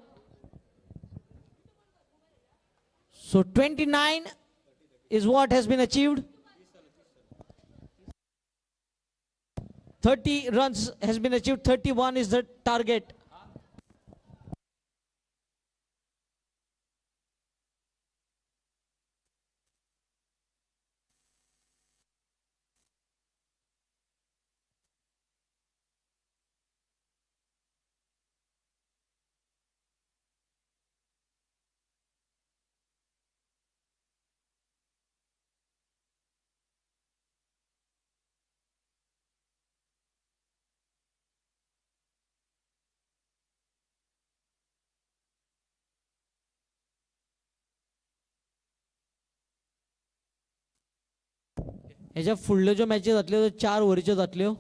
So 29 is what has been achieved. 30 runs has been achieved. 31 is the target. ह्याच्या फुडल्यो ज्यो matches जातल्यो त्यो 4 ओव्हरीच्यो जातल्यो.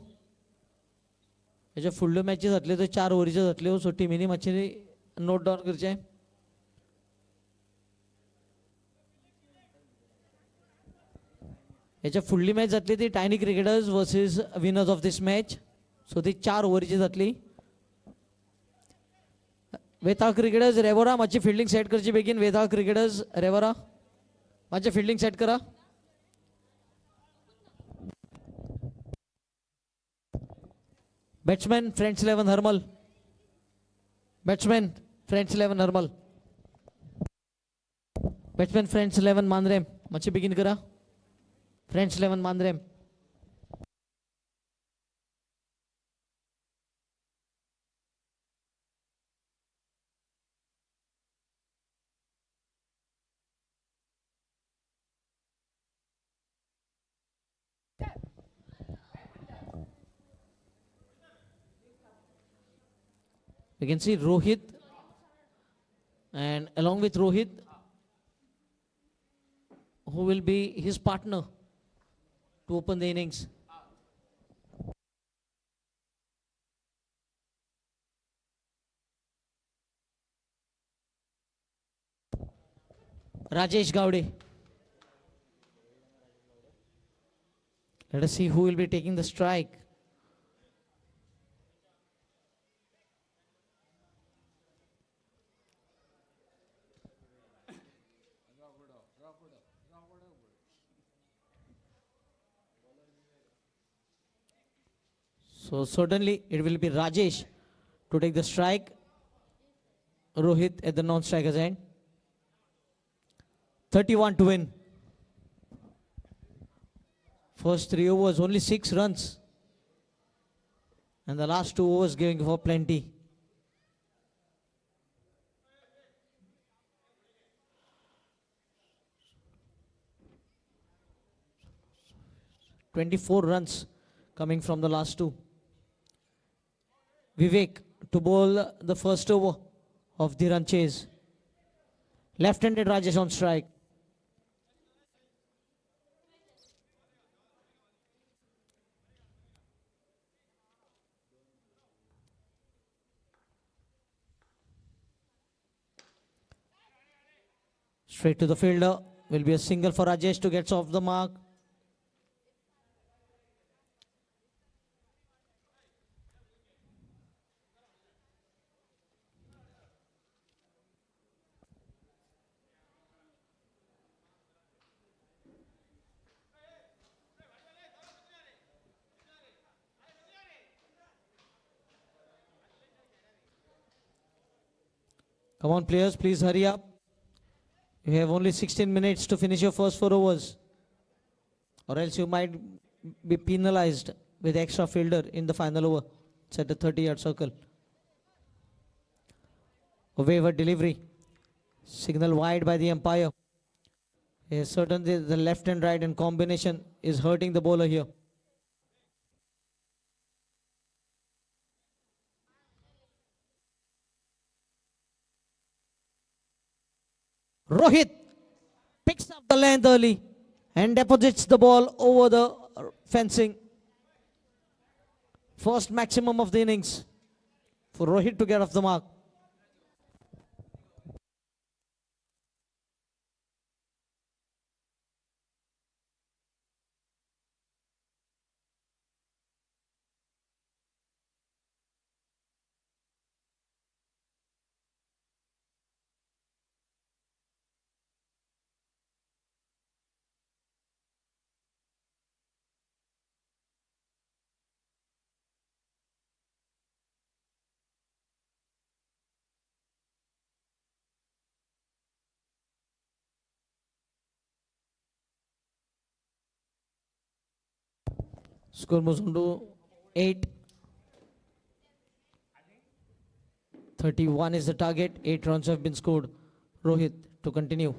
ह्याच्या फुडल्यो matches जातल्यो त्यो 4 ओव्हरीच्यो जातल्यो. सो टिमीनी मातशें नोट डावन करचें. ह्याच्या फुडली मॅच जातली ती tiny cricketers versus winners of this match. So ती 4 ओव्हरीची जातली. वेताळ क्रिकेटर्स रेवोरा मातशी फिल्डिंग सेट करची बेगीन. वेताळ क्रिकेटर्स रेवोरा मातशें फिल्डिंग सेट करा. Batsman French 11 Harmal. Batsman French 11 Harmal. Batsman French 11 Mandrem. मातशें बेगीन करा. French 11 Mandrem. We can see Rohit, and along with Rohit, who will be his partner to open the innings. Rajesh Gowde. Let us see who will be taking the strike. So certainly it will be Rajesh to take the strike. Rohit at the non-striker's end. 31 to win. First 3 overs, only 6 runs. And the last 2 overs giving for plenty. "24 runs coming from the last 2. Vivek to bowl the first over of the run chase. Left-handed Rajesh on strike. Straight to the fielder. Will be a single for Rajesh to get off the mark. Come on, players, please hurry up. You have only 16 minutes to finish your first 4 overs. Or else you might be penalized with extra fielder in the final over. It's at the 30-yard circle. A waiver delivery. Signal wide by the umpire. Yes, certainly the left and right in combination is hurting the bowler here. Rohit picks up the length early and deposits the ball over the fencing. First maximum of the innings for Rohit to get off the mark. Score moves on to 8. 31 is the target. 8 runs have been scored. Rohit to continue.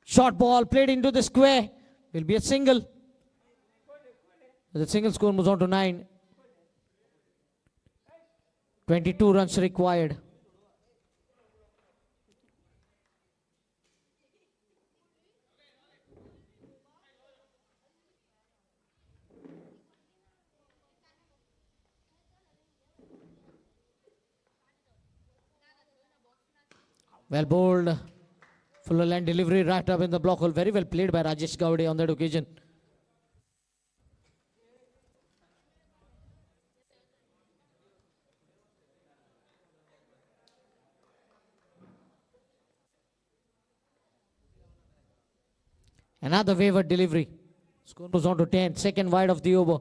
Short ball played into the square. Will be a single. The single score moves on to 9. 22 runs required. Well bowled. Fuller line delivery right up in the block hole. Very well played by Rajesh Gowde on that occasion. Another waiver delivery. Score moves on to 10. Second wide of the over.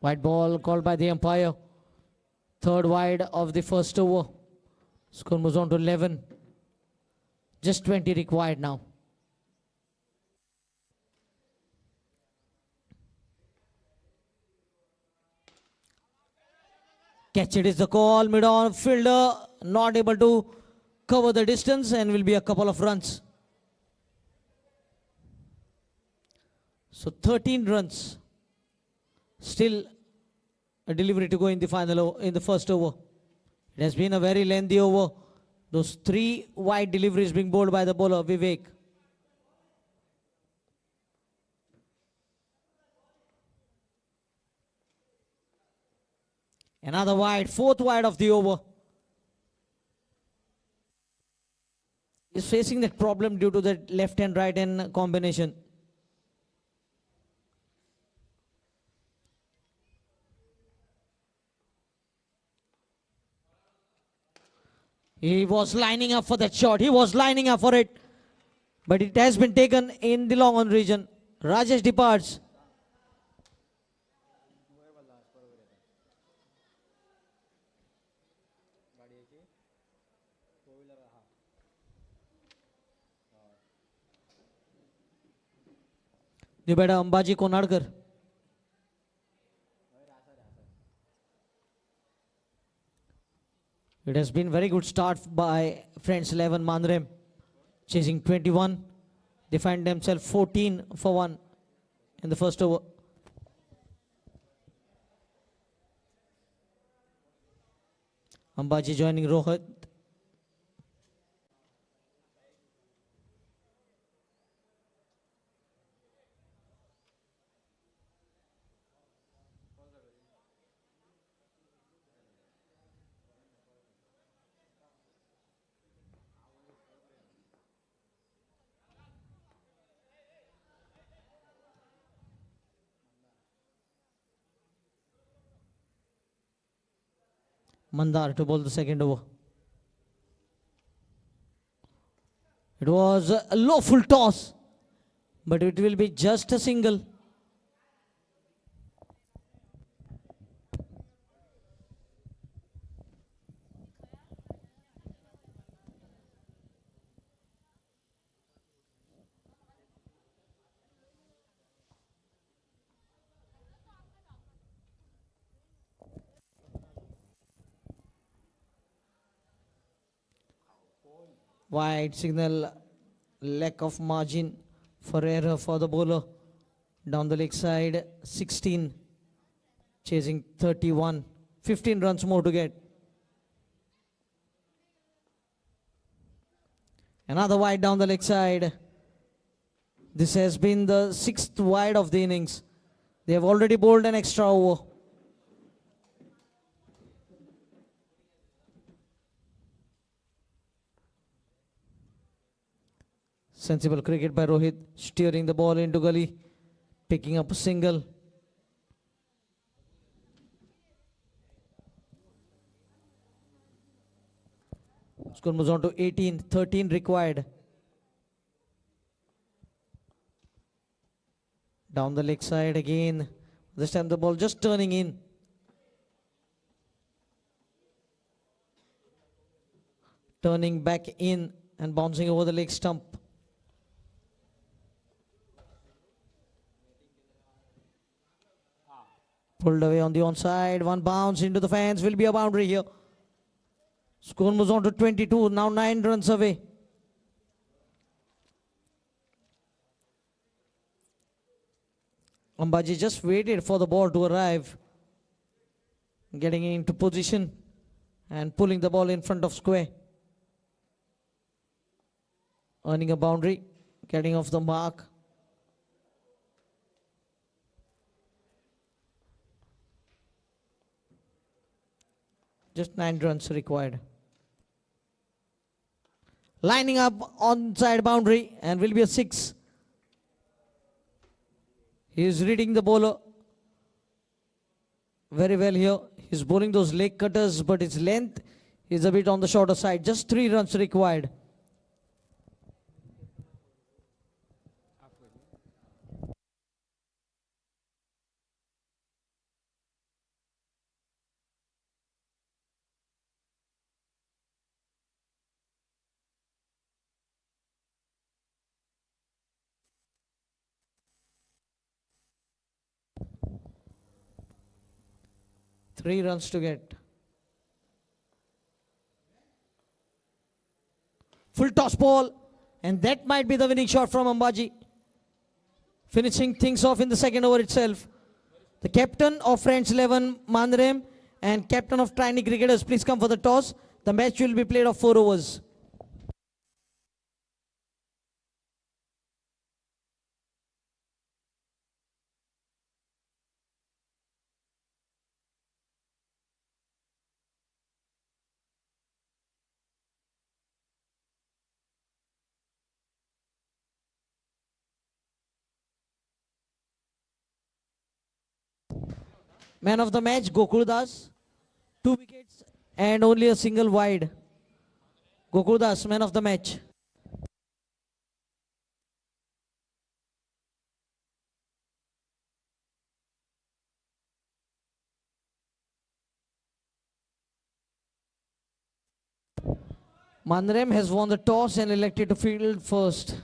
White ball called by the umpire. Third wide of the first over. Score moves on to 11. Just 20 required now. Catch it is the call. Mid-on fielder not able to cover the distance and will be a couple of runs. So 13 runs. Still a delivery to go in the in the first over. It has been a very lengthy over. Those 3 wide deliveries being bowled by the bowler Vivek. Another wide, 4th wide of the over. Is facing that problem due to that left and right hand combination. He was lining up for that shot. He was lining up for it. But it has been taken in the long on region. Rajesh departs. The batter Ambaji Konadkar. It has been very good start by Friends 11 Mandrem. Chasing 21. They find themselves 14 for 1 in the first over. Ambaji joining Rohit. Mandar to bowl the second over. It was a low full toss, but it will be just a single. Wide signal, lack of margin for error for the bowler. Down the leg side, 16, chasing 31, 15 runs more to get. Another wide down the leg side. This has been the 6th wide of the innings. They have already bowled an extra over. Sensible cricket by Rohit, steering the ball into gully, picking up a single. Score moves on to 18, 13 required. Down the leg side again. This time the ball just turning in. Turning back in and bouncing over the leg stump. Pulled away on the onside. One bounce into the fence. Will be a boundary here. Score moves on to 22. Now 9 runs away. Ambaji just waited for the ball to arrive. Getting into position and pulling the ball in front of square. Earning a boundary. Getting off the mark. Just 9 runs required. Lining up onside boundary and will be a 6. He is reading the bowler very well here. He's bowling those leg cutters, but its length is a bit on the shorter side. Just 3 runs required. Three runs to get. full toss ball, and that might be the winning shot from Ambaji. Finishing things off in the second over itself. The captain of Friends 11, Mandrem, and captain of Tiny Cricketers, please come for the toss. The match will be played of 4 overs. Man of the match, Gokuldas. 2 wickets and only a single wide. Gokuldas, man of the match. Mandrem has won the toss and elected to field first.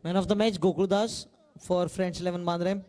Man of the match, Gokuldas for Friends 11 Mandrem.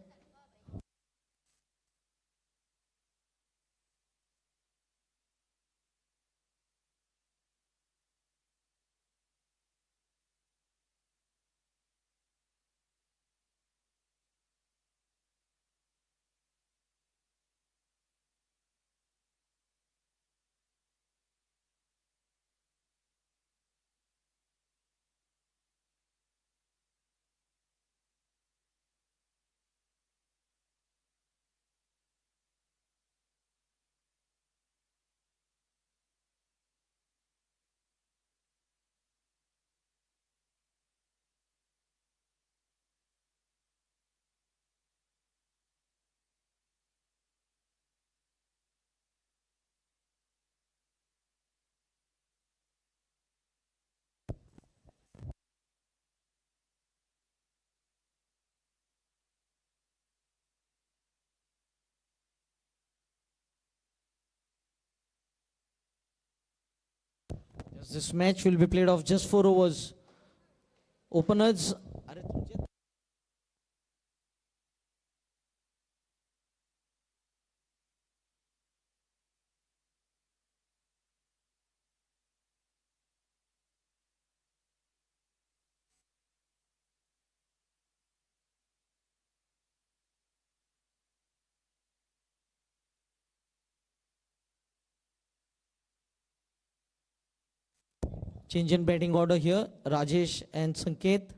Yes, this match will be played off just 4 overs. Openers. Change in batting order here. Rajesh and Sanket.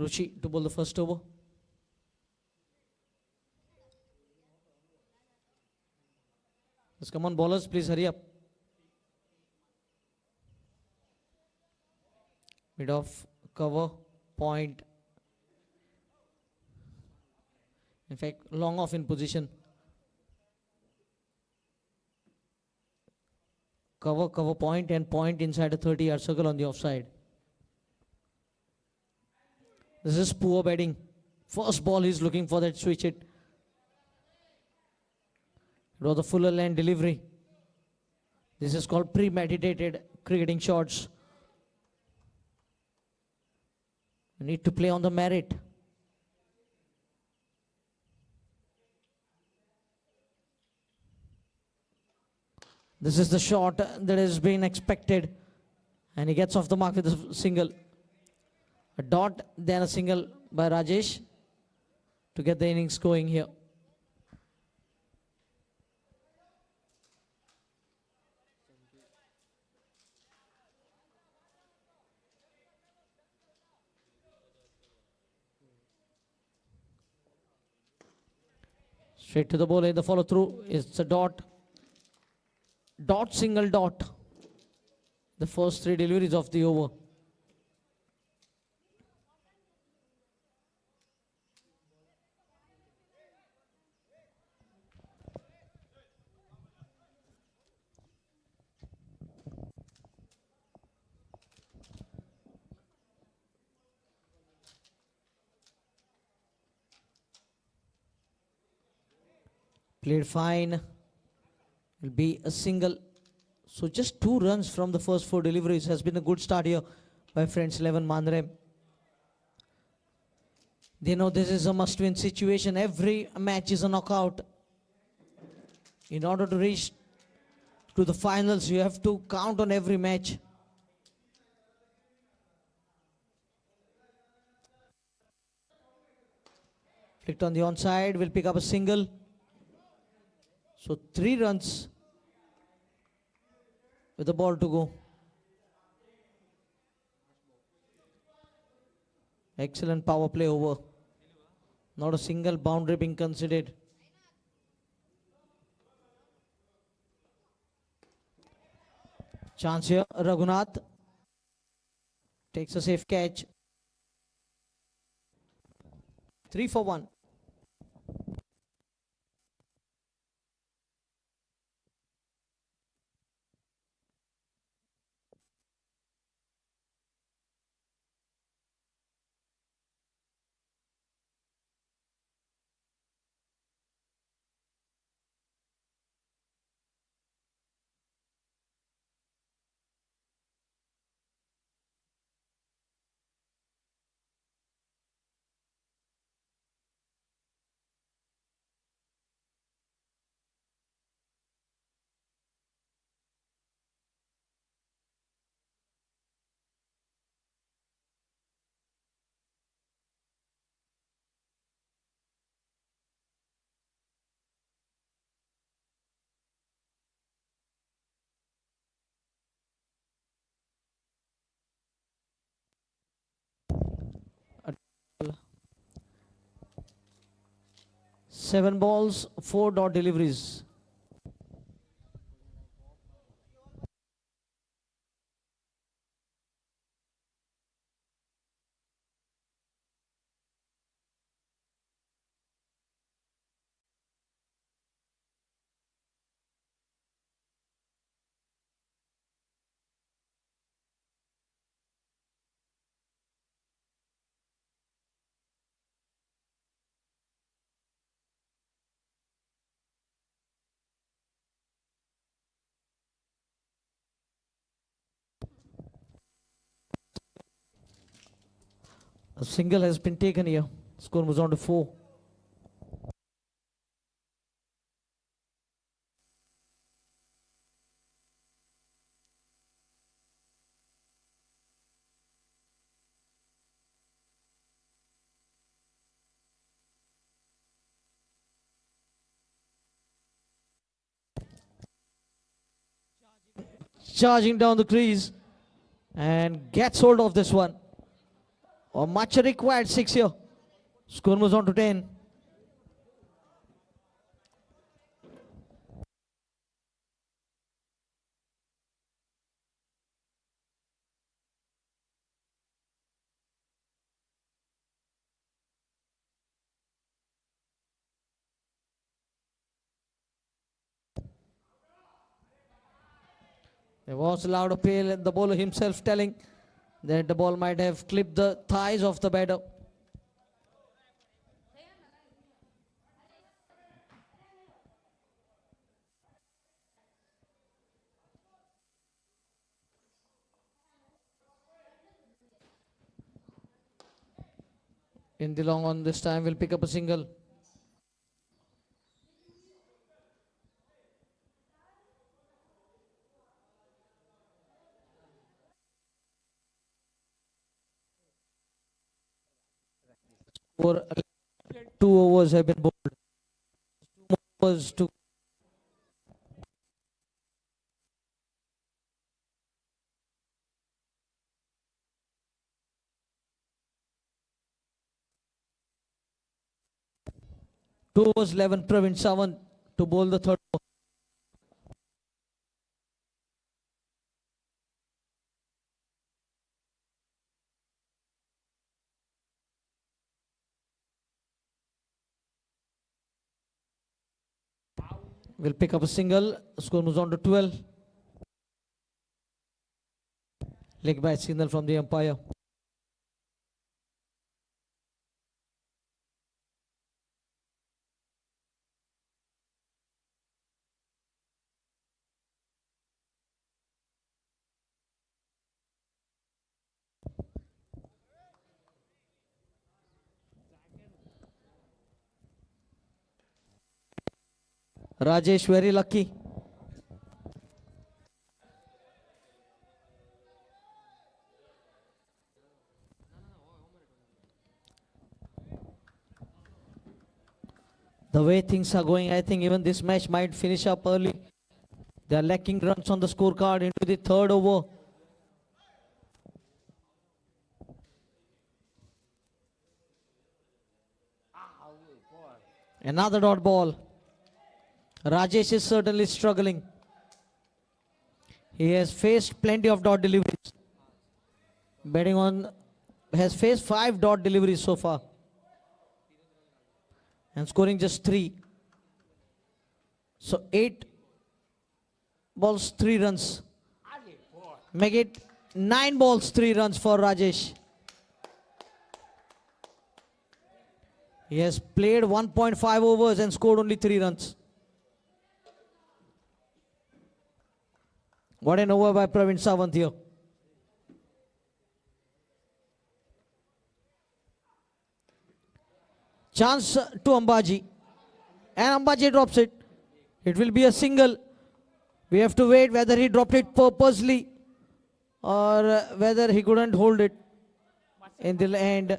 Ruchi to bowl the first over. Let's come on, bowlers, please hurry up. Mid off, cover, point. In fact, long off in position. Cover, point, and point inside a 30-yard circle on the offside. This is poor batting. First ball, he's looking for that switch hit. It was a fuller land delivery. This is called premeditated cricketing shots You need to play on the merit. This is the shot that has been expected, and he gets off the mark with a single. A dot, then a single by Rajesh to get the innings going here. Straight to the bowler, the follow through. It's a dot. Dot, single, dot. The first three deliveries of the over. Played fine. Will be a single. So just 2 runs from the first 4 deliveries has been a good start here by Friends 11 Mandre. They know this is a must-win situation. Every match is a knockout. In order to reach to the finals, you have to count on every match. Flicked on the onside, will pick up a single. So 3 runs with the ball to go. Excellent power play over. Not a single boundary being considered. Chance here, Raghunath takes a safe catch. 3 for 1. Seven balls, 4 dot deliveries. A single has been taken here. Score moves on to 4. Charging down the crease and gets hold of this one. A much required 6 here. Score moves on to 10. There was a loud appeal, the bowler himself telling that the ball might have clipped the thighs of the batter. In the long on this time will pick up a single. For 2 overs have been bowled. 2 overs to two overs 11. Praveen Sawant to bowl the third over. Will pick up a single. Score moves on to 12. Leg by signal from the umpire. Rajesh very lucky. The way things are going, I think even this match might finish up early. They are lacking runs on the scorecard into the third over. Another dot ball. Rajesh is certainly struggling. He has faced plenty of dot deliveries. Betting on has faced 5 dot deliveries so far. And scoring just 3. So 8 balls, 3 runs. Make it 9 balls, 3 runs for Rajesh. He has played 1.5 overs and scored only 3 runs. What an over by Praveen Sawant here. Chance to Ambaji. And Ambaji drops it. It will be a single. We have to wait whether he dropped it purposely or whether he couldn't hold it in the end.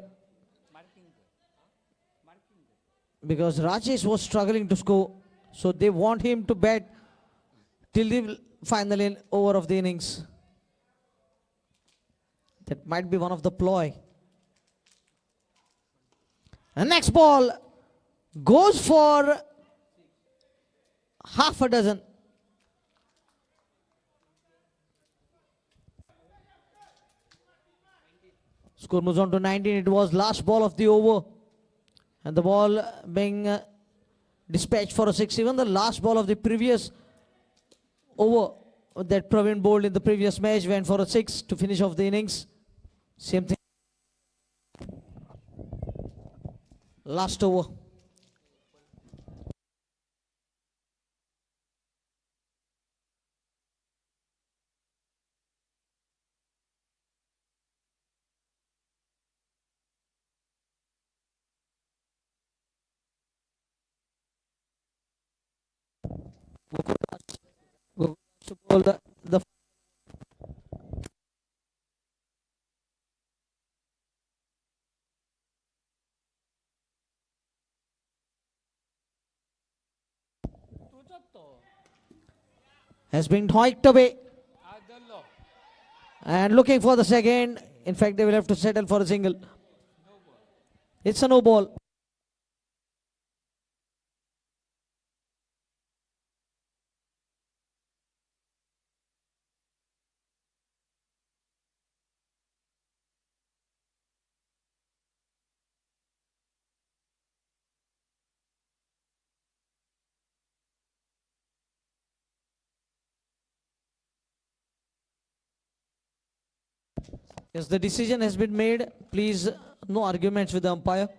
Because Rajesh was struggling to score. So they want him to bat till the final over of the innings. That might be one of the ploy. And next ball goes for half a dozen. Score moves on to 19. It was last ball of the over. And the ball being dispatched for a 6. Even the last ball of the previous over that Praveen bowled in the previous match went for a 6 to finish off the innings. Same thing. Last over. Gokulas to bowl the has been hiked away and looking for the second. In fact, they will have to settle for a single. It's a no ball. Yes, the decision has been made. Please, no arguments with the umpire.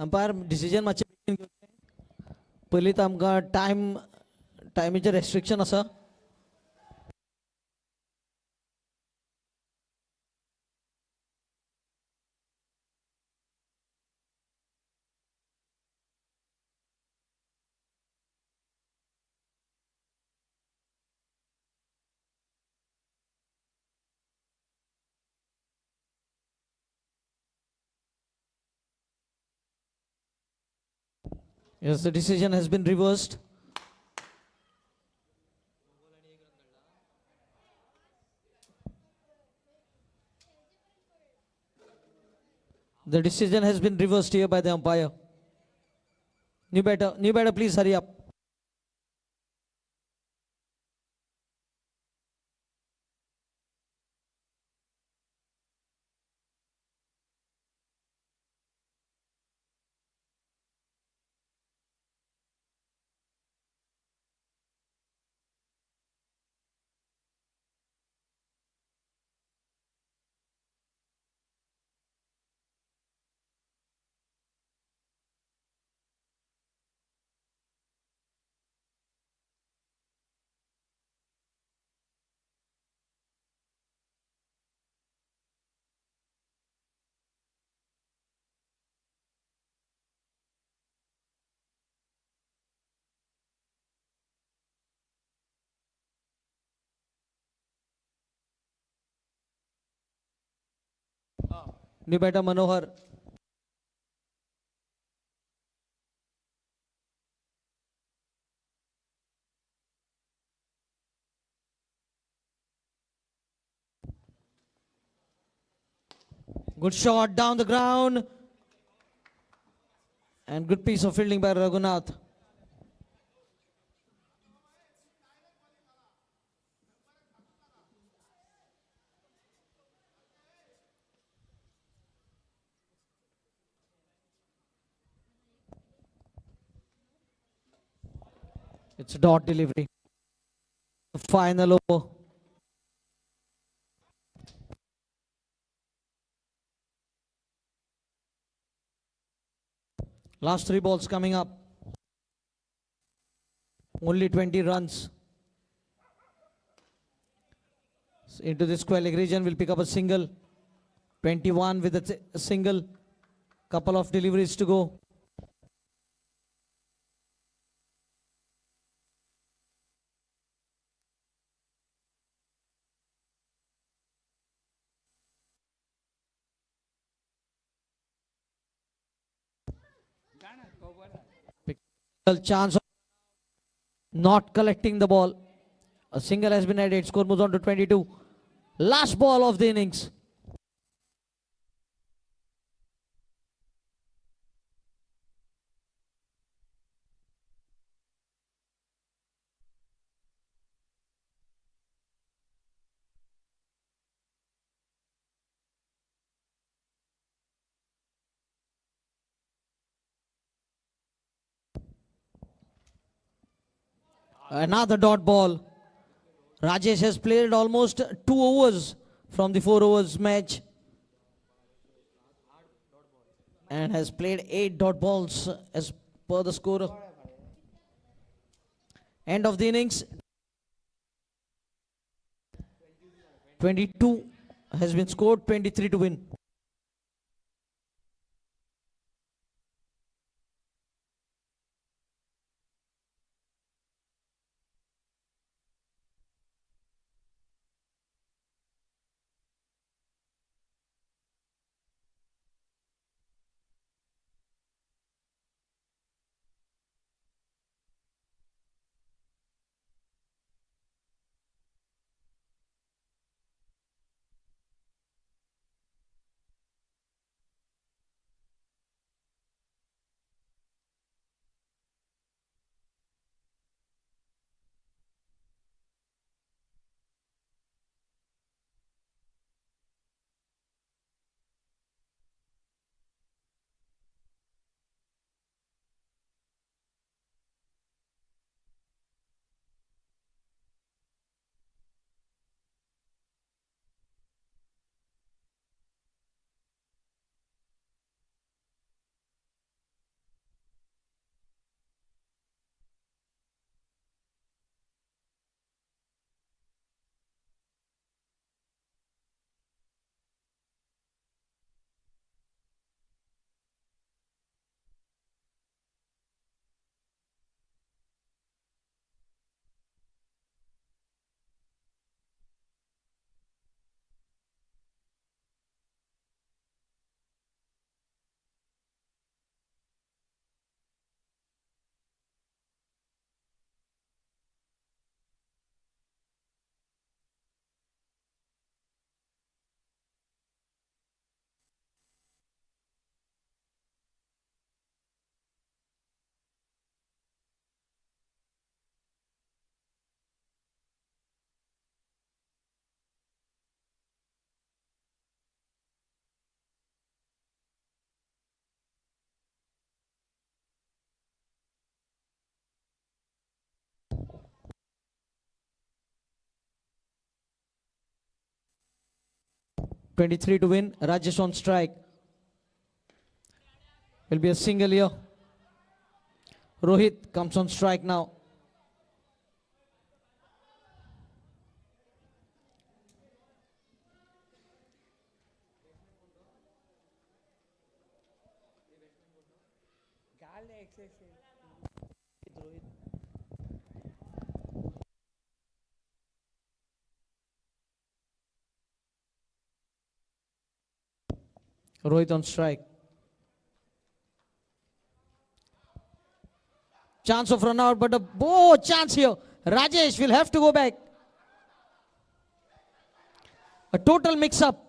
Umpire decision मातशें बेगीन घेवचें. पयलीं तर आमकां टायमीचें restriction आसा. Yes, the decision has been reversed. The decision has been reversed here by the umpire. New batter, please hurry up. New batter Manohar. Good shot down the ground. And good piece of fielding by Raghunath. It's dot delivery. Final over. Last 3 balls coming up. Only 20 runs. Into the square leg region, will pick up a single. 21 with a single. Couple of deliveries to go. Chance of not collecting the ball. A single has been added. Score moves on to 22. Last ball of the innings. Another dot ball. Rajesh has played almost 2 overs from the 4 overs match. And has played 8 dot balls as per the score. End of the innings. 22 has been scored, 23 to win. 23 to win. Rajesh on strike. Will be a single here. Rohit comes on strike now. Rohit on strike. Chance of run out, but a chance here. Rajesh will have to go back. A total mix-up.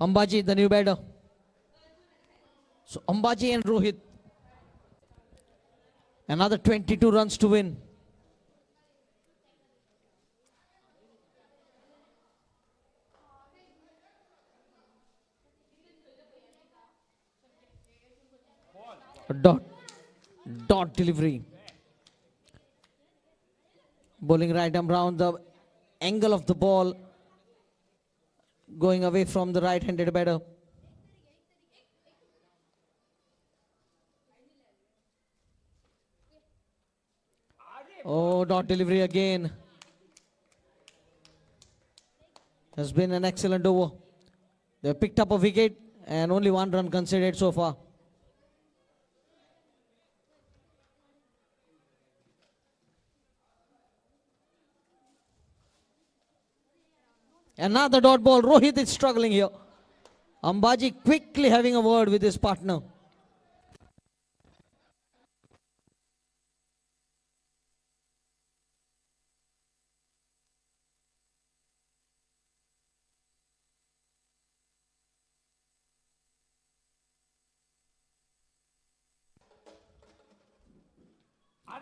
Ambaji, the new batter. So Ambaji and Rohit. Another 22 runs to win. A dot delivery. Bowling right arm round, the angle of the ball going away from the right-handed batter. Oh, dot delivery again. Has been an excellent over. They picked up a wicket and only 1 run conceded so far. Another dot ball. Rohit is struggling here. Ambaji quickly having a word with his partner.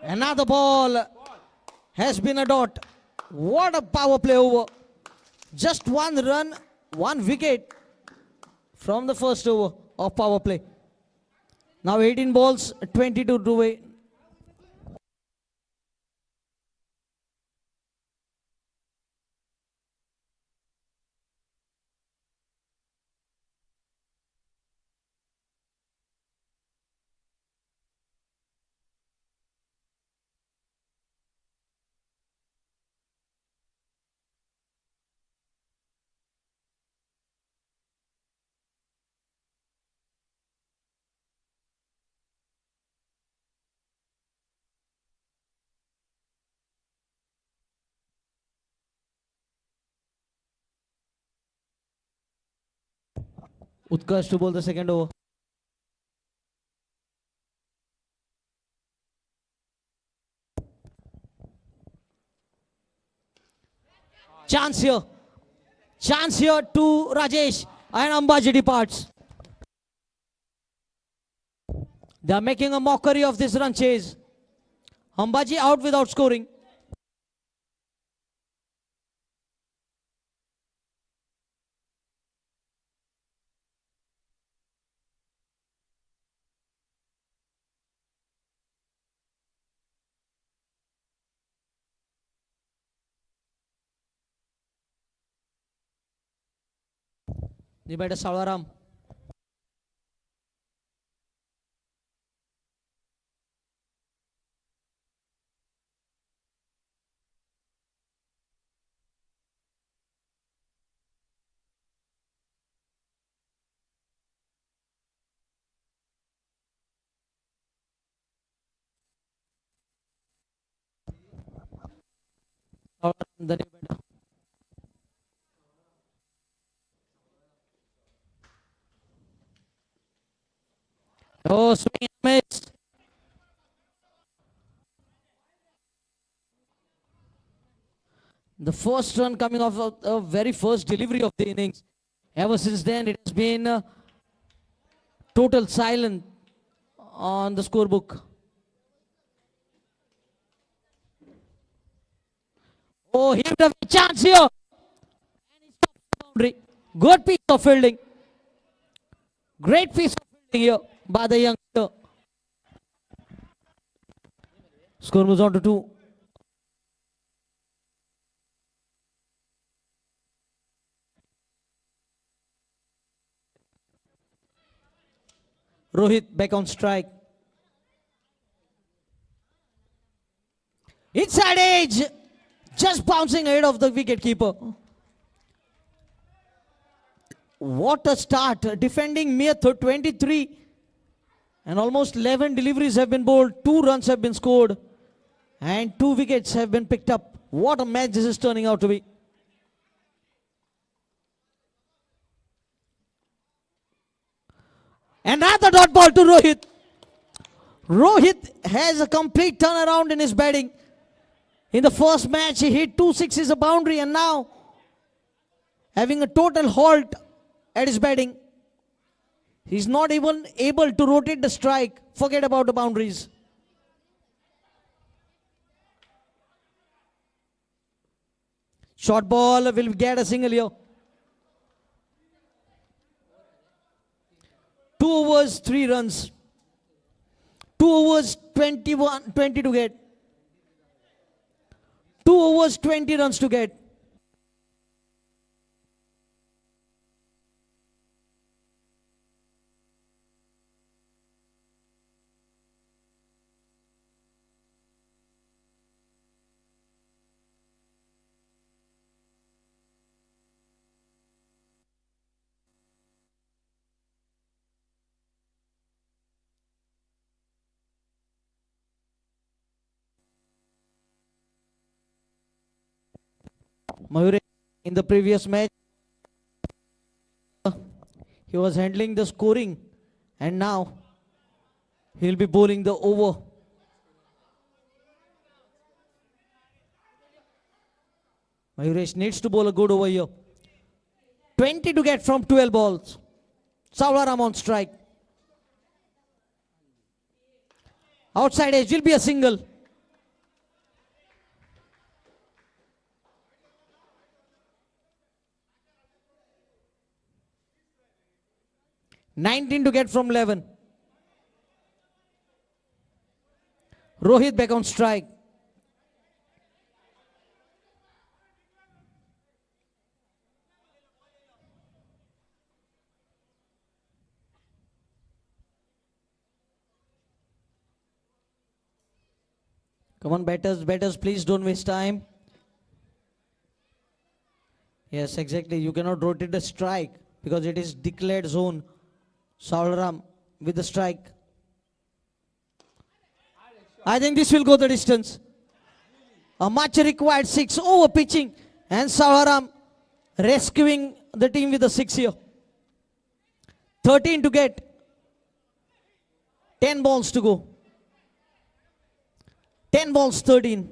Another ball has been a dot. What a power play over. Just 1 run, 1 wicket from the first over of power play. Now 18 balls, 22 to win. Utkarsh to bowl the second over. Chance here. Chance here to Rajesh, and Ambaji departs. They are making a mockery of this run chase. Ambaji out without scoring. New batter Salwaram. Salwaram, the new batter. Oh, swing and miss. The first run coming off of the very first delivery of the innings. Ever since then, it has been Total silence on the scorebook. Oh, he would have a chance here. And he stops the boundary. Good piece of fielding. Great piece of fielding here by the youngster. Score moves on to 2. Rohit back on strike. Inside edge. Just bouncing ahead of the wicket keeper. What a start. Defending mere 23. And almost 11 deliveries have been bowled. 2 runs have been scored. And 2 wickets have been picked up. What a match this is turning out to be. Another dot ball to Rohit. Rohit has a complete turnaround in his batting. In the first match, he hit 2 sixes, a boundary, and now having a total halt at his batting. He's not even able to rotate the strike. Forget about the boundaries. Short ball will get a single here. 2 overs, 3 runs. 2 overs, 20 to get. 2 overs, 20 runs to get. Mayuresh, in the previous match, he was handling the scoring, and now he'll be bowling the over. Mayuresh needs to bowl a good over here. 20 to get from 12 balls. Sauraram on strike. Outside edge will be a single. $19 to get from 11. Rohit back on strike. Come on, batters, please don't waste time. Yes, exactly. You cannot rotate the strike because it is declared zone. Sauraram with the strike. I think this will go the distance. A much required 6 over pitching, and Sauraram rescuing the team with a 6 here. 13 to get. 10 balls to go. 10 balls, 13.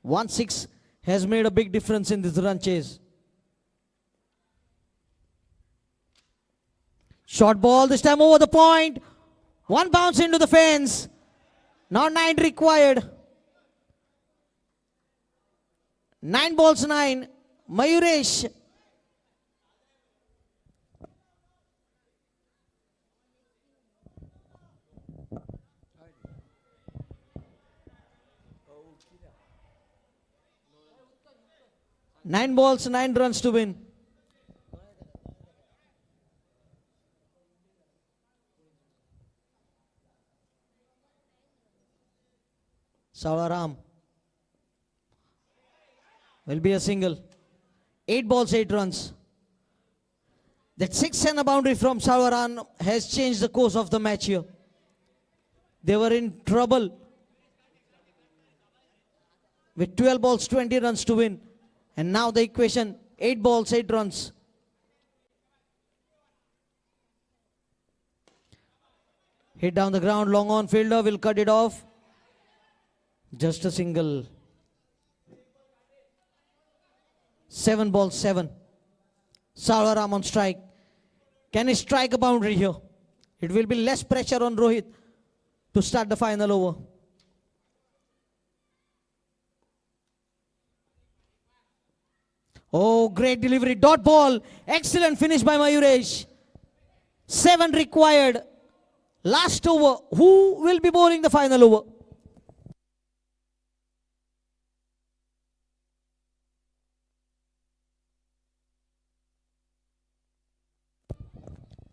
1-6 has made a big difference in this run chase. Short ball, this time over the point. 1 bounce into the fence. Now 9 required. 9 balls, 9. Mayuresh. Nine balls, 9 runs to win. Sauraram will be a single. 8 balls, 8 runs. That 6 and a boundary from Sauraram has changed the course of the match here. They were in trouble with 12 balls, 20 runs to win. And now the equation, 8 balls, 8 runs. Hit down the ground, long on fielder will cut it off. Just a single. 7 balls, 7. Savaram on strike. Can he strike a boundary here? It will be less pressure on Rohit to start the final over. Oh, great delivery. Dot ball. Excellent finish by Mayuresh. 7 required. Last over. Who will be bowling the final over?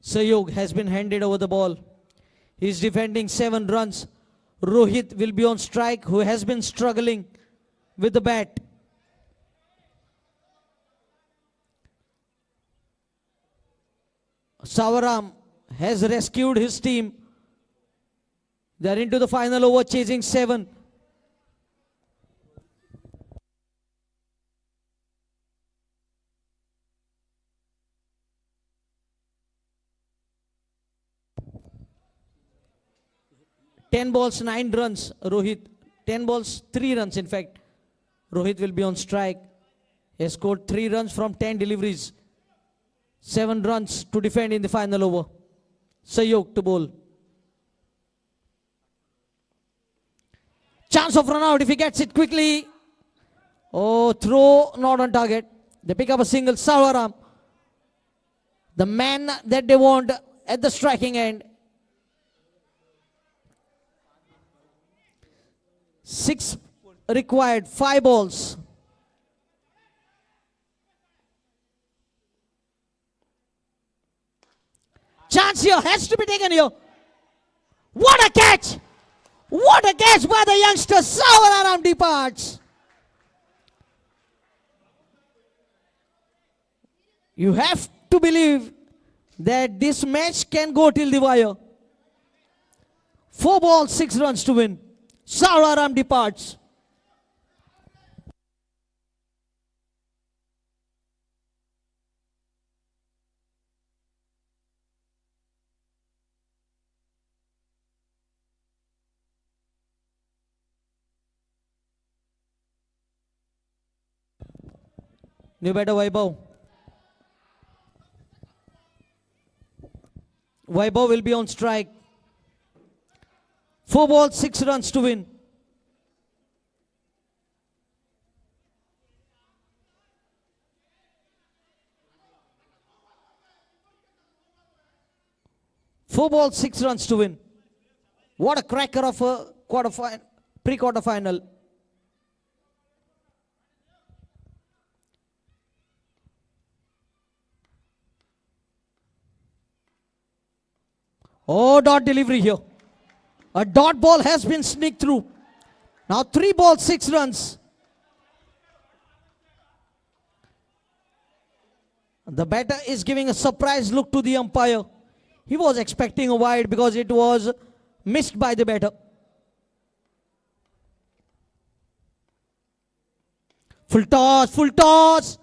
Sayog has been handed over the ball. He is defending 7 runs. Rohit will be on strike, who has been struggling with the bat. Savaram has rescued his team. They are into the final over, chasing 7. Ten balls, 9 runs, Rohit. 10 balls, 3 runs, in fact. Rohit will be on strike. He has scored 3 runs from 10 deliveries. 7 runs to defend in the final over. Sayog to bowl. Chance of run out if he gets it quickly. Oh, throw not on target. They pick up a single. Savaram, the man that they want at the striking end. 6 required, 5 balls. Chance here has to be taken here. What a catch! What a catch by the youngster. Savaram departs. You have to believe that this match can go till the wire. 4 balls, 6 runs to win. Savaram departs. New batter Vaibhav. Vaibhav will be on strike. 4 balls, 6 runs to win. Four balls, 6 runs to win. What a cracker of a pre-quarter final. Oh, dot delivery here. A dot ball has been sneaked through. Now 3 balls, 6 runs. The batter is giving a surprise look to the umpire. He was expecting a wide because it was missed by the batter. Full toss,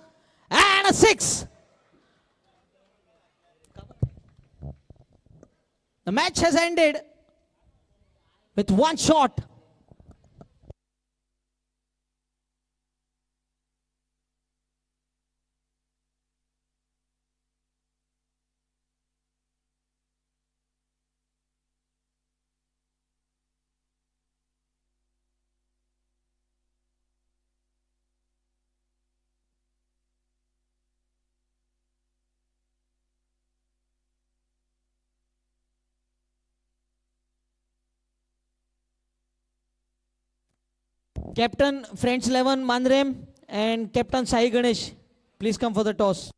and a 6. The match has ended with 1 shot. Captain Friends 11 Mandrem and Captain Sai Ganesh, please come for the toss.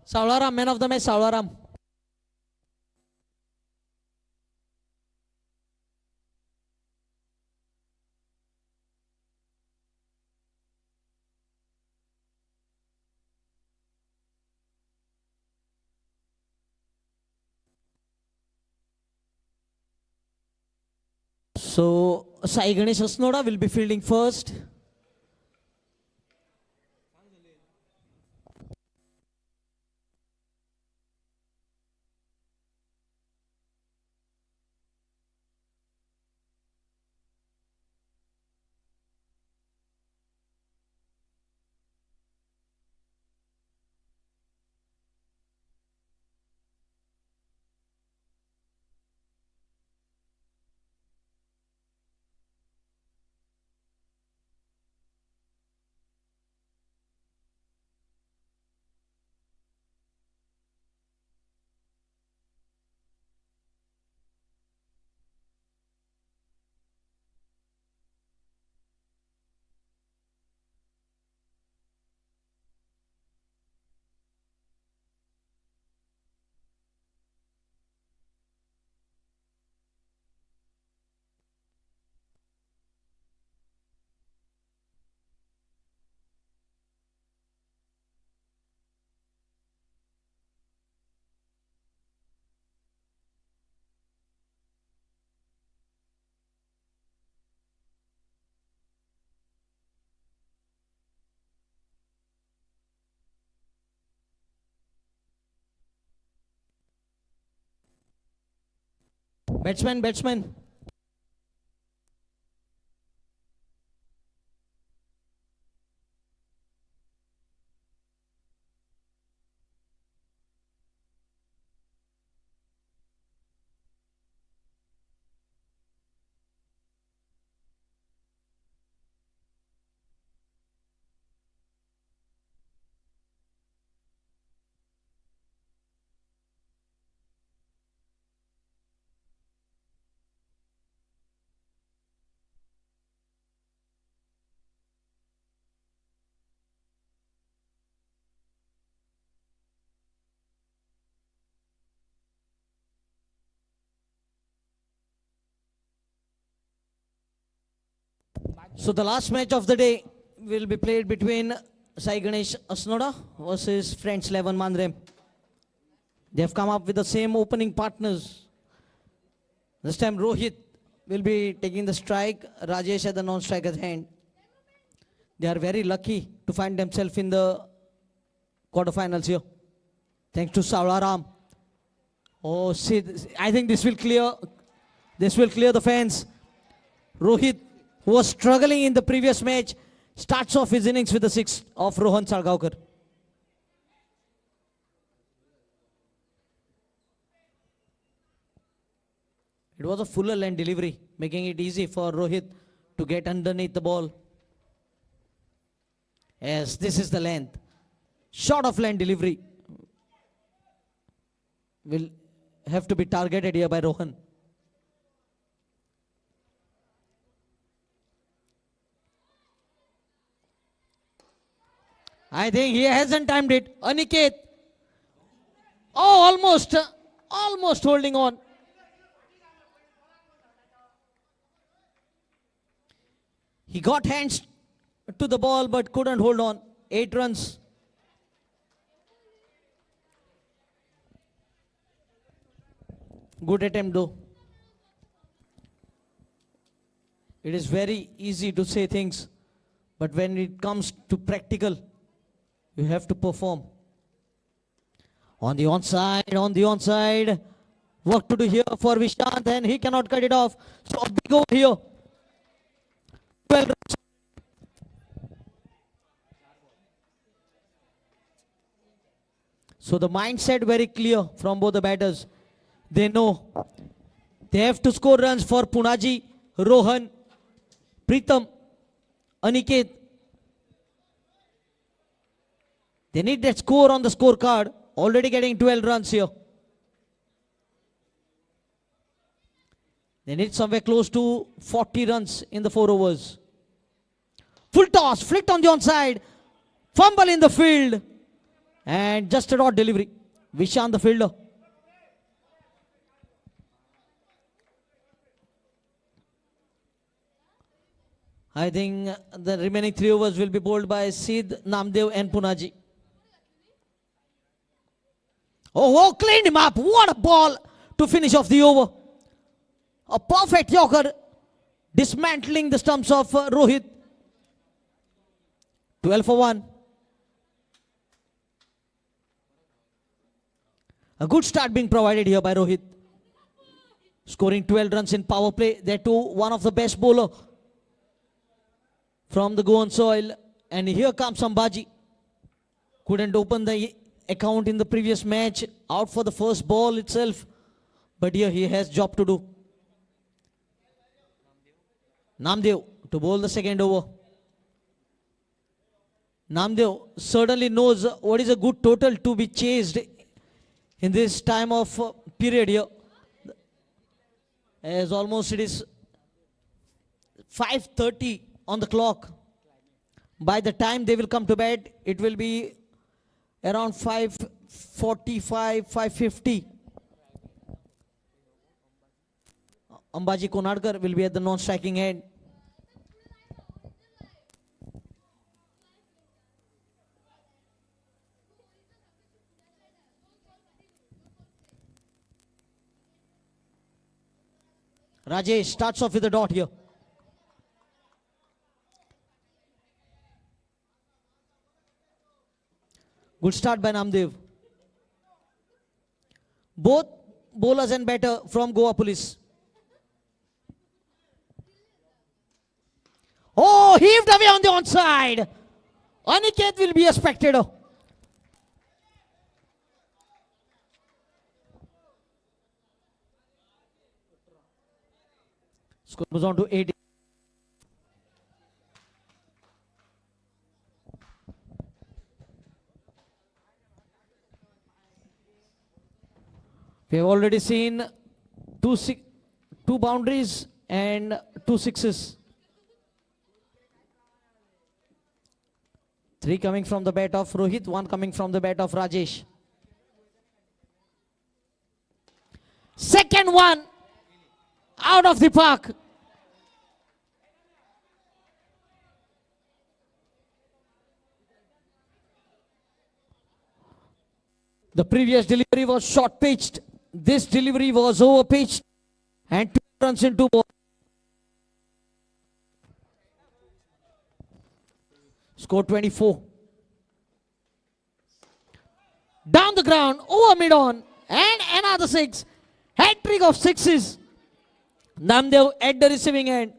Savlaram, man of the match, Savlaram. So, Sai Ganesh Asnoda will be fielding first. Batsman. So the last match of the day will be played between Sai Ganesh Asnoda versus Friends 11 Mandre. They have come up with the same opening partners. This time Rohit will be taking the strike, Rajesh at the non-striker's hand. They are very lucky to find themselves in the quarterfinals here. Thanks to Savlaram. Oh, see, I think this will clear the fans. Rohit, who was struggling in the previous match, starts off his innings with the six of Rohan Salgaonkar. It was a fuller line delivery, making it easy for Rohit to get underneath the ball. Yes, this is the length. Short of line delivery will have to be targeted here by Rohan. I think he hasn't timed it. Aniket. Oh, almost holding on. He got hands to the ball but couldn't hold on. 8 runs. Good attempt though. It is very easy to say things, but when it comes to practical, you have to perform. On the onside. Work to do here for Vishant, and he cannot cut it off. So a big over here. 12 runs. So the mindset very clear from both the batters. They know they have to score runs for Punaji, Rohan, Pritam, Aniket. They need that score on the scorecard. Already getting 12 runs here. They need somewhere close to 40 runs in the 4 overs. Full toss, flicked on the onside. Fumble in the field. And just a dot delivery. Vishan the fielder. I think the remaining 3 overs will be bowled by Sid, Namdev and Punaji. Oh, cleaned him up. What a ball to finish off the over. A perfect yorker, dismantling the stumps of Rohit. 12 for 1. A good start being provided here by Rohit. Scoring 12 runs in power play. They're one of the best bowler from the Goan soil. And here comes Ambaji. Couldn't open the account in the previous match. Out for the first ball itself. But here he has job to do. Namdev to bowl the second over. Namdev certainly knows what is a good total to be chased in this time of period here. As almost it is 5:30 on the clock. By the time they will come to bed, it will be around 5:45, 5:50. Ambaji Konadkar will be at the non-striking end. Rajesh starts off with a dot here. Good start by Namdev. Both bowlers and batter from Goa Police. Oh, heaved away on the onside. Aniket will be a spectator. Score moves on to 8. We have already seen two boundaries and 2 sixes. 3 coming from the bat of Rohit, 1 coming from the bat of Rajesh. Second one out of the park. The previous delivery was short pitched. This delivery was over pitched and 2 runs in 2 balls. Score 24. Down the ground, over mid-on, and another 6. Hat-trick of 6s. Namdev at the receiving end.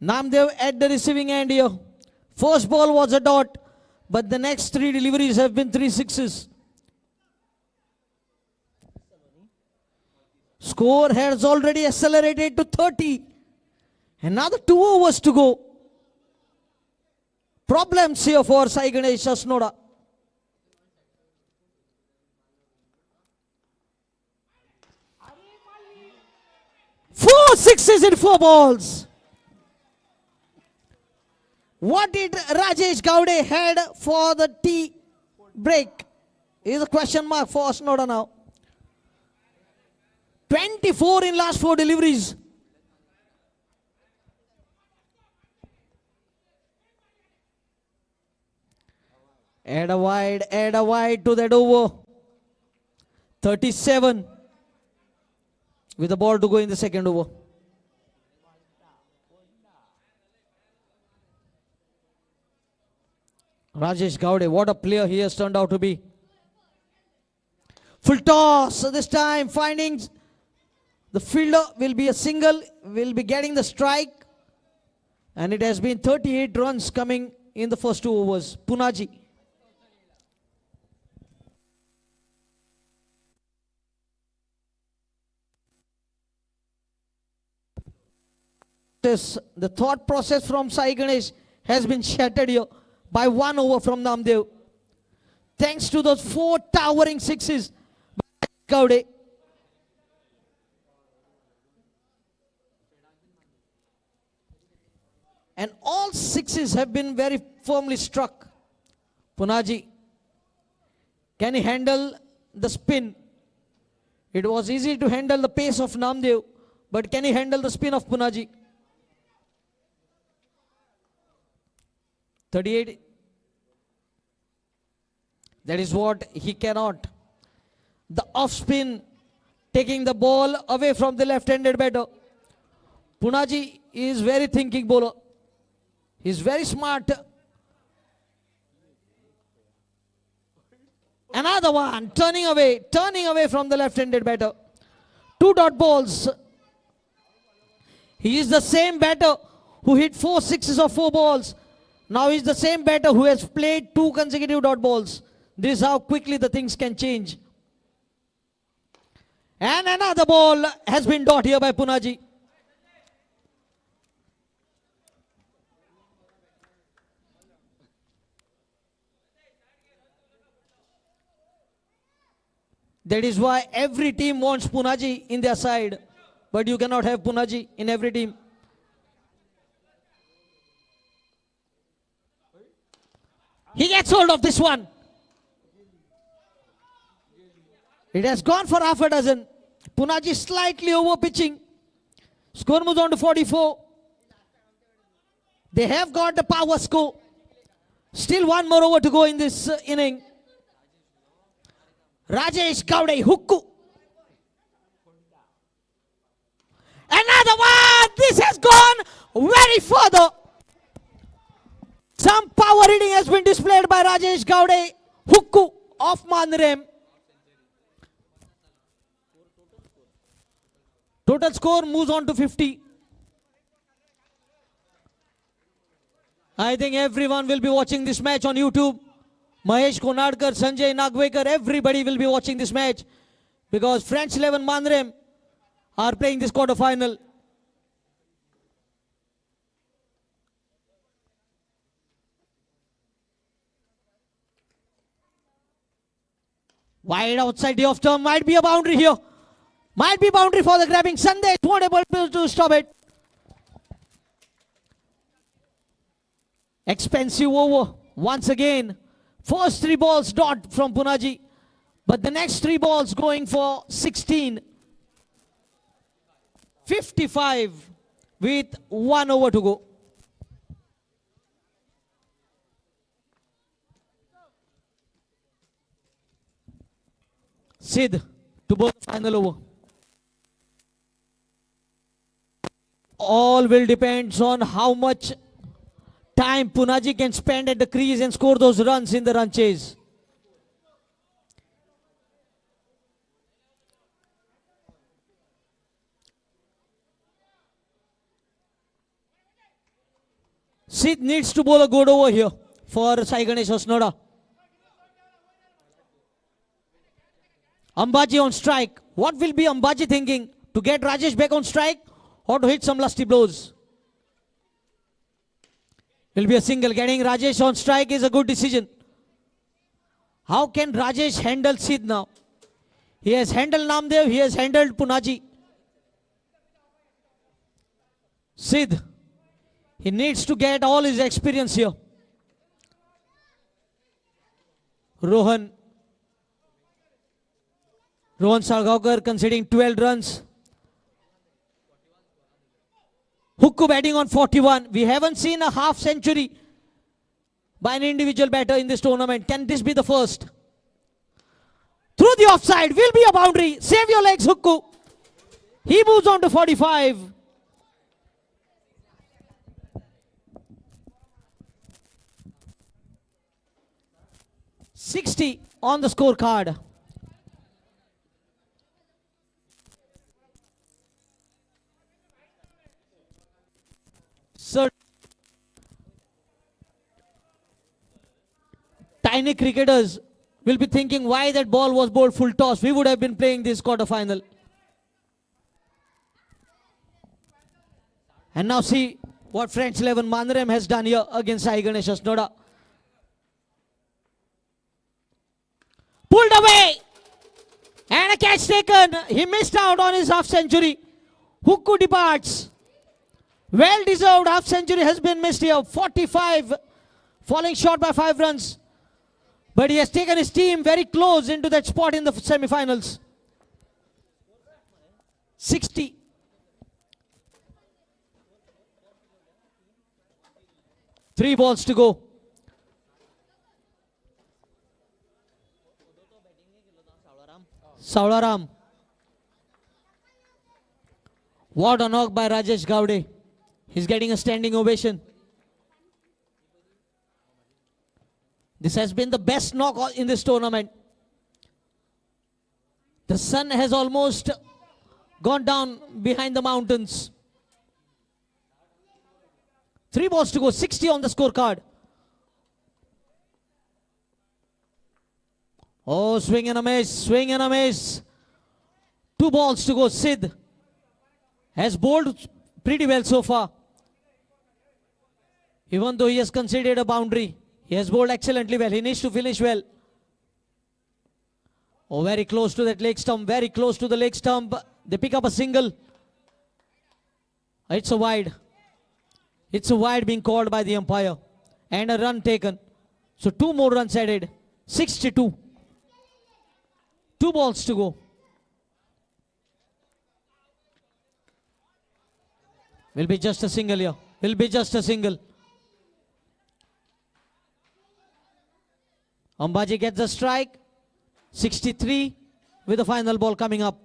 Namdev at the receiving end here. First ball was a dot, but the next 3 deliveries have been 3 sixes. Score has already accelerated to 30. Another 2 overs to go. Problems here for Sai Ganesh Asnoda. Four sixes in 4 balls. What did Rajesh Gowde had for the tea break? Is a question mark for Asnoda now. 24 in last 4 deliveries. Add a wide to that over. 37 with the ball to go in the second over. Rajesh Gowde, what a player he has turned out to be. Full toss, so this time finding the fielder will be a single, will be getting the strike. And it has been 38 runs coming in the first 2 overs. Punaji. The thought process from Sai Ganesh has been shattered here by 1 over from Namdev. Thanks to those 4 towering 6s by Gowde. And all sixes have been very firmly struck. Punaji, can he handle the spin? It was easy to handle the pace of Namdev, but can he handle the spin of Punaji? 38. That is what he cannot. The off spin, taking the ball away from the left-handed batter. Punaji is very thinking bowler. He is very smart. Another one, turning away from the left-handed batter. 2 dot balls. He is the same batter who hit 4 sixes or 4 balls. Now he is the same batter who has played 2 consecutive dot balls. This is how quickly the things can change. And another ball has been dot here by Punaji. That is why every team wants Punaji in their side. But you cannot have Punaji in every team. He gets hold of this one. It has gone for half a dozen. Punaji slightly over pitching. Score moves on to 44. They have got the power score. Still 1 more over to go in this inning. Rajesh Gowde, hukku. Another one. This has gone very further. Some power hitting has been displayed by Rajesh Gowde. Hukku off Manrem. Total score moves on to 50. I think everyone will be watching this match on YouTube. Mahesh Konadkar, Sanjay Nagwekar, everybody will be watching this match because French 11 Manrem are playing this quarterfinal. Wide outside the off term, might be a boundary here. Might be boundary for the grabbing. Sandesh won't able to stop it. Expensive over once again. First 3 balls dot from Punaji, but the next 3 balls going for 16. 55 with 1 over to go. Sid to bowl the final over. All will depend on how much time Punaji can spend at the crease and score those runs in the run chase. Sid needs to bowl a good over here for Sai Ganesh Osnoda. Ambaji on strike. What will be Ambaji thinking? To get Rajesh back on strike or to hit some lusty blows? Will be a single. Getting Rajesh on strike is a good decision. How can Rajesh handle Sid now? He has handled Namdev, he has handled Punaji. Sid, he needs to get all his experience here. Rohan Sargaonkar conceding 12 runs. Hukku batting on 41. We haven't seen a half century by an individual batter in this tournament. Can this be the first? Through the offside will be a boundary. Save your legs, Hukku. He moves on to 45. $60 on the scorecard. So, tiny cricketers will be thinking why that ball was bowled full toss. We would have been playing this quarterfinal. And now see what French 11 Manrem has done here against Sai Ganesh Osnoda. Pulled away. And a catch taken. He missed out on his half century. Hukku departs. Well deserved half century has been missed here. 45, falling short by 5 runs. But he has taken his team very close into that spot in the semi-finals. 60. Three balls to go. Saularam. What a knock by Rajesh Gowde. He's getting a standing ovation. This has been the best knock in this tournament. The sun has almost gone down behind the mountains. 3 balls to go, 60 on the scorecard. Oh, swing and a miss, swing and a miss. 2 balls to go. Sid has bowled pretty well so far. Even though he has conceded a boundary, he has bowled excellently well. He needs to finish well. Oh, very close to that leg stump, very close to the leg stump. They pick up a single. It's a wide. It's a wide being called by the umpire. And a run taken. So 2 more runs added. 62. 2 balls to go. Will be just a single here. Will be just a single. Ambaji gets the strike. 63 with the final ball coming up.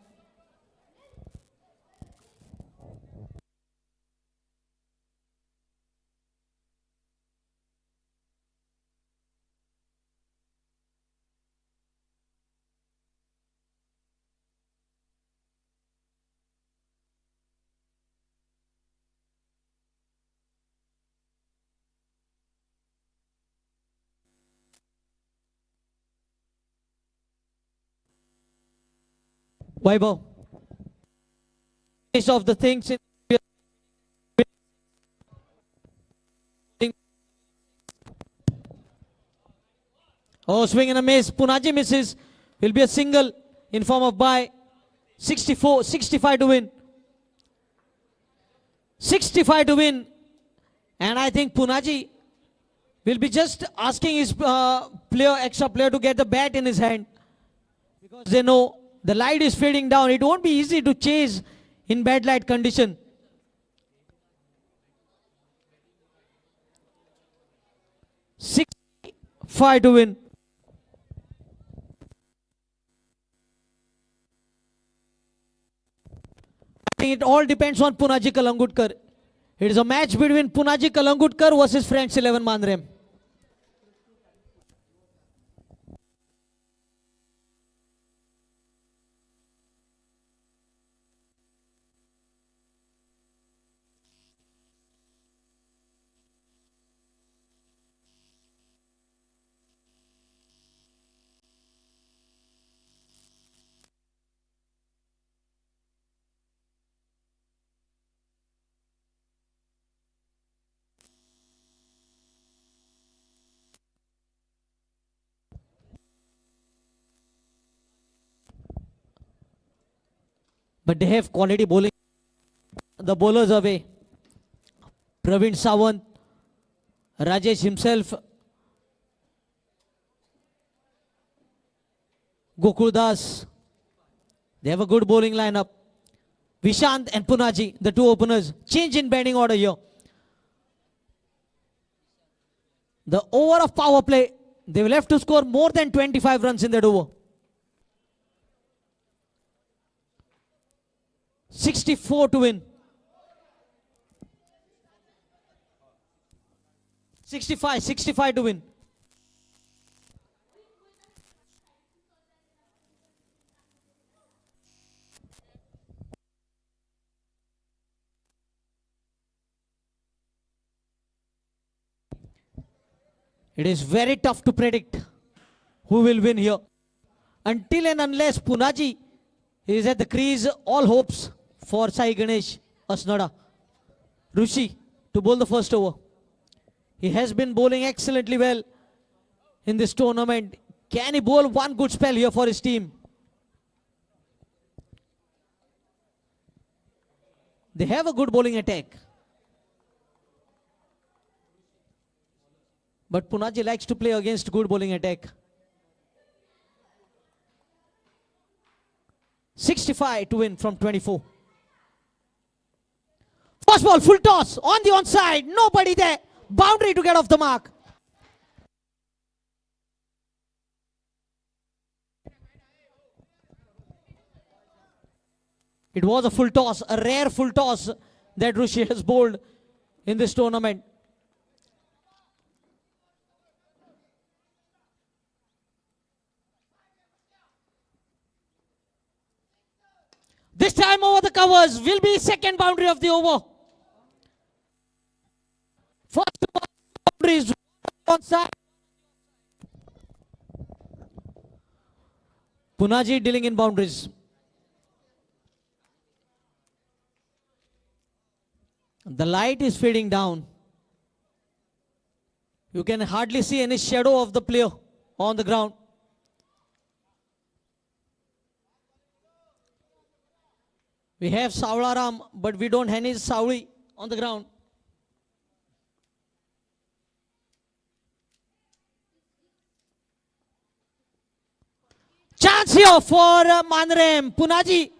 Vaibhav. Most of the things in oh, swing and a miss. Punaji misses. Will be a single in form of bye. 64, 65 to win. 65 to win. And I think Punaji will be just asking his extra player to get the bat in his hand. Because they know the light is fading down. It won't be easy to chase in bad light condition. Five to win. I think it all depends on Punaji Kalangutkar. It is a match between Punaji Kalangutkar versus Friends 11 Mandrem. But they have quality bowling. The bowlers away. Praveen Sawant, Rajesh himself, Gokul Das. They have a good bowling lineup. Vishant and Punaji, the 2 openers. Change in batting order here. The over of power play. They will have to score more than 25 runs in that over. 64 to win. 65 to win. It is very tough to predict who will win here. Until and unless Punaji is at the crease, all hopes for Sai Ganesh Asnada. Rushi to bowl the first over. He has been bowling excellently well in this tournament. Can he bowl one good spell here for his team? They have a good bowling attack. But Punaji likes to play against good bowling attack. 65 to win from 24. First ball, full toss, on the onside, nobody there. Boundary to get off the mark. It was a full toss, a rare full toss that Rishi has bowled in this tournament. This time over the covers will be second boundary of the over. First boundary is onside. Punaji dealing in boundaries. The light is fading down. You can hardly see any shadow of the player on the ground. We have Savlaram, but we don't have any Savli on the ground. Chance here for Manrem. Punaji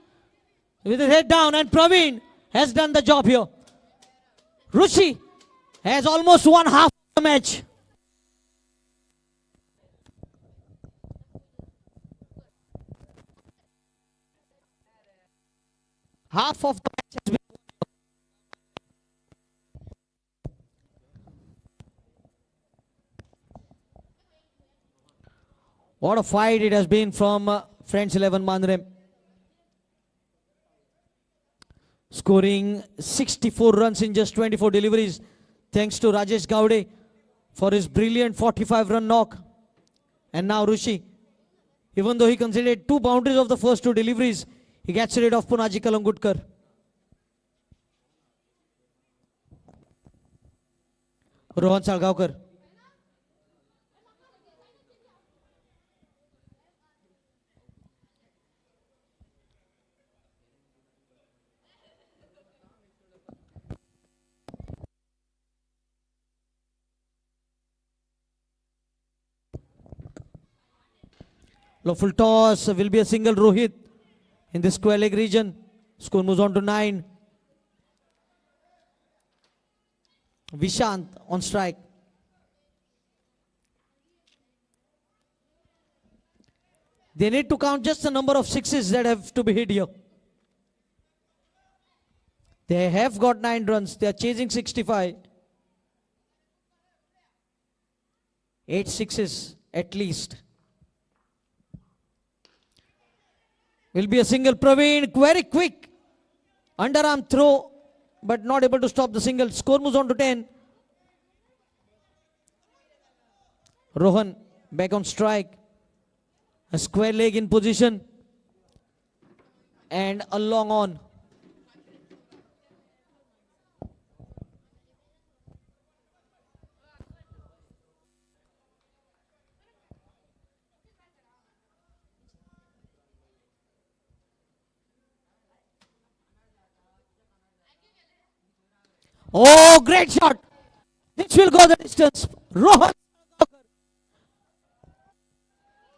with his head down, and Praveen has done the job here. Ruchi has almost won half the match. Half of the match has been. What a fight it has been from Friends 11 Manrem. Scoring 64 runs in just 24 deliveries. Thanks to Rajesh Gowde for his brilliant 45-run knock. And now Rushi, even though he conceded 2 boundaries of the first 2 deliveries, he gets rid of Punaji Kalangudkar. Rohan Salgaonkar. Full toss will be a single Rohit in the square leg region. Score moves on to 9. Vishant on strike. They need to count just the number of sixes that have to be hit here. They have got 9 runs. They are chasing 65. 8 sixes at least. Will be a single. Praveen, very quick underarm throw, but not able to stop the single. Score moves on to 10. Rohan back on strike. A square leg in position. And a long on. Oh, great shot. This will go the distance. Rohan.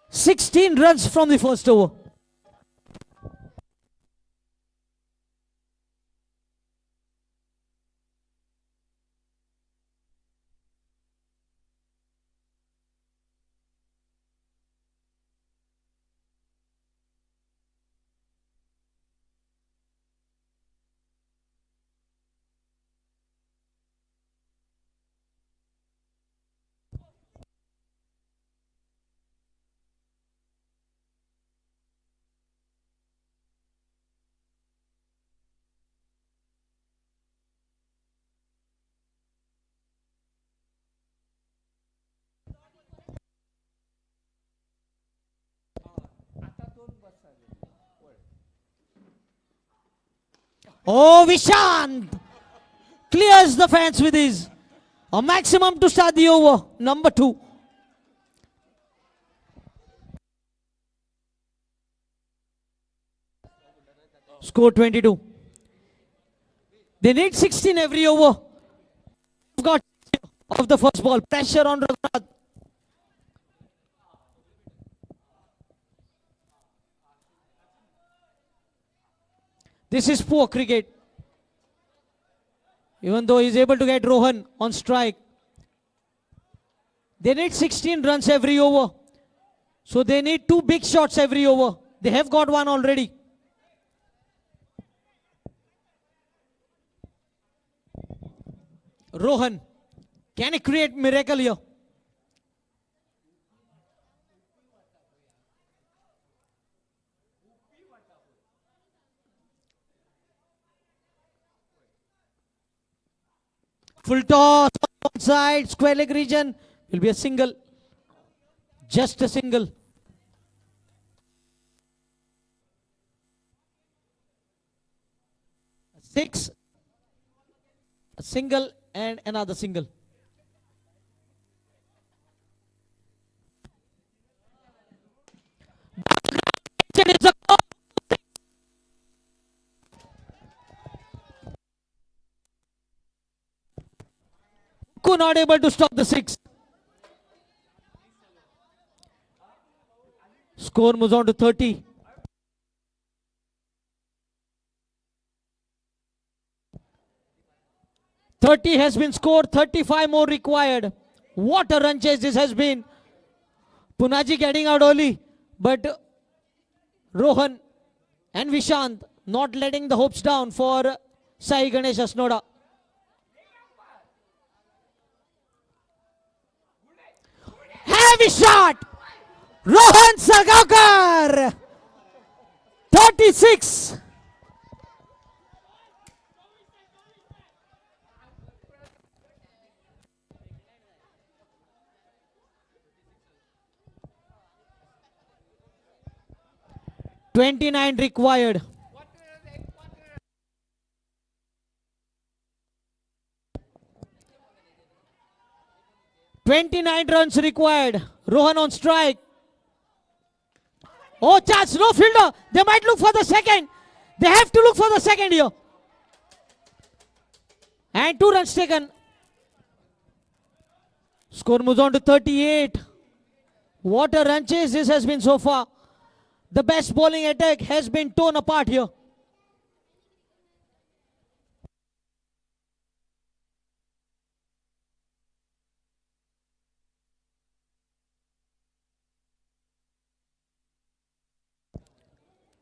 16 runs from the first over. Oh, Vishant clears the fence with his a maximum to start the over. Number 2. Score 22. They need 16 every over. Got of of the first ball. Pressure on Raghunath. This is poor cricket. Even though he's able to get Rohan on strike. They need 16 runs every over. So they need 2 big shots every over. They have got one already. Rohan, can he create miracle here? Full toss on one side, square leg region, will be a single. Just a single. A 6, a single and another single. It is a not able to stop the 6. Score moves on to 30. Has been scored, 35 more required. What a run chase this has been. Punaji getting out early, but Rohan and Vishant not letting the hopes down for Sai Ganesh Asnoda. Heavy shot! Rohan Sargaonkar! 36! (29) required. (29) runs required. Rohan on strike. Oh, chance, no fielder. They might look for the second. They have to look for the second here. And 2 runs taken. Score moves on to 38. What a run chase this has been so far. The best bowling attack has been torn apart here.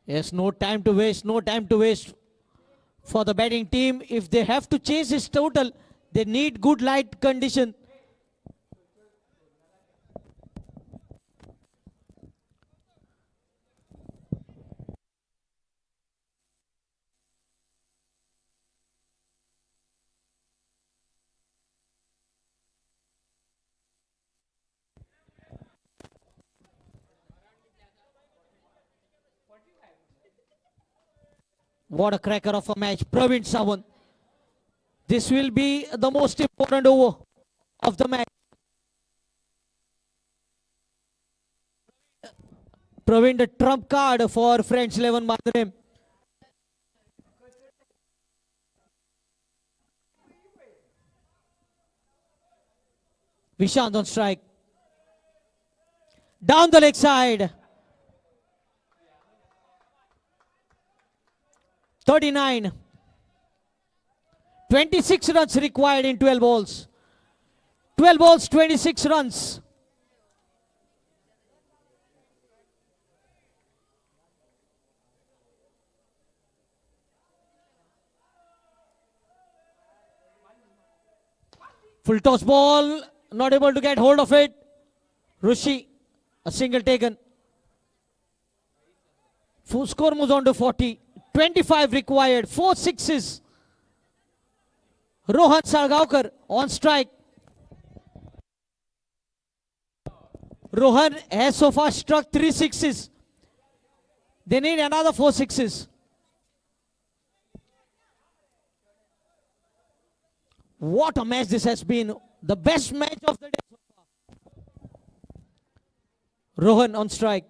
Yes, no time to waste, no time to waste for the batting team. If they have to chase this total, they need good light condition. What a cracker of a match. Praveen Sawant. This will be the most important over of the match. Praveen, the trump card for French 11 Madrim. Vishant on strike. Down the leg side. 39. 26 runs required in 12 balls. 12 balls, 26 runs. Full toss ball, not able to get hold of it. Rushi, a single taken. Full score moves on to 40. 25 required, 4 sixes. Rohan Sargaonkar on strike. Rohan has so far struck 3 sixes. They need another 4 sixes. What a match this has been. The best match of the day so far. Rohan on strike.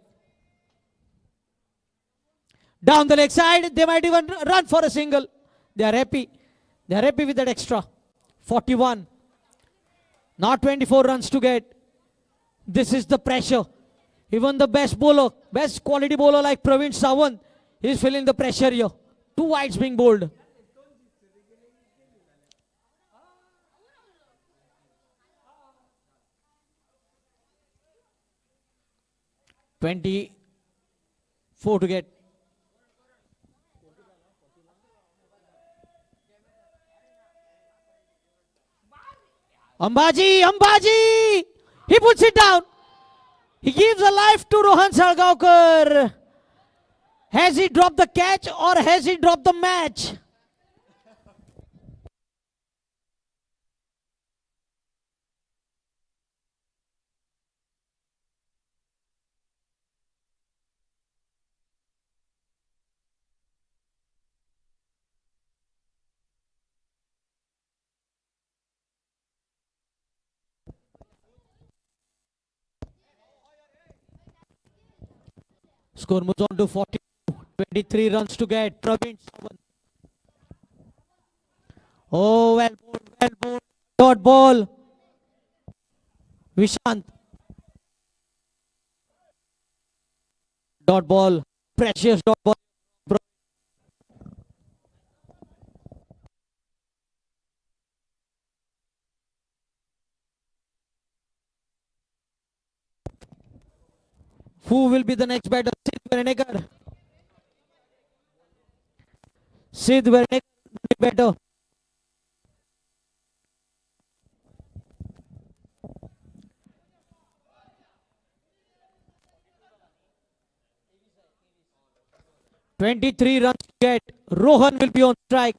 Down the leg side, they might even run for a single. They are happy. They are happy with that extra. 41. Not 24 runs to get. This is the pressure. Even the best bowler, best quality bowler like Praveen Sawant is feeling the pressure here. 2 wides being bowled. "24 to get. Ambaji! He puts it down. He gives a life to Rohan Salgaonkar. Has he dropped the catch or has he dropped the match? Score moves on to 42. 23 runs to get. Praveen Sawant. Oh, well bowled, well bowled. Dot ball. Vishant. Dot ball. Precious dot ball. Who will be the next batter? Sid Verenekar. Sid Verenekar the batter. "23 runs to get. Rohan will be on strike.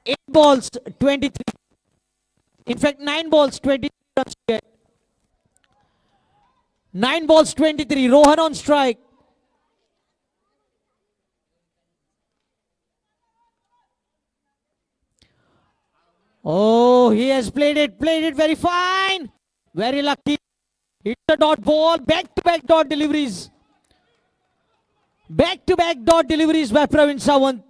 Eight balls, 23. In fact, 9 balls, 23 runs to get. 9 balls, 23. Rohan on strike. Oh, he has played it very fine. Very lucky. It's a dot ball. Back-to-back dot deliveries. Back-to-back dot deliveries by Praveen Sawant.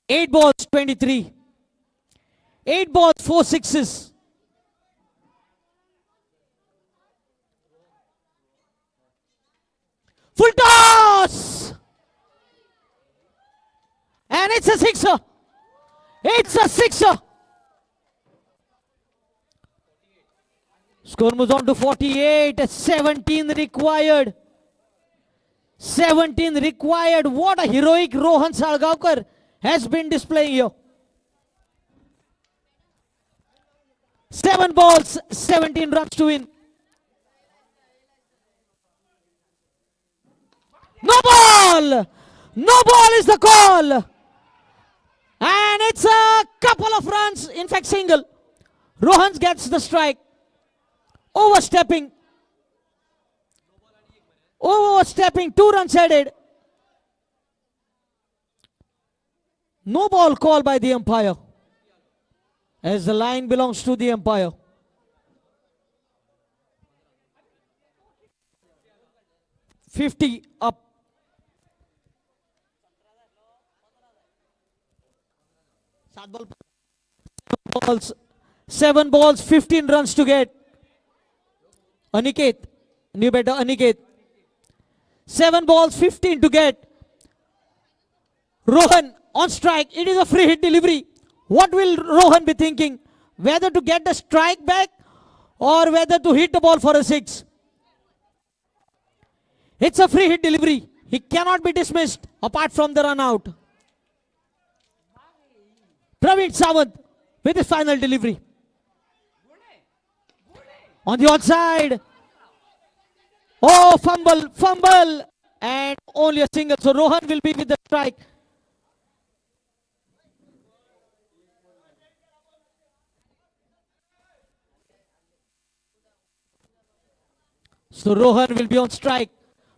8 balls, 23. 8 balls, 4 sixes. Full toss! And it's a sixer. It's a sixer. Score moves on to 48. 17 required. 17 required. What a heroic Rohan Salgaonkar has been displaying here. 7 balls, 17 runs to win. No ball! No ball is the call. And it's a couple of runs, in fact single. Rohan gets the strike. Overstepping. Overstepping, 2 runs added. No ball call by the umpire, as the line belongs to the umpire. "50 up. Seven balls, 15 runs to get. Aniket, new batter Aniket. 7 balls, 15 to get. Rohan on strike. It is a free hit delivery. What will Rohan be thinking? Whether to get the strike back or whether to hit the ball for a 6. It's a free hit delivery. He cannot be dismissed apart from the run out. Praveen Sawant with his final delivery. On the outside. Oh, fumble, and only a single. So Rohan will be with the strike. So Rohan will be on strike.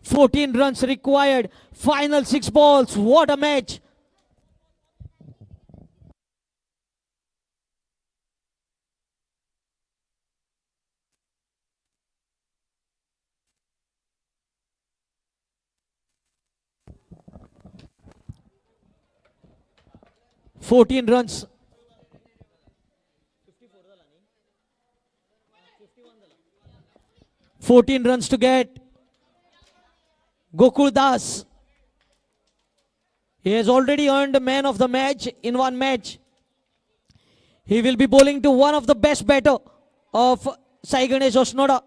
14 runs required. Final 6 balls. What a match. 14 runs. 14 runs to get. Gokul Das. He has already earned the man of the match in one match. He will be bowling to one of the best batter of Sai Ganesh Osnoda,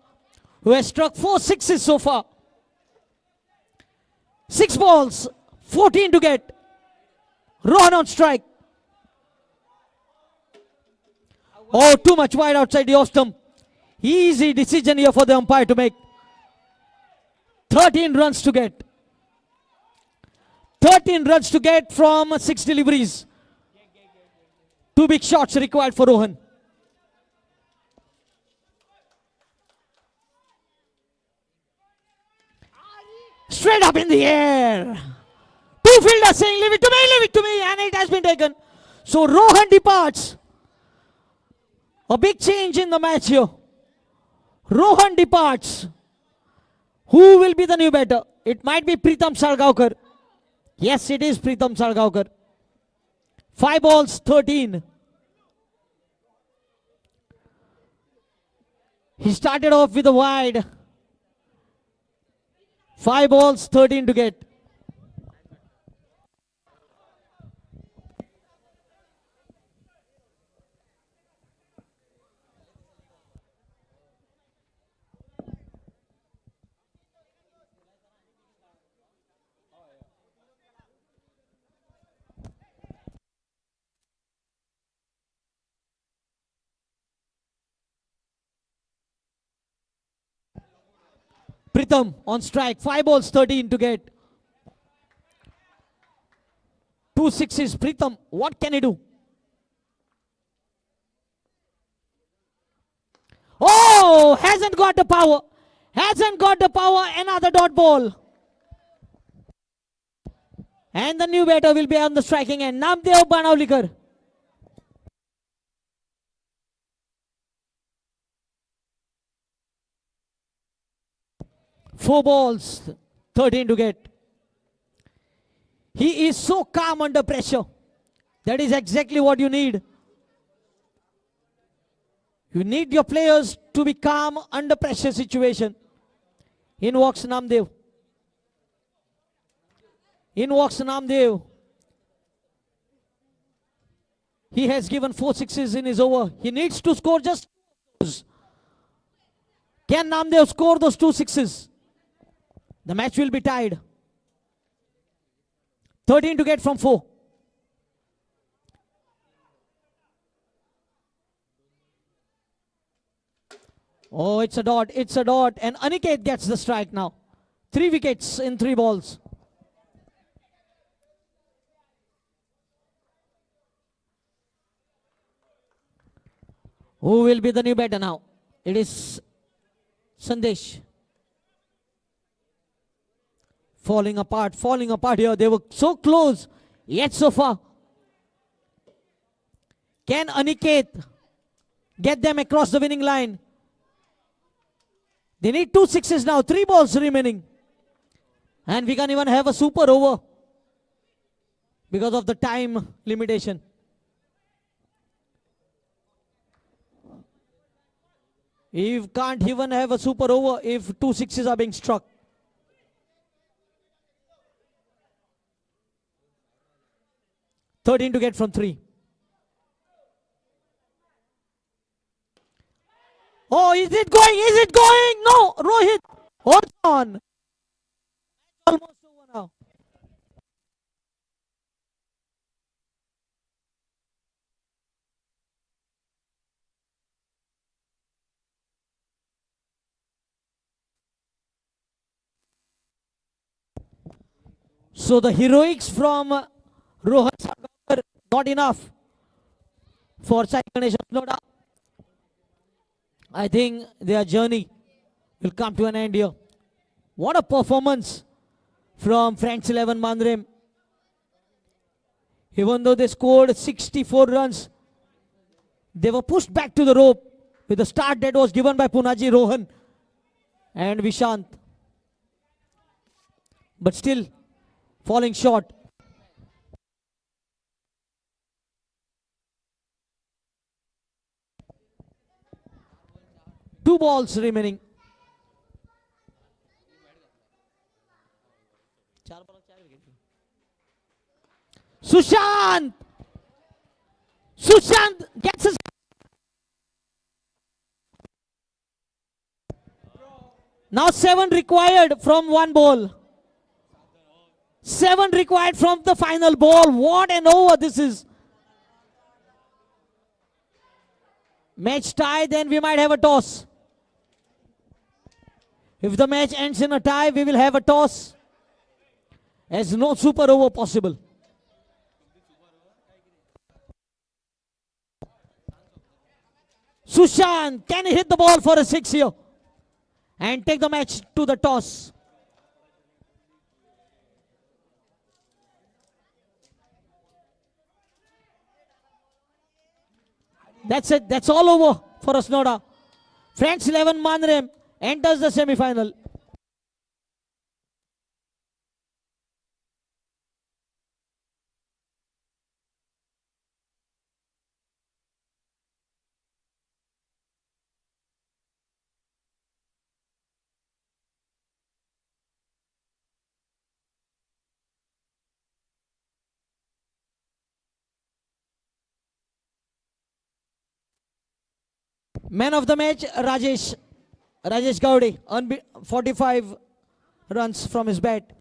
who has struck 4 sixes so far. 6 balls, 14 to get. Rohan on strike. Oh, too much wide outside the off stump. Easy decision here for the umpire to make. 13 runs to get. 13 runs to get from 6 deliveries. 2 big shots required for Rohan. Straight up in the air. 2 fielders saying, leave it to me, and it has been taken. So Rohan departs. A big change in the match here. Rohan departs. Who will be the new batter? It might be Pritam Salgaonkar. Yes, it is Pritam Salgaonkar. 5 balls, 13. He started off with a wide. 5 balls, 13 to get. Pritam on strike. 5 balls, 13 to get. 2 sixes. Pritam, what can he do? Oh, hasn't got the power. Hasn't got the power. Another dot ball. And the new batter will be on the striking end. Namdev Banavlikar. Four balls, 13 to get. He is so calm under pressure. That is exactly what you need. You need your players to be calm under pressure situation. In walks Namdev. In walks Namdev. He has given 4 sixes in his over. He needs to score just. Can Namdev score those 2 sixes? The match will be tied. 13 to get from 4. Oh, it's a dot. It's a dot. And Aniket gets the strike now. 3 wickets in 3 balls. Who will be the new batter now? It is Sandesh. Falling apart here. They were so close, yet so far. Can Aniket get them across the winning line? They need 2 sixes now, 3 balls remaining. And we can even have a super over because of the time limitation. You can't even have a super over if 2 sixes are being struck. $13 to get from 3. Oh, is it going? Is it going? No, Rohit, hold on. Almost over now. So the heroics from Rohan Sarkar not enough for Sai Ganesh Osnoda. I think their journey will come to an end here. What a performance from Friends 11 Mandrem. Even though they scored 64 runs, they were pushed back to the rope with the start that was given by Punaji, Rohan and Vishant. But still falling short. 2 balls remaining. Sushant! Sushant gets his... Now 7 required from 1 ball. 7 required from the final ball. What an over this is. Match tie, then we might have a toss. If the match ends in a tie, we will have a toss. As no super over possible. Sushant, can he hit the ball for a 6 here? And take the match to the toss. That's it. That's all over for Asnoda. Friends 11 Manrem enters the semi-final. Man of the match, Rajesh Gaudi, 45 runs from his bat.